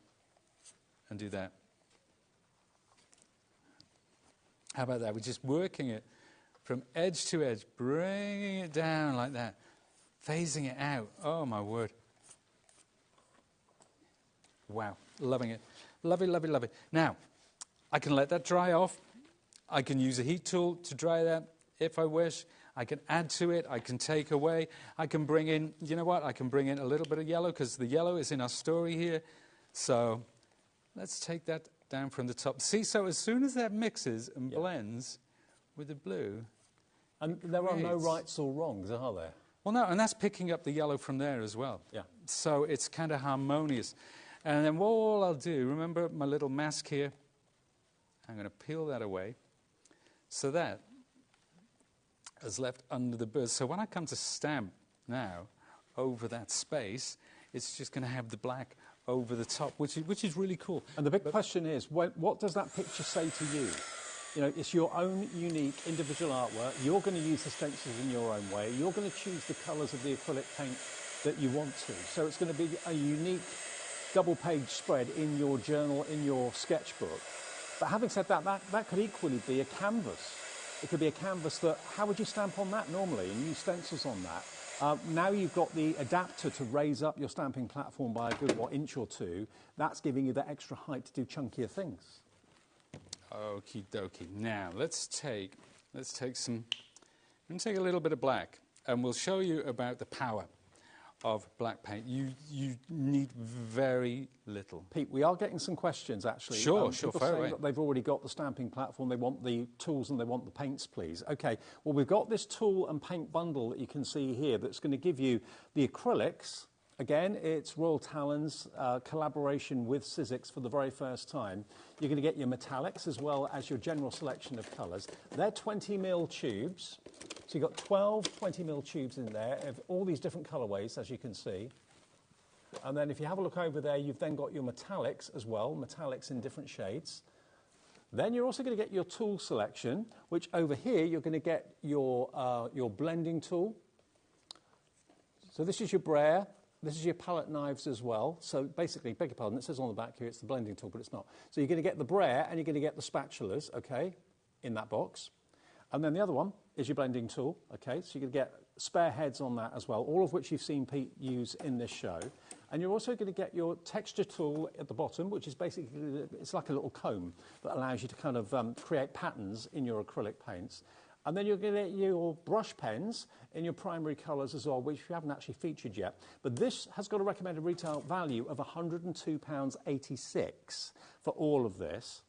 and do that. How about that? We're just working it from edge to edge, bringing it down like that, phasing it out. Oh, my word. Wow, loving it. Love it, love it, love it. Now, I can let that dry off. I can use a heat tool to dry that if I wish. I can add to it. I can take away. I can bring in, you know what? I can bring in a little bit of yellow because the yellow is in our story here. So let's take that down from the top. See, so as soon as that mixes and blends with the blue... And there are no rights or wrongs, are there? Well, no, and that's picking up the yellow from there as well. Yeah. So it's kind of harmonious. And then all I'll do, remember my little mask here? I'm going to peel that away. So that is left under the bird. So when I come to stamp now over that space, it's just going to have the black over the top, which is really cool. And the big question is, what does that picture say to you? You know, it's your own unique individual artwork. You're going to use the stencils in your own way. You're going to choose the colours of the acrylic paint that you want to. So it's going to be a unique double-page spread in your journal, in your sketchbook. But having said that, that could equally be a canvas. It could be a canvas that, how would you stamp on that normally and use stencils on that? Now you've got the adapter to raise up your stamping platform by a good, inch or two. That's giving you that extra height to do chunkier things. Okie dokie. Now let's take a little bit of black, and we'll show you about the power of black paint. You need very little. Pete, we are getting some questions actually. Sure, people saying that they've already got the stamping platform, they want the tools and they want the paints, please. Okay, well we've got this tool and paint bundle that you can see here that's going to give you the acrylics. Again, it's Royal Talon's collaboration with Sizzix for the very first time. You're going to get your metallics as well as your general selection of colours. They're 20mm tubes. So you've got 12 20mm tubes in there of all these different colourways, as you can see. And then if you have a look over there, you've then got your metallics as well, metallics in different shades. Then you're also going to get your tool selection, which over here you're going to get your blending tool. So this is your brayer. This is your palette knives as well. So basically, beg your pardon, it says on the back here it's the blending tool, but it's not. So you're going to get the brayer and you're going to get the spatulas, okay, in that box. And then the other one is your blending tool, okay. So you're going to get spare heads on that as well, all of which you've seen Pete use in this show. And you're also going to get your texture tool at the bottom, which is basically, it's like a little comb that allows you to kind of create patterns in your acrylic paints. And then you're going to get your brush pens in your primary colours as well, which we haven't actually featured yet. But this has got a recommended retail value of £102.86 for all of this.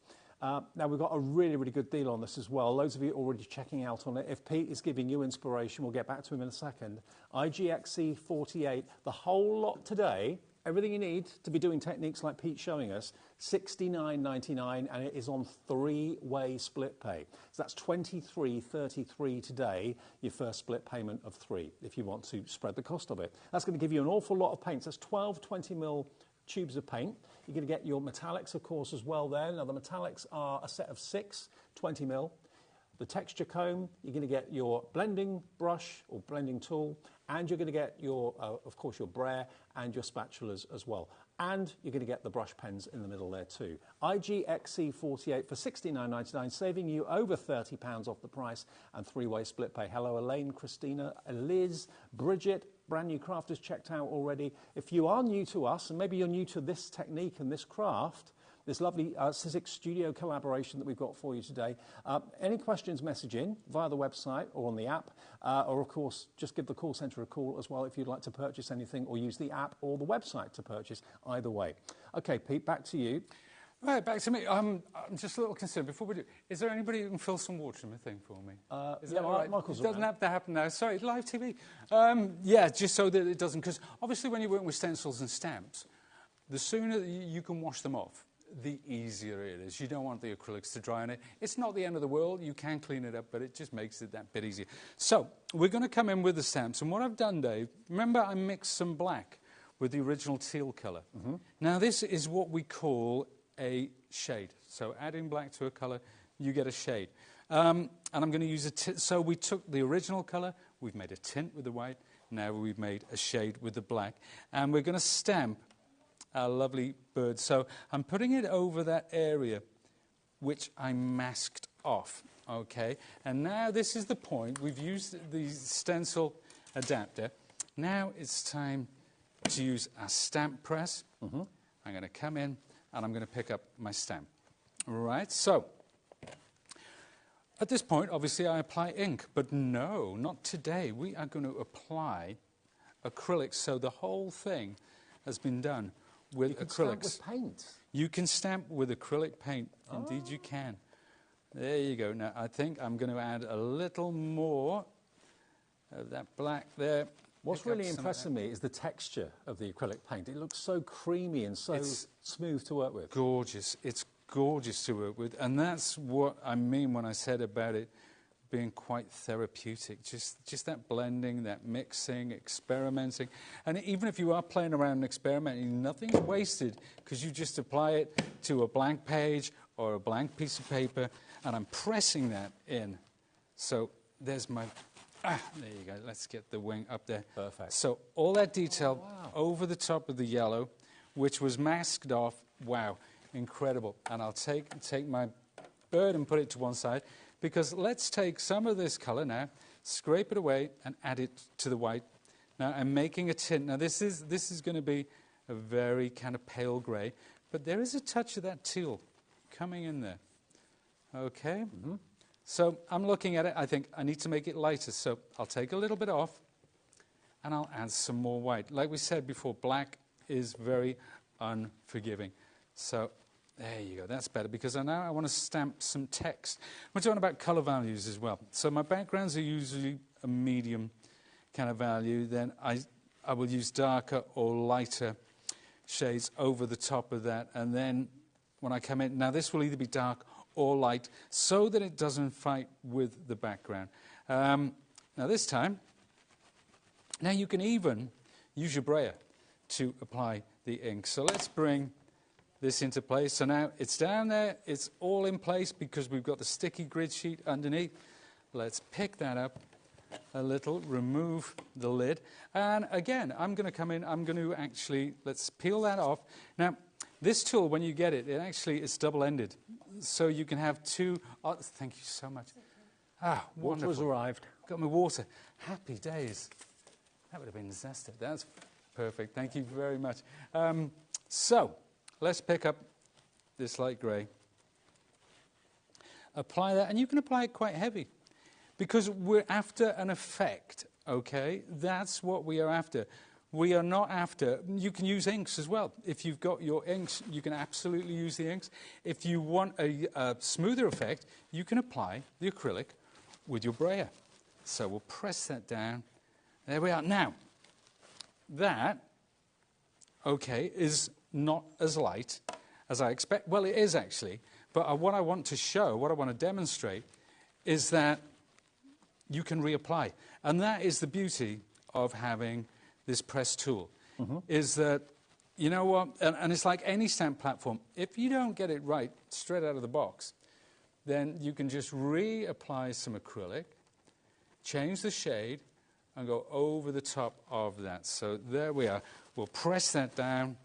Now, we've got a really, really good deal on this as well. Loads of you are already checking out on it. If Pete is giving you inspiration, we'll get back to him in a second. IGXC48, the whole lot today, everything you need to be doing techniques like Pete's showing us, $69.99, and it is on three-way split pay. So that's $23.33 today, your first split payment of £3, if you want to spread the cost of it. That's going to give you an awful lot of paints. That's 12 20mm tubes of paint. You're going to get your metallics, of course, as well there. Now, the metallics are a set of 6 20mm. The texture comb, you're going to get your blending brush or blending tool, and you're going to get your, of course, your brayer and your spatulas as well. And you're going to get the brush pens in the middle there too. IGXC48 for $69.99, saving you over £30 off the price, and three-way split pay. Hello, Elaine, Christina, Liz, Bridget, brand new crafters checked out already. If you are new to us, and maybe you're new to this technique and this craft, this lovely Sizzix Studio collaboration that we've got for you today. Any questions, message in via the website or on the app, or of course, just give the call centre a call as well if you'd like to purchase anything, or use the app or the website to purchase, either way. Okay, Pete, back to you. Right, back to me. I'm just a little concerned. Before we do, is there anybody who can fill some water in the thing for me? Is that all right? Michael's It doesn't around. have to happen now. Sorry, live TV. Yeah, just so that it doesn't, because obviously when you're working with stencils and stamps, the sooner that you can wash them off, the easier it is. You don't want the acrylics to dry on it. It's not the end of the world. You can clean it up, but it just makes it that bit easier. So we're going to come in with the stamps. And what I've done, Dave, remember I mixed some black with the original teal colour. Now this is what we call a shade. So adding black to a colour, you get a shade. And I'm going to use so we took the original colour, we've made a tint with the white, now we've made a shade with the black. And we're going to stamp our lovely bird. So I'm putting it over that area which I masked off, okay? And now this is the point. We've used the stencil adapter. Now it's time to use our stamp press. I'm going to come in and I'm going to pick up my stamp. All right, so at this point, obviously, I apply ink. But no, not today. We are going to apply acrylics. So the whole thing has been done with acrylics. Stamp with paint. You can stamp with acrylic paint. Indeed, you can. There you go. Now, I think I'm going to add a little more of that black there. What's really impressing me is the texture of the acrylic paint. It looks so creamy and so smooth to work with. Gorgeous. It's gorgeous to work with. And that's what I mean when I said about it being quite therapeutic. Just that blending, that mixing, experimenting. And even if you are playing around and experimenting, nothing's wasted because you just apply it to a blank page or a blank piece of paper, and I'm pressing that in. So there's my... there you go. Let's get the wing up there. Perfect. So all that detail over the top of the yellow, which was masked off. Wow, incredible. And I'll take my bird and put it to one side, because let's take some of this colour now, scrape it away and add it to the white. Now I'm making a tint. Now this is going to be a very kind of pale grey, but there is a touch of that teal coming in there. Okay. So I'm looking at it, I think I need to make it lighter, so I'll take a little bit off and I'll add some more white. Like we said before, black is very unforgiving. So there you go, that's better, because now I want to stamp some text. We're talking about colour values as well. So my backgrounds are usually a medium kind of value, then I will use darker or lighter shades over the top of that, and then when I come in, now this will either be dark or light, so that it doesn't fight with the background. Now this time, now you can even use your brayer to apply the ink. So let's bring this into place. So now it's down there, it's all in place because we've got the sticky grid sheet underneath. Let's pick that up a little, remove the lid. And again, I'm going to come in, I'm going to actually, let's peel that off. Now, this tool, when you get it, it's double-ended. So you can have two... Oh, thank you so much. Ah, water has arrived. Got my water. Happy days. That would have been a disaster. That's perfect. Thank you very much. So, let's pick up this light grey. Apply that, and you can apply it quite heavy, because we're after an effect, okay? That's what we are after. We are not after... You can use inks as well. If you've got your inks, you can absolutely use the inks. If you want a smoother effect, you can apply the acrylic with your brayer. So we'll press that down. There we are. Now, that, okay, is not as light as I expect. Well, it is actually. But what I want to show, what I want to demonstrate, is that you can reapply. And that is the beauty of having this press tool, is that, you know what, and it's like any stamp platform, if you don't get it right straight out of the box, then you can just reapply some acrylic, change the shade, and go over the top of that. So there we are. We'll press that down,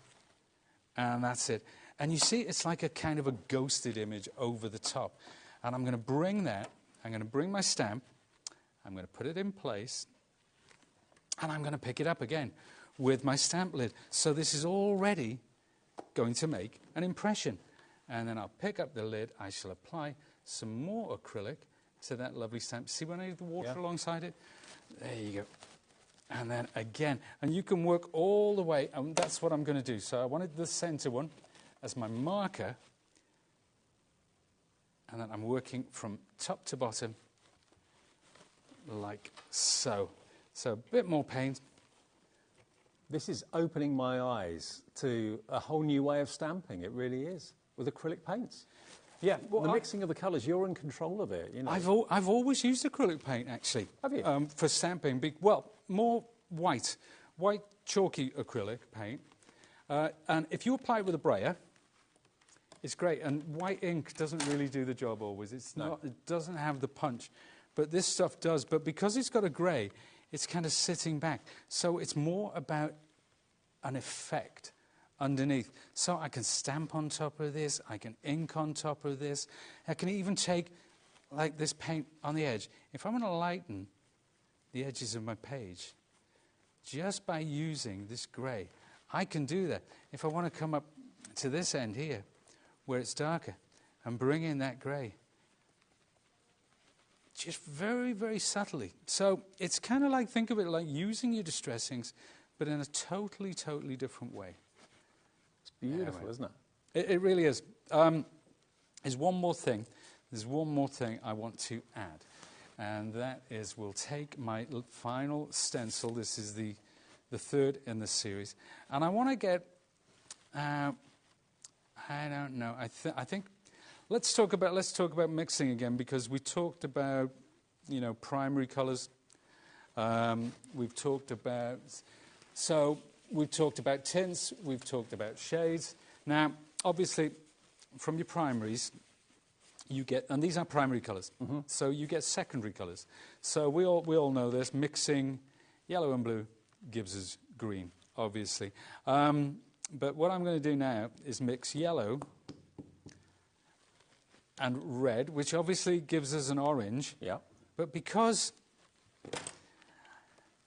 And that's it. And you see, it's like a kind of a ghosted image over the top. And I'm going to bring that, I'm going to bring my stamp, I'm going to put it in place, and I'm going to pick it up again with my stamp lid. So this is already going to make an impression. And then I'll pick up the lid, I shall apply some more acrylic to that lovely stamp. See when I have the water alongside it? There you go. And then again, and you can work all the way, and that's what I'm going to do. So I wanted the center one as my marker, and then I'm working from top to bottom like so. So a bit more paint. This is opening my eyes to a whole new way of stamping. It really is, with acrylic paints. Yeah, well, the mixing of the colours, you're in control of it. You know. I've always used acrylic paint, actually. Have you? For stamping. Well, more white chalky acrylic paint. And if you apply it with a brayer, it's great. And white ink doesn't really do the job always. It's not. It doesn't have the punch. But this stuff does. But because it's got a grey, it's kind of sitting back. So it's more about an effect underneath. So I can stamp on top of this, I can ink on top of this, I can even take like this paint on the edge. If I want to lighten the edges of my page, just by using this grey, I can do that. If I want to come up to this end here, where it's darker, and bring in that grey, just very, very subtly. So it's kind of like, think of it like using your distress inks, but in a totally, totally different way. It's beautiful, isn't it? It really is. There's one more thing. There's one more thing I want to add. And that is, we'll take my final stencil. This is the third in the series. And I want to get, I don't know, I think, let's talk about mixing again, because we talked about, you know, primary colours. We've talked about, we've talked about tints, we've talked about shades. Now, obviously, from your primaries, you get, and these are primary colours, so you get secondary colours. So we all know this, mixing yellow and blue gives us green, obviously. But what I'm going to do now is mix yellow and red, which obviously gives us an orange. Yeah. But because,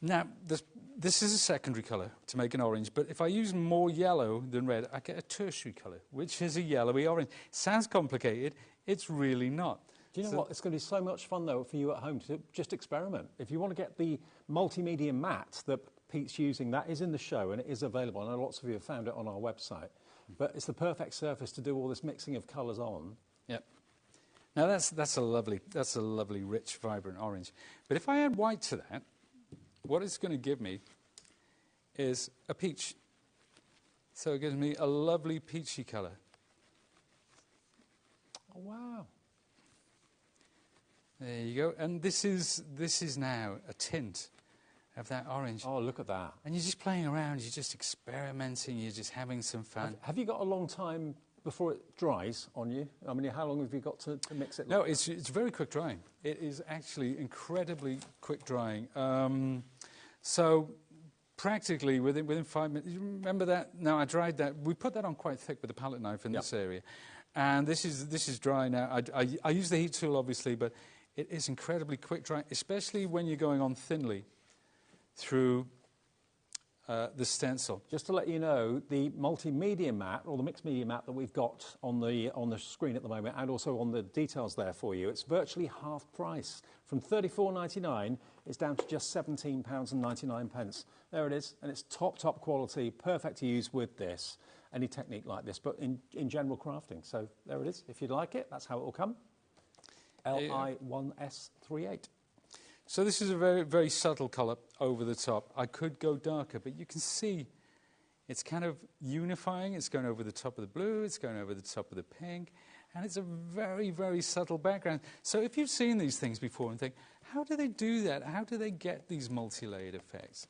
now, this is a secondary colour to make an orange, but if I use more yellow than red, I get a tertiary colour, which is a yellowy orange. Sounds complicated, it's really not. Do you know what? It's going to be so much fun, though, for you at home to just experiment. If you want to get the multimedia mat that Pete's using, that is in the show, and it is available. I know lots of you have found it on our website. But it's the perfect surface to do all this mixing of colours on. Yep. Now, that's a lovely, rich, vibrant orange. But if I add white to that, what it's going to give me is a peach. So it gives me a lovely peachy colour. Oh, wow. There you go. And this is now a tint of that orange. Oh, look at that. And you're just playing around, you're just experimenting, you're just having some fun. Have you got a long time before it dries on you? I mean, how long have you got to mix it? No, it's very quick drying. It is actually incredibly quick drying. So practically within 5 minutes. You remember that? No, I dried that. We put that on quite thick with a palette knife in this area. And this is dry now. I use the heat tool, obviously, but it is incredibly quick drying, especially when you're going on thinly through the stencil. Just to let you know, the multimedia mat, or the mixed media mat that we've got on the screen at the moment, and also on the details there for you, it's virtually half price. From $34.99, it's down to just £17.99. There it is, and it's top quality, perfect to use with this, any technique like this, but in general crafting. So there it is. If you'd like it, that's how it will come. LI1S38. So this is a very, very subtle colour over the top. I could go darker, but you can see it's kind of unifying. It's going over the top of the blue, it's going over the top of the pink, and it's a very, very subtle background. So if you've seen these things before and think, how do they do that? How do they get these multi-layered effects?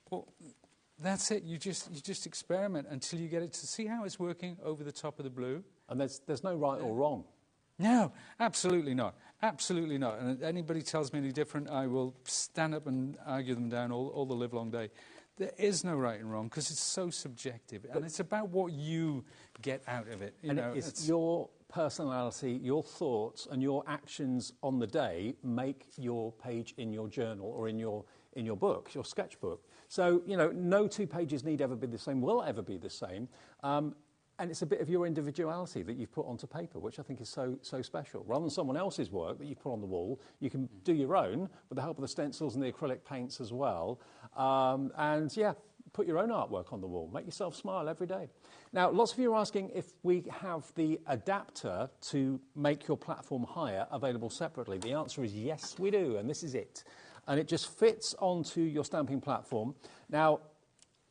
Well, that's it. You just experiment until you get it to see how it's working over the top of the blue. And there's no right or wrong. No, absolutely not. Absolutely not. And if anybody tells me any different, I will stand up and argue them down all the livelong day. There is no right and wrong because it's so subjective, and it's about what you get out of it. You know, it's your personality, your thoughts, and your actions on the day make your page in your journal or in your book, your sketchbook. So, you know, no two pages need ever be the same, will ever be the same. And it's a bit of your individuality that you've put onto paper, which I think is so special. Rather than someone else's work that you put on the wall, you can do your own with the help of the stencils and the acrylic paints as well. And yeah, put your own artwork on the wall. Make yourself smile every day. Now, lots of you are asking if we have the adapter to make your platform higher available separately. The answer is yes, we do, and this is it. And it just fits onto your stamping platform. Now,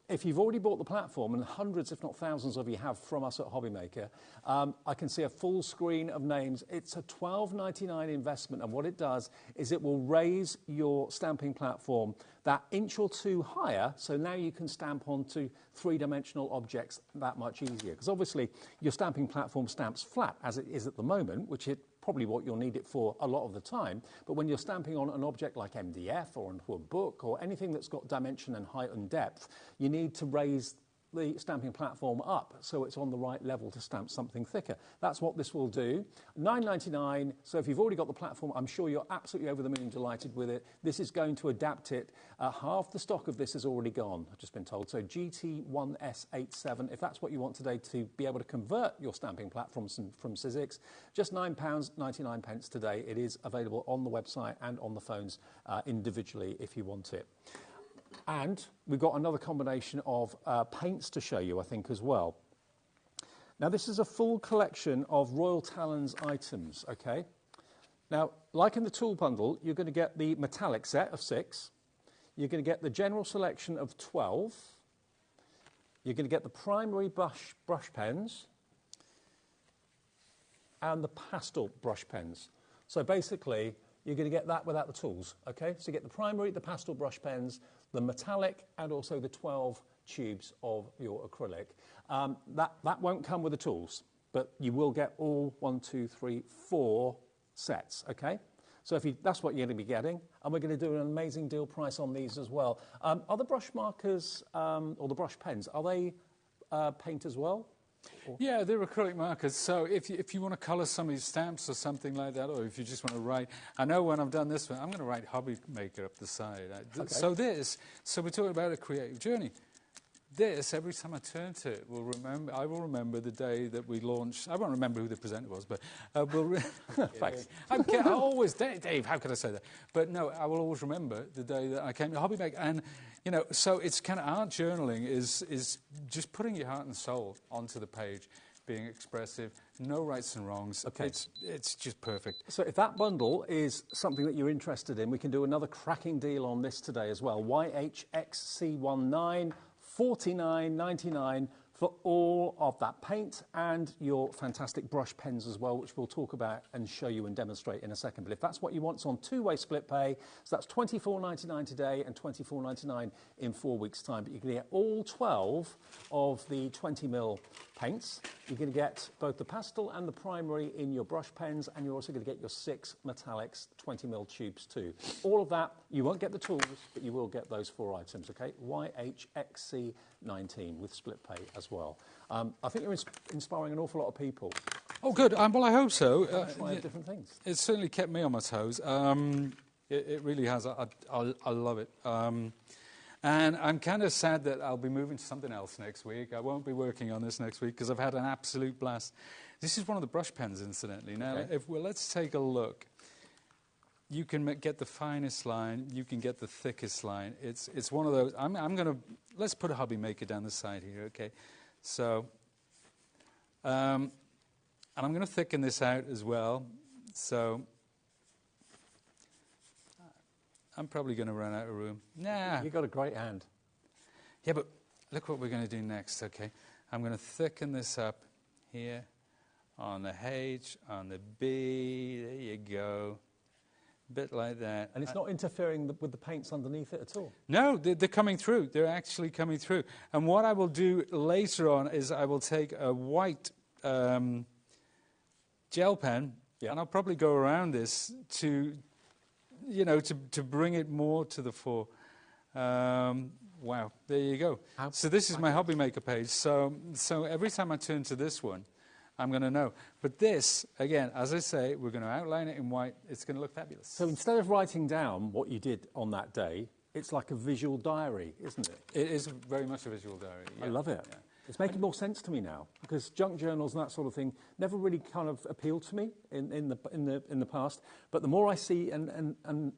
if you've already bought the platform, and hundreds, if not thousands of you have from us at HobbyMaker, I can see a full screen of names. It's a $12.99 investment, and what it does is it will raise your stamping platform that inch or two higher, so now you can stamp onto three-dimensional objects that much easier. Because obviously, your stamping platform stamps flat, as it is at the moment, which it probably what you'll need it for a lot of the time. But when you're stamping on an object like MDF or onto a book or anything that's got dimension and height and depth, you need to raise the stamping platform up so it's on the right level to stamp something thicker. That's what this will do. $9.99, so if you've already got the platform, I'm sure you're absolutely over the moon delighted with it. This is going to adapt it. Half the stock of this is already gone, I've just been told. So GT1S87, if that's what you want today to be able to convert your stamping platforms from Sizzix, just £9.99 today. It is available on the website and on the phones individually if you want it. And we've got another combination of paints to show you, I think, as well. Now, this is a full collection of Royal Talons items, okay? Now, like in the tool bundle, you're going to get the metallic set of 6. You're going to get the general selection of 12. You're going to get the primary brush pens and the pastel brush pens. So basically, you're going to get that without the tools, okay? So you get the primary, the pastel brush pens, the metallic, and also the 12 tubes of your acrylic. That won't come with the tools, but you will get all 1, 2, 3, 4 sets, okay? So that's what you're going to be getting, and we're going to do an amazing deal price on these as well. Are the brush markers, or the brush pens, are they paint as well? Yeah, they're acrylic markers. So if you want to colour some of your stamps or something like that, or if you just want to write, I know when I've done this one, I'm going to write HobbyMaker up the side. Okay. So we're talking about a creative journey. This, every time I turn to it, I will remember the day that we launched. I won't remember who the presenter was, but thanks. I always, Dave, how could I say that? But no, I will always remember the day that I came to HobbyMaker. And, you know, so it's kind of art journaling is just putting your heart and soul onto the page, being expressive, no rights and wrongs. Okay. It's just perfect. So if that bundle is something that you're interested in, we can do another cracking deal on this today as well. YHXC19. $49.99 for all of that paint and your fantastic brush pens as well, which we'll talk about and show you and demonstrate in a second. But if that's what you want, it's on two-way split pay. So that's $24.99 today and $24.99 in 4 weeks' time. But you can get all 12 of the 20mm paints. You're going to get both the pastel and the primary in your brush pens, and you're also going to get your 6 metallics 20mm tubes too. All of that, you won't get the tools, but you will get those 4 items, okay? YHXC19 with split pay as well. I think you're inspiring an awful lot of people. Oh, good. Well, I hope so. Try different things. It's certainly kept me on my toes. It really has. I love it. And I'm kind of sad that I'll be moving to something else next week. I won't be working on this next week because I've had an absolute blast. This is one of the brush pens, incidentally. Now, okay. Let's take a look. You can get the finest line. You can get the thickest line. It's one of those. Let's put a HobbyMaker down the side here, okay? So, and I'm going to thicken this out as well. So, I'm probably going to run out of room. Nah. You've got a great hand. Yeah, but look what we're going to do next, okay? I'm going to thicken this up here on the H, on the B. There you go. A bit like that. And it's not interfering with the paints underneath it at all? No, they're coming through. They're actually coming through. And what I will do later on is I will take a white gel pen, and I'll probably go around this to bring it more to the fore. Wow, there you go. So this is my HobbyMaker page. So every time I turn to this one, I'm going to know. But this, again, as I say, we're going to outline it in white. It's going to look fabulous. So instead of writing down what you did on that day, it's like a visual diary, isn't it? It is very much a visual diary. Yeah. I love it. Yeah. It's making more sense to me now, because junk journals and that sort of thing never really kind of appealed to me in the past. But the more I see and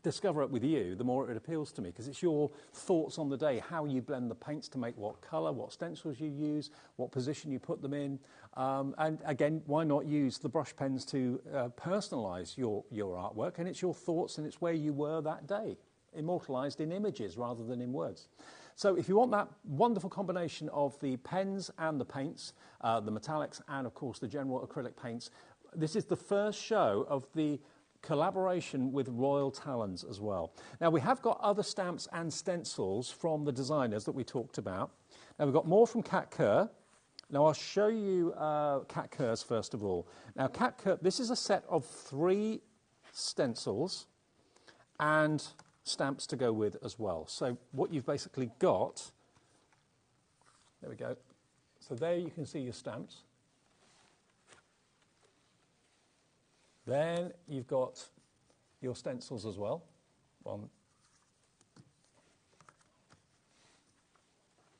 discover it with you, the more it appeals to me, because it's your thoughts on the day, how you blend the paints to make what colour, what stencils you use, what position you put them in. And again, why not use the brush pens to personalise your artwork? And it's your thoughts and it's where you were that day, immortalised in images rather than in words. So if you want that wonderful combination of the pens and the paints, the metallics and, of course, the general acrylic paints, this is the first show of the collaboration with Royal Talons as well. Now, we have got other stamps and stencils from the designers that we talked about. Now, we've got more from Cat Kerr. Now, I'll show you Cat Kerr's first of all. Now, Cat Kerr, this is a set of 3 stencils and stamps to go with as well. So what you've basically got, there we go. So there you can see your stamps. Then you've got your stencils as well. 1,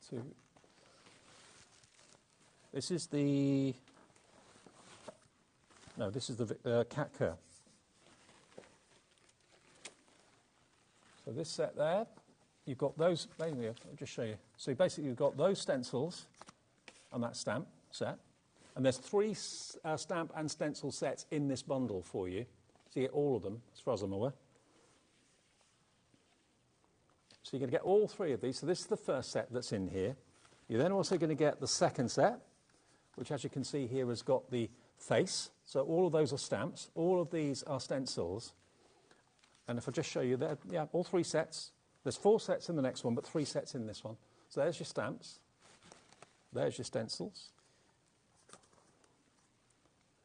2. This is the Cat Kerr. So this set there, you've got those, I'll just show you. So basically you've got those stencils and that stamp set. And there's 3 stamp and stencil sets in this bundle for you. So you get all of them, as far as I'm aware. So you're going to get all 3 of these. So this is the first set that's in here. You're then also going to get the second set, which as you can see here has got the face. So all of those are stamps. All of these are stencils. And if I just show you there, yeah, all 3 sets. There's 4 sets in the next one, but 3 sets in this one. So there's your stamps. There's your stencils.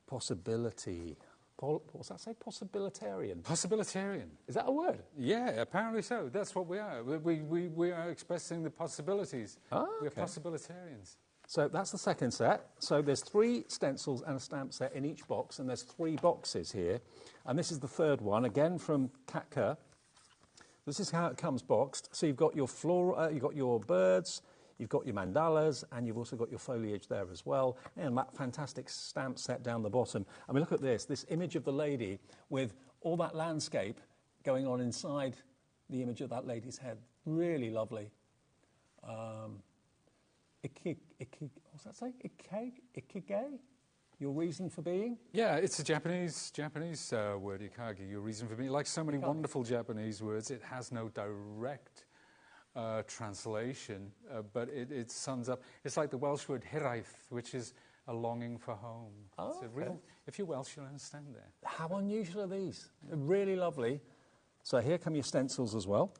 Possibility. What's that say? Possibilitarian. Possibilitarian. Is that a word? Yeah, apparently so. That's what we are. We are expressing the possibilities. Oh, okay. We're possibilitarians. So that's the second set. So there's 3 stencils and a stamp set in each box, and there's 3 boxes here. And this is the third one, again from Cat Kerr. This is how it comes boxed. So you've got your flora, you've got your birds, you've got your mandalas, and you've also got your foliage there as well, and that fantastic stamp set down the bottom. I mean, look at this image of the lady with all that landscape going on inside the image of that lady's head. Really lovely. What's that say? Ikige? Your reason for being? Yeah, it's a Japanese word, ikage, your reason for being. Like so many wonderful Japanese words, it has no direct translation, but it sums up. It's like the Welsh word hiraeth, which is a longing for home. Oh, it's a real, if you're Welsh, you'll understand that. How unusual are these? They're really lovely. So here come your stencils as well.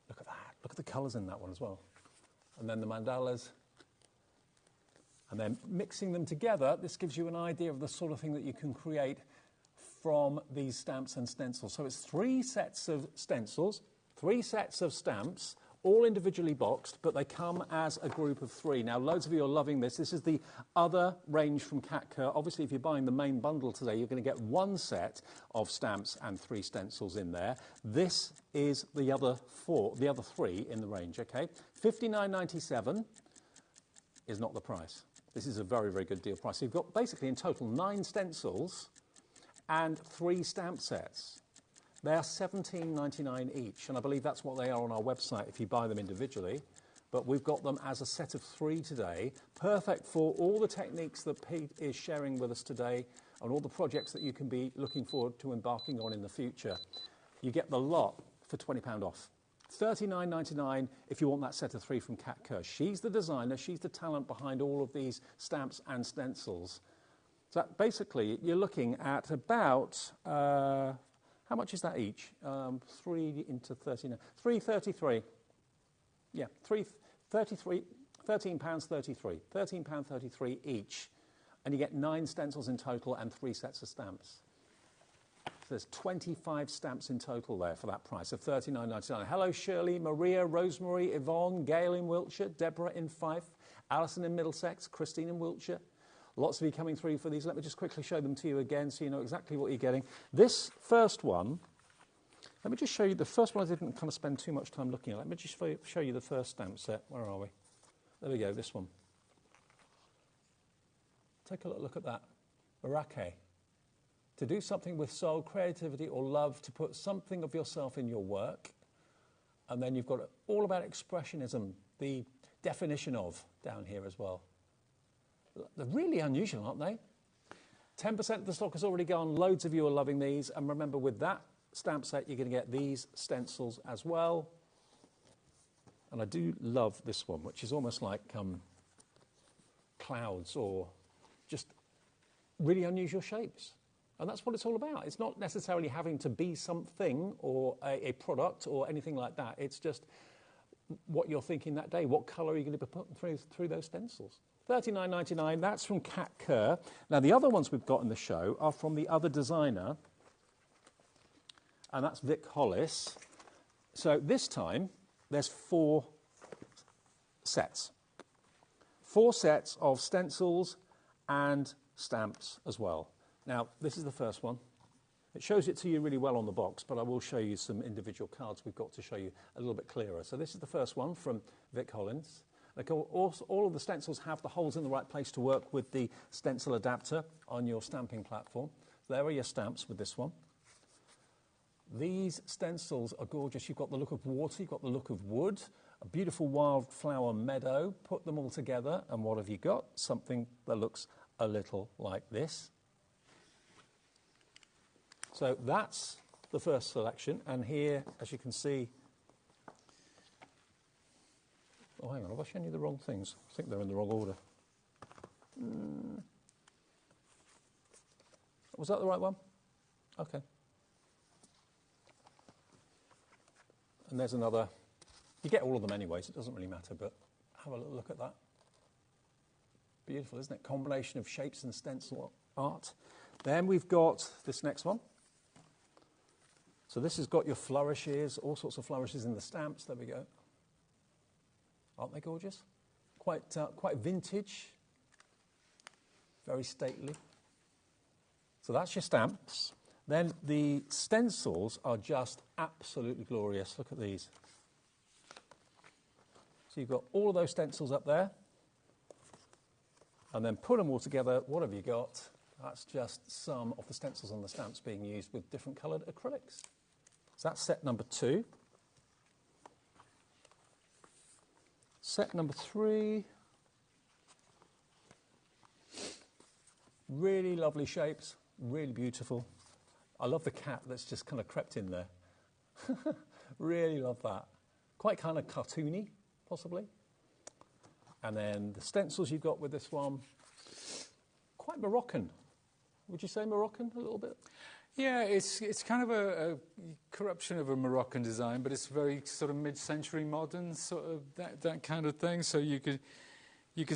Look at that. Look at the colours in that one as well. And then the mandalas. And then mixing them together, this gives you an idea of the sort of thing that you can create from these stamps and stencils. So it's 3 sets of stencils, 3 sets of stamps, all individually boxed, but they come as a group of 3. Now, loads of you are loving this. This is the other range from Cat Kerr. Obviously, if you're buying the main bundle today, you're going to get 1 set of stamps and 3 stencils in there. This is the other 3 in the range, okay? $59.97 is not the price. This is a very, very good deal price. So you've got basically in total 9 stencils and 3 stamp sets. They are $17.99 each, and I believe that's what they are on our website if you buy them individually. But we've got them as a set of 3 today, perfect for all the techniques that Pete is sharing with us today and all the projects that you can be looking forward to embarking on in the future. You get the lot for £20 off. $39.99 if you want that set of 3 from Cat Kerr. She's the designer, she's the talent behind all of these stamps and stencils. So basically, you're looking at about, how much is that each? 3 into 39, £3.33. Yeah, £13.33. £13.33 each. And you get 9 stencils in total and 3 sets of stamps. There's 25 stamps in total there for that price of $39.99. Hello, Shirley, Maria, Rosemary, Yvonne, Gail in Wiltshire, Deborah in Fife, Alison in Middlesex, Christine in Wiltshire. Lots of you coming through for these. Let me just quickly show them to you again so you know exactly what you're getting. This first one, let me just show you the first one. I didn't kind of spend too much time looking at. Let me just show you the first stamp set. Where are we? There we go, this one. Take a look at that. Barake. To do something with soul, creativity or love, to put something of yourself in your work. And then you've got all about expressionism, the definition of down here as well. They're really unusual, aren't they? 10% of the stock has already gone. Loads of you are loving these. And remember, with that stamp set, you're going to get these stencils as well. And I do love this one, which is almost like clouds or just really unusual shapes. And that's what it's all about. It's not necessarily having to be something or a product or anything like that. It's just what you're thinking that day. What colour are you going to be putting through those stencils? $39.99, that's from Kat Kerr. Now, the other ones we've got in the show are from the other designer, and that's Vic Hollis. So this time, there's 4 sets. 4 sets of stencils and stamps as well. Now, this is the first one. It shows it to you really well on the box, but I will show you some individual cards we've got to show you a little bit clearer. So this is the first one from Vic Hollis. All of the stencils have the holes in the right place to work with the stencil adapter on your stamping platform. There are your stamps with this one. These stencils are gorgeous. You've got the look of water, you've got the look of wood, a beautiful wildflower meadow. Put them all together, and what have you got? Something that looks a little like this. So that's the first selection, and here, as you can see, oh, hang on, have I shown you the wrong things? I think they're in the wrong order. Was that the right one? Okay. And there's another. You get all of them anyways, it doesn't really matter, but have a little look at that. Beautiful, isn't it? Combination of shapes and stencil art. Then we've got this next one. So this has got your flourishes, all sorts of flourishes in the stamps. There we go. Aren't they gorgeous? Quite vintage. Very stately. So that's your stamps. Then the stencils are just absolutely glorious. Look at these. So you've got all of those stencils up there. And then put them all together. What have you got? That's just some of the stencils on the stamps being used with different coloured acrylics. So that's set number 2. Set number 3. Really lovely shapes, really beautiful. I love the cat that's just kind of crept in there. Really love that. Quite kind of cartoony, possibly. And then the stencils you've got with this one, quite Moroccan. Would you say Moroccan a little bit? Yeah, it's kind of a corruption of a Moroccan design, but it's very sort of mid-century modern, sort of that kind of thing. So you could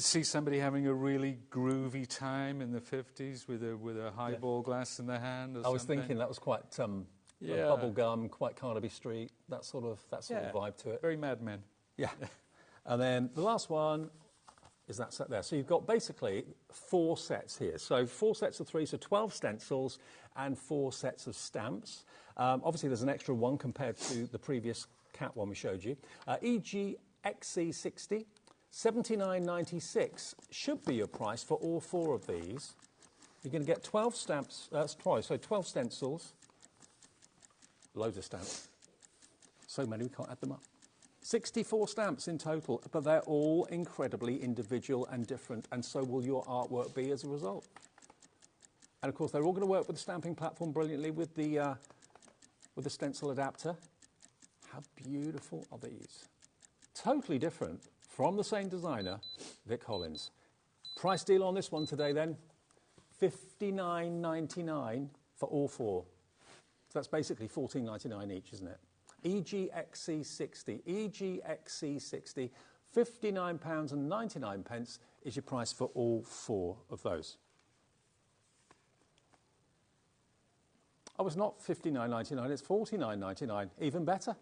see somebody having a really groovy time in the 50s with a highball glass in their hand or something. I was thinking that was quite bubble gum, quite Carnaby Street, that sort of vibe to it. Very Mad Men. Yeah. And then the last one is that set there. So you've got basically 4 sets here. So 4 sets of 3, so 12 stencils and 4 sets of stamps. Obviously, there's an extra one compared to the previous cat one we showed you. EG XC60, $79.96 should be your price for all 4 of these. You're going to get 12 stamps, 12 stencils, loads of stamps. So many we can't add them up. 64 stamps in total, but they're all incredibly individual and different, and so will your artwork be as a result. And of course, they're all going to work with the stamping platform brilliantly with the stencil adapter. How beautiful are these? Totally different from the same designer, Vic Hollis. Price deal on this one today then, $59.99 for all 4. So that's basically $14.99 each, isn't it? EGXC60, EGXC60, £59.99 is your price for all 4 of those. Oh, it's not $59.99, it's $49.99. Even better.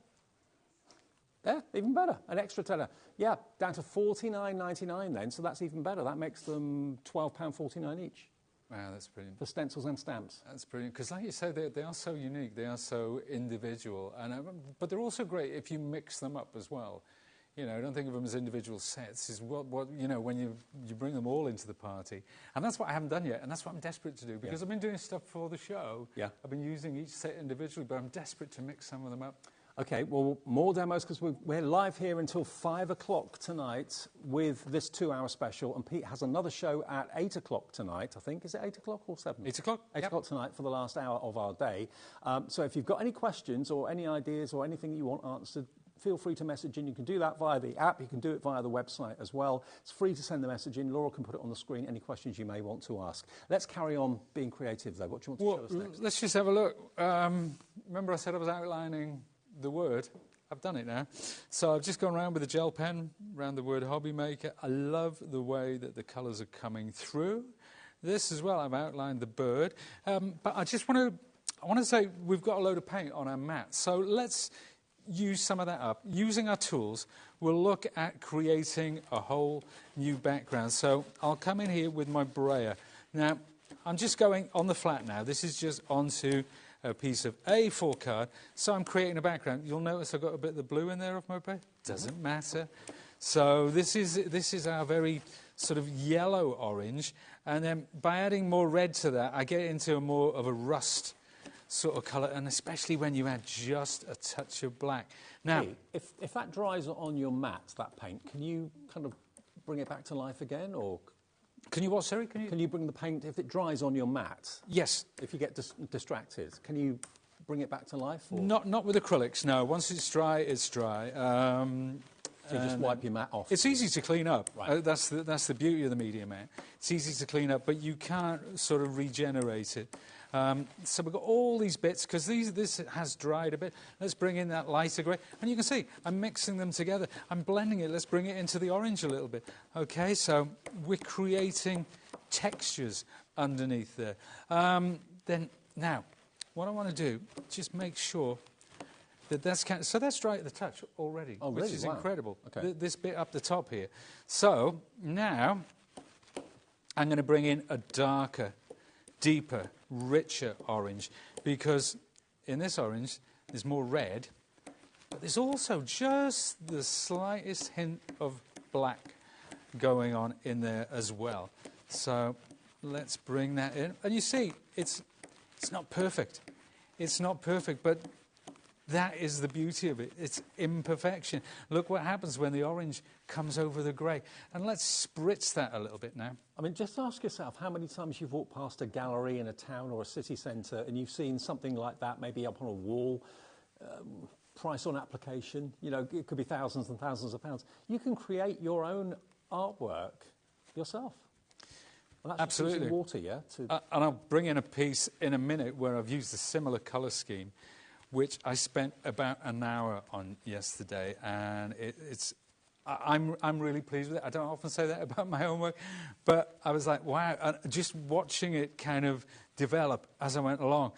Yeah, even better. An extra tenner. Yeah, down to $49.99 then, so that's even better. That makes them £12.49 each. Wow, that's brilliant. For stencils and stamps. That's brilliant, because like you say, they are so unique, they are so individual, and but they're also great if you mix them up as well. You know, don't think of them as individual sets. Is what you know, when you bring them all into the party. And that's what I haven't done yet, and that's what I'm desperate to do, because I've been doing stuff for the show. Yeah. I've been using each set individually, but I'm desperate to mix some of them up. Okay, well, more demos, because we're live here until 5 o'clock tonight with this 2-hour special, and Pete has another show at 8 o'clock tonight, I think. Is it 8 o'clock or 7? 8 o'clock. 8 o'clock tonight for the last hour of our day. So if you've got any questions or any ideas or anything you want answered, feel free to message in. You can do that via the app. You can do it via the website as well. It's free to send the message in. Laura can put it on the screen, any questions you may want to ask. Let's carry on being creative, though. What do you want to show us next? Let's just have a look. Remember I said I was outlining the word? I've done it now. So I've just gone around with a gel pen around the word HobbyMaker. I love the way that the colours are coming through. This as well, I've outlined the bird. But I just want to say we've got a load of paint on our mat. So let's use some of that up. Using our tools, we'll look at creating a whole new background. So I'll come in here with my brayer. Now, I'm just going on the flat now. This is just onto a piece of A4 card, so I'm creating a background. You'll notice I've got a bit of the blue in there of my brayer. Doesn't matter. So this is our very sort of yellow orange, and then by adding more red to that, I get into a more of a rust sort of colour, and especially when you add just a touch of black. Now, hey, if that dries on your mat, that paint, can you kind of bring it back to life again, or? Can you what, sorry? Can you bring the paint, if it dries on your mat? Yes. If you get distracted, can you bring it back to life? Or? Not with acrylics, no. Once it's dry, it's dry. So you just wipe your mat off? It's easy to clean up. Right. That's the beauty of the media mat. It's easy to clean up, but you can't sort of regenerate it. So we've got all these bits, because this has dried a bit. Let's bring in that lighter grey. And you can see, I'm mixing them together. I'm blending it. Let's bring it into the orange a little bit. OK, so we're creating textures underneath there. Then, now, what I want to do, just make sure that so that's dry at the touch already, oh, really? Which is wow. incredible. Okay. This bit up the top here. So, now, I'm going to bring in a darker, deeper, richer orange, because in this orange there's more red, but there's also just the slightest hint of black going on in there as well. So let's bring that in, and you see it's not perfect. It's not perfect, but that is the beauty of it. It's imperfection. Look what happens when the orange comes over the grey. And let's spritz that a little bit now. I mean, just ask yourself how many times you've walked past a gallery in a town or a city centre and you've seen something like that, maybe up on a wall, price on application. You know, it could be thousands and thousands of pounds. You can create your own artwork yourself. And that's absolutely. Using water, yeah? And I'll bring in a piece in a minute where I've used a similar colour scheme, which I spent about an hour on yesterday, and I'm really pleased with it. I don't often say that about my own work, but I was like, wow, and just watching it kind of develop as I went along.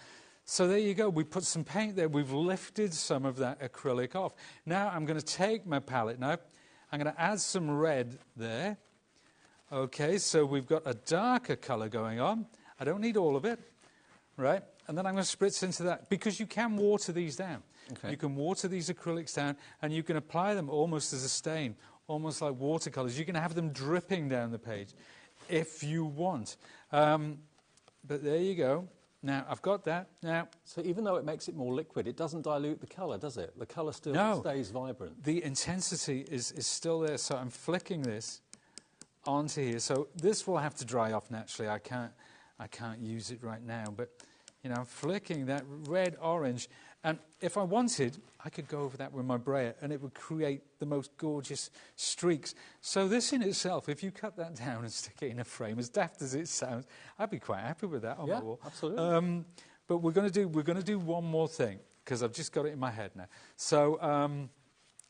So there you go. We put some paint there. We've lifted some of that acrylic off. Now I'm going to take my palette now. I'm going to add some red there. Okay, so we've got a darker colour going on. I don't need all of it, right? And then I'm going to spritz into that, because you can water these down. Okay. You can water these acrylics down, and you can apply them almost as a stain, almost like watercolours. You can have them dripping down the page if you want. But there you go. Now, I've got that. Now, so even though it makes it more liquid, it doesn't dilute the colour, does it? The colour still stays vibrant. The intensity is still there, so I'm flicking this onto here. So this will have to dry off naturally. I can't use it right now, but you know, I'm flicking that red, orange, and if I wanted, I could go over that with my brayer, and it would create the most gorgeous streaks. So this in itself, if you cut that down and stick it in a frame, as daft as it sounds, I'd be quite happy with that on my wall. Absolutely. But we're going to do one more thing, because I've just got it in my head now. So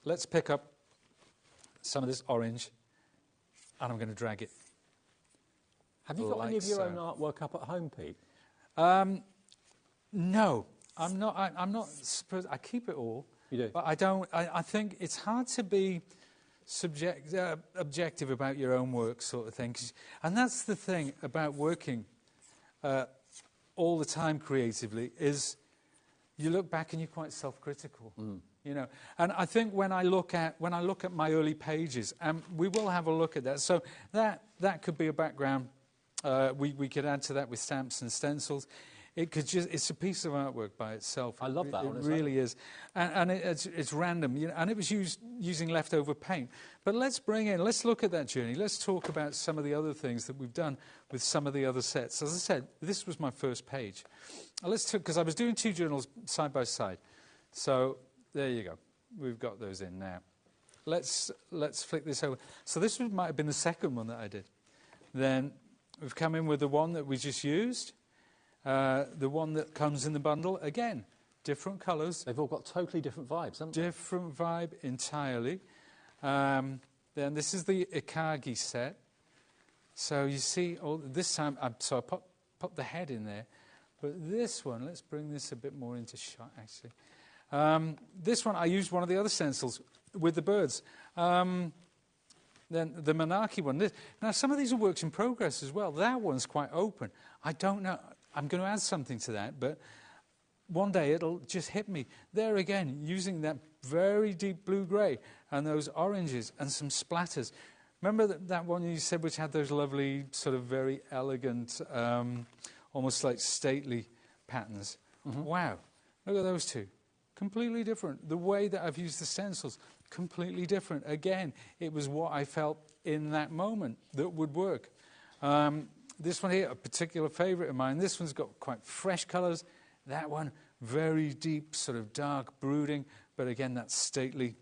let's pick up some of this orange, and I'm going to drag it. Have you got any of your own artwork up at home, Pete? No, I'm not. I'm not supposed. I keep it all. You do? But I don't. I think it's hard to be objective about your own work, sort of thing. And that's the thing about working all the time creatively, is you look back and you're quite self-critical. You know, and I think when I look at my early pages, and we will have a look at that. So that could be a background. We could add to that with stamps and stencils. It's a piece of artwork by itself. I love that. It really is, and it's random. You know, and it was using leftover paint. But let's look at that journey. Let's talk about some of the other things that we've done with some of the other sets. As I said, this was my first page. Because I was doing 2 journals side by side. So there you go. We've got those in now. Let's flick this over. So this might have been the second one that I did. Then we've come in with the one that we just used. The one that comes in the bundle, again, different colours. They've all got totally different vibes, haven't they? Different vibe entirely. Then this is the Ikagi set. So you see, this time, so I pop the head in there. But this one, let's bring this a bit more into shot, actually. This one, I used one of the other stencils with the birds. Then the Monarchy one. Now, some of these are works in progress as well. That one's quite open. I don't know. I'm going to add something to that, but one day it'll just hit me. There again, using that very deep blue-grey and those oranges and some splatters. Remember that one you said which had those lovely, sort of very elegant, almost like stately patterns? Wow, look at those two. Completely different. The way that I've used the stencils, completely different. Again, it was what I felt in that moment that would work. This one here, a particular favourite of mine. This one's got quite fresh colours. That one, very deep, sort of dark, brooding, but again, that stately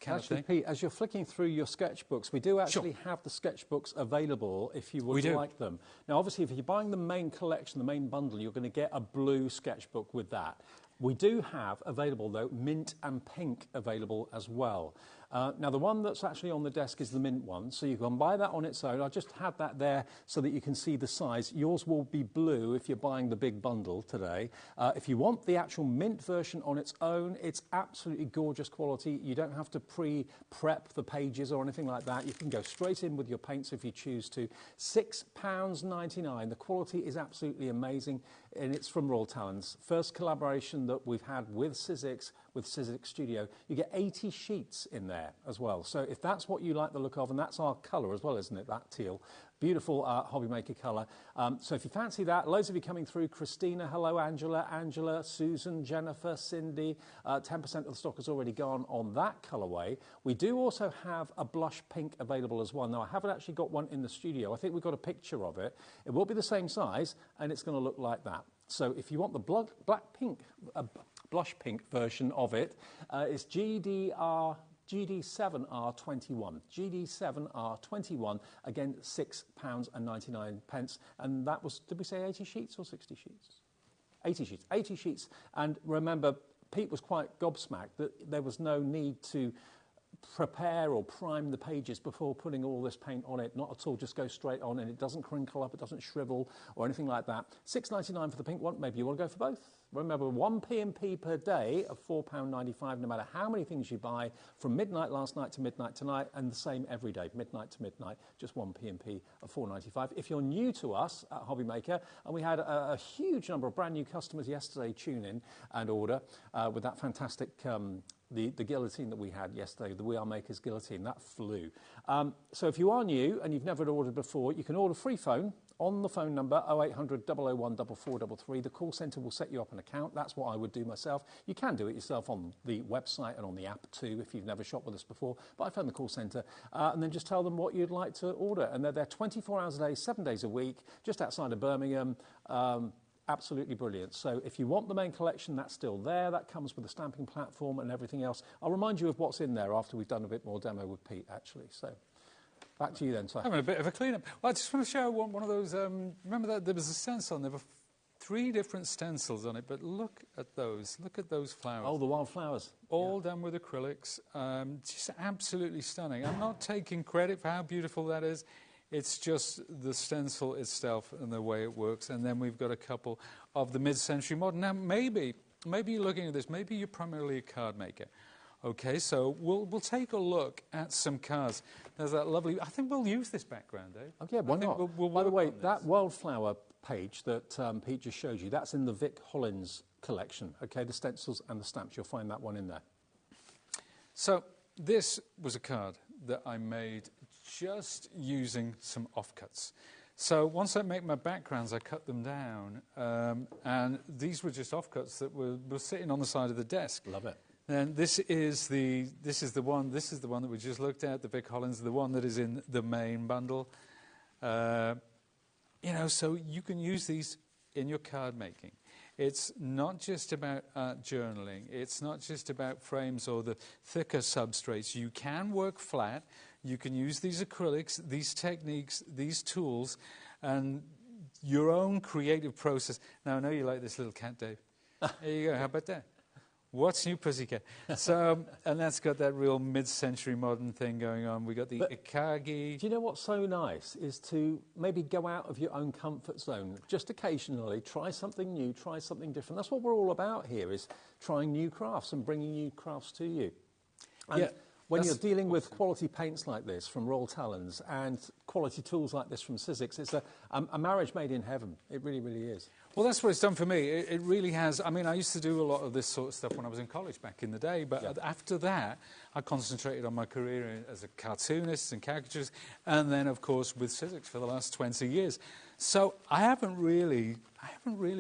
kind of thing. Pete, as you're flicking through your sketchbooks, we do actually have the sketchbooks available if you would like them. Now, obviously, if you're buying the main collection, the main bundle, you're going to get a blue sketchbook with that. We do have available, though, mint and pink available as well. Now, the one that's actually on the desk is the mint one, so you can buy that on its own. I just have that there so that you can see the size. Yours will be blue if you're buying the big bundle today. If you want the actual mint version on its own, it's absolutely gorgeous quality. You don't have to pre-prep the pages or anything like that. You can go straight in with your paints if you choose to. £6.99. The quality is absolutely amazing, and it's from Royal Talons. First collaboration that we've had with Sizzix Studio. You get 80 sheets in there as well. So if that's what you like the look of, and that's our colour as well, isn't it, that teal? Beautiful HobbyMaker colour. So if you fancy that, loads of you coming through. Christina, hello, Angela, Susan, Jennifer, Cindy. 10% of the stock has already gone on that colourway. We do also have a blush pink available as well. Now, I haven't actually got one in the studio. I think we've got a picture of it. It will be the same size, and it's going to look like that. So if you want the blush pink version of it, it's GD7R21. GD7R21, again, £6.99. And that was, did we say 80 sheets or 60 sheets? 80 sheets. 80 sheets. And remember, Pete was quite gobsmacked that there was no need to prepare or prime the pages before putting all this paint on it. Not at all, just go straight on, and it doesn't crinkle up, it doesn't shrivel or anything like that. £6.99 for the pink one. Maybe you want to go for both. Remember, 1 P&P per day of £4.95, no matter how many things you buy, from midnight last night to midnight tonight, and the same every day, midnight to midnight, just 1 P&P of £4.95. If you're new to us at HobbyMaker, and we had a huge number of brand new customers yesterday tune in and order with that fantastic the guillotine that we had yesterday, the We Are Makers guillotine, that flew. So if you are new and you've never ordered before, you can order free phone on the phone number 0800 001 4433. The call centre will set you up an account. That's what I would do myself. You can do it yourself on the website and on the app too if you've never shopped with us before. But I phone the call centre and then just tell them what you'd like to order. And they're there 24 hours a day, 7 days a week, just outside of Birmingham. Absolutely brilliant. So if you want the main collection, that's still there. That comes with the stamping platform and everything else. I'll remind you of what's in there after we've done a bit more demo with Pete, actually. So back to you then, Si. Having a bit of a clean-up. Well, I just want to show one of those... remember that there was a stencil, and there were 3 different stencils on it, but look at those. Look at those flowers. Oh, the wildflowers. All done with acrylics. Just absolutely stunning. I'm not taking credit for how beautiful that is. It's just the stencil itself and the way it works. And then we've got a couple of the mid-century modern. Now, maybe you're looking at this. Maybe you're primarily a card maker. Okay, so we'll take a look at some cards. There's that lovely... I think we'll use this background, Dave. Oh, yeah, why not? We'll By the way, that wildflower page that Pete just showed you, that's in the Vic Hollins collection. Okay, the stencils and the stamps. You'll find that one in there. So this was a card that I made just using some offcuts. So once I make my backgrounds, I cut them down, and these were just offcuts that were sitting on the side of the desk. Love it. And this is the one that we just looked at, the Vic Hollins, the one that is in the main bundle. You know, so you can use these in your card making. It's not just about journaling. It's not just about frames or the thicker substrates. You can work flat. You can use these acrylics, these techniques, these tools, and your own creative process. Now, I know you like this little cat, Dave. There you go. How about that? What's new, pussycat? So, and that's got that real mid-century modern thing going on. We got the Ikagi. Do you know what's so nice is to maybe go out of your own comfort zone. Just occasionally try something new, try something different. That's what we're all about here, is trying new crafts and bringing new crafts to you. And yeah, when you're dealing with quality paints like this from Royal Talons and quality tools like this from Sizzix, it's a marriage made in heaven. It really, really is. Well, that's what it's done for me. It really has. I mean, I used to do a lot of this sort of stuff when I was in college back in the day, but after that, I concentrated on my career as a cartoonist and caricaturist, and then, of course, with Sizzix for the last 20 years. So I haven't really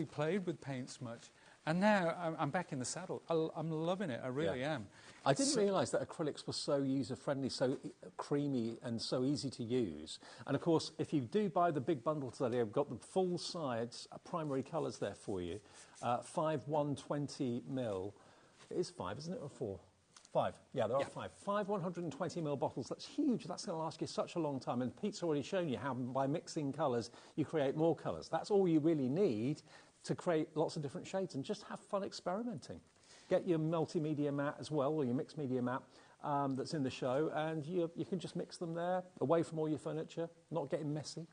played with paints much, and now I'm back in the saddle. I'm loving it. I really am. I didn't realise that acrylics were so user-friendly, so creamy and so easy to use. And, of course, if you do buy the big bundle today, I've got the full sides, primary colours there for you. 5 120mm. It is 5, isn't it, or 4? 5. Yeah, there are 5. 5 120mm bottles. That's huge. That's going to last you such a long time. And Pete's already shown you how, by mixing colours, you create more colours. That's all you really need to create lots of different shades and just have fun experimenting. Get your multimedia mat as well, or your mixed media mat that's in the show, and you can just mix them there, away from all your furniture, not getting messy.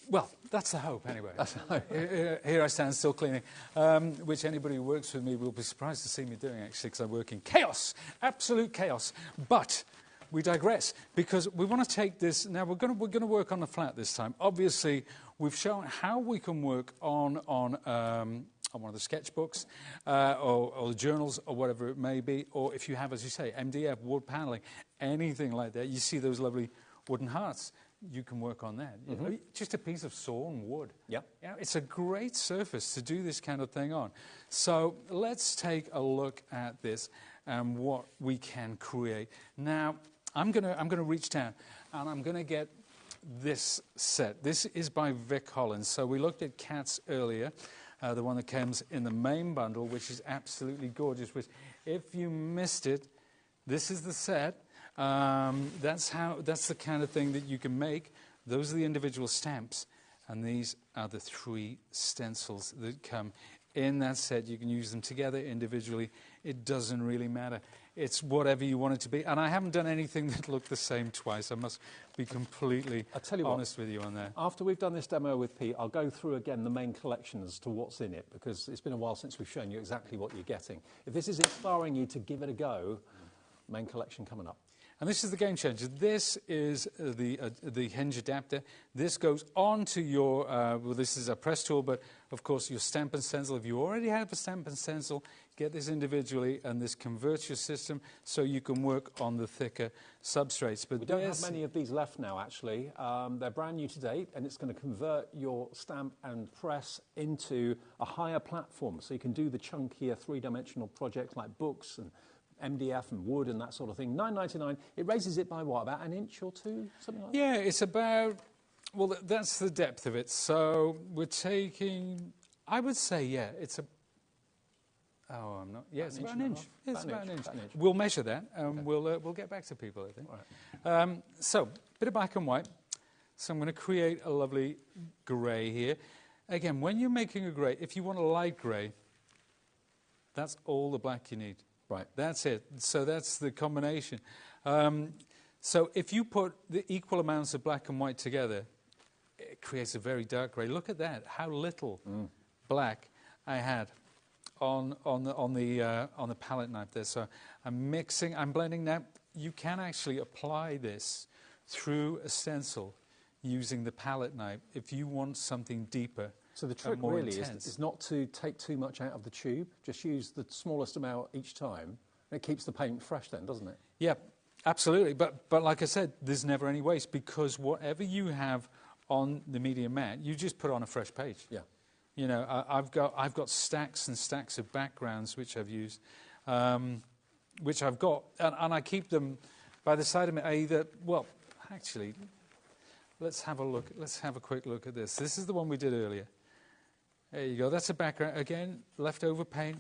Well, that's the hope, anyway. That's the hope. Here I stand still cleaning, which anybody who works with me will be surprised to see me doing, actually, because I work in chaos, absolute chaos. But we digress, because we want to take this... Now, we're going to work on the flat this time. Obviously, we've shown how we can work on one of the sketchbooks or the journals or whatever it may be, or if you have, as you say, MDF, wood paneling, anything like that. You see those lovely wooden hearts. You can work on that. You know, just a piece of sawn wood. Yeah. You know, it's a great surface to do this kind of thing on. So let's take a look at this and what we can create. Now, I'm gonna reach down and I'm gonna get this set. This is by Vic Hollins. So we looked at cats earlier. The one that comes in the main bundle, which is absolutely gorgeous. Which, if you missed it, this is the set. That's the kind of thing that you can make. Those are the individual stamps, and these are the 3 stencils that come in that set. You can use them together, individually. It doesn't really matter. It's whatever you want it to be. And I haven't done anything that looked the same twice. I must be completely honest with you on that. After we've done this demo with Pete, I'll go through again the main collection as to what's in it, because it's been a while since we've shown you exactly what you're getting. If this is inspiring you to give it a go, main collection coming up. And this is the game changer. This is the hinge adapter. This goes on to your, well, this is a press tool, but of course your stamp and stencil. If you already have a stamp and stencil, get this individually, and this converts your system so you can work on the thicker substrates. But we don't have many of these left now, actually. They're brand new to date, and it's going to convert your stamp and press into a higher platform. So you can do the chunkier three-dimensional projects like books and MDF and wood and that sort of thing. $9.99. It raises it by what, about an inch or 2, something like that? Yeah, it's about, well, that's the depth of it. So we're taking, I would say, yeah, it's a, oh, I'm not, yeah, it's about an inch. It's about an inch. We'll measure that, and we'll get back to people, I think. Right. So, bit of black and white. So I'm going to create a lovely grey here. Again, when you're making a grey, if you want a light grey, that's all the black you need. Right. That's it. So that's the combination. So if you put the equal amounts of black and white together, it creates a very dark grey. Look at that, how little black I had on the palette knife there. So I'm mixing, I'm blending now. You can actually apply this through a stencil using the palette knife if you want something deeper. So the trick really is not to take too much out of the tube, just use the smallest amount each time. It keeps the paint fresh then, doesn't it? Yeah, absolutely. But like I said, there's never any waste, because whatever you have on the medium matte, you just put on a fresh page. Yeah. You know, I've got stacks and stacks of backgrounds which I've used, which I've got, and I keep them by the side of me. Actually, let's have a look. Let's have a quick look at this. This is the one we did earlier. There you go. That's a background again, leftover paint.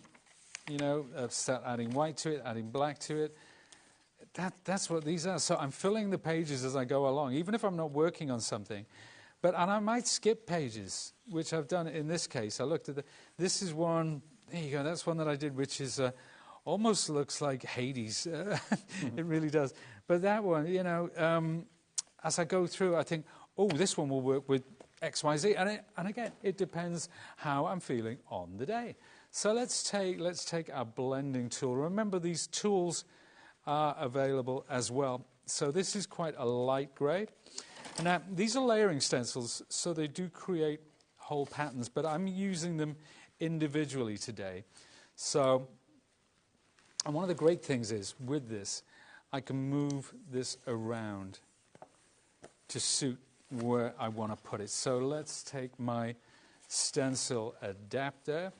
You know, start adding white to it, adding black to it. That's what these are. So I'm filling the pages as I go along, even if I'm not working on something. And I might skip pages, which I've done in this case. I looked at this is one, there you go, that's one that I did, which is almost looks like Hades. It really does. But that one, you know, as I go through, I think, oh, this one will work with X, Y, Z. And again, it depends how I'm feeling on the day. So let's take our blending tool. Remember, these tools are available as well. So this is quite a light grey. Now, these are layering stencils, so they do create whole patterns, but I'm using them individually today. So, and one of the great things is, with this, I can move this around to suit where I want to put it. So let's take my stencil adapter.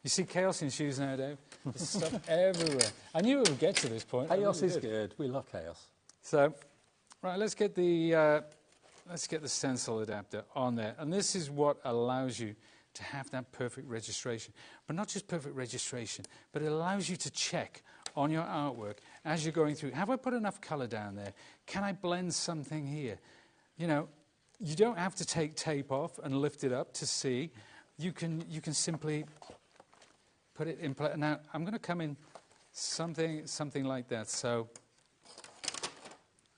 You see chaos in shoes now, Dave? There's stuff everywhere. I knew it would get to this point. Chaos is good. We love chaos. So, right, let's get the stencil adapter on there. And this is what allows you to have that perfect registration. But not just perfect registration, but it allows you to check on your artwork as you're going through. Have I put enough colour down there? Can I blend something here? You know, you don't have to take tape off and lift it up to see. You can simply put it in place. Now, I'm going to come in something like that. So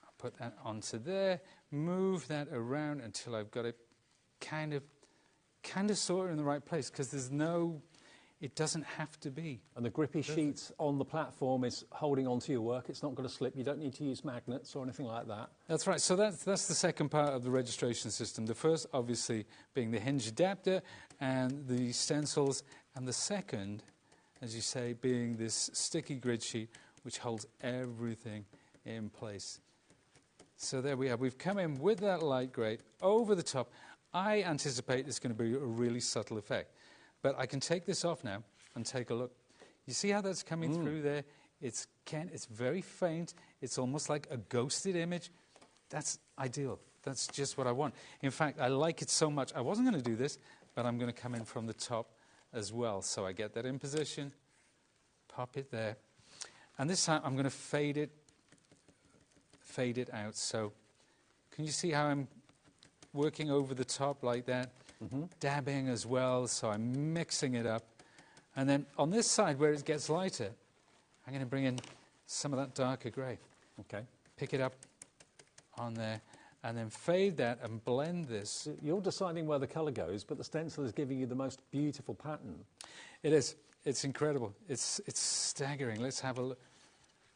I'll put that onto there, move that around until I've got it kind of sort of in the right place, because there's no, it doesn't have to be. And the grippy sheet on the platform is holding onto your work. It's not going to slip. You don't need to use magnets or anything like that. That's right. So that's the second part of the registration system. The first, obviously, being the hinge adapter and the stencils, and the second, as you say, being this sticky grid sheet, which holds everything in place. So there we are. We've come in with that light grey over the top. I anticipate it's going to be a really subtle effect. But I can take this off now and take a look. You see how that's coming through there? It's very faint. It's almost like a ghosted image. That's ideal. That's just what I want. In fact, I like it so much. I wasn't going to do this, but I'm going to come in from the top as well. So I get that in position, pop it there. And this time I'm going to fade it out. So can you see how I'm working over the top like that? Dabbing as well, so I'm mixing it up. And then on this side where it gets lighter, I'm going to bring in some of that darker grey. Okay. Pick it up on there and then fade that and blend this. You're deciding where the colour goes, but the stencil is giving you the most beautiful pattern. It is. It's incredible. It's staggering. Let's have a look.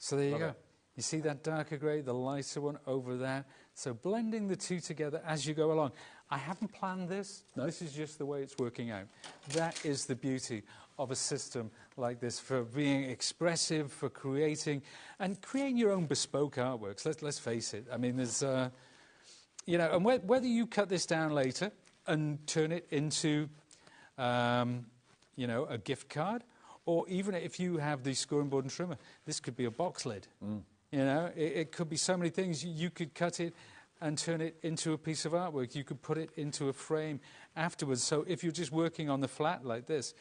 So there you go. You see that darker grey, the lighter one over there. So blending the two together as you go along. I haven't planned this. No. This is just the way it's working out. That is the beauty of a system like this, for being expressive, for creating your own bespoke artworks. Let's face it. I mean, there's, you know, and whether you cut this down later and turn it into, you know, a gift card, or even if you have the scoring board and trimmer, this could be a box lid. You know, it could be so many things. You could cut it and turn it into a piece of artwork. You could put it into a frame afterwards. So if you're just working on the flat like this,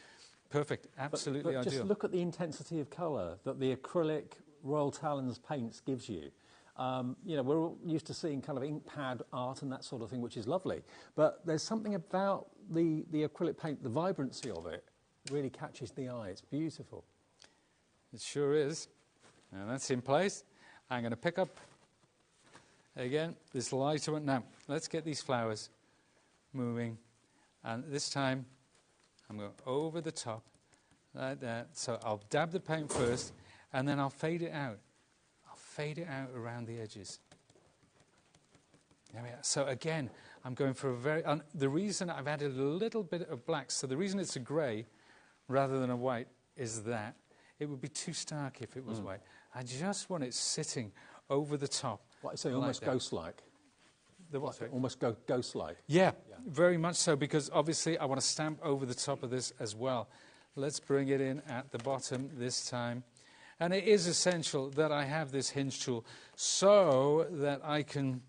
perfect, absolutely but ideal. Just look at the intensity of colour that the acrylic Royal Talens paints gives you. You know, we're all used to seeing kind of ink pad art and that sort of thing, which is lovely. But there's something about the acrylic paint, the vibrancy of it, really catches the eye. It's beautiful. It sure is. And that's in place. I'm going to pick up Again, this lighter one. Now, let's get these flowers moving. And this time, I'm going over the top, like that. So I'll dab the paint first, and then I'll fade it out. I'll fade it out around the edges. There we are. So again, I'm going for a very... the reason I've added a little bit of black, so the reason it's a grey rather than a white is that it would be too stark if it was white. I just want it sitting over the top. What, so almost ghost-like? The what? Almost ghost-like? Yeah, very much so, because obviously I want to stamp over the top of this as well. Let's bring it in at the bottom this time. And it is essential that I have this hinge tool so that I can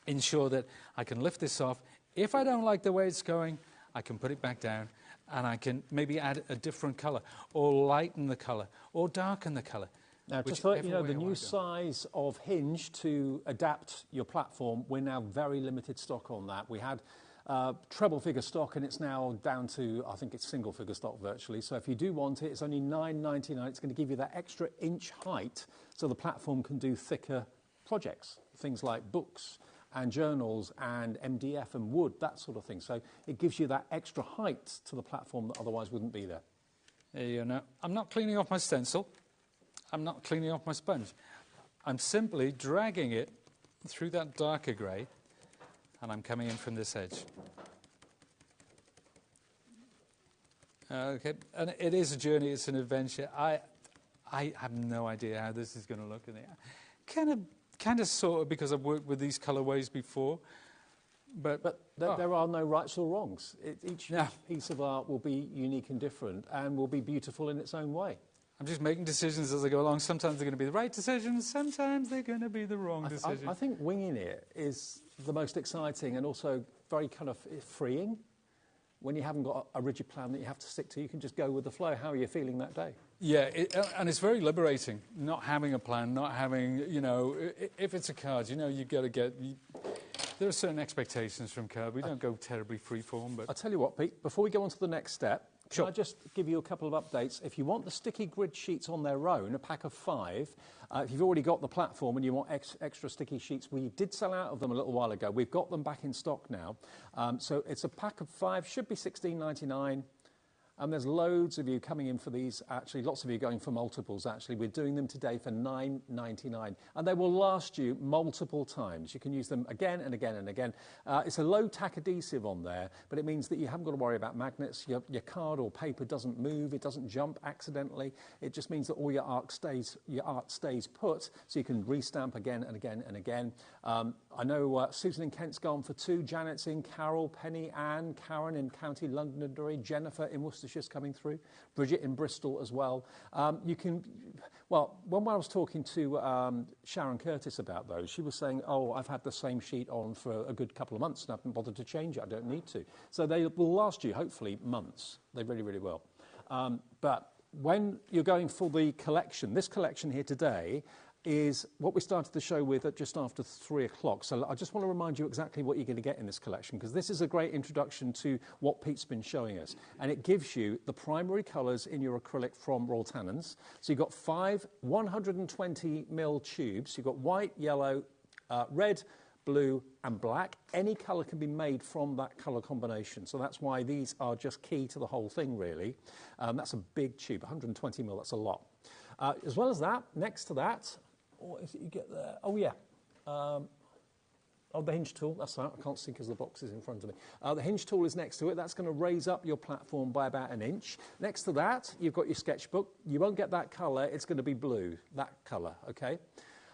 ensure that I can lift this off. If I don't like the way it's going, I can put it back down and I can maybe add a different colour or lighten the colour or darken the colour. Now, just to let you know, the new size of hinge to adapt your platform, we're now very limited stock on that. We had treble figure stock and it's now down to, I think it's single figure stock virtually. So if you do want it, it's only $9.99. It's going to give you that extra inch height so the platform can do thicker projects, things like books and journals and MDF and wood, that sort of thing. So it gives you that extra height to the platform that otherwise wouldn't be there. There you go. Now, I'm not cleaning off my stencil. I'm not cleaning off my sponge. I'm simply dragging it through that darker grey and I'm coming in from this edge. Okay, and it is a journey, it's an adventure. I have no idea how this is going to look in the kind of sort of, because I've worked with these colourways before. But there are no rights or wrongs. Each piece of art will be unique and different and will be beautiful in its own way. I'm just making decisions as I go along. Sometimes they're going to be the right decisions, sometimes they're going to be the wrong decisions. I think winging it is the most exciting and also very kind of freeing. When you haven't got a rigid plan that you have to stick to, you can just go with the flow. How are you feeling that day? Yeah, and it's very liberating, not having a plan, not having, you know, if it's a card, you know, you've got to get... There are certain expectations from card. We don't go terribly freeform, but... I'll tell you what, Pete, before we go on to the next step, can I just give you a couple of updates? If you want the sticky grid sheets on their own, a pack of 5, if you've already got the platform and you want extra sticky sheets, we did sell out of them a little while ago. We've got them back in stock now. So it's a pack of 5, should be $16.99. And there's loads of you coming in for these, actually, lots of you going for multiples, actually. We're doing them today for $9.99. And they will last you multiple times. You can use them again and again and again. It's a low-tack adhesive on there, but it means that you haven't got to worry about magnets. Your card or paper doesn't move. It doesn't jump accidentally. It just means that all your art stays put, so you can restamp again and again and again. I know Susan in Kent's gone for 2, Janet's in, Carol, Penny, Anne, Karen in County Londonderry, Jennifer in Worcestershire's coming through, Bridget in Bristol as well. You can, well, when I was talking to Sharon Curtis about those, she was saying, oh, I've had the same sheet on for a good couple of months and I haven't bothered to change it, I don't need to. So they will last you, hopefully, months. They really, really will. But when you're going for the collection, this collection here today is what we started the show with at just after 3 o'clock. So I just want to remind you exactly what you're going to get in this collection, because this is a great introduction to what Pete's been showing us. And it gives you the primary colours in your acrylic from Royal Tannins. So you've got 5 120mm tubes. You've got white, yellow, red, blue and black. Any colour can be made from that colour combination. So that's why these are just key to the whole thing, really. That's a big tube, 120mm, that's a lot. As well as that, next to that, what is it you get there? Oh, yeah. Oh, the hinge tool, that's right. I can't see because the box is in front of me. The hinge tool is next to it. That's going to raise up your platform by about 1 inch. Next to that, you've got your sketchbook. You won't get that colour. It's going to be blue, that colour, OK?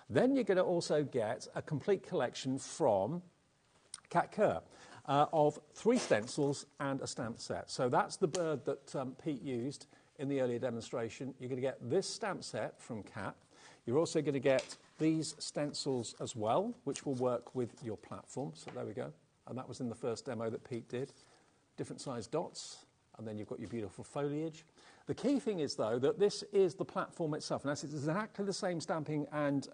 Then you're going to also get a complete collection from Cat Kerr of 3 stencils and a stamp set. So that's the bird that Pete used in the earlier demonstration. You're going to get this stamp set from Cat. You're also going to get these stencils as well, which will work with your platform. So there we go. And that was in the first demo that Pete did. Different size dots. And then you've got your beautiful foliage. The key thing is, though, that this is the platform itself. And that's exactly the same stamping and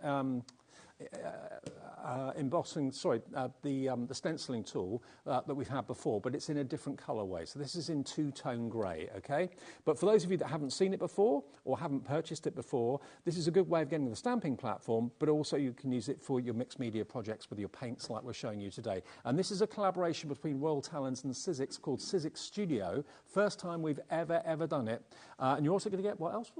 the stenciling tool that we've had before, but it's in a different colourway. So this is in two-tone grey, okay? But for those of you that haven't seen it before or haven't purchased it before, this is a good way of getting the stamping platform, but also you can use it for your mixed media projects with your paints like we're showing you today. And this is a collaboration between Royal Talens and Sizzix called Sizzix Studio. First time we've ever done it. And you're also going to get, what else?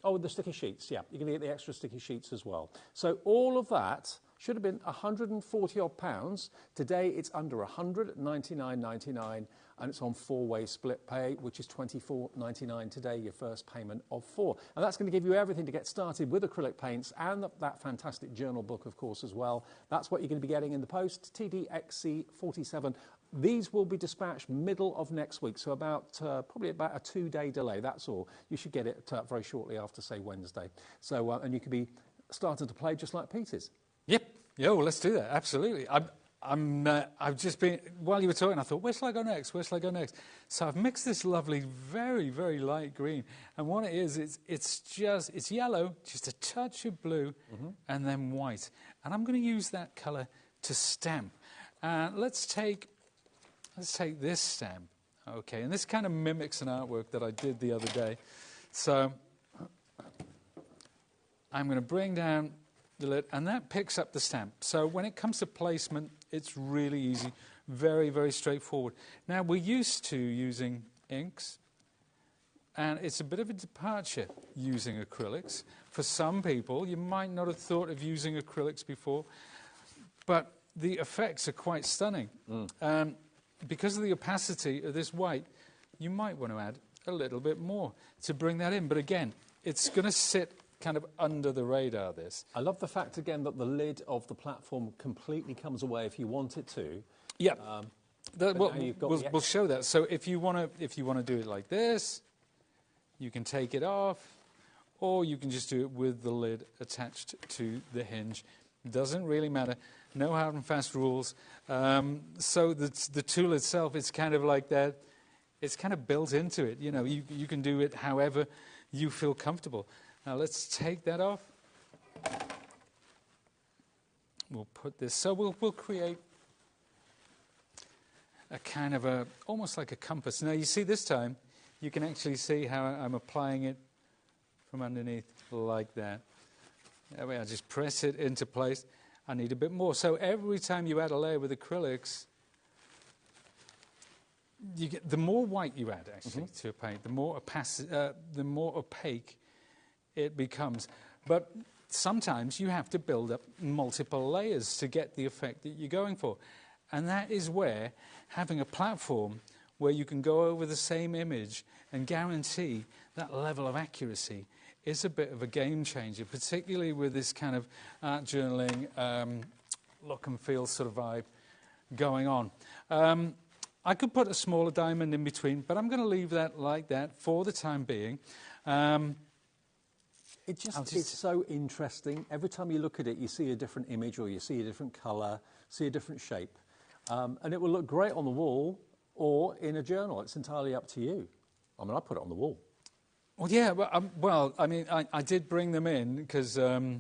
Oh, the sticky sheets, yeah. You're going to get the extra sticky sheets as well. So all of that should have been 140 odd pounds. Today it's under 100 at 99.99, and it's on 4-way split pay, which is 24.99 today, your first payment of 4. And that's going to give you everything to get started with acrylic paints and that fantastic journal book, of course, as well. That's what you're going to be getting in the post, TDXC47. These will be dispatched middle of next week, so probably about a 2-day delay, that's all. You should get it very shortly after, say, Wednesday. So, and you can be starting to play just like Peter's. Yep. Yeah, well, let's do that. Absolutely. I've just been, while you were talking, I thought, where shall I go next? Where shall I go next? So I've mixed this lovely, very, very light green. And what it is, it's yellow, just a touch of blue, and then white. And I'm going to use that colour to stamp. Let's take this stamp. Okay, and this kind of mimics an artwork that I did the other day. So I'm going to bring down the lid, and that picks up the stamp. So when it comes to placement, it's really easy, very, very straightforward. Now, we're used to using inks, and it's a bit of a departure using acrylics. For some people, you might not have thought of using acrylics before, but the effects are quite stunning. Because of the opacity of this white, you might want to add a little bit more to bring that in. But again, it's going to sit kind of under the radar, this. I love the fact, again, that the lid of the platform completely comes away if you want it to. Yeah. We'll show that. So if you want to do it like this, you can take it off, or you can just do it with the lid attached to the hinge. Doesn't really matter. No hard and fast rules. So the tool itself, it's kind of like that. It's kind of built into it. You know, you can do it however you feel comfortable. Now let's take that off. We'll put this. So we'll create a kind of almost like a compass. Now you see this time, you can actually see how I'm applying it from underneath like that. That way I just press it into place. I need a bit more. So every time you add a layer with acrylics, you get, the more white you add actually to a paint, the more opaque it becomes. But sometimes you have to build up multiple layers to get the effect that you're going for. And that is where having a platform where you can go over the same image and guarantee that level of accuracy is a bit of a game changer, particularly with this kind of art journaling look and feel sort of vibe going on. I could put a smaller diamond in between, but I'm going to leave that like that for the time being. It's so interesting. Every time you look at it, you see a different image, or you see a different colour, see a different shape. And it will look great on the wall or in a journal. It's entirely up to you. I mean, I put it on the wall. Well, yeah, I mean, I did bring them in because my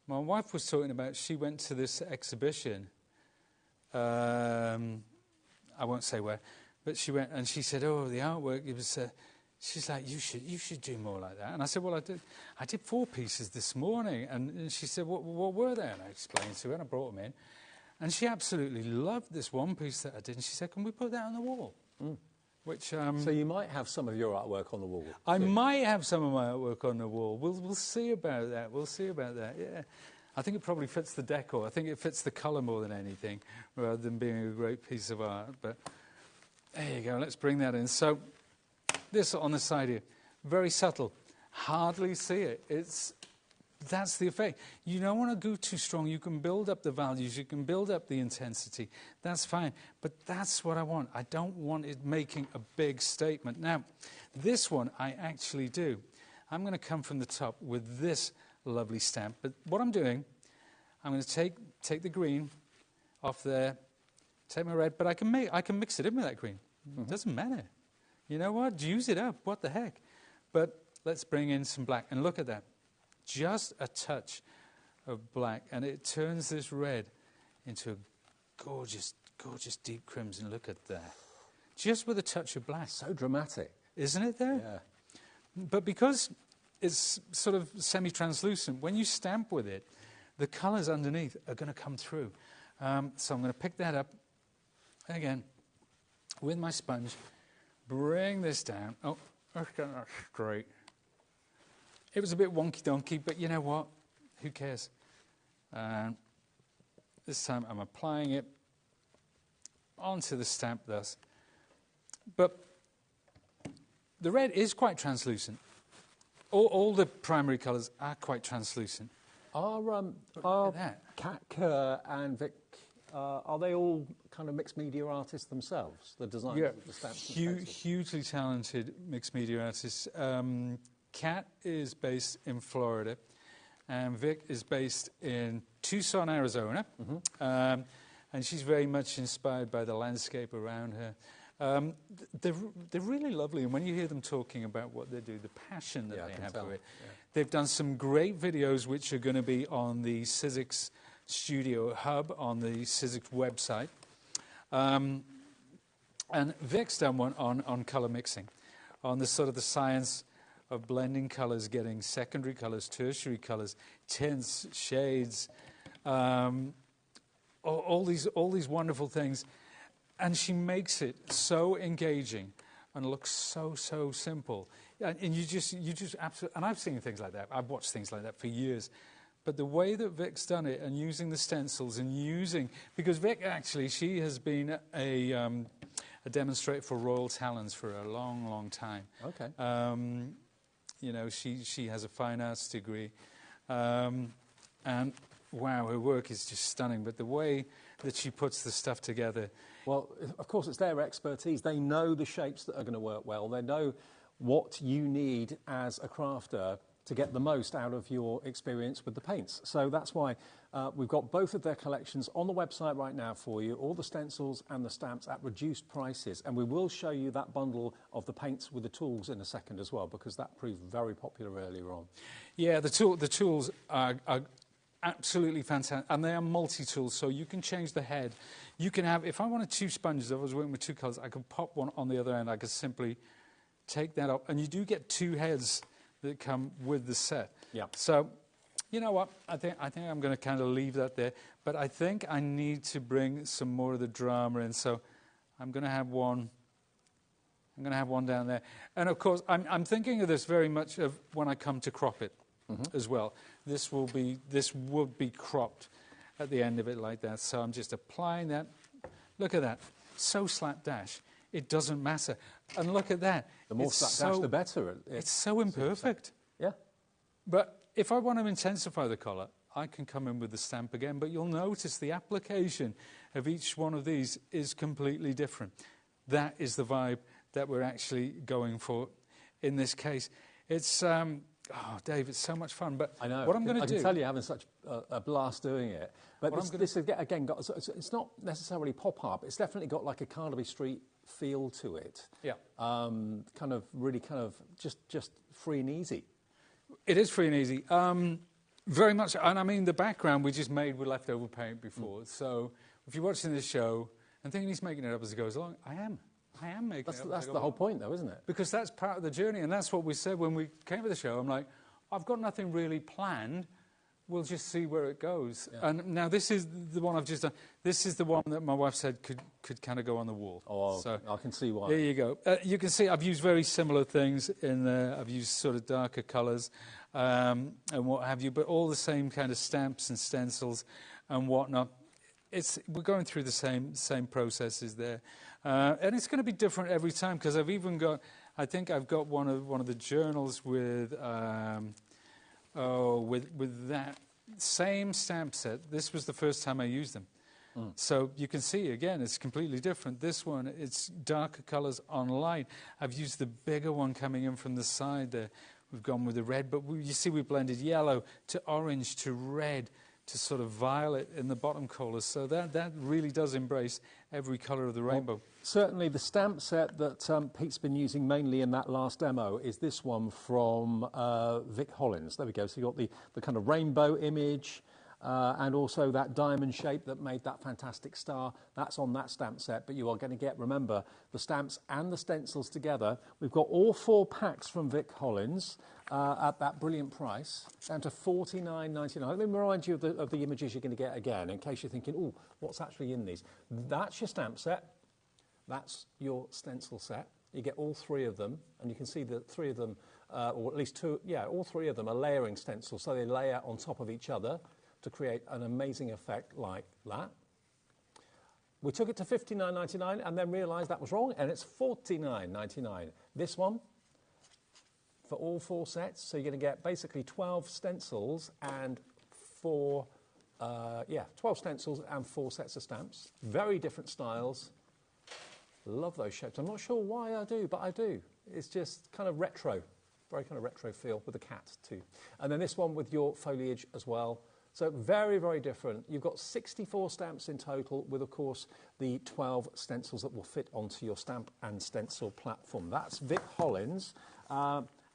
wife was talking about, she went to this exhibition. I won't say where, but she went and she said, oh, the artwork, it was... she's like, you should do more like that. And I said, well, I did 4 pieces this morning. And she said, what were they? And I explained to her, and I brought them in. And she absolutely loved this one piece that I did. And she said, can we put that on the wall? Which, so you might have some of your artwork on the wall. I might have some of my artwork on the wall. We'll see about that. We'll see about that, yeah. I think it probably fits the decor. I think it fits the colour more than anything, rather than being a great piece of art. But there you go. Let's bring that in. So... this on the side here, very subtle, hardly see it. That's the effect. You don't want to go too strong. You can build up the values, you can build up the intensity. That's fine, but that's what I want. I don't want it making a big statement. Now, this one I actually do. I'm going to come from the top with this lovely stamp, but what I'm doing, I'm going to take the green off there, take my red, but I can mix it in with that green. It doesn't matter. You know what? Use it up. What the heck? But let's bring in some black. And look at that. Just a touch of black, and it turns this red into a gorgeous, gorgeous deep crimson. Look at that. Just with a touch of black. So dramatic. Isn't it, though? Yeah. But because it's sort of semi-translucent, when you stamp with it, the colours underneath are going to come through. So I'm going to pick that up, again, with my sponge, bring this down. Oh, let's get that straight. It was a bit wonky-donkey, but you know what? Who cares? This time I'm applying it onto the stamp thus. But the red is quite translucent. All the primary colours are quite translucent. Are Kat Kerr and Vic, are they all kind of mixed media artists themselves, the designers of the stamps? Hugely talented mixed media artists. Kat is based in Florida, and Vic is based in Tucson, Arizona. Mm-hmm. And she's very much inspired by the landscape around her. They're really lovely, and when you hear them talking about what they do, the passion that they have for it, they've done some great videos which are going to be on the Sizzix Studio Hub on the Sizzix website. And Vic's done one on colour mixing, on the sort of the science of blending colours, getting secondary colours, tertiary colours, tints, shades, all these wonderful things. And she makes it so engaging and looks so simple. And you just absolutely, and I've seen things like that. I've watched things like that for years. But the way that Vic's done it, and using the stencils and using, because Vic actually, she has been a demonstrator for Royal Talons for a long time. Okay. You know, she has a fine arts degree, and wow, her work is just stunning. But the way that she puts the stuff together. Well, of course, it's their expertise. They know the shapes that are going to work well. They know what you need as a crafter to get the most out of your experience with the paints. So that's why we've got both of their collections on the website right now for you, all the stencils and the stamps at reduced prices. And we will show you that bundle of the paints with the tools in a second as well, because that proved very popular earlier on. Yeah, the tools are absolutely fantastic, and they are multi-tools, so you can change the head. You can have, if I wanted two sponges, if I was working with two colours, I could pop one on the other end. I could simply take that up, and you do get two heads that come with the set. Yeah. So, you know what? I think I'm going to kind of leave that there, but I think I need to bring some more of the drama in. So, I'm going to have one. I'm going to have one down there, and of course, I'm thinking of this very much of when I come to crop it. Mm-hmm. As well. This would be cropped at the end of it like that. So I'm just applying that. Look at that. So slapdash. It doesn't matter. And look at that. The more slapdash, the better. It's so imperfect. Yeah. But if I want to intensify the colour, I can come in with the stamp again. But you'll notice the application of each one of these is completely different. That is the vibe that we're actually going for in this case. It's... oh, Dave, it's so much fun. But I know. What I'm going to do... I can tell you're having such a blast doing it. But this again, it's not necessarily pop-up. It's definitely got like a Carnaby Street feel to it. Yeah. Really just free and easy. It is free and easy. Very much. And I mean, the background we just made with leftover paint before. So if you're watching this show and thinking he's making it up as he goes along, I am making it up. That's the whole point, though, isn't it? Because that's part of the journey, and that's what we said when we came to the show. I'm like, I've got nothing really planned. We'll just see where it goes. Yeah. And now this is the one I've just done. This is the one that my wife said could kind of go on the wall. Oh, so I can see why. There you go. You can see I've used very similar things in there. I've used sort of darker colours and what have you, but all the same kind of stamps and stencils and whatnot. We're going through the same processes there. And it's going to be different every time, because I've even got, I think I've got one of the journals with that same stamp set. This was the first time I used them. So you can see, again, it's completely different. This one, it's darker colours on light. I've used the bigger one coming in from the side there. We've gone with the red, but you see we blended yellow to orange to red to sort of violet in the bottom colours. So that really does embrace every colour of the rainbow. Well, certainly the stamp set that Pete's been using mainly in that last demo is this one from Vic Hollins. There we go. So you've got the kind of rainbow image, and also that diamond shape that made that fantastic star. That's on that stamp set, but you are going to get, remember, the stamps and the stencils together. We've got all 4 packs from Vic Hollins at that brilliant price, down to $49.99. Let me remind you of the images you're going to get again, in case you're thinking, oh, what's actually in these? That's your stamp set. That's your stencil set. You get all 3 of them, and you can see that 3 of them, or at least 2, yeah, all 3 of them are layering stencils, so they layer on top of each other to create an amazing effect like that. We took it to $59.99 and then realised that was wrong, and it's $49.99. This one, for all 4 sets, so you're going to get basically 12 stencils and 4, 12 stencils and 4 sets of stamps. Very different styles. Love those shapes. I'm not sure why I do, but I do. It's just kind of retro, very kind of retro feel with the cat too. And then this one with your foliage as well. So very, very different. You've got 64 stamps in total with, of course, the 12 stencils that will fit onto your stamp and stencil platform. That's Vic Hollins.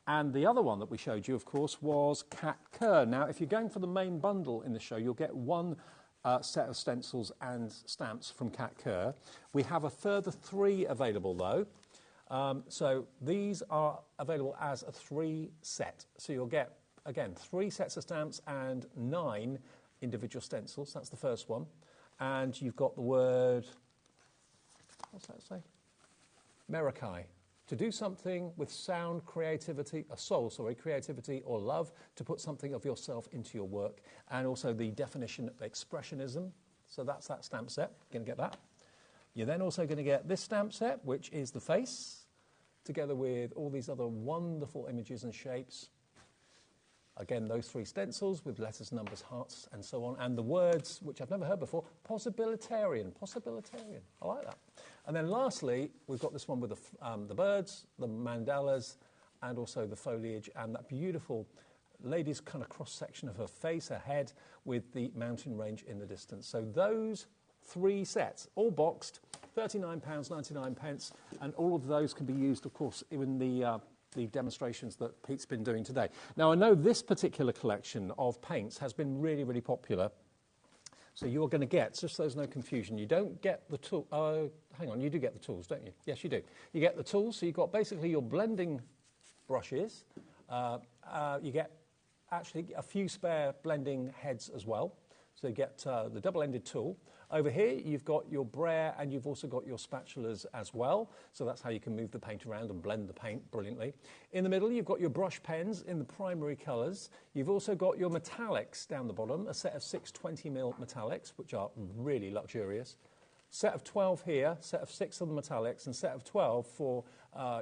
And the other one that we showed you, of course, was Cat Kerr. Now, if you're going for the main bundle in the show, you'll get 1 set of stencils and stamps from Cat Kerr. We have a further 3 available, though. So these are available as a 3 set. So you'll get, again, 3 sets of stamps and 9 individual stencils. That's the first one. And you've got the word, what's that say? Merakai. To do something with sound, creativity, creativity or love, to put something of yourself into your work. And also the definition of expressionism. So that's that stamp set. You're going to get that. You're then also going to get this stamp set, which is the face, together with all these other wonderful images and shapes. Again, those 3 stencils with letters, numbers, hearts, and so on. And the words, which I've never heard before, possibilitarian. Possibilitarian. I like that. And then lastly, we've got this one with the birds, the mandalas, and also the foliage, and that beautiful lady's kind of cross-section of her face, her head, with the mountain range in the distance. So those 3 sets, all boxed, £39.99, and all of those can be used, of course, in the demonstrations that Pete's been doing today. Now, I know this particular collection of paints has been really, really popular. So you're going to get, just so there's no confusion, you don't get the tool. Hang on, you do get the tools, don't you? Yes, you do. You get the tools, so you've got basically your blending brushes. You get actually a few spare blending heads as well. So you get the double-ended tool. Over here, you've got your brayer, and you've also got your spatulas as well. So that's how you can move the paint around and blend the paint brilliantly. In the middle, you've got your brush pens in the primary colours. You've also got your metallics down the bottom, a set of 6 20mm metallics, which are really luxurious. Set of 12 here, set of 6 of the metallics, and set of 12 for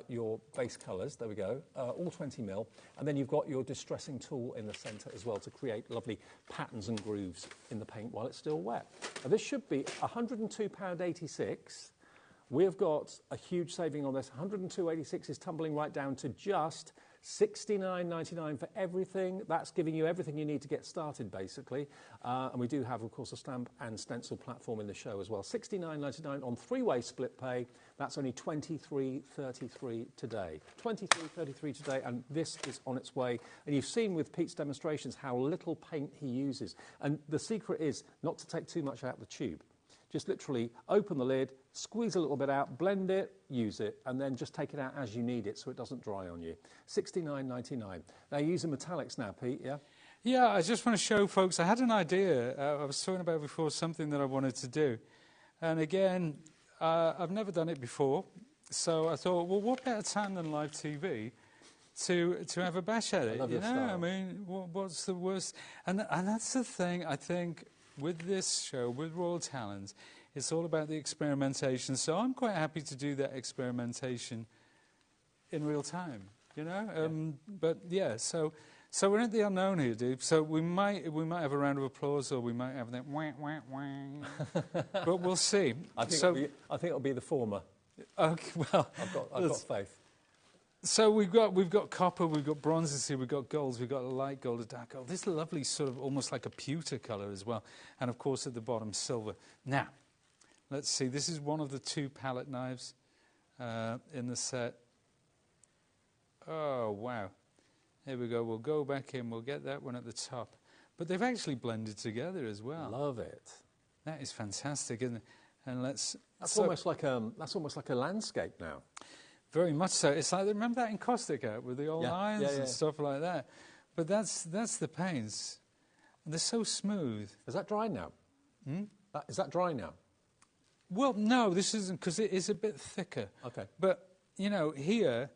your base colours. There we go, all 20mm. And then you've got your distressing tool in the centre as well to create lovely patterns and grooves in the paint while it's still wet. Now, this should be £102.86. We've got a huge saving on this. £102.86 is tumbling right down to just $69.99 for everything. That's giving you everything you need to get started, basically. And we do have, of course, a stamp and stencil platform in the show as well. $69.99 on 3-way split pay. That's only $23.33 today. $23.33 today, and this is on its way. And you've seen with Pete's demonstrations how little paint he uses. And the secret is not to take too much out of the tube. Just literally open the lid, squeeze a little bit out, blend it, use it, and then just take it out as you need it so it doesn't dry on you. $69.99. Now, you're using metallics now, Pete, yeah? Yeah, I just want to show folks, I had an idea. I was talking about before something that I wanted to do. And again, I've never done it before. So I thought, well, what better time than live TV to have a bash at it? I love your style. I mean, what's the worst? And that's the thing, I think, with this show, with Royal Talent, it's all about the experimentation. So I'm quite happy to do that experimentation in real time, you know? But yeah, so we're at the unknown here, dude. So we might have a round of applause, or we might have that wah, wah, wah. But we'll see. I think it'll be the former. Okay, well, I've got faith. So we've got copper, we've got bronzes here, we've got golds, we've got a light gold, a dark gold. This lovely sort of almost like a pewter colour as well. And, of course, at the bottom, silver. Now, let's see. This is one of the 2 palette knives in the set. Oh, wow. Here we go. We'll go back in. We'll get that one at the top. but they've actually blended together as well. Love it. That is fantastic, and let's. That's almost like a landscape now. Very much so. It's like, remember that in caustic art with the old lines and stuff like that. But that's the paints, and they're so smooth. Is that dry now? Is that dry now? Well, no, this isn't, because it is a bit thicker. Okay. But, you know, here,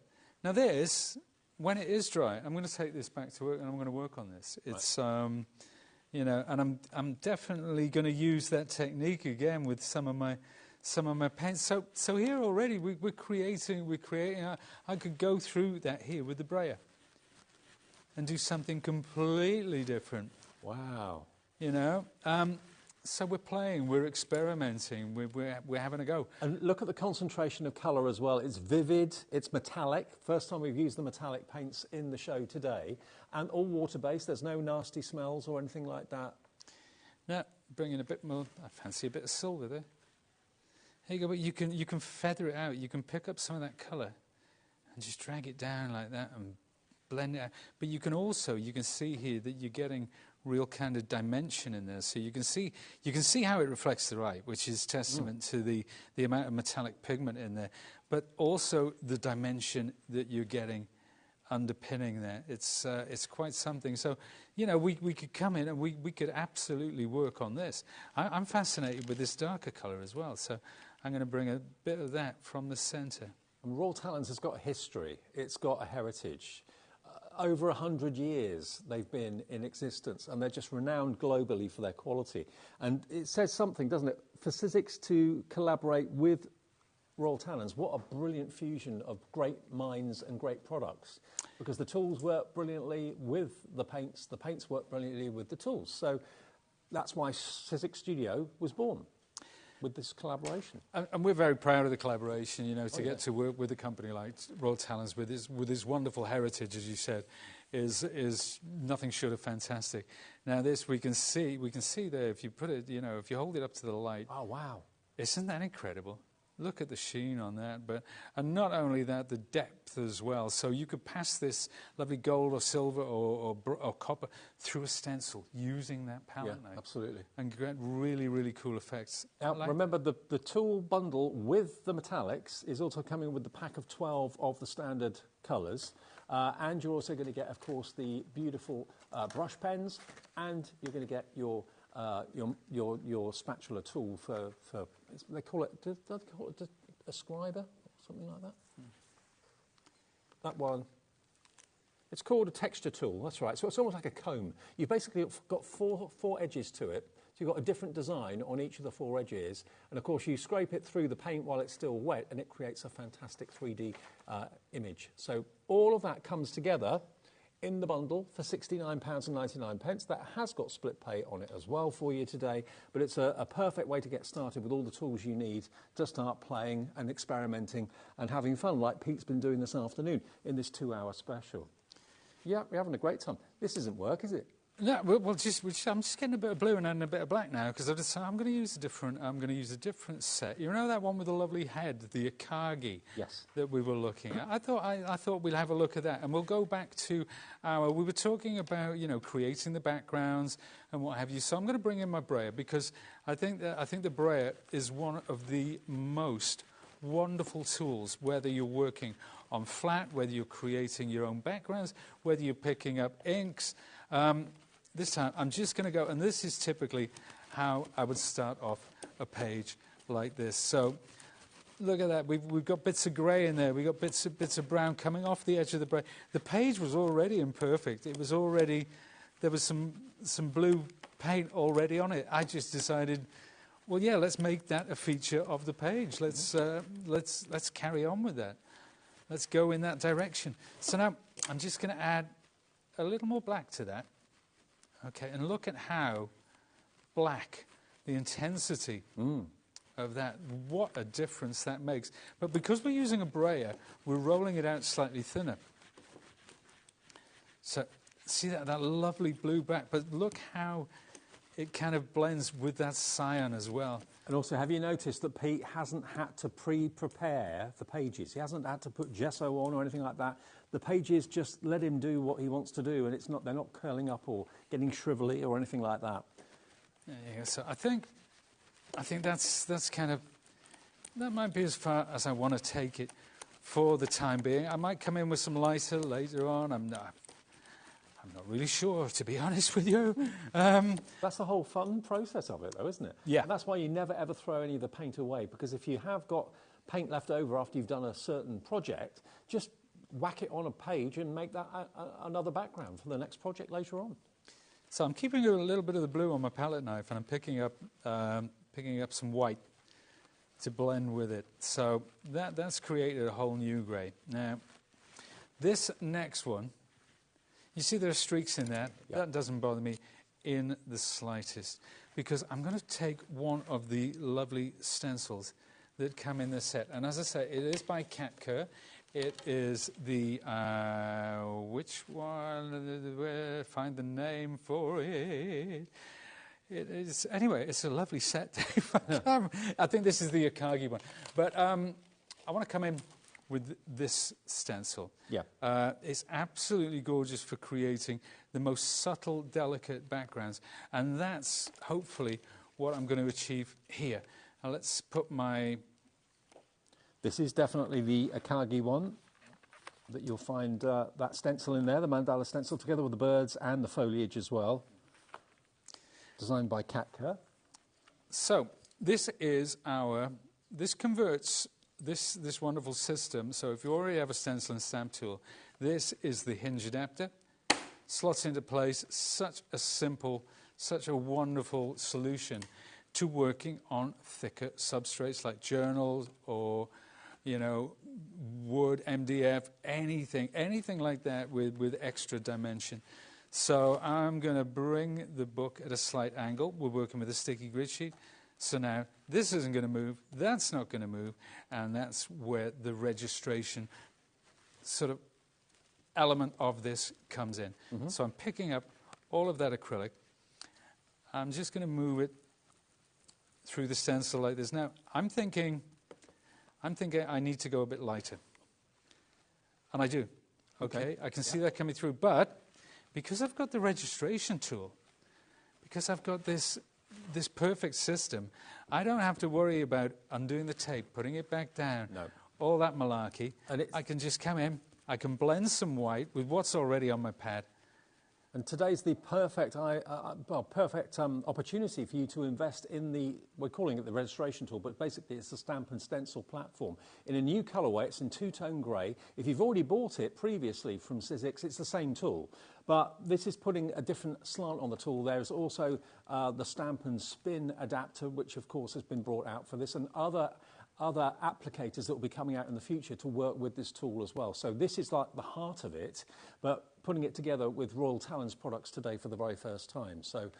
now this, when it is dry, I'm going to take this back to work and I'm going to work on this. It's, you know, and I'm definitely going to use that technique again with some of my paints. So here already we're creating. I could go through that here with the brayer and do something completely different. Wow. You know. So we're playing, we're experimenting, we're having a go. And look at the concentration of colour as well. It's vivid, it's metallic. First time we've used the metallic paints in the show today. And all water-based, there's no nasty smells or anything like that. Now, bring in a bit more, I fancy a bit of silver there. Here you go, but you can feather it out. You can pick up some of that colour and just drag it down like that and blend it out. But you can see here that you're getting real kind of dimension in there, so you can see how it reflects the light, which is testament to the amount of metallic pigment in there, but also the dimension that you're getting underpinning there. It's quite something. So, you know, we could come in and we could absolutely work on this. I'm fascinated with this darker colour as well, so I'm going to bring a bit of that from the centre. And Royal Talens has got a history. It's got a heritage. Over 100 years they've been in existence, and they're just renowned globally for their quality. And it says something, doesn't it, for Sizzix to collaborate with Royal Talens. What a brilliant fusion of great minds and great products, because the tools work brilliantly with the paints work brilliantly with the tools. So that's why Sizzix Studio was born, with this collaboration. And we're very proud of the collaboration, you know, to get to work with a company like Royal Talens with his wonderful heritage, as you said, is nothing short of fantastic. Now this we can see there, if you put it, you know, if you hold it up to the light. Oh wow. Isn't that incredible? Look at the sheen on that, and not only that, the depth as well. So you could pass this lovely gold or silver or copper through a stencil using that palette knife. Absolutely. And get really, really cool effects. Now, remember, the tool bundle with the metallics is also coming with the pack of 12 of the standard colours. And you're also going to get, of course, the beautiful brush pens, and you're going to get your spatula tool for they call it, do they call it a scriber or something like that? That one. It's called a texture tool, that's right. So it's almost like a comb. You've basically got four edges to it. So you've got a different design on each of the 4 edges. And of course you scrape it through the paint while it's still wet, and it creates a fantastic 3D image. So all of that comes together in the bundle for £69.99. That has got split pay on it as well for you today, but it's a perfect way to get started with all the tools you need to start playing and experimenting and having fun, like Pete's been doing this afternoon in this 2-hour special. Yeah, we're having a great time. This isn't work, is it? No, I'm just getting a bit of blue and adding a bit of black now, because I've decided I'm going to use a different set. You know that one with the lovely head, the Akagi, that we were looking at. I thought we'd have a look at that, and we'll go back to we were talking about, you know, creating the backgrounds and what have you. So I'm going to bring in my brayer, because I think the brayer is one of the most wonderful tools, whether you're working on flat, whether you're creating your own backgrounds, whether you're picking up inks. This time I'm just going to go, and this is typically how I would start off a page like this. So look at that. We've got bits of grey in there. We've got bits of brown coming off the edge of the brayer. The page was already imperfect. It was already, there was some blue paint already on it. I just decided, well, yeah, let's make that a feature of the page. Let's carry on with that. Let's go in that direction. So now I'm just going to add a little more black to that. Okay, and look at how black, the intensity of that, what a difference that makes. But because we're using a brayer, we're rolling it out slightly thinner. So see that lovely blue back, but look how it kind of blends with that cyan as well. And also, have you noticed that Pete hasn't had to pre-prepare the pages? He hasn't had to put gesso on or anything like that. The pages just let him do what he wants to do, and they're not curling up or getting shrivelly or anything like that. Yeah, so I think that's kind of, that might be as far as I want to take it for the time being. I might come in with some lighter later on. I'm not really sure, to be honest with you. That's the whole fun process of it, though, isn't it? Yeah. And that's why you never, ever throw any of the paint away, because if you have got paint left over after you've done a certain project, just whack it on a page and make that another background for the next project later on. So I'm keeping a little bit of the blue on my palette knife, and I'm picking up some white to blend with it. So that's created a whole new grey. Now, this next one, you see there are streaks in that. Yep. That doesn't bother me in the slightest, because I'm going to take one of the lovely stencils that come in the set. And as I say, it is by Cat Kerr. It is the, which one? Find the name for it. It is, anyway, it's a lovely set, Dave. I think this is the Akagi one. But I want to come in with this stencil. Yeah. It's absolutely gorgeous for creating the most subtle, delicate backgrounds. And that's hopefully what I'm going to achieve here. Now let's put my... This is definitely the Akagi one, that you'll find that stencil in there, the mandala stencil, together with the birds and the foliage as well. Designed by Cat Kerr. So this is this converts this wonderful system. So if you already have a stencil and stamp tool, this is the hinge adapter. Slots into place. Such a simple, such a wonderful solution to working on thicker substrates like journals or, you know, wood, MDF, anything like that with extra dimension. So I'm going to bring the book at a slight angle. We're working with a sticky grid sheet. So now this isn't going to move, that's not going to move, and that's where the registration sort of element of this comes in. Mm-hmm. So I'm picking up all of that acrylic. I'm just going to move it through the stencil like this. Now, I'm thinking I need to go a bit lighter. And I do. Okay. I can see that coming through. But because I've got the registration tool, because I've got this perfect system, I don't have to worry about undoing the tape, putting it back down, all that malarkey. And I can just come in, I can blend some white with what's already on my pad. And today's the perfect opportunity for you to invest in we're calling it the registration tool, but basically it's a stamp and stencil platform. In a new colourway, it's in two-tone grey. If you've already bought it previously from Sizzix, it's the same tool. But this is putting a different slant on the tool. There's also the stamp and spin adapter, which of course has been brought out for this, and other applicators that will be coming out in the future to work with this tool as well. So this is like the heart of it, but putting it together with Royal Talens products today for the very first time. So,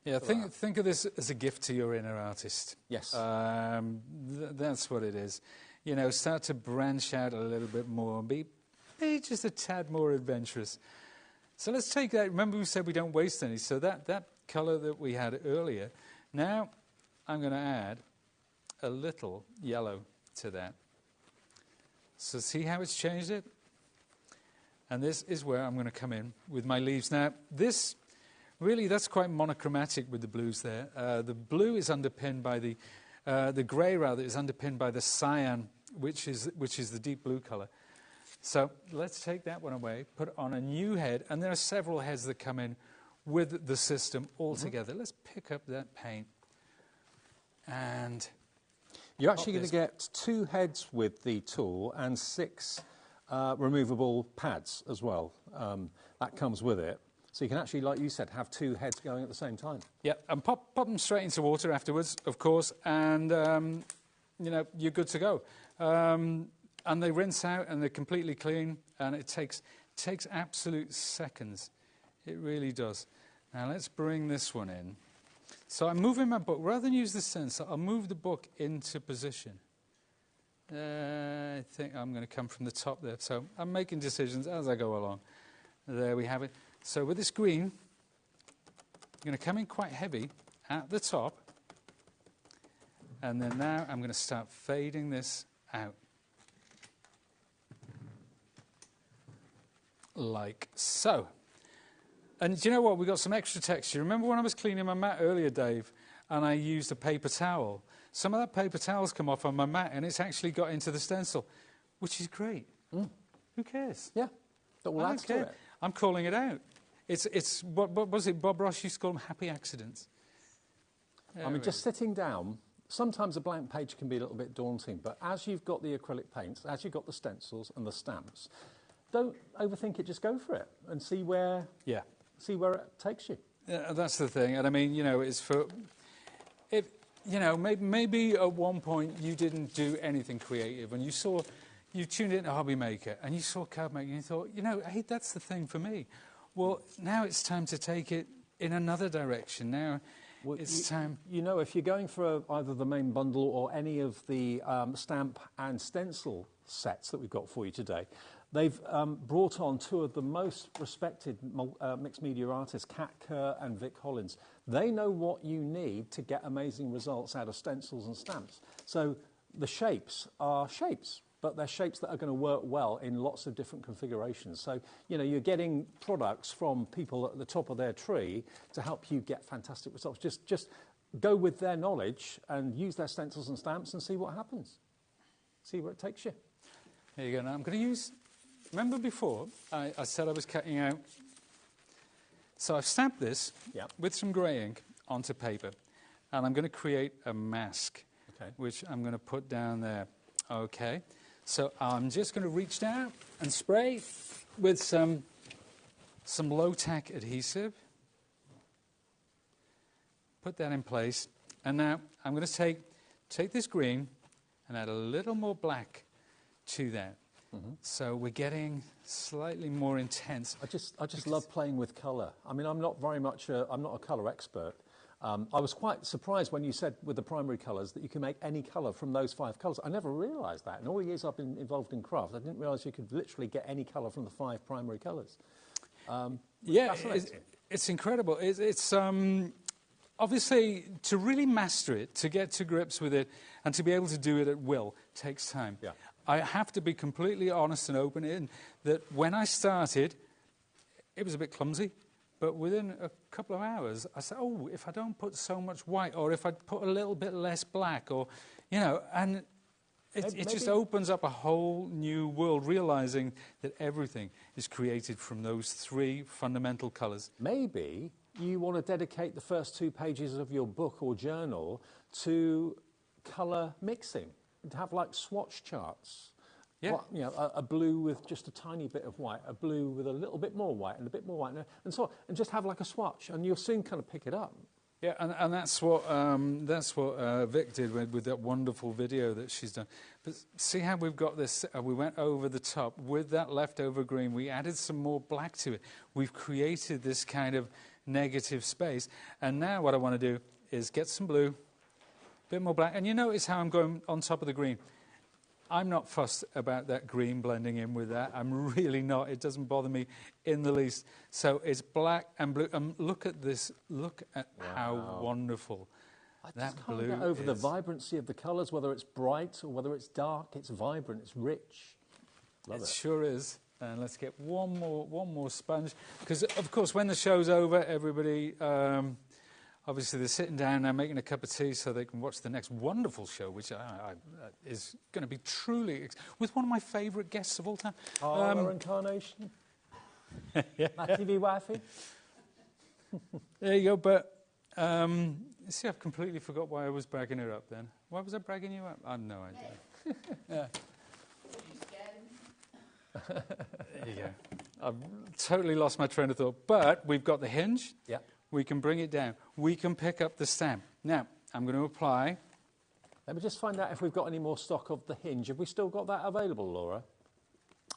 yeah, think of this as a gift to your inner artist. Yes. That's what it is. You know, start to branch out a little bit more, be just a tad more adventurous. So let's take that. Remember we said we don't waste any. So that colour that we had earlier, now I'm going to add a little yellow to that. So see how it's changed it? And this is where I'm going to come in with my leaves. Now, this, really, that's quite monochromatic with the blues there. The blue is underpinned by the grey, rather, is underpinned by the cyan, which is the deep blue colour. So let's take that one away, put it on a new head, and there are several heads that come in with the system all together. Let's pick up that paint. And you're actually going to get 2 heads with the tool and 6 removable pads as well. That comes with it. So you can actually, like you said, have 2 heads going at the same time. Yeah, and pop them straight into water afterwards, of course, and, you know, you're good to go. And they rinse out and they're completely clean, and it takes absolute seconds. It really does. Now let's bring this one in. So I'm moving my book. Rather than use the sensor, I'll move the book into position. I think I'm going to come from the top there. So I'm making decisions as I go along. There we have it. So with this green, going to come in quite heavy at the top. And then now I'm going to start fading this out. Like so. And do you know what? We've got some extra texture. Remember when I was cleaning my mat earlier, Dave, and I used a paper towel? Some of that paper towel's come off on my mat, and it's actually got into the stencil, which is great. Who cares? Yeah. That adds to it. I'm calling it out. It's what was it? Bob Ross used to call them happy accidents. I mean, just sitting down, sometimes a blank page can be a little bit daunting, but as you've got the acrylic paints, as you've got the stencils and the stamps, don't overthink it, just go for it and see where it takes you. Yeah, that's the thing. And I mean, you know, it's for... If, you know, maybe at one point you didn't do anything creative and you tuned into HobbyMaker and you saw card making and you thought, you know, hey, that's the thing for me. Well, now it's time to take it in another direction. Now it's time... You know, if you're going for either the main bundle or any of the stamp and stencil sets that we've got for you today, they've brought on two of the most respected mixed media artists, Kat Kerr and Vic Hollins. They know what you need to get amazing results out of stencils and stamps. So the shapes are shapes, but they're shapes that are going to work well in lots of different configurations. So, you know, you're getting products from people at the top of their tree to help you get fantastic results. Just go with their knowledge and use their stencils and stamps and see what happens. See where it takes you. There you go. Now I'm going to use... Remember before, I said I was cutting out... So I've stamped this with some grey ink onto paper, and I'm going to create a mask, which I'm going to put down there. Okay, so I'm just going to reach down and spray with some low-tack adhesive. Put that in place, and now I'm going to take this green and add a little more black to that. So we're getting slightly more intense. I just love playing with colour. I mean, I'm not a colour expert. I was quite surprised when you said with the primary colours that you can make any colour from those 5 colours. I never realised that. In all the years I've been involved in craft, I didn't realise you could literally get any colour from the 5 primary colours. Yeah, it's incredible. It's obviously, to really master it, to get to grips with it, and to be able to do it at will takes time. Yeah. I have to be completely honest and open in that when I started, it was a bit clumsy, but within a couple of hours, I said, oh, if I don't put so much white, or if I put a little bit less black, or, you know, and it just opens up a whole new world, realising that everything is created from those 3 fundamental colours. Maybe you want to dedicate the first 2 pages of your book or journal to colour mixing. To have like swatch charts, you know, a blue with just a tiny bit of white, a blue with a little bit more white and a bit more white, and so on, and just have like a swatch, and you'll soon kind of pick it up. Yeah, and that's what Vic did with that wonderful video that she's done. But see how we've got this? We went over the top with that leftover green. We added some more black to it. We've created this kind of negative space, and now what I want to do is get some blue. Bit more black, and you notice how I'm going on top of the green. I'm not fussed about that green blending in with that. I'm really not. It doesn't bother me in the least. So it's black and blue. Look at this. Look at how wonderful that blue is. I can't get over the vibrancy of the colours, whether it's bright or whether it's dark. It's vibrant. It's rich. Love it. It sure is. And let's get one more sponge, because of course when the show's over, everybody. Obviously, they're sitting down now making a cup of tea so they can watch the next wonderful show, which is going to be truly... with one of my favourite guests of all time. And Carnation. My TV wifey. There you go, but... see, I've completely forgot why I was bragging her up then. Why was I bragging you up? I have no idea. Yeah. There you go. I've totally lost my train of thought. But we've got the hinge. Yeah. We can bring it down. We can pick up the stamp. Now, I'm going to apply. Let me just find out if we've got any more stock of the hinge. Have we still got that available, Laura?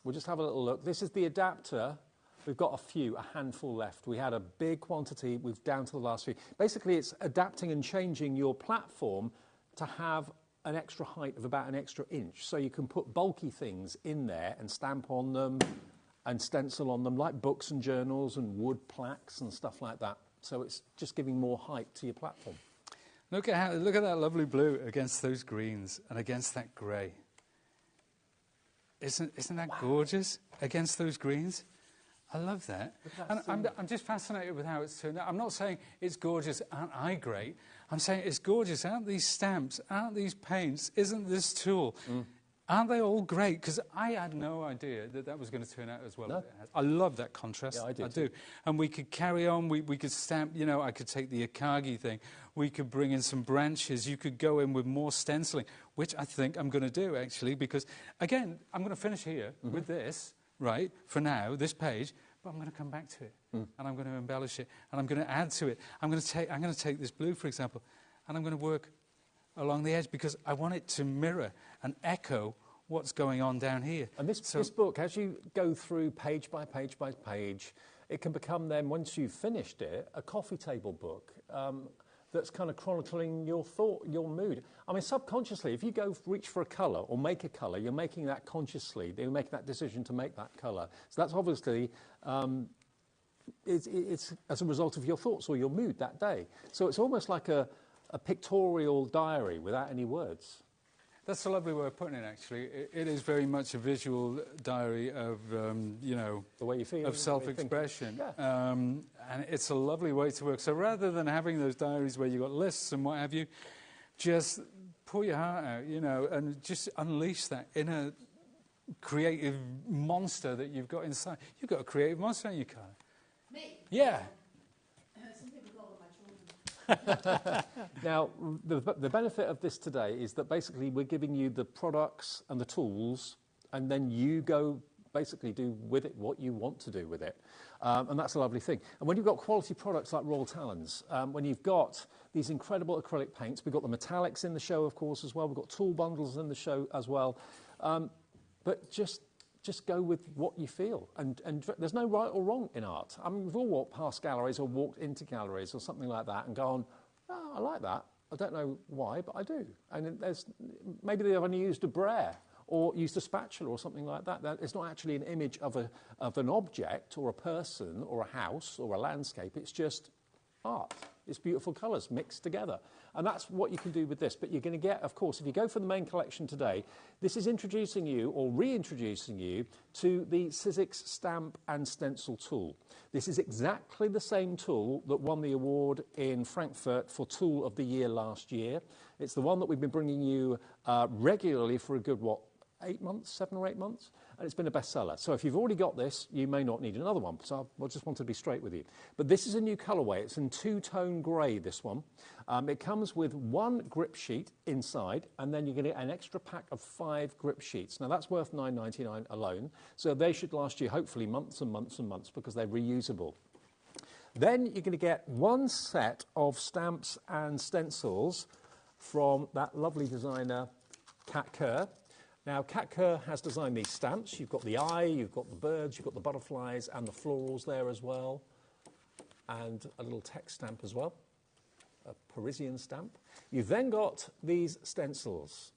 We'll just have a little look. This is the adapter. We've got a handful left. We had a big quantity. We've down to the last few. Basically, it's adapting and changing your platform to have an extra height of about an extra inch. So you can put bulky things in there and stamp on them and stencil on them, like books and journals and wood plaques and stuff like that. So it's just giving more height to your platform. Look at that lovely blue against those greens and against that grey. Isn't that gorgeous against those greens? I love that. And I'm just fascinated with how it's turned out. I'm not saying it's gorgeous, aren't I great? I'm saying it's gorgeous, aren't these stamps, aren't these paints, isn't this tool? Aren't they all great? Because I had no idea that that was going to turn out as well as it has. I love that contrast. Yeah, I do. And we could carry on. We could stamp, you know, I could take the Akagi thing. We could bring in some branches. You could go in with more stenciling, which I think I'm going to do, actually, because, again, I'm going to finish here with this, right, for now, this page, but I'm going to come back to it, and I'm going to embellish it, and I'm going to add to it. I'm going to take this blue, for example, and I'm going to work along the edge because I want it to mirror and echo what's going on down here. And this book, as you go through page by page by page, it can become then, once you've finished it, a coffee table book that's kind of chronicling your thought, your mood. I mean, subconsciously, if you go reach for a colour or make a colour, you're making that consciously. You're making that decision to make that colour. So that's obviously it's as a result of your thoughts or your mood that day. So it's almost like a pictorial diary without any words. That's a lovely way of putting it, actually. It is very much a visual diary of, you know, the way you feel, of self-expression. Yeah. And it's a lovely way to work. So rather than having those diaries where you've got lists and what have you, just pull your heart out, you know, and just unleash that inner creative monster that you've got inside. You've got a creative monster, haven't you, Carla? Me? Yeah. Some people call them my children. Now, the benefit of this today is that basically we're giving you the products and the tools, and then you go basically do with it what you want to do with it. And that's a lovely thing. And when you've got quality products like Royal Talons, when you've got these incredible acrylic paints, we've got the metallics in the show, of course, as well. We've got tool bundles in the show as well. But just go with what you feel. And there's no right or wrong in art. I mean, we've all walked past galleries or walked into galleries or something like that and gone, oh, I like that. I don't know why, but I do. And maybe they've only used a brayer or used a spatula or something like that. It's not actually an image of an object or a person or a house or a landscape. It's just art. It's beautiful colours mixed together. And that's what you can do with this. But you're going to get, of course, if you go for the main collection today, this is introducing you or reintroducing you to the Sizzix stamp and stencil tool. This is exactly the same tool that won the award in Frankfurt for Tool of the Year last year. It's the one that we've been bringing you regularly for a good, 8 months, 7 or 8 months, and it's been a bestseller. So if you've already got this, you may not need another one. So I just want to be straight with you. But this is a new colourway. It's in two-tone grey, this one. It comes with 1 grip sheet inside, and then you're going to get an extra pack of 5 grip sheets. Now, that's worth $9.99 alone. So they should last you, hopefully, months and months and months because they're reusable. Then you're going to get 1 set of stamps and stencils from that lovely designer, Kat Kerr. Now, Kat Kerr has designed these stamps. You've got the eye, you've got the birds, you've got the butterflies and the florals there as well. And a little text stamp as well, a Parisian stamp. You've then got these stencils,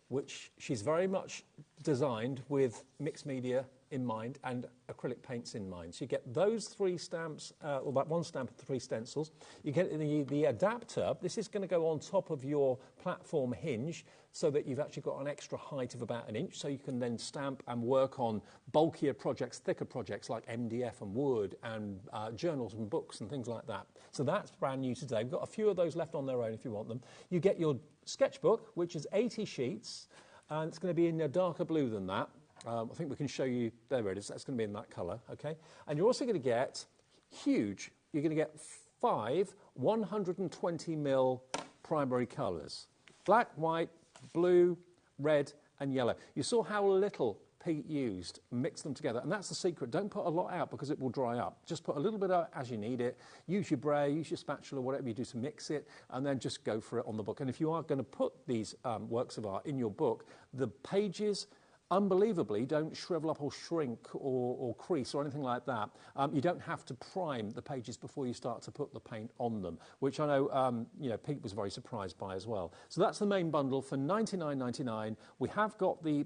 which she's very much designed with mixed media in mind and acrylic paints in mind. So you get those 3 stamps, or that 1 stamp and 3 stencils. You get the adapter. This is going to go on top of your platform hinge so that you've actually got an extra height of about 1 inch, so you can then stamp and work on bulkier projects, thicker projects like MDF and wood and journals and books and things like that. So that's brand new today. We've got a few of those left on their own if you want them. You get your sketchbook, which is 80 sheets, and it's going to be in a darker blue than that. I think we can show you, there it is, that's going to be in that colour, okay? And you're also going to get huge, you're going to get 5 120mm primary colours. Black, white, blue, red and yellow. You saw how little Pete used, mix them together, and that's the secret. Don't put a lot out because it will dry up. Just put a little bit out as you need it. Use your brayer, use your spatula, whatever you do to mix it, and then just go for it on the book. And if you are going to put these works of art in your book, the pages unbelievably don't shrivel up or shrink or crease or anything like that. You don't have to prime the pages before you start to put the paint on them, which I know, Pete was very surprised by as well. So that's the main bundle for $99.99. We have got the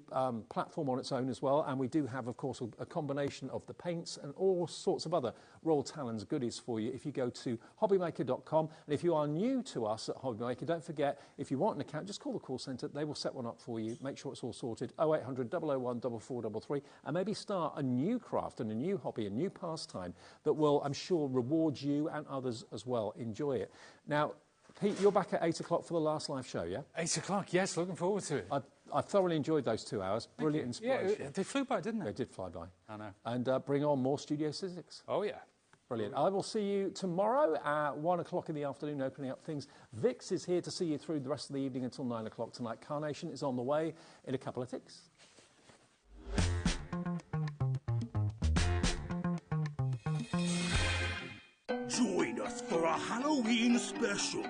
platform on its own as well, and we do have, of course, a combination of the paints and all sorts of other Royal Talens goodies for you if you go to hobbymaker.com. And if you are new to us at HobbyMaker, don't forget, if you want an account, just call the call centre. They will set one up for you. Make sure it's all sorted. 0800 001 4433, and maybe start a new craft and a new hobby, a new pastime that will, I'm sure, reward you and others as well. Enjoy it. Now, Pete, you're back at 8 o'clock for the last live show, yeah? 8 o'clock, yes, looking forward to it. I thoroughly enjoyed those 2 hours. Brilliant inspiration. Yeah, they flew by, didn't they? They did fly by. I know. And bring on more Studio Sizzix. Oh, yeah. Brilliant. I will see you tomorrow at 1 o'clock in the afternoon, opening up things. Vix is here to see you through the rest of the evening until 9 o'clock tonight. Carnation is on the way in a couple of ticks. Join us for a Halloween special.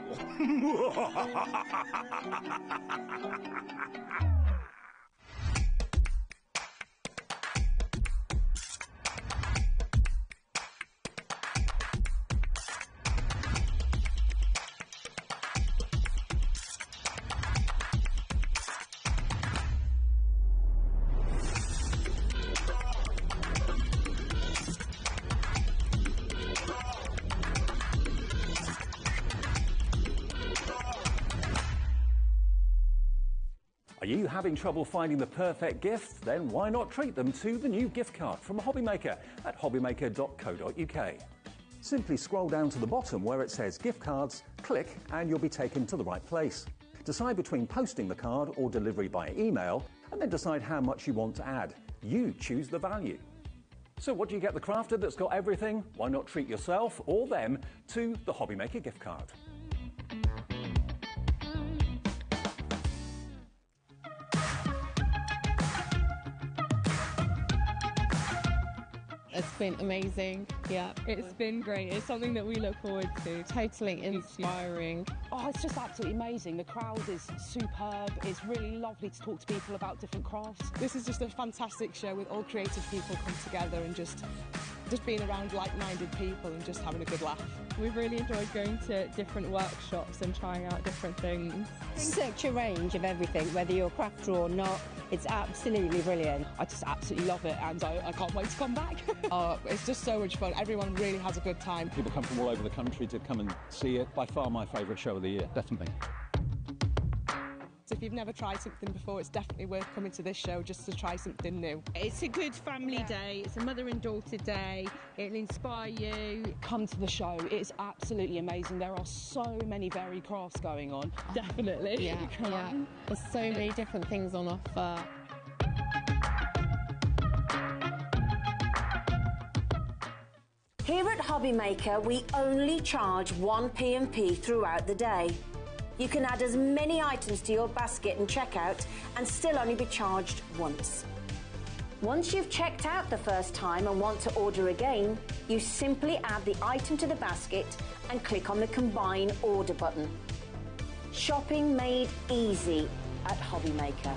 Are you having trouble finding the perfect gift? Then why not treat them to the new gift card from HobbyMaker at hobbymaker.co.uk. Simply scroll down to the bottom where it says gift cards, click and you'll be taken to the right place. Decide between posting the card or delivery by email, and then decide how much you want to add. You choose the value. So what do you get the crafter that's got everything? Why not treat yourself or them to the HobbyMaker gift card? It's been amazing. Yeah, it's been great. It's something that we look forward to. Totally inspiring. Oh, it's just absolutely amazing. The crowd is superb. It's really lovely to talk to people about different crafts. This is just a fantastic show with all creative people come together and just being around like-minded people and just having a good laugh. We've really enjoyed going to different workshops and trying out different things. Such a range of everything, whether you're a crafter or not. It's absolutely brilliant. I just absolutely love it, and I can't wait to come back. It's just so much fun. Everyone really has a good time. People come from all over the country to come and see it. By far my favourite show of the year, definitely. So if you've never tried something before, it's definitely worth coming to this show just to try something new. It's a good family day. It's a mother and daughter day. It'll inspire you. Come to the show. It's absolutely amazing. There are so many varied crafts going on. Definitely. Yeah. There's so many different things on offer. Here at HobbyMaker, we only charge 1 P&P throughout the day. You can add as many items to your basket and checkout and still only be charged once. Once you've checked out the first time and want to order again, you simply add the item to the basket and click on the Combine Order button. Shopping made easy at HobbyMaker.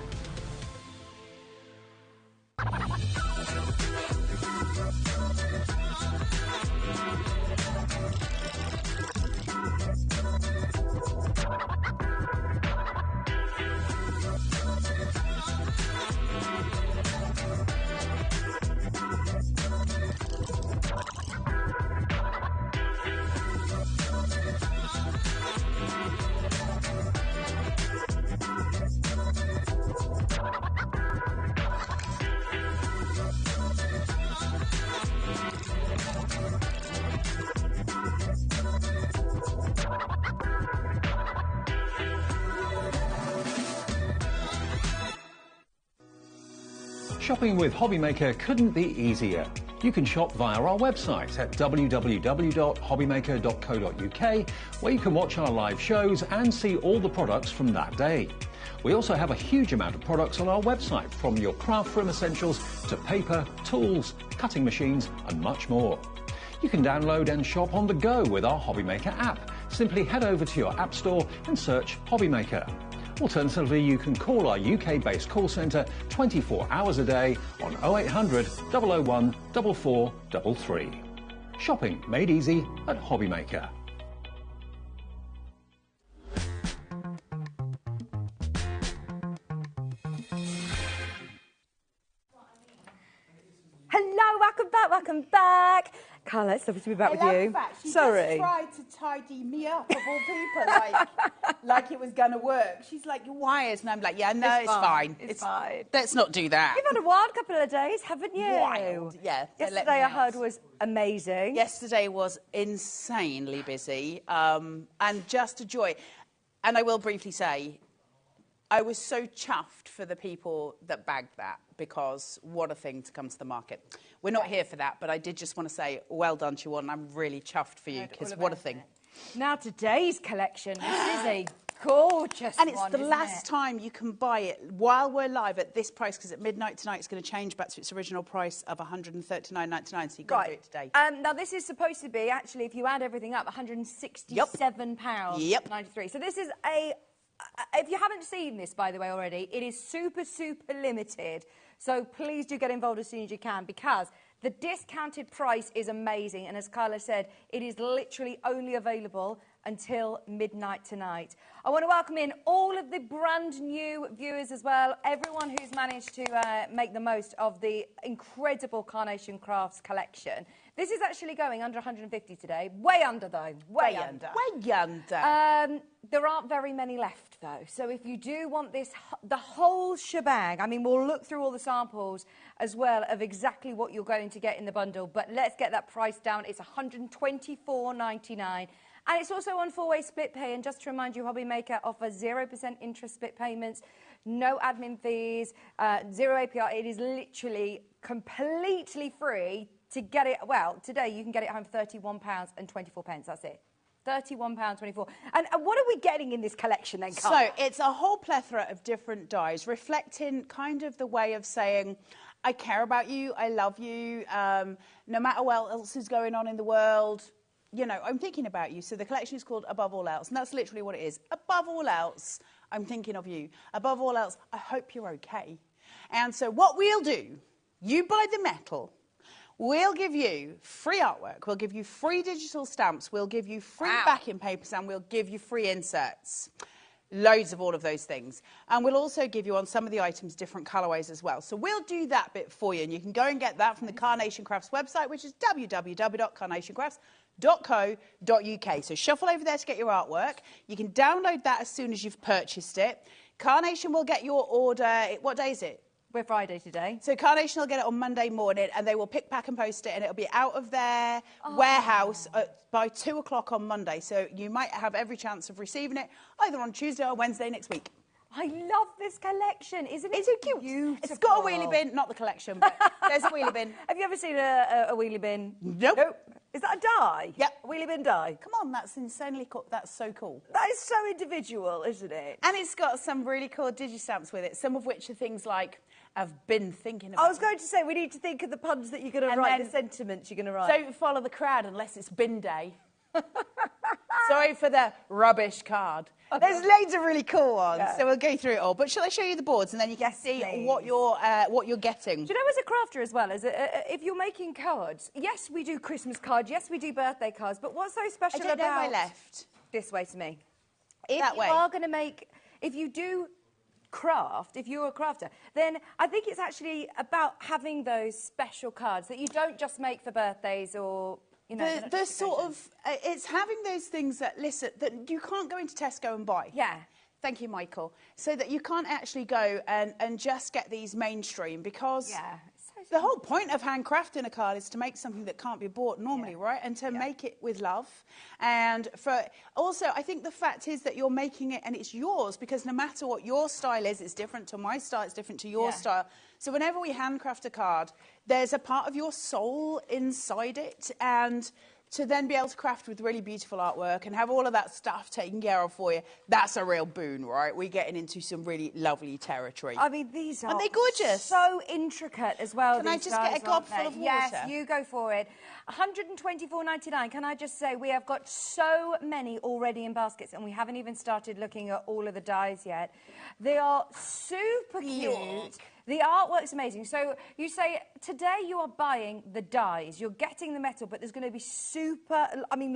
Shopping with HobbyMaker couldn't be easier. You can shop via our website at www.hobbymaker.co.uk, where you can watch our live shows and see all the products from that day. We also have a huge amount of products on our website, from your craft room essentials to paper, tools, cutting machines and much more. You can download and shop on the go with our HobbyMaker app. Simply head over to your app store and search HobbyMaker. Alternatively, you can call our UK-based call centre 24 hours a day on 0800 001 4433. Shopping made easy at HobbyMaker. Hello, welcome back. Carla, it's lovely to be back with you. She Sorry. just tried to tidy me up, of all people, like it was going to work. She's like, your wires. And I'm like, yeah, no, it's fine. It's fine. Let's not do that. You've had a wild couple of days, haven't you? Wild, yeah. Yesterday I heard was amazing. Yesterday was insanely busy and just a joy. And I will briefly say, I was so chuffed for the people that bagged that, because what a thing to come to the market. We're not here for that, but I did just want to say well done to you all, and I'm really chuffed for you, because what a thing. Now today's collection, this is a gorgeous and it's one, the isn't last it? time you can buy it while we're live at this price, because at midnight tonight it's going to change back to its original price of $139.99, so you've got to do it today. Now this is supposed to be, actually, if you add everything up, £167.93. So this is a... If you haven't seen this, by the way, already, it is super, super limited. So please do get involved as soon as you can, because the discounted price is amazing. And as Carla said, it is literally only available until midnight tonight. I want to welcome in all of the brand new viewers as well, everyone who's managed to make the most of the incredible Carnation Crafts collection. This is actually going under 150 today. Way under, though. Way under. Way under. There aren't very many left, though. So if you do want this, the whole shebang, I mean, we'll look through all the samples as well of exactly what you're going to get in the bundle. But let's get that price down. It's $124.99. And it's also on 4-way split pay. And just to remind you, HobbyMaker offers 0% interest split payments, no admin fees, 0 APR. It is literally completely free to get it. Well, today you can get it home for £31.24. That's it. £31.24. And what are we getting in this collection then, Carla? So it's a whole plethora of different dyes, reflecting kind of the way of saying, I care about you, I love you, no matter what else is going on in the world, you know, I'm thinking about you. So the collection is called Above All Else, and that's literally what it is. Above all else, I'm thinking of you. Above all else, I hope you're okay. And so what we'll do, you buy the metal, we'll give you free artwork, we'll give you free digital stamps, we'll give you free backing papers, and we'll give you free inserts. Loads of all of those things. And we'll also give you on some of the items different colourways as well. So we'll do that bit for you, and you can go and get that from the Carnation Crafts website, which is www.carnationcrafts.co.uk. So shuffle over there to get your artwork. You can download that as soon as you've purchased it. Carnation will get your order. What day is it? We're Friday today. So Carnation will get it on Monday morning, and they will pick, pack and post it, and it'll be out of their warehouse by 2 o'clock on Monday. So you might have every chance of receiving it either on Tuesday or Wednesday next week. I love this collection. Isn't it? It's cute. Beautiful. It's got a wheelie bin, not the collection, but there's a wheelie bin. Have you ever seen a wheelie bin? Nope. Is that a die? Yep. A wheelie bin die? Come on, that's insanely cool. That's so cool. That is so individual, isn't it? And it's got some really cool digistamps with it, some of which are things like, I've been thinking about. I was going to say, we need to think of the puns that you're going to write, the sentiments you're going to write. Don't follow the crowd unless it's bin day. Sorry for the rubbish card. There's loads of really cool ones, so we'll go through it all. But shall I show you the boards, and then you can see what you're getting? Do you know, as a crafter as well, if you're making cards, yes, we do Christmas cards, yes, we do birthday cards, but what's so special about... I don't know my left. This way to me. That way. If you are going to make... If you do craft, if you're a crafter, then I think it's actually about having those special cards that you don't just make for birthdays or... You know, the sort of, it's having those things that, listen, that you can't go into Tesco and buy. Yeah. Thank you, Michael. So that you can't actually go and just get these mainstream, because the whole point of handcrafting a card is to make something that can't be bought normally, right? And to make it with love. And for also, I think the fact is that you're making it and it's yours, because no matter what your style is, it's different to my style, it's different to your style. So whenever we handcraft a card, there's a part of your soul inside it, and to then be able to craft with really beautiful artwork and have all of that stuff taken care of for you, that's a real boon, right? We're getting into some really lovely territory. I mean, these are Aren't they gorgeous? So intricate as well. Can I just get a gobful of water? Yes, you go for it. £124.99. Can I just say, we have got so many already in baskets, and we haven't even started looking at all of the dies yet. They are super cute. The artwork's amazing. So you say, today you are buying the dies, you're getting the metal, but there's going to be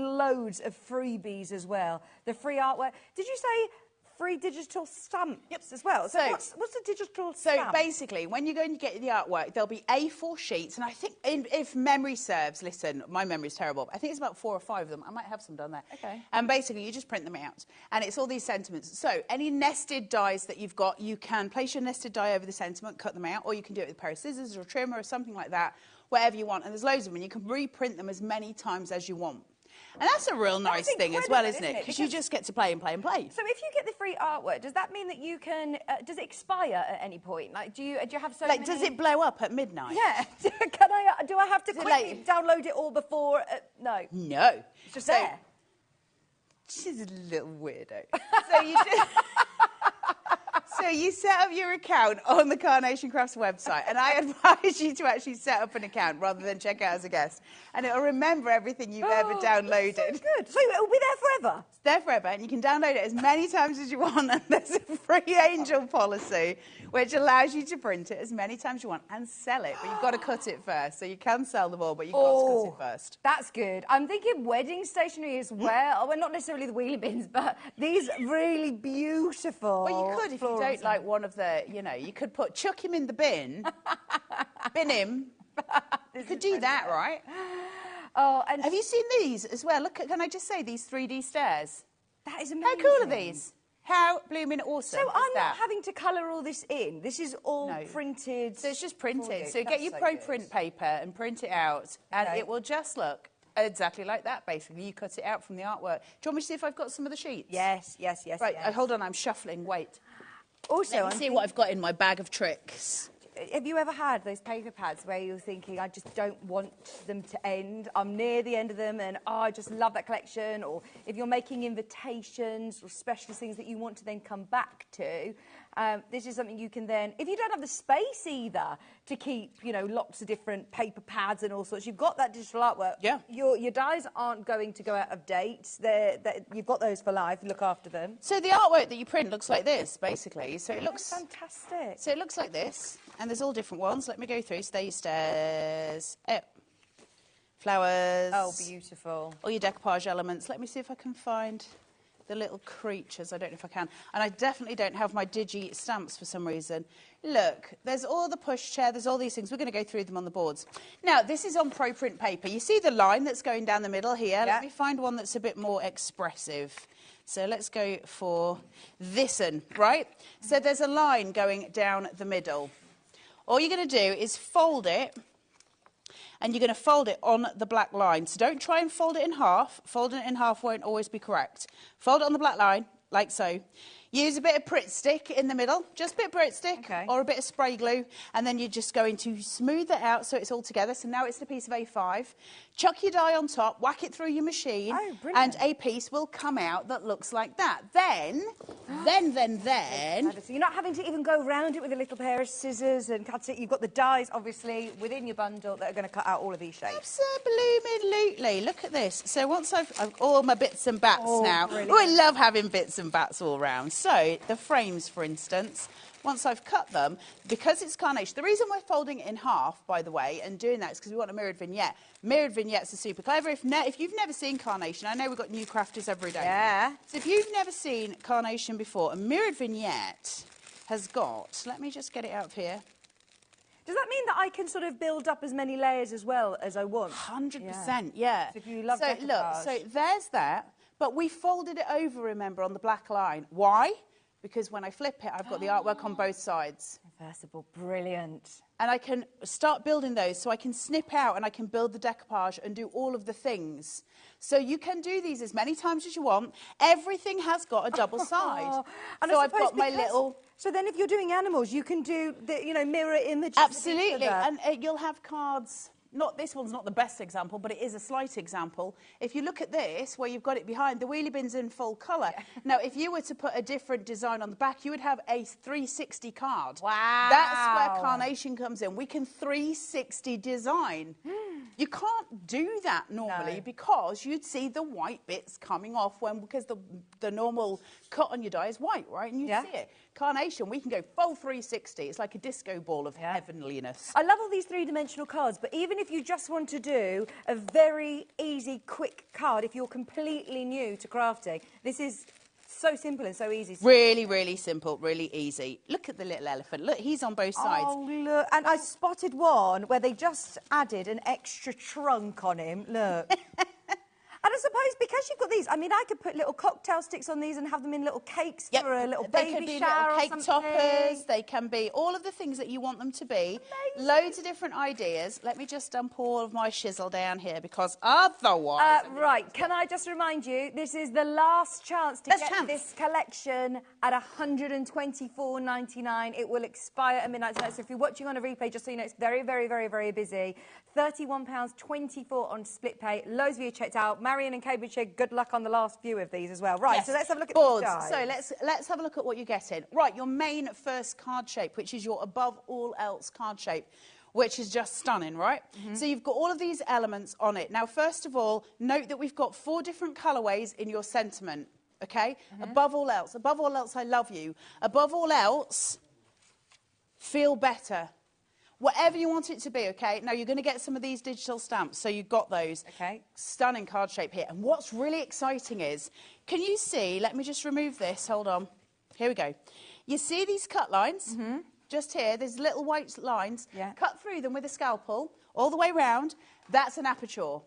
loads of freebies as well. The free artwork. Did you say free digital stamps as well? So what's a digital stamp? So basically, when you go and you get the artwork, there'll be A4 sheets, and I think, if memory serves, listen, my memory's terrible, but I think it's about 4 or 5 of them. I might have some down there. Okay. And basically, you just print them out, and it's all these sentiments. So any nested dies that you've got, you can place your nested die over the sentiment, cut them out, or you can do it with a pair of scissors or a trimmer or something like that, whatever you want. And there's loads of them, and you can reprint them as many times as you want. And that's a real nice thing as well, isn't it? Because you just get to play and play and play. So if you get the free artwork, does that mean that you can... does it expire at any point? Like, do you have so many... Does it blow up at midnight? Yeah. Do I have to quickly download it all before... no. No. It's just there. She's a little weirdo. So you set up your account on the Carnation Crafts website, and I advise you to actually set up an account rather than check out as a guest, and it'll remember everything you've ever downloaded. That's so good. So it'll be there forever? It's there forever, and you can download it as many times as you want, and there's a free angel policy which allows you to print it as many times as you want and sell it, but you've got to cut it first. So you can sell them all, but you've got to cut it first. That's good. I'm thinking wedding stationery as well. Well, not necessarily the wheelie bins, but these really beautiful... Well, you could if you don't like one of the, you could chuck him in the bin, bin him. You could do that, right? Oh, and have you seen these as well? Look, can I just say, these 3D stairs? That is amazing. How cool are these? How blooming awesome So is I'm that? not having to colour all this in. This is all printed. So it's just printed. So That's get your so pro good. print paper and print it out, and it will just look exactly like that, basically. You cut it out from the artwork. Do you want me to see if I've got some of the sheets? Yes. Right, hold on, I'm shuffling, wait. Also, let me see what I've got in my bag of tricks. Have you ever had those paper pads where you're thinking, I just don't want them to end? I'm near the end of them and I just love that collection. Or if you're making invitations or special things that you want to then come back to, this is something you can then, if you don't have the space either to keep, lots of different paper pads and all sorts, you've got that digital artwork. Yeah. Your dies aren't going to go out of date. You've got those for life. Look after them. So the artwork that you print looks like this, basically. So it looks fantastic. So it looks like this, and there's all different ones. Let me go through. Stairs, flowers. Oh, beautiful. All your decoupage elements. Let me see if I can find the little creatures. I don't know if I can. And I definitely don't have my digi stamps for some reason. Look, there's all the pushchair, there's all these things. We're going to go through them on the boards. Now, this is on pro print paper. You see the line that's going down the middle here? Yeah. Let me find one that's a bit more expressive. So let's go for this one, right? So there's a line going down the middle. All you're going to do is fold it, and you're going to fold it on the black line. So don't try and fold it in half. Folding it in half won't always be correct. Fold it on the black line, like so. Use a bit of Pritt stick in the middle, just a bit of Pritt stick or a bit of spray glue, and then you're just going to smooth it out so it's all together. So now it's a piece of A5. Chuck your die on top, whack it through your machine, and a piece will come out that looks like that. Then... So you're not having to even go around it with a little pair of scissors and cut it. You've got the dies, obviously, within your bundle that are going to cut out all of these shapes. Absolutely. Look at this. So once I've all my bits and bats now. Brilliant. Oh, I love having bits and bats all around. So the frames, for instance, once I've cut them, because it's Carnation, the reason we're folding it in half, by the way, and doing that is because we want a mirrored vignette. Mirrored vignettes are super clever. If you've never seen Carnation, I know we've got new crafters every day. Yeah. So if you've never seen Carnation before, a mirrored vignette has got, let me just get it out of here. Does that mean that I can sort of build up as many layers as well as I want? 100%, yeah. So if you love look, so there's that, but we folded it over, remember, on the black line. Why? Because when I flip it, I've got the artwork on both sides. Reversible, brilliant. And I can start building those, so I can snip out and I can build the decoupage and do all of the things. So you can do these as many times as you want. Everything has got a double side. And so I've got my little... So then if you're doing animals, you can do, the, mirror images. Absolutely, and you'll have cards not this one's not the best example, but it is a slight example. If you look at this, where you've got it behind, the wheelie bin's in full colour. Yeah. Now, if you were to put a different design on the back, you would have a 360 card. Wow. That's where Carnation comes in. We can 360 design. You can't do that normally because you'd see the white bits coming off because the normal cut on your die is white, right? And you see it. Carnation, we can go full 360. It's like a disco ball of heavenliness. I love all these three-dimensional cards, but even if you just want to do a very easy, quick card, if you're completely new to crafting, this is so simple and so easy. Really, really simple, really easy. Look at the little elephant. Look, he's on both sides. Oh, look. And I spotted one where they just added an extra trunk on him. Look. And I suppose because you've got these, I mean, I could put little cocktail sticks on these and have them in little cakes for a little baby shower or something. Cake toppers. They can be all of the things that you want them to be. Amazing. Loads of different ideas. Let me just dump all of my shizzle down here because otherwise... right, can I just remind you, this is the last chance to get this collection at $124.99. It will expire at midnight tonight. So if you're watching on a replay, just so you know, it's very, very, very, very busy. £31.24 on split pay. Loads of you checked out. Marion and Cambridgeshire, good luck on the last few of these as well. Right, so let's have a look at these guys. So let's have a look at what you're getting. Right, your main first card shape, which is your above all else card shape, which is just stunning, right? So you've got all of these elements on it. Now, first of all, note that we've got 4 different colourways in your sentiment, okay? Above all else, I love you. Above all else, feel better. Whatever you want it to be, okay? Now, you're going to get some of these digital stamps, so you've got those. Okay. Stunning card shape here. And what's really exciting is, can you see, let me just remove this, hold on. Here we go. You see these cut lines? Just here, there's little white lines. Cut through them with a scalpel, all the way round. That's an aperture.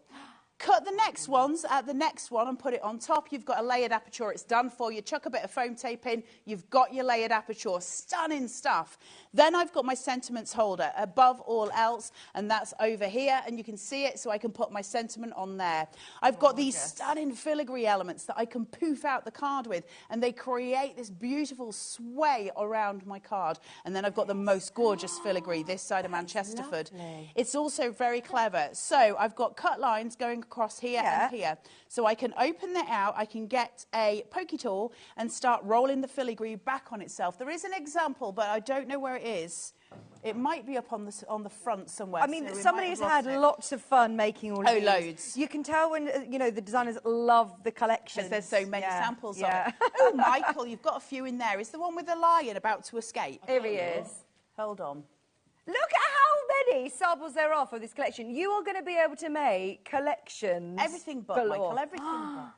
Cut the next ones at the next one and put it on top. You've got a layered aperture. It's done for you. Chuck a bit of foam tape in. You've got your layered aperture. Stunning stuff. Then I've got my sentiments holder above all else, and that's over here, and you can see it, so I can put my sentiment on there. I've got these stunning filigree elements that I can poof out the card with, and they create this beautiful sway around my card. And then I've got the most gorgeous filigree this side of Manchesterford. It's also very clever. So I've got cut lines going across here and here. So I can open that out, I can get a pokey tool and start rolling the filigree back on itself. There is an example, but I don't know where it is. It might be up on the front somewhere. I mean, so somebody has had lots of fun making all of these. Loads. You can tell when, you know, the designers love the collection. Because there's so many samples of it. Oh, Michael, you've got a few in there. Is the one with the lion about to escape? Here he is. Hold on. Look at how many samples there are for this collection. You are going to be able to make collections. Everything but, Michael, everything but.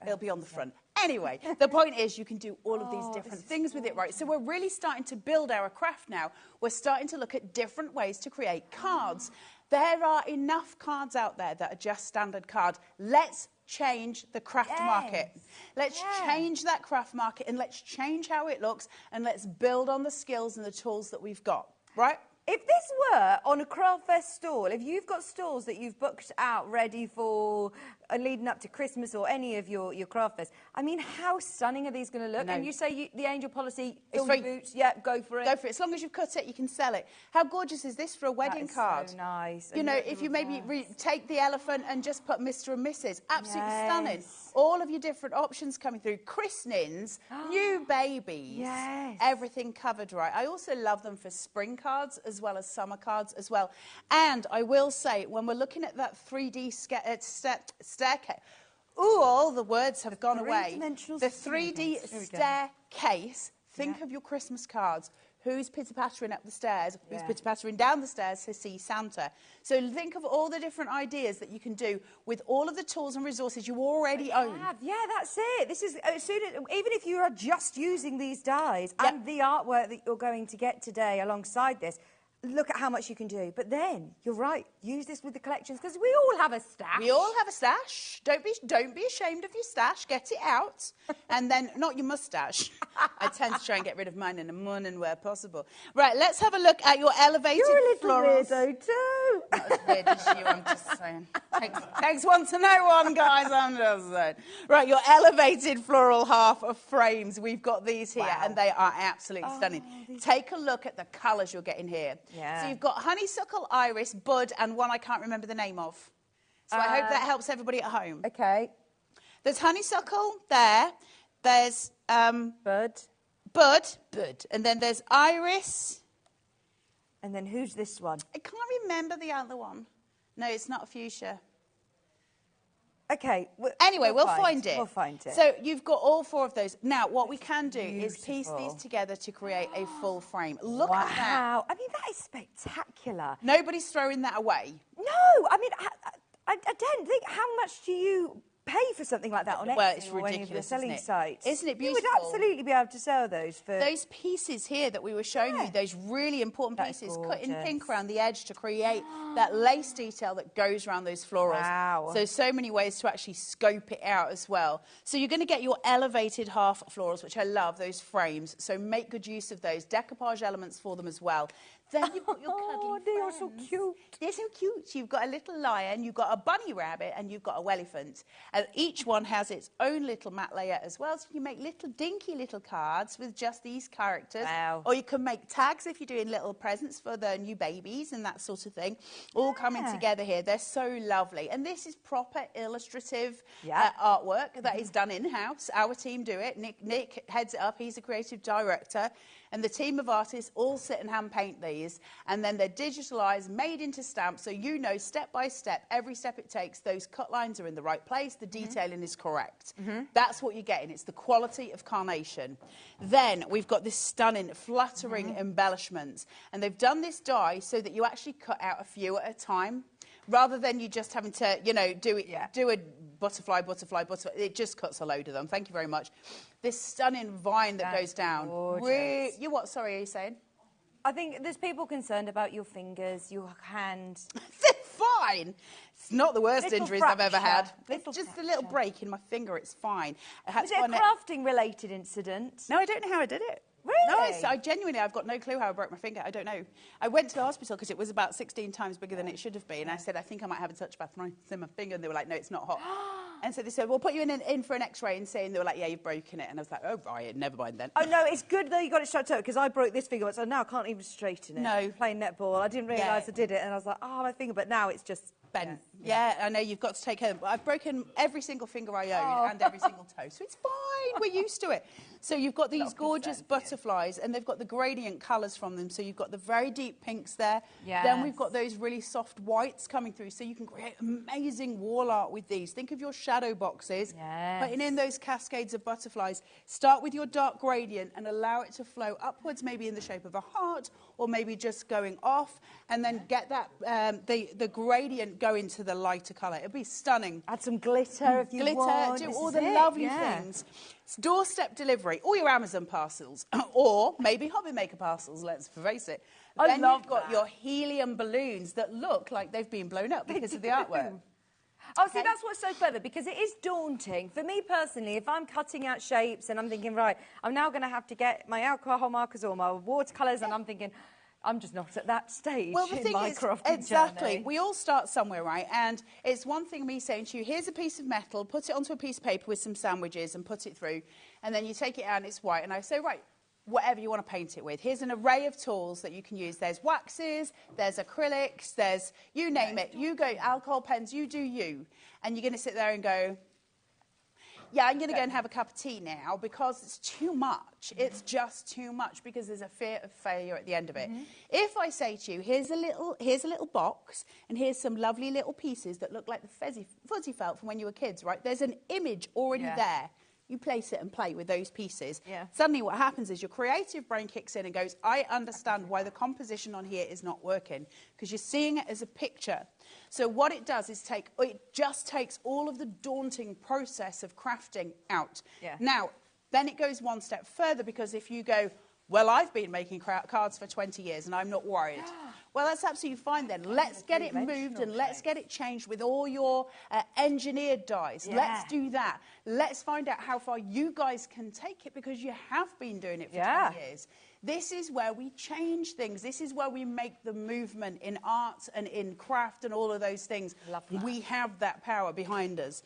It'll be on the front. Anyway, the point is you can do all of these different things with it, right? So we're really starting to build our craft now. We're starting to look at different ways to create cards. There are enough cards out there that are just standard cards. Let's change the craft market. Let's change that craft market, and let's change how it looks, and let's build on the skills and the tools that we've got, right? If this were on a craft fest stall, if you've got stalls that you've booked out ready for leading up to Christmas or any of your craft fest, I mean, how stunning are these going to look? And you say the angel policy, film boots, go for it. Go for it. As long as you've cut it, you can sell it. How gorgeous is this for a wedding card? So nice. You know, if you maybe take the elephant and just put Mr. and Mrs. Absolutely stunning. All of your different options coming through. Christenings, new babies, everything covered right. I also love them for spring cards as well as summer cards as well. And I will say, when we're looking at that 3D staircase, ooh, all the words have gone away. The 3D staircase, think of your Christmas cards. Who's pitter-pattering up the stairs? Who's pitter-pattering down the stairs to see Santa? So think of all the different ideas that you can do with all of the tools and resources you already own. Yeah, that's it. This is even if you are just using these dies and the artwork that you're going to get today alongside this, look at how much you can do. But then, you're right, use this with the collections, because we all have a stash. We all have a stash. Don't be ashamed of your stash. Get it out. And then, not your mustache. I tend to try and get rid of mine in the morning where possible. Right, let's have a look at your elevated florals. You're a little weirdo too. Not as weird as you, I'm just saying. Takes one to know one, guys, I'm just saying. Right, your elevated floral half of frames. We've got these here, and they are absolutely stunning. Take a look at the colours you're getting here. Yeah. So you've got honeysuckle, iris, bud, and one I can't remember the name of. So I hope that helps everybody at home. Okay. There's honeysuckle there. There's bud. And then there's iris. And then who's this one? I can't remember the other one. No, it's not a fuchsia. Okay. Anyway, we'll find it. We'll find it. So you've got all 4 of those. Now, what we can do is piece these together to create a full frame. Look at that. Wow. I mean, that is spectacular. Nobody's throwing that away. No. I mean, I don't think, how much do you pay for something like that on Etsy Well, it's or any of the ridiculous, selling isn't it? sites? Isn't it beautiful? You would absolutely be able to sell those for... Those pieces here that we were showing you, those really important pieces cut in pink around the edge to create that lace detail that goes around those florals. Wow. So many ways to actually scope it out as well. So you're going to get your elevated half florals, which I love, those frames. So make good use of those. Decoupage elements for them as well. Then you've got your cuddly they are so cute. They're so cute. You've got a little lion, you've got a bunny rabbit, and you've got a elephant. And each one has its own little matte layer as well. So you can make little dinky little cards with just these characters. Wow. Or you can make tags if you're doing little presents for the new babies and that sort of thing. All coming together here. They're so lovely. And this is proper illustrative artwork that is done in-house. Our team do it. Nick heads it up. He's a creative director. And the team of artists all sit and hand paint these, and then they're digitalised, made into stamps, so you know step by step, every step it takes, those cut lines are in the right place, the detailing is correct. That's what you're getting. It's the quality of Carnation. Then we've got this stunning, fluttering embellishments, and they've done this die so that you actually cut out a few at a time. Rather than you just having to, you know, do a butterfly. It just cuts a load of them. Thank you very much. This stunning vine that goes down. You what? Sorry, are you saying? I think there's people concerned about your fingers, your hand. They're fine. It's not the worst injuries I've ever had. It's just a little break in my finger. It's fine. Was it a crafting-related incident? No, I don't know how I did it. Really? No, I genuinely, I've got no clue how I broke my finger. I don't know. I went to the hospital because it was about 16 times bigger than it should have been. And I said, I think I might have a touch of arthritis in my finger. And they were like, no, it's not hot. And so they said, we'll put you in for an X-ray and see. And they were like, yeah, you've broken it. And I was like, oh, right, never mind then. Oh, no, it's good though you got it straight up because I broke this finger once and now I can't even straighten it. No. Playing netball. I didn't realise I did it and I was like, oh, my finger. But now it's just... bent. Yeah, I know you've got to take care of them. I've broken every single finger I own and every single toe. So it's fine. We're used to it. So you've got these gorgeous butterflies and they've got the gradient colours from them. So you've got the very deep pinks there. Yes. Then we've got those really soft whites coming through. So you can create amazing wall art with these. Think of your shadow boxes. Yes. Putting in those cascades of butterflies. Start with your dark gradient and allow it to flow upwards, maybe in the shape of a heart or maybe just going off. And then get that, the gradient go into the lighter colour. It'll be stunning. Add some glitter if you want. Do all the lovely things. It's doorstep delivery, all your Amazon parcels, or maybe HobbyMaker parcels, let's face it. Then you've got your helium balloons that look like they've been blown up because of the artwork. Oh, see, that's what's so clever, because it is daunting. For me personally, if I'm cutting out shapes and I'm thinking, right, I'm now going to have to get my alcohol markers or my watercolours, and I'm thinking... I'm just not at that stage in my crafting journey. We all start somewhere, right? And it's one thing me saying to you, here's a piece of metal, put it onto a piece of paper with some sandwiches and put it through. And then you take it out and it's white. And I say, right, whatever you want to paint it with. Here's an array of tools that you can use. There's waxes, there's acrylics, there's, you name it. You go, alcohol pens, you do you. And you're going to sit there and go... yeah, I'm going to go and have a cup of tea now because it's too much. It's just too much because there's a fear of failure at the end of it. If I say to you, here's a little box and here's some lovely little pieces that look like the fuzzy felt from when you were kids, right? There's an image already there. You place it and play with those pieces. Suddenly what happens is your creative brain kicks in and goes, I understand why the composition on here is not working because you're seeing it as a picture. So what it does is it just takes all of the daunting process of crafting out. Now, then it goes one step further because if you go, well, I've been making cards for 20 years and I'm not worried. Well, that's absolutely fine then. Let's get it moved and let's get it changed with all your engineered dies. Let's do that. Let's find out how far you guys can take it because you have been doing it for 20 years. This is where we change things. This is where we make the movement in art and in craft and all of those things. Love that. We have that power behind us.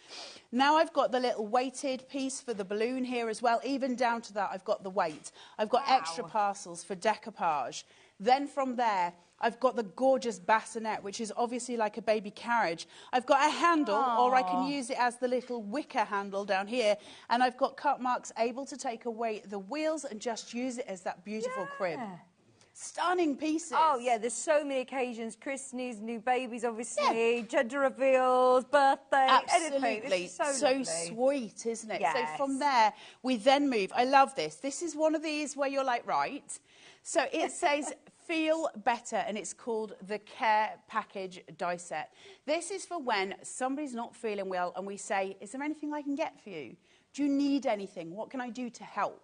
Now I've got the little weighted piece for the balloon here as well. Even down to that, I've got the weight. I've got extra parcels for decoupage. Then from there, I've got the gorgeous bassinet, which is obviously like a baby carriage. I've got a handle, or I can use it as the little wicker handle down here. And I've got cut marks able to take away the wheels and just use it as that beautiful crib. Stunning pieces. Oh, yeah, there's so many occasions. Christmas, new babies, obviously, gender reveals, birthday, Absolutely. anything. So sweet, isn't it? Yes. So from there, we then move. I love this. This is one of these where you're like, right. So it says... Feel better, and it's called the Care Package Die Set. This is for when somebody's not feeling well and we say, is there anything I can get for you? Do you need anything? What can I do to help?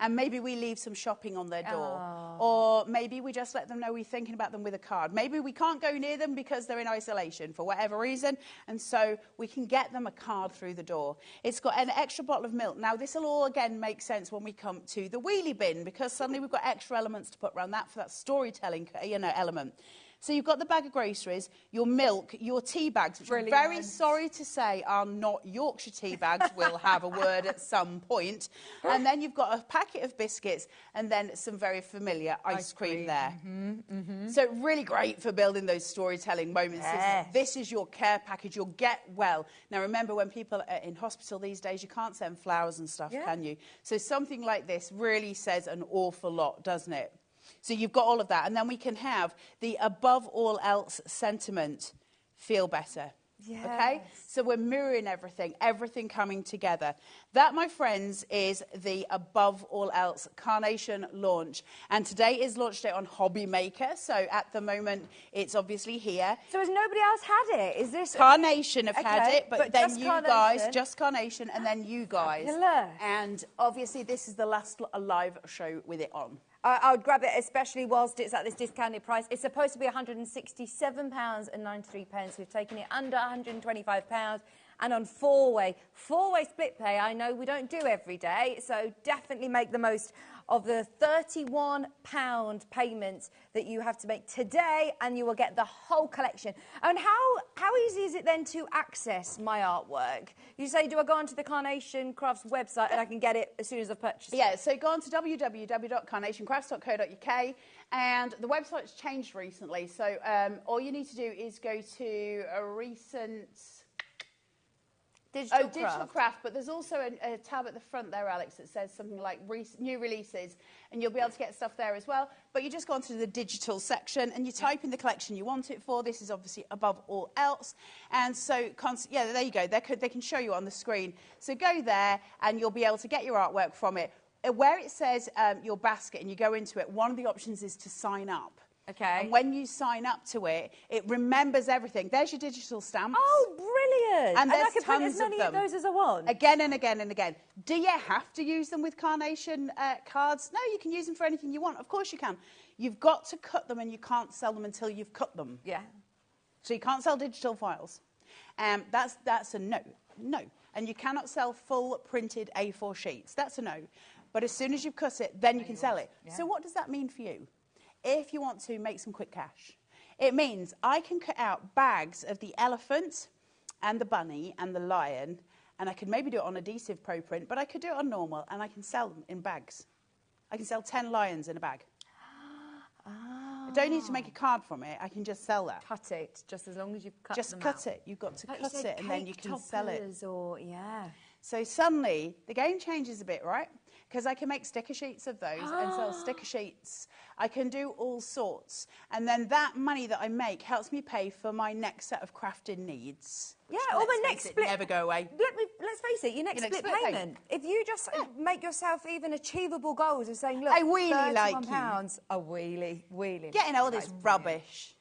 And maybe we leave some shopping on their door. Or maybe we just let them know we're thinking about them with a card. Maybe we can't go near them because they're in isolation for whatever reason. And so we can get them a card through the door. It's got an extra bottle of milk. Now, this will all, again, make sense when we come to the wheelie bin, because suddenly we've got extra elements to put around that for that storytelling, element. So you've got the bag of groceries, your milk, your tea bags, which I'm very sorry to say are not Yorkshire tea bags. We'll have a word at some point. And then you've got a packet of biscuits and then some very familiar ice cream there. So really great for building those storytelling moments. This is your care package, your get well. Now remember, when people are in hospital these days, you can't send flowers and stuff, can you? So something like this really says an awful lot, doesn't it? So you've got all of that. And then we can have the above all else sentiment, feel better. Yes. Okay? So we're mirroring everything coming together. That, my friends, is the above all else Carnation launch. And today is launch day on HobbyMaker. So at the moment, it's obviously here. So has nobody else had it? Is this... Carnation have had it, but then you Carnation. guys, just Carnation, and then you guys. Fabulous. And obviously, this is the last live show with it on. I would grab it, especially whilst it's at this discounted price. It's supposed to be £167.93. We've taken it under £125. And on four-way split pay, I know we don't do every day, so definitely make the most of the £31 payments that you have to make today, and you will get the whole collection. And how easy is it then to access my artwork? You say, do I go onto the Carnation Crafts website and I can get it as soon as I've purchased it? Yeah, so go on to www.carnationcrafts.co.uk, and the website's changed recently, so all you need to do is go to a recent... Digital craft, but there's also a tab at the front there, Alex, that says something like new releases, and you'll be able to get stuff there as well. But you just go onto the digital section and you type in the collection you want it for. This is obviously above all else. And so, yeah, there you go. They can show you on the screen. So go there and you'll be able to get your artwork from it. Where it says your basket and you go into it, one of the options is to sign up. Okay. And when you sign up to it, it remembers everything. There's your digital stamps. Oh, brilliant. And there's I can print as many of those as I want. Again and again and again. Do you have to use them with Carnation cards? No, you can use them for anything you want. Of course you can. You've got to cut them, and you can't sell them until you've cut them. Yeah. So you can't sell digital files. That's a no. No. And you cannot sell full printed A4 sheets. That's a no. But as soon as you've cut it, then you can sell it. Yeah. So what does that mean for you? If you want to make some quick cash, it means I can cut out bags of the elephant and the bunny and the lion, and I could maybe do it on adhesive pro print, but I could do it on normal, and I can sell them in bags. I can sell 10 lions in a bag. I don't need to make a card from it. I can just sell that. Cut it, just as long as you've cut just them cut out. It. You've got to like cut it, and then you can sell it. Or, yeah. So suddenly, the game changes a bit, right? Because I can make sticker sheets of those and sell sticker sheets. I can do all sorts. And then that money that I make helps me pay for my next set of crafting needs. Yeah, or my next split... never go away. Let's face it, your next split payment. If you just make yourself even achievable goals of saying, look, I wheelie like you. £31, a wheelie. Getting all this rubbish.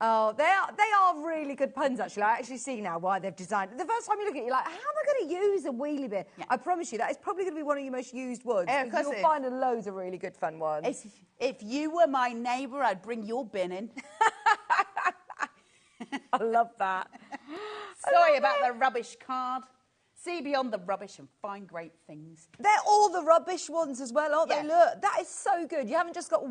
Oh, they are really good puns, actually. I actually see now why they've designed it. The first time you look at it, you're like, how am I going to use a wheelie bin? Yeah. I promise you, that is probably going to be one of your most used words. Yeah, you'll find loads of really good fun ones. If you were my neighbour, I'd bring your bin in. I love that. Sorry about the rubbish card. See beyond the rubbish and find great things. They're all the rubbish ones as well, aren't they? Look, that is so good. You haven't just got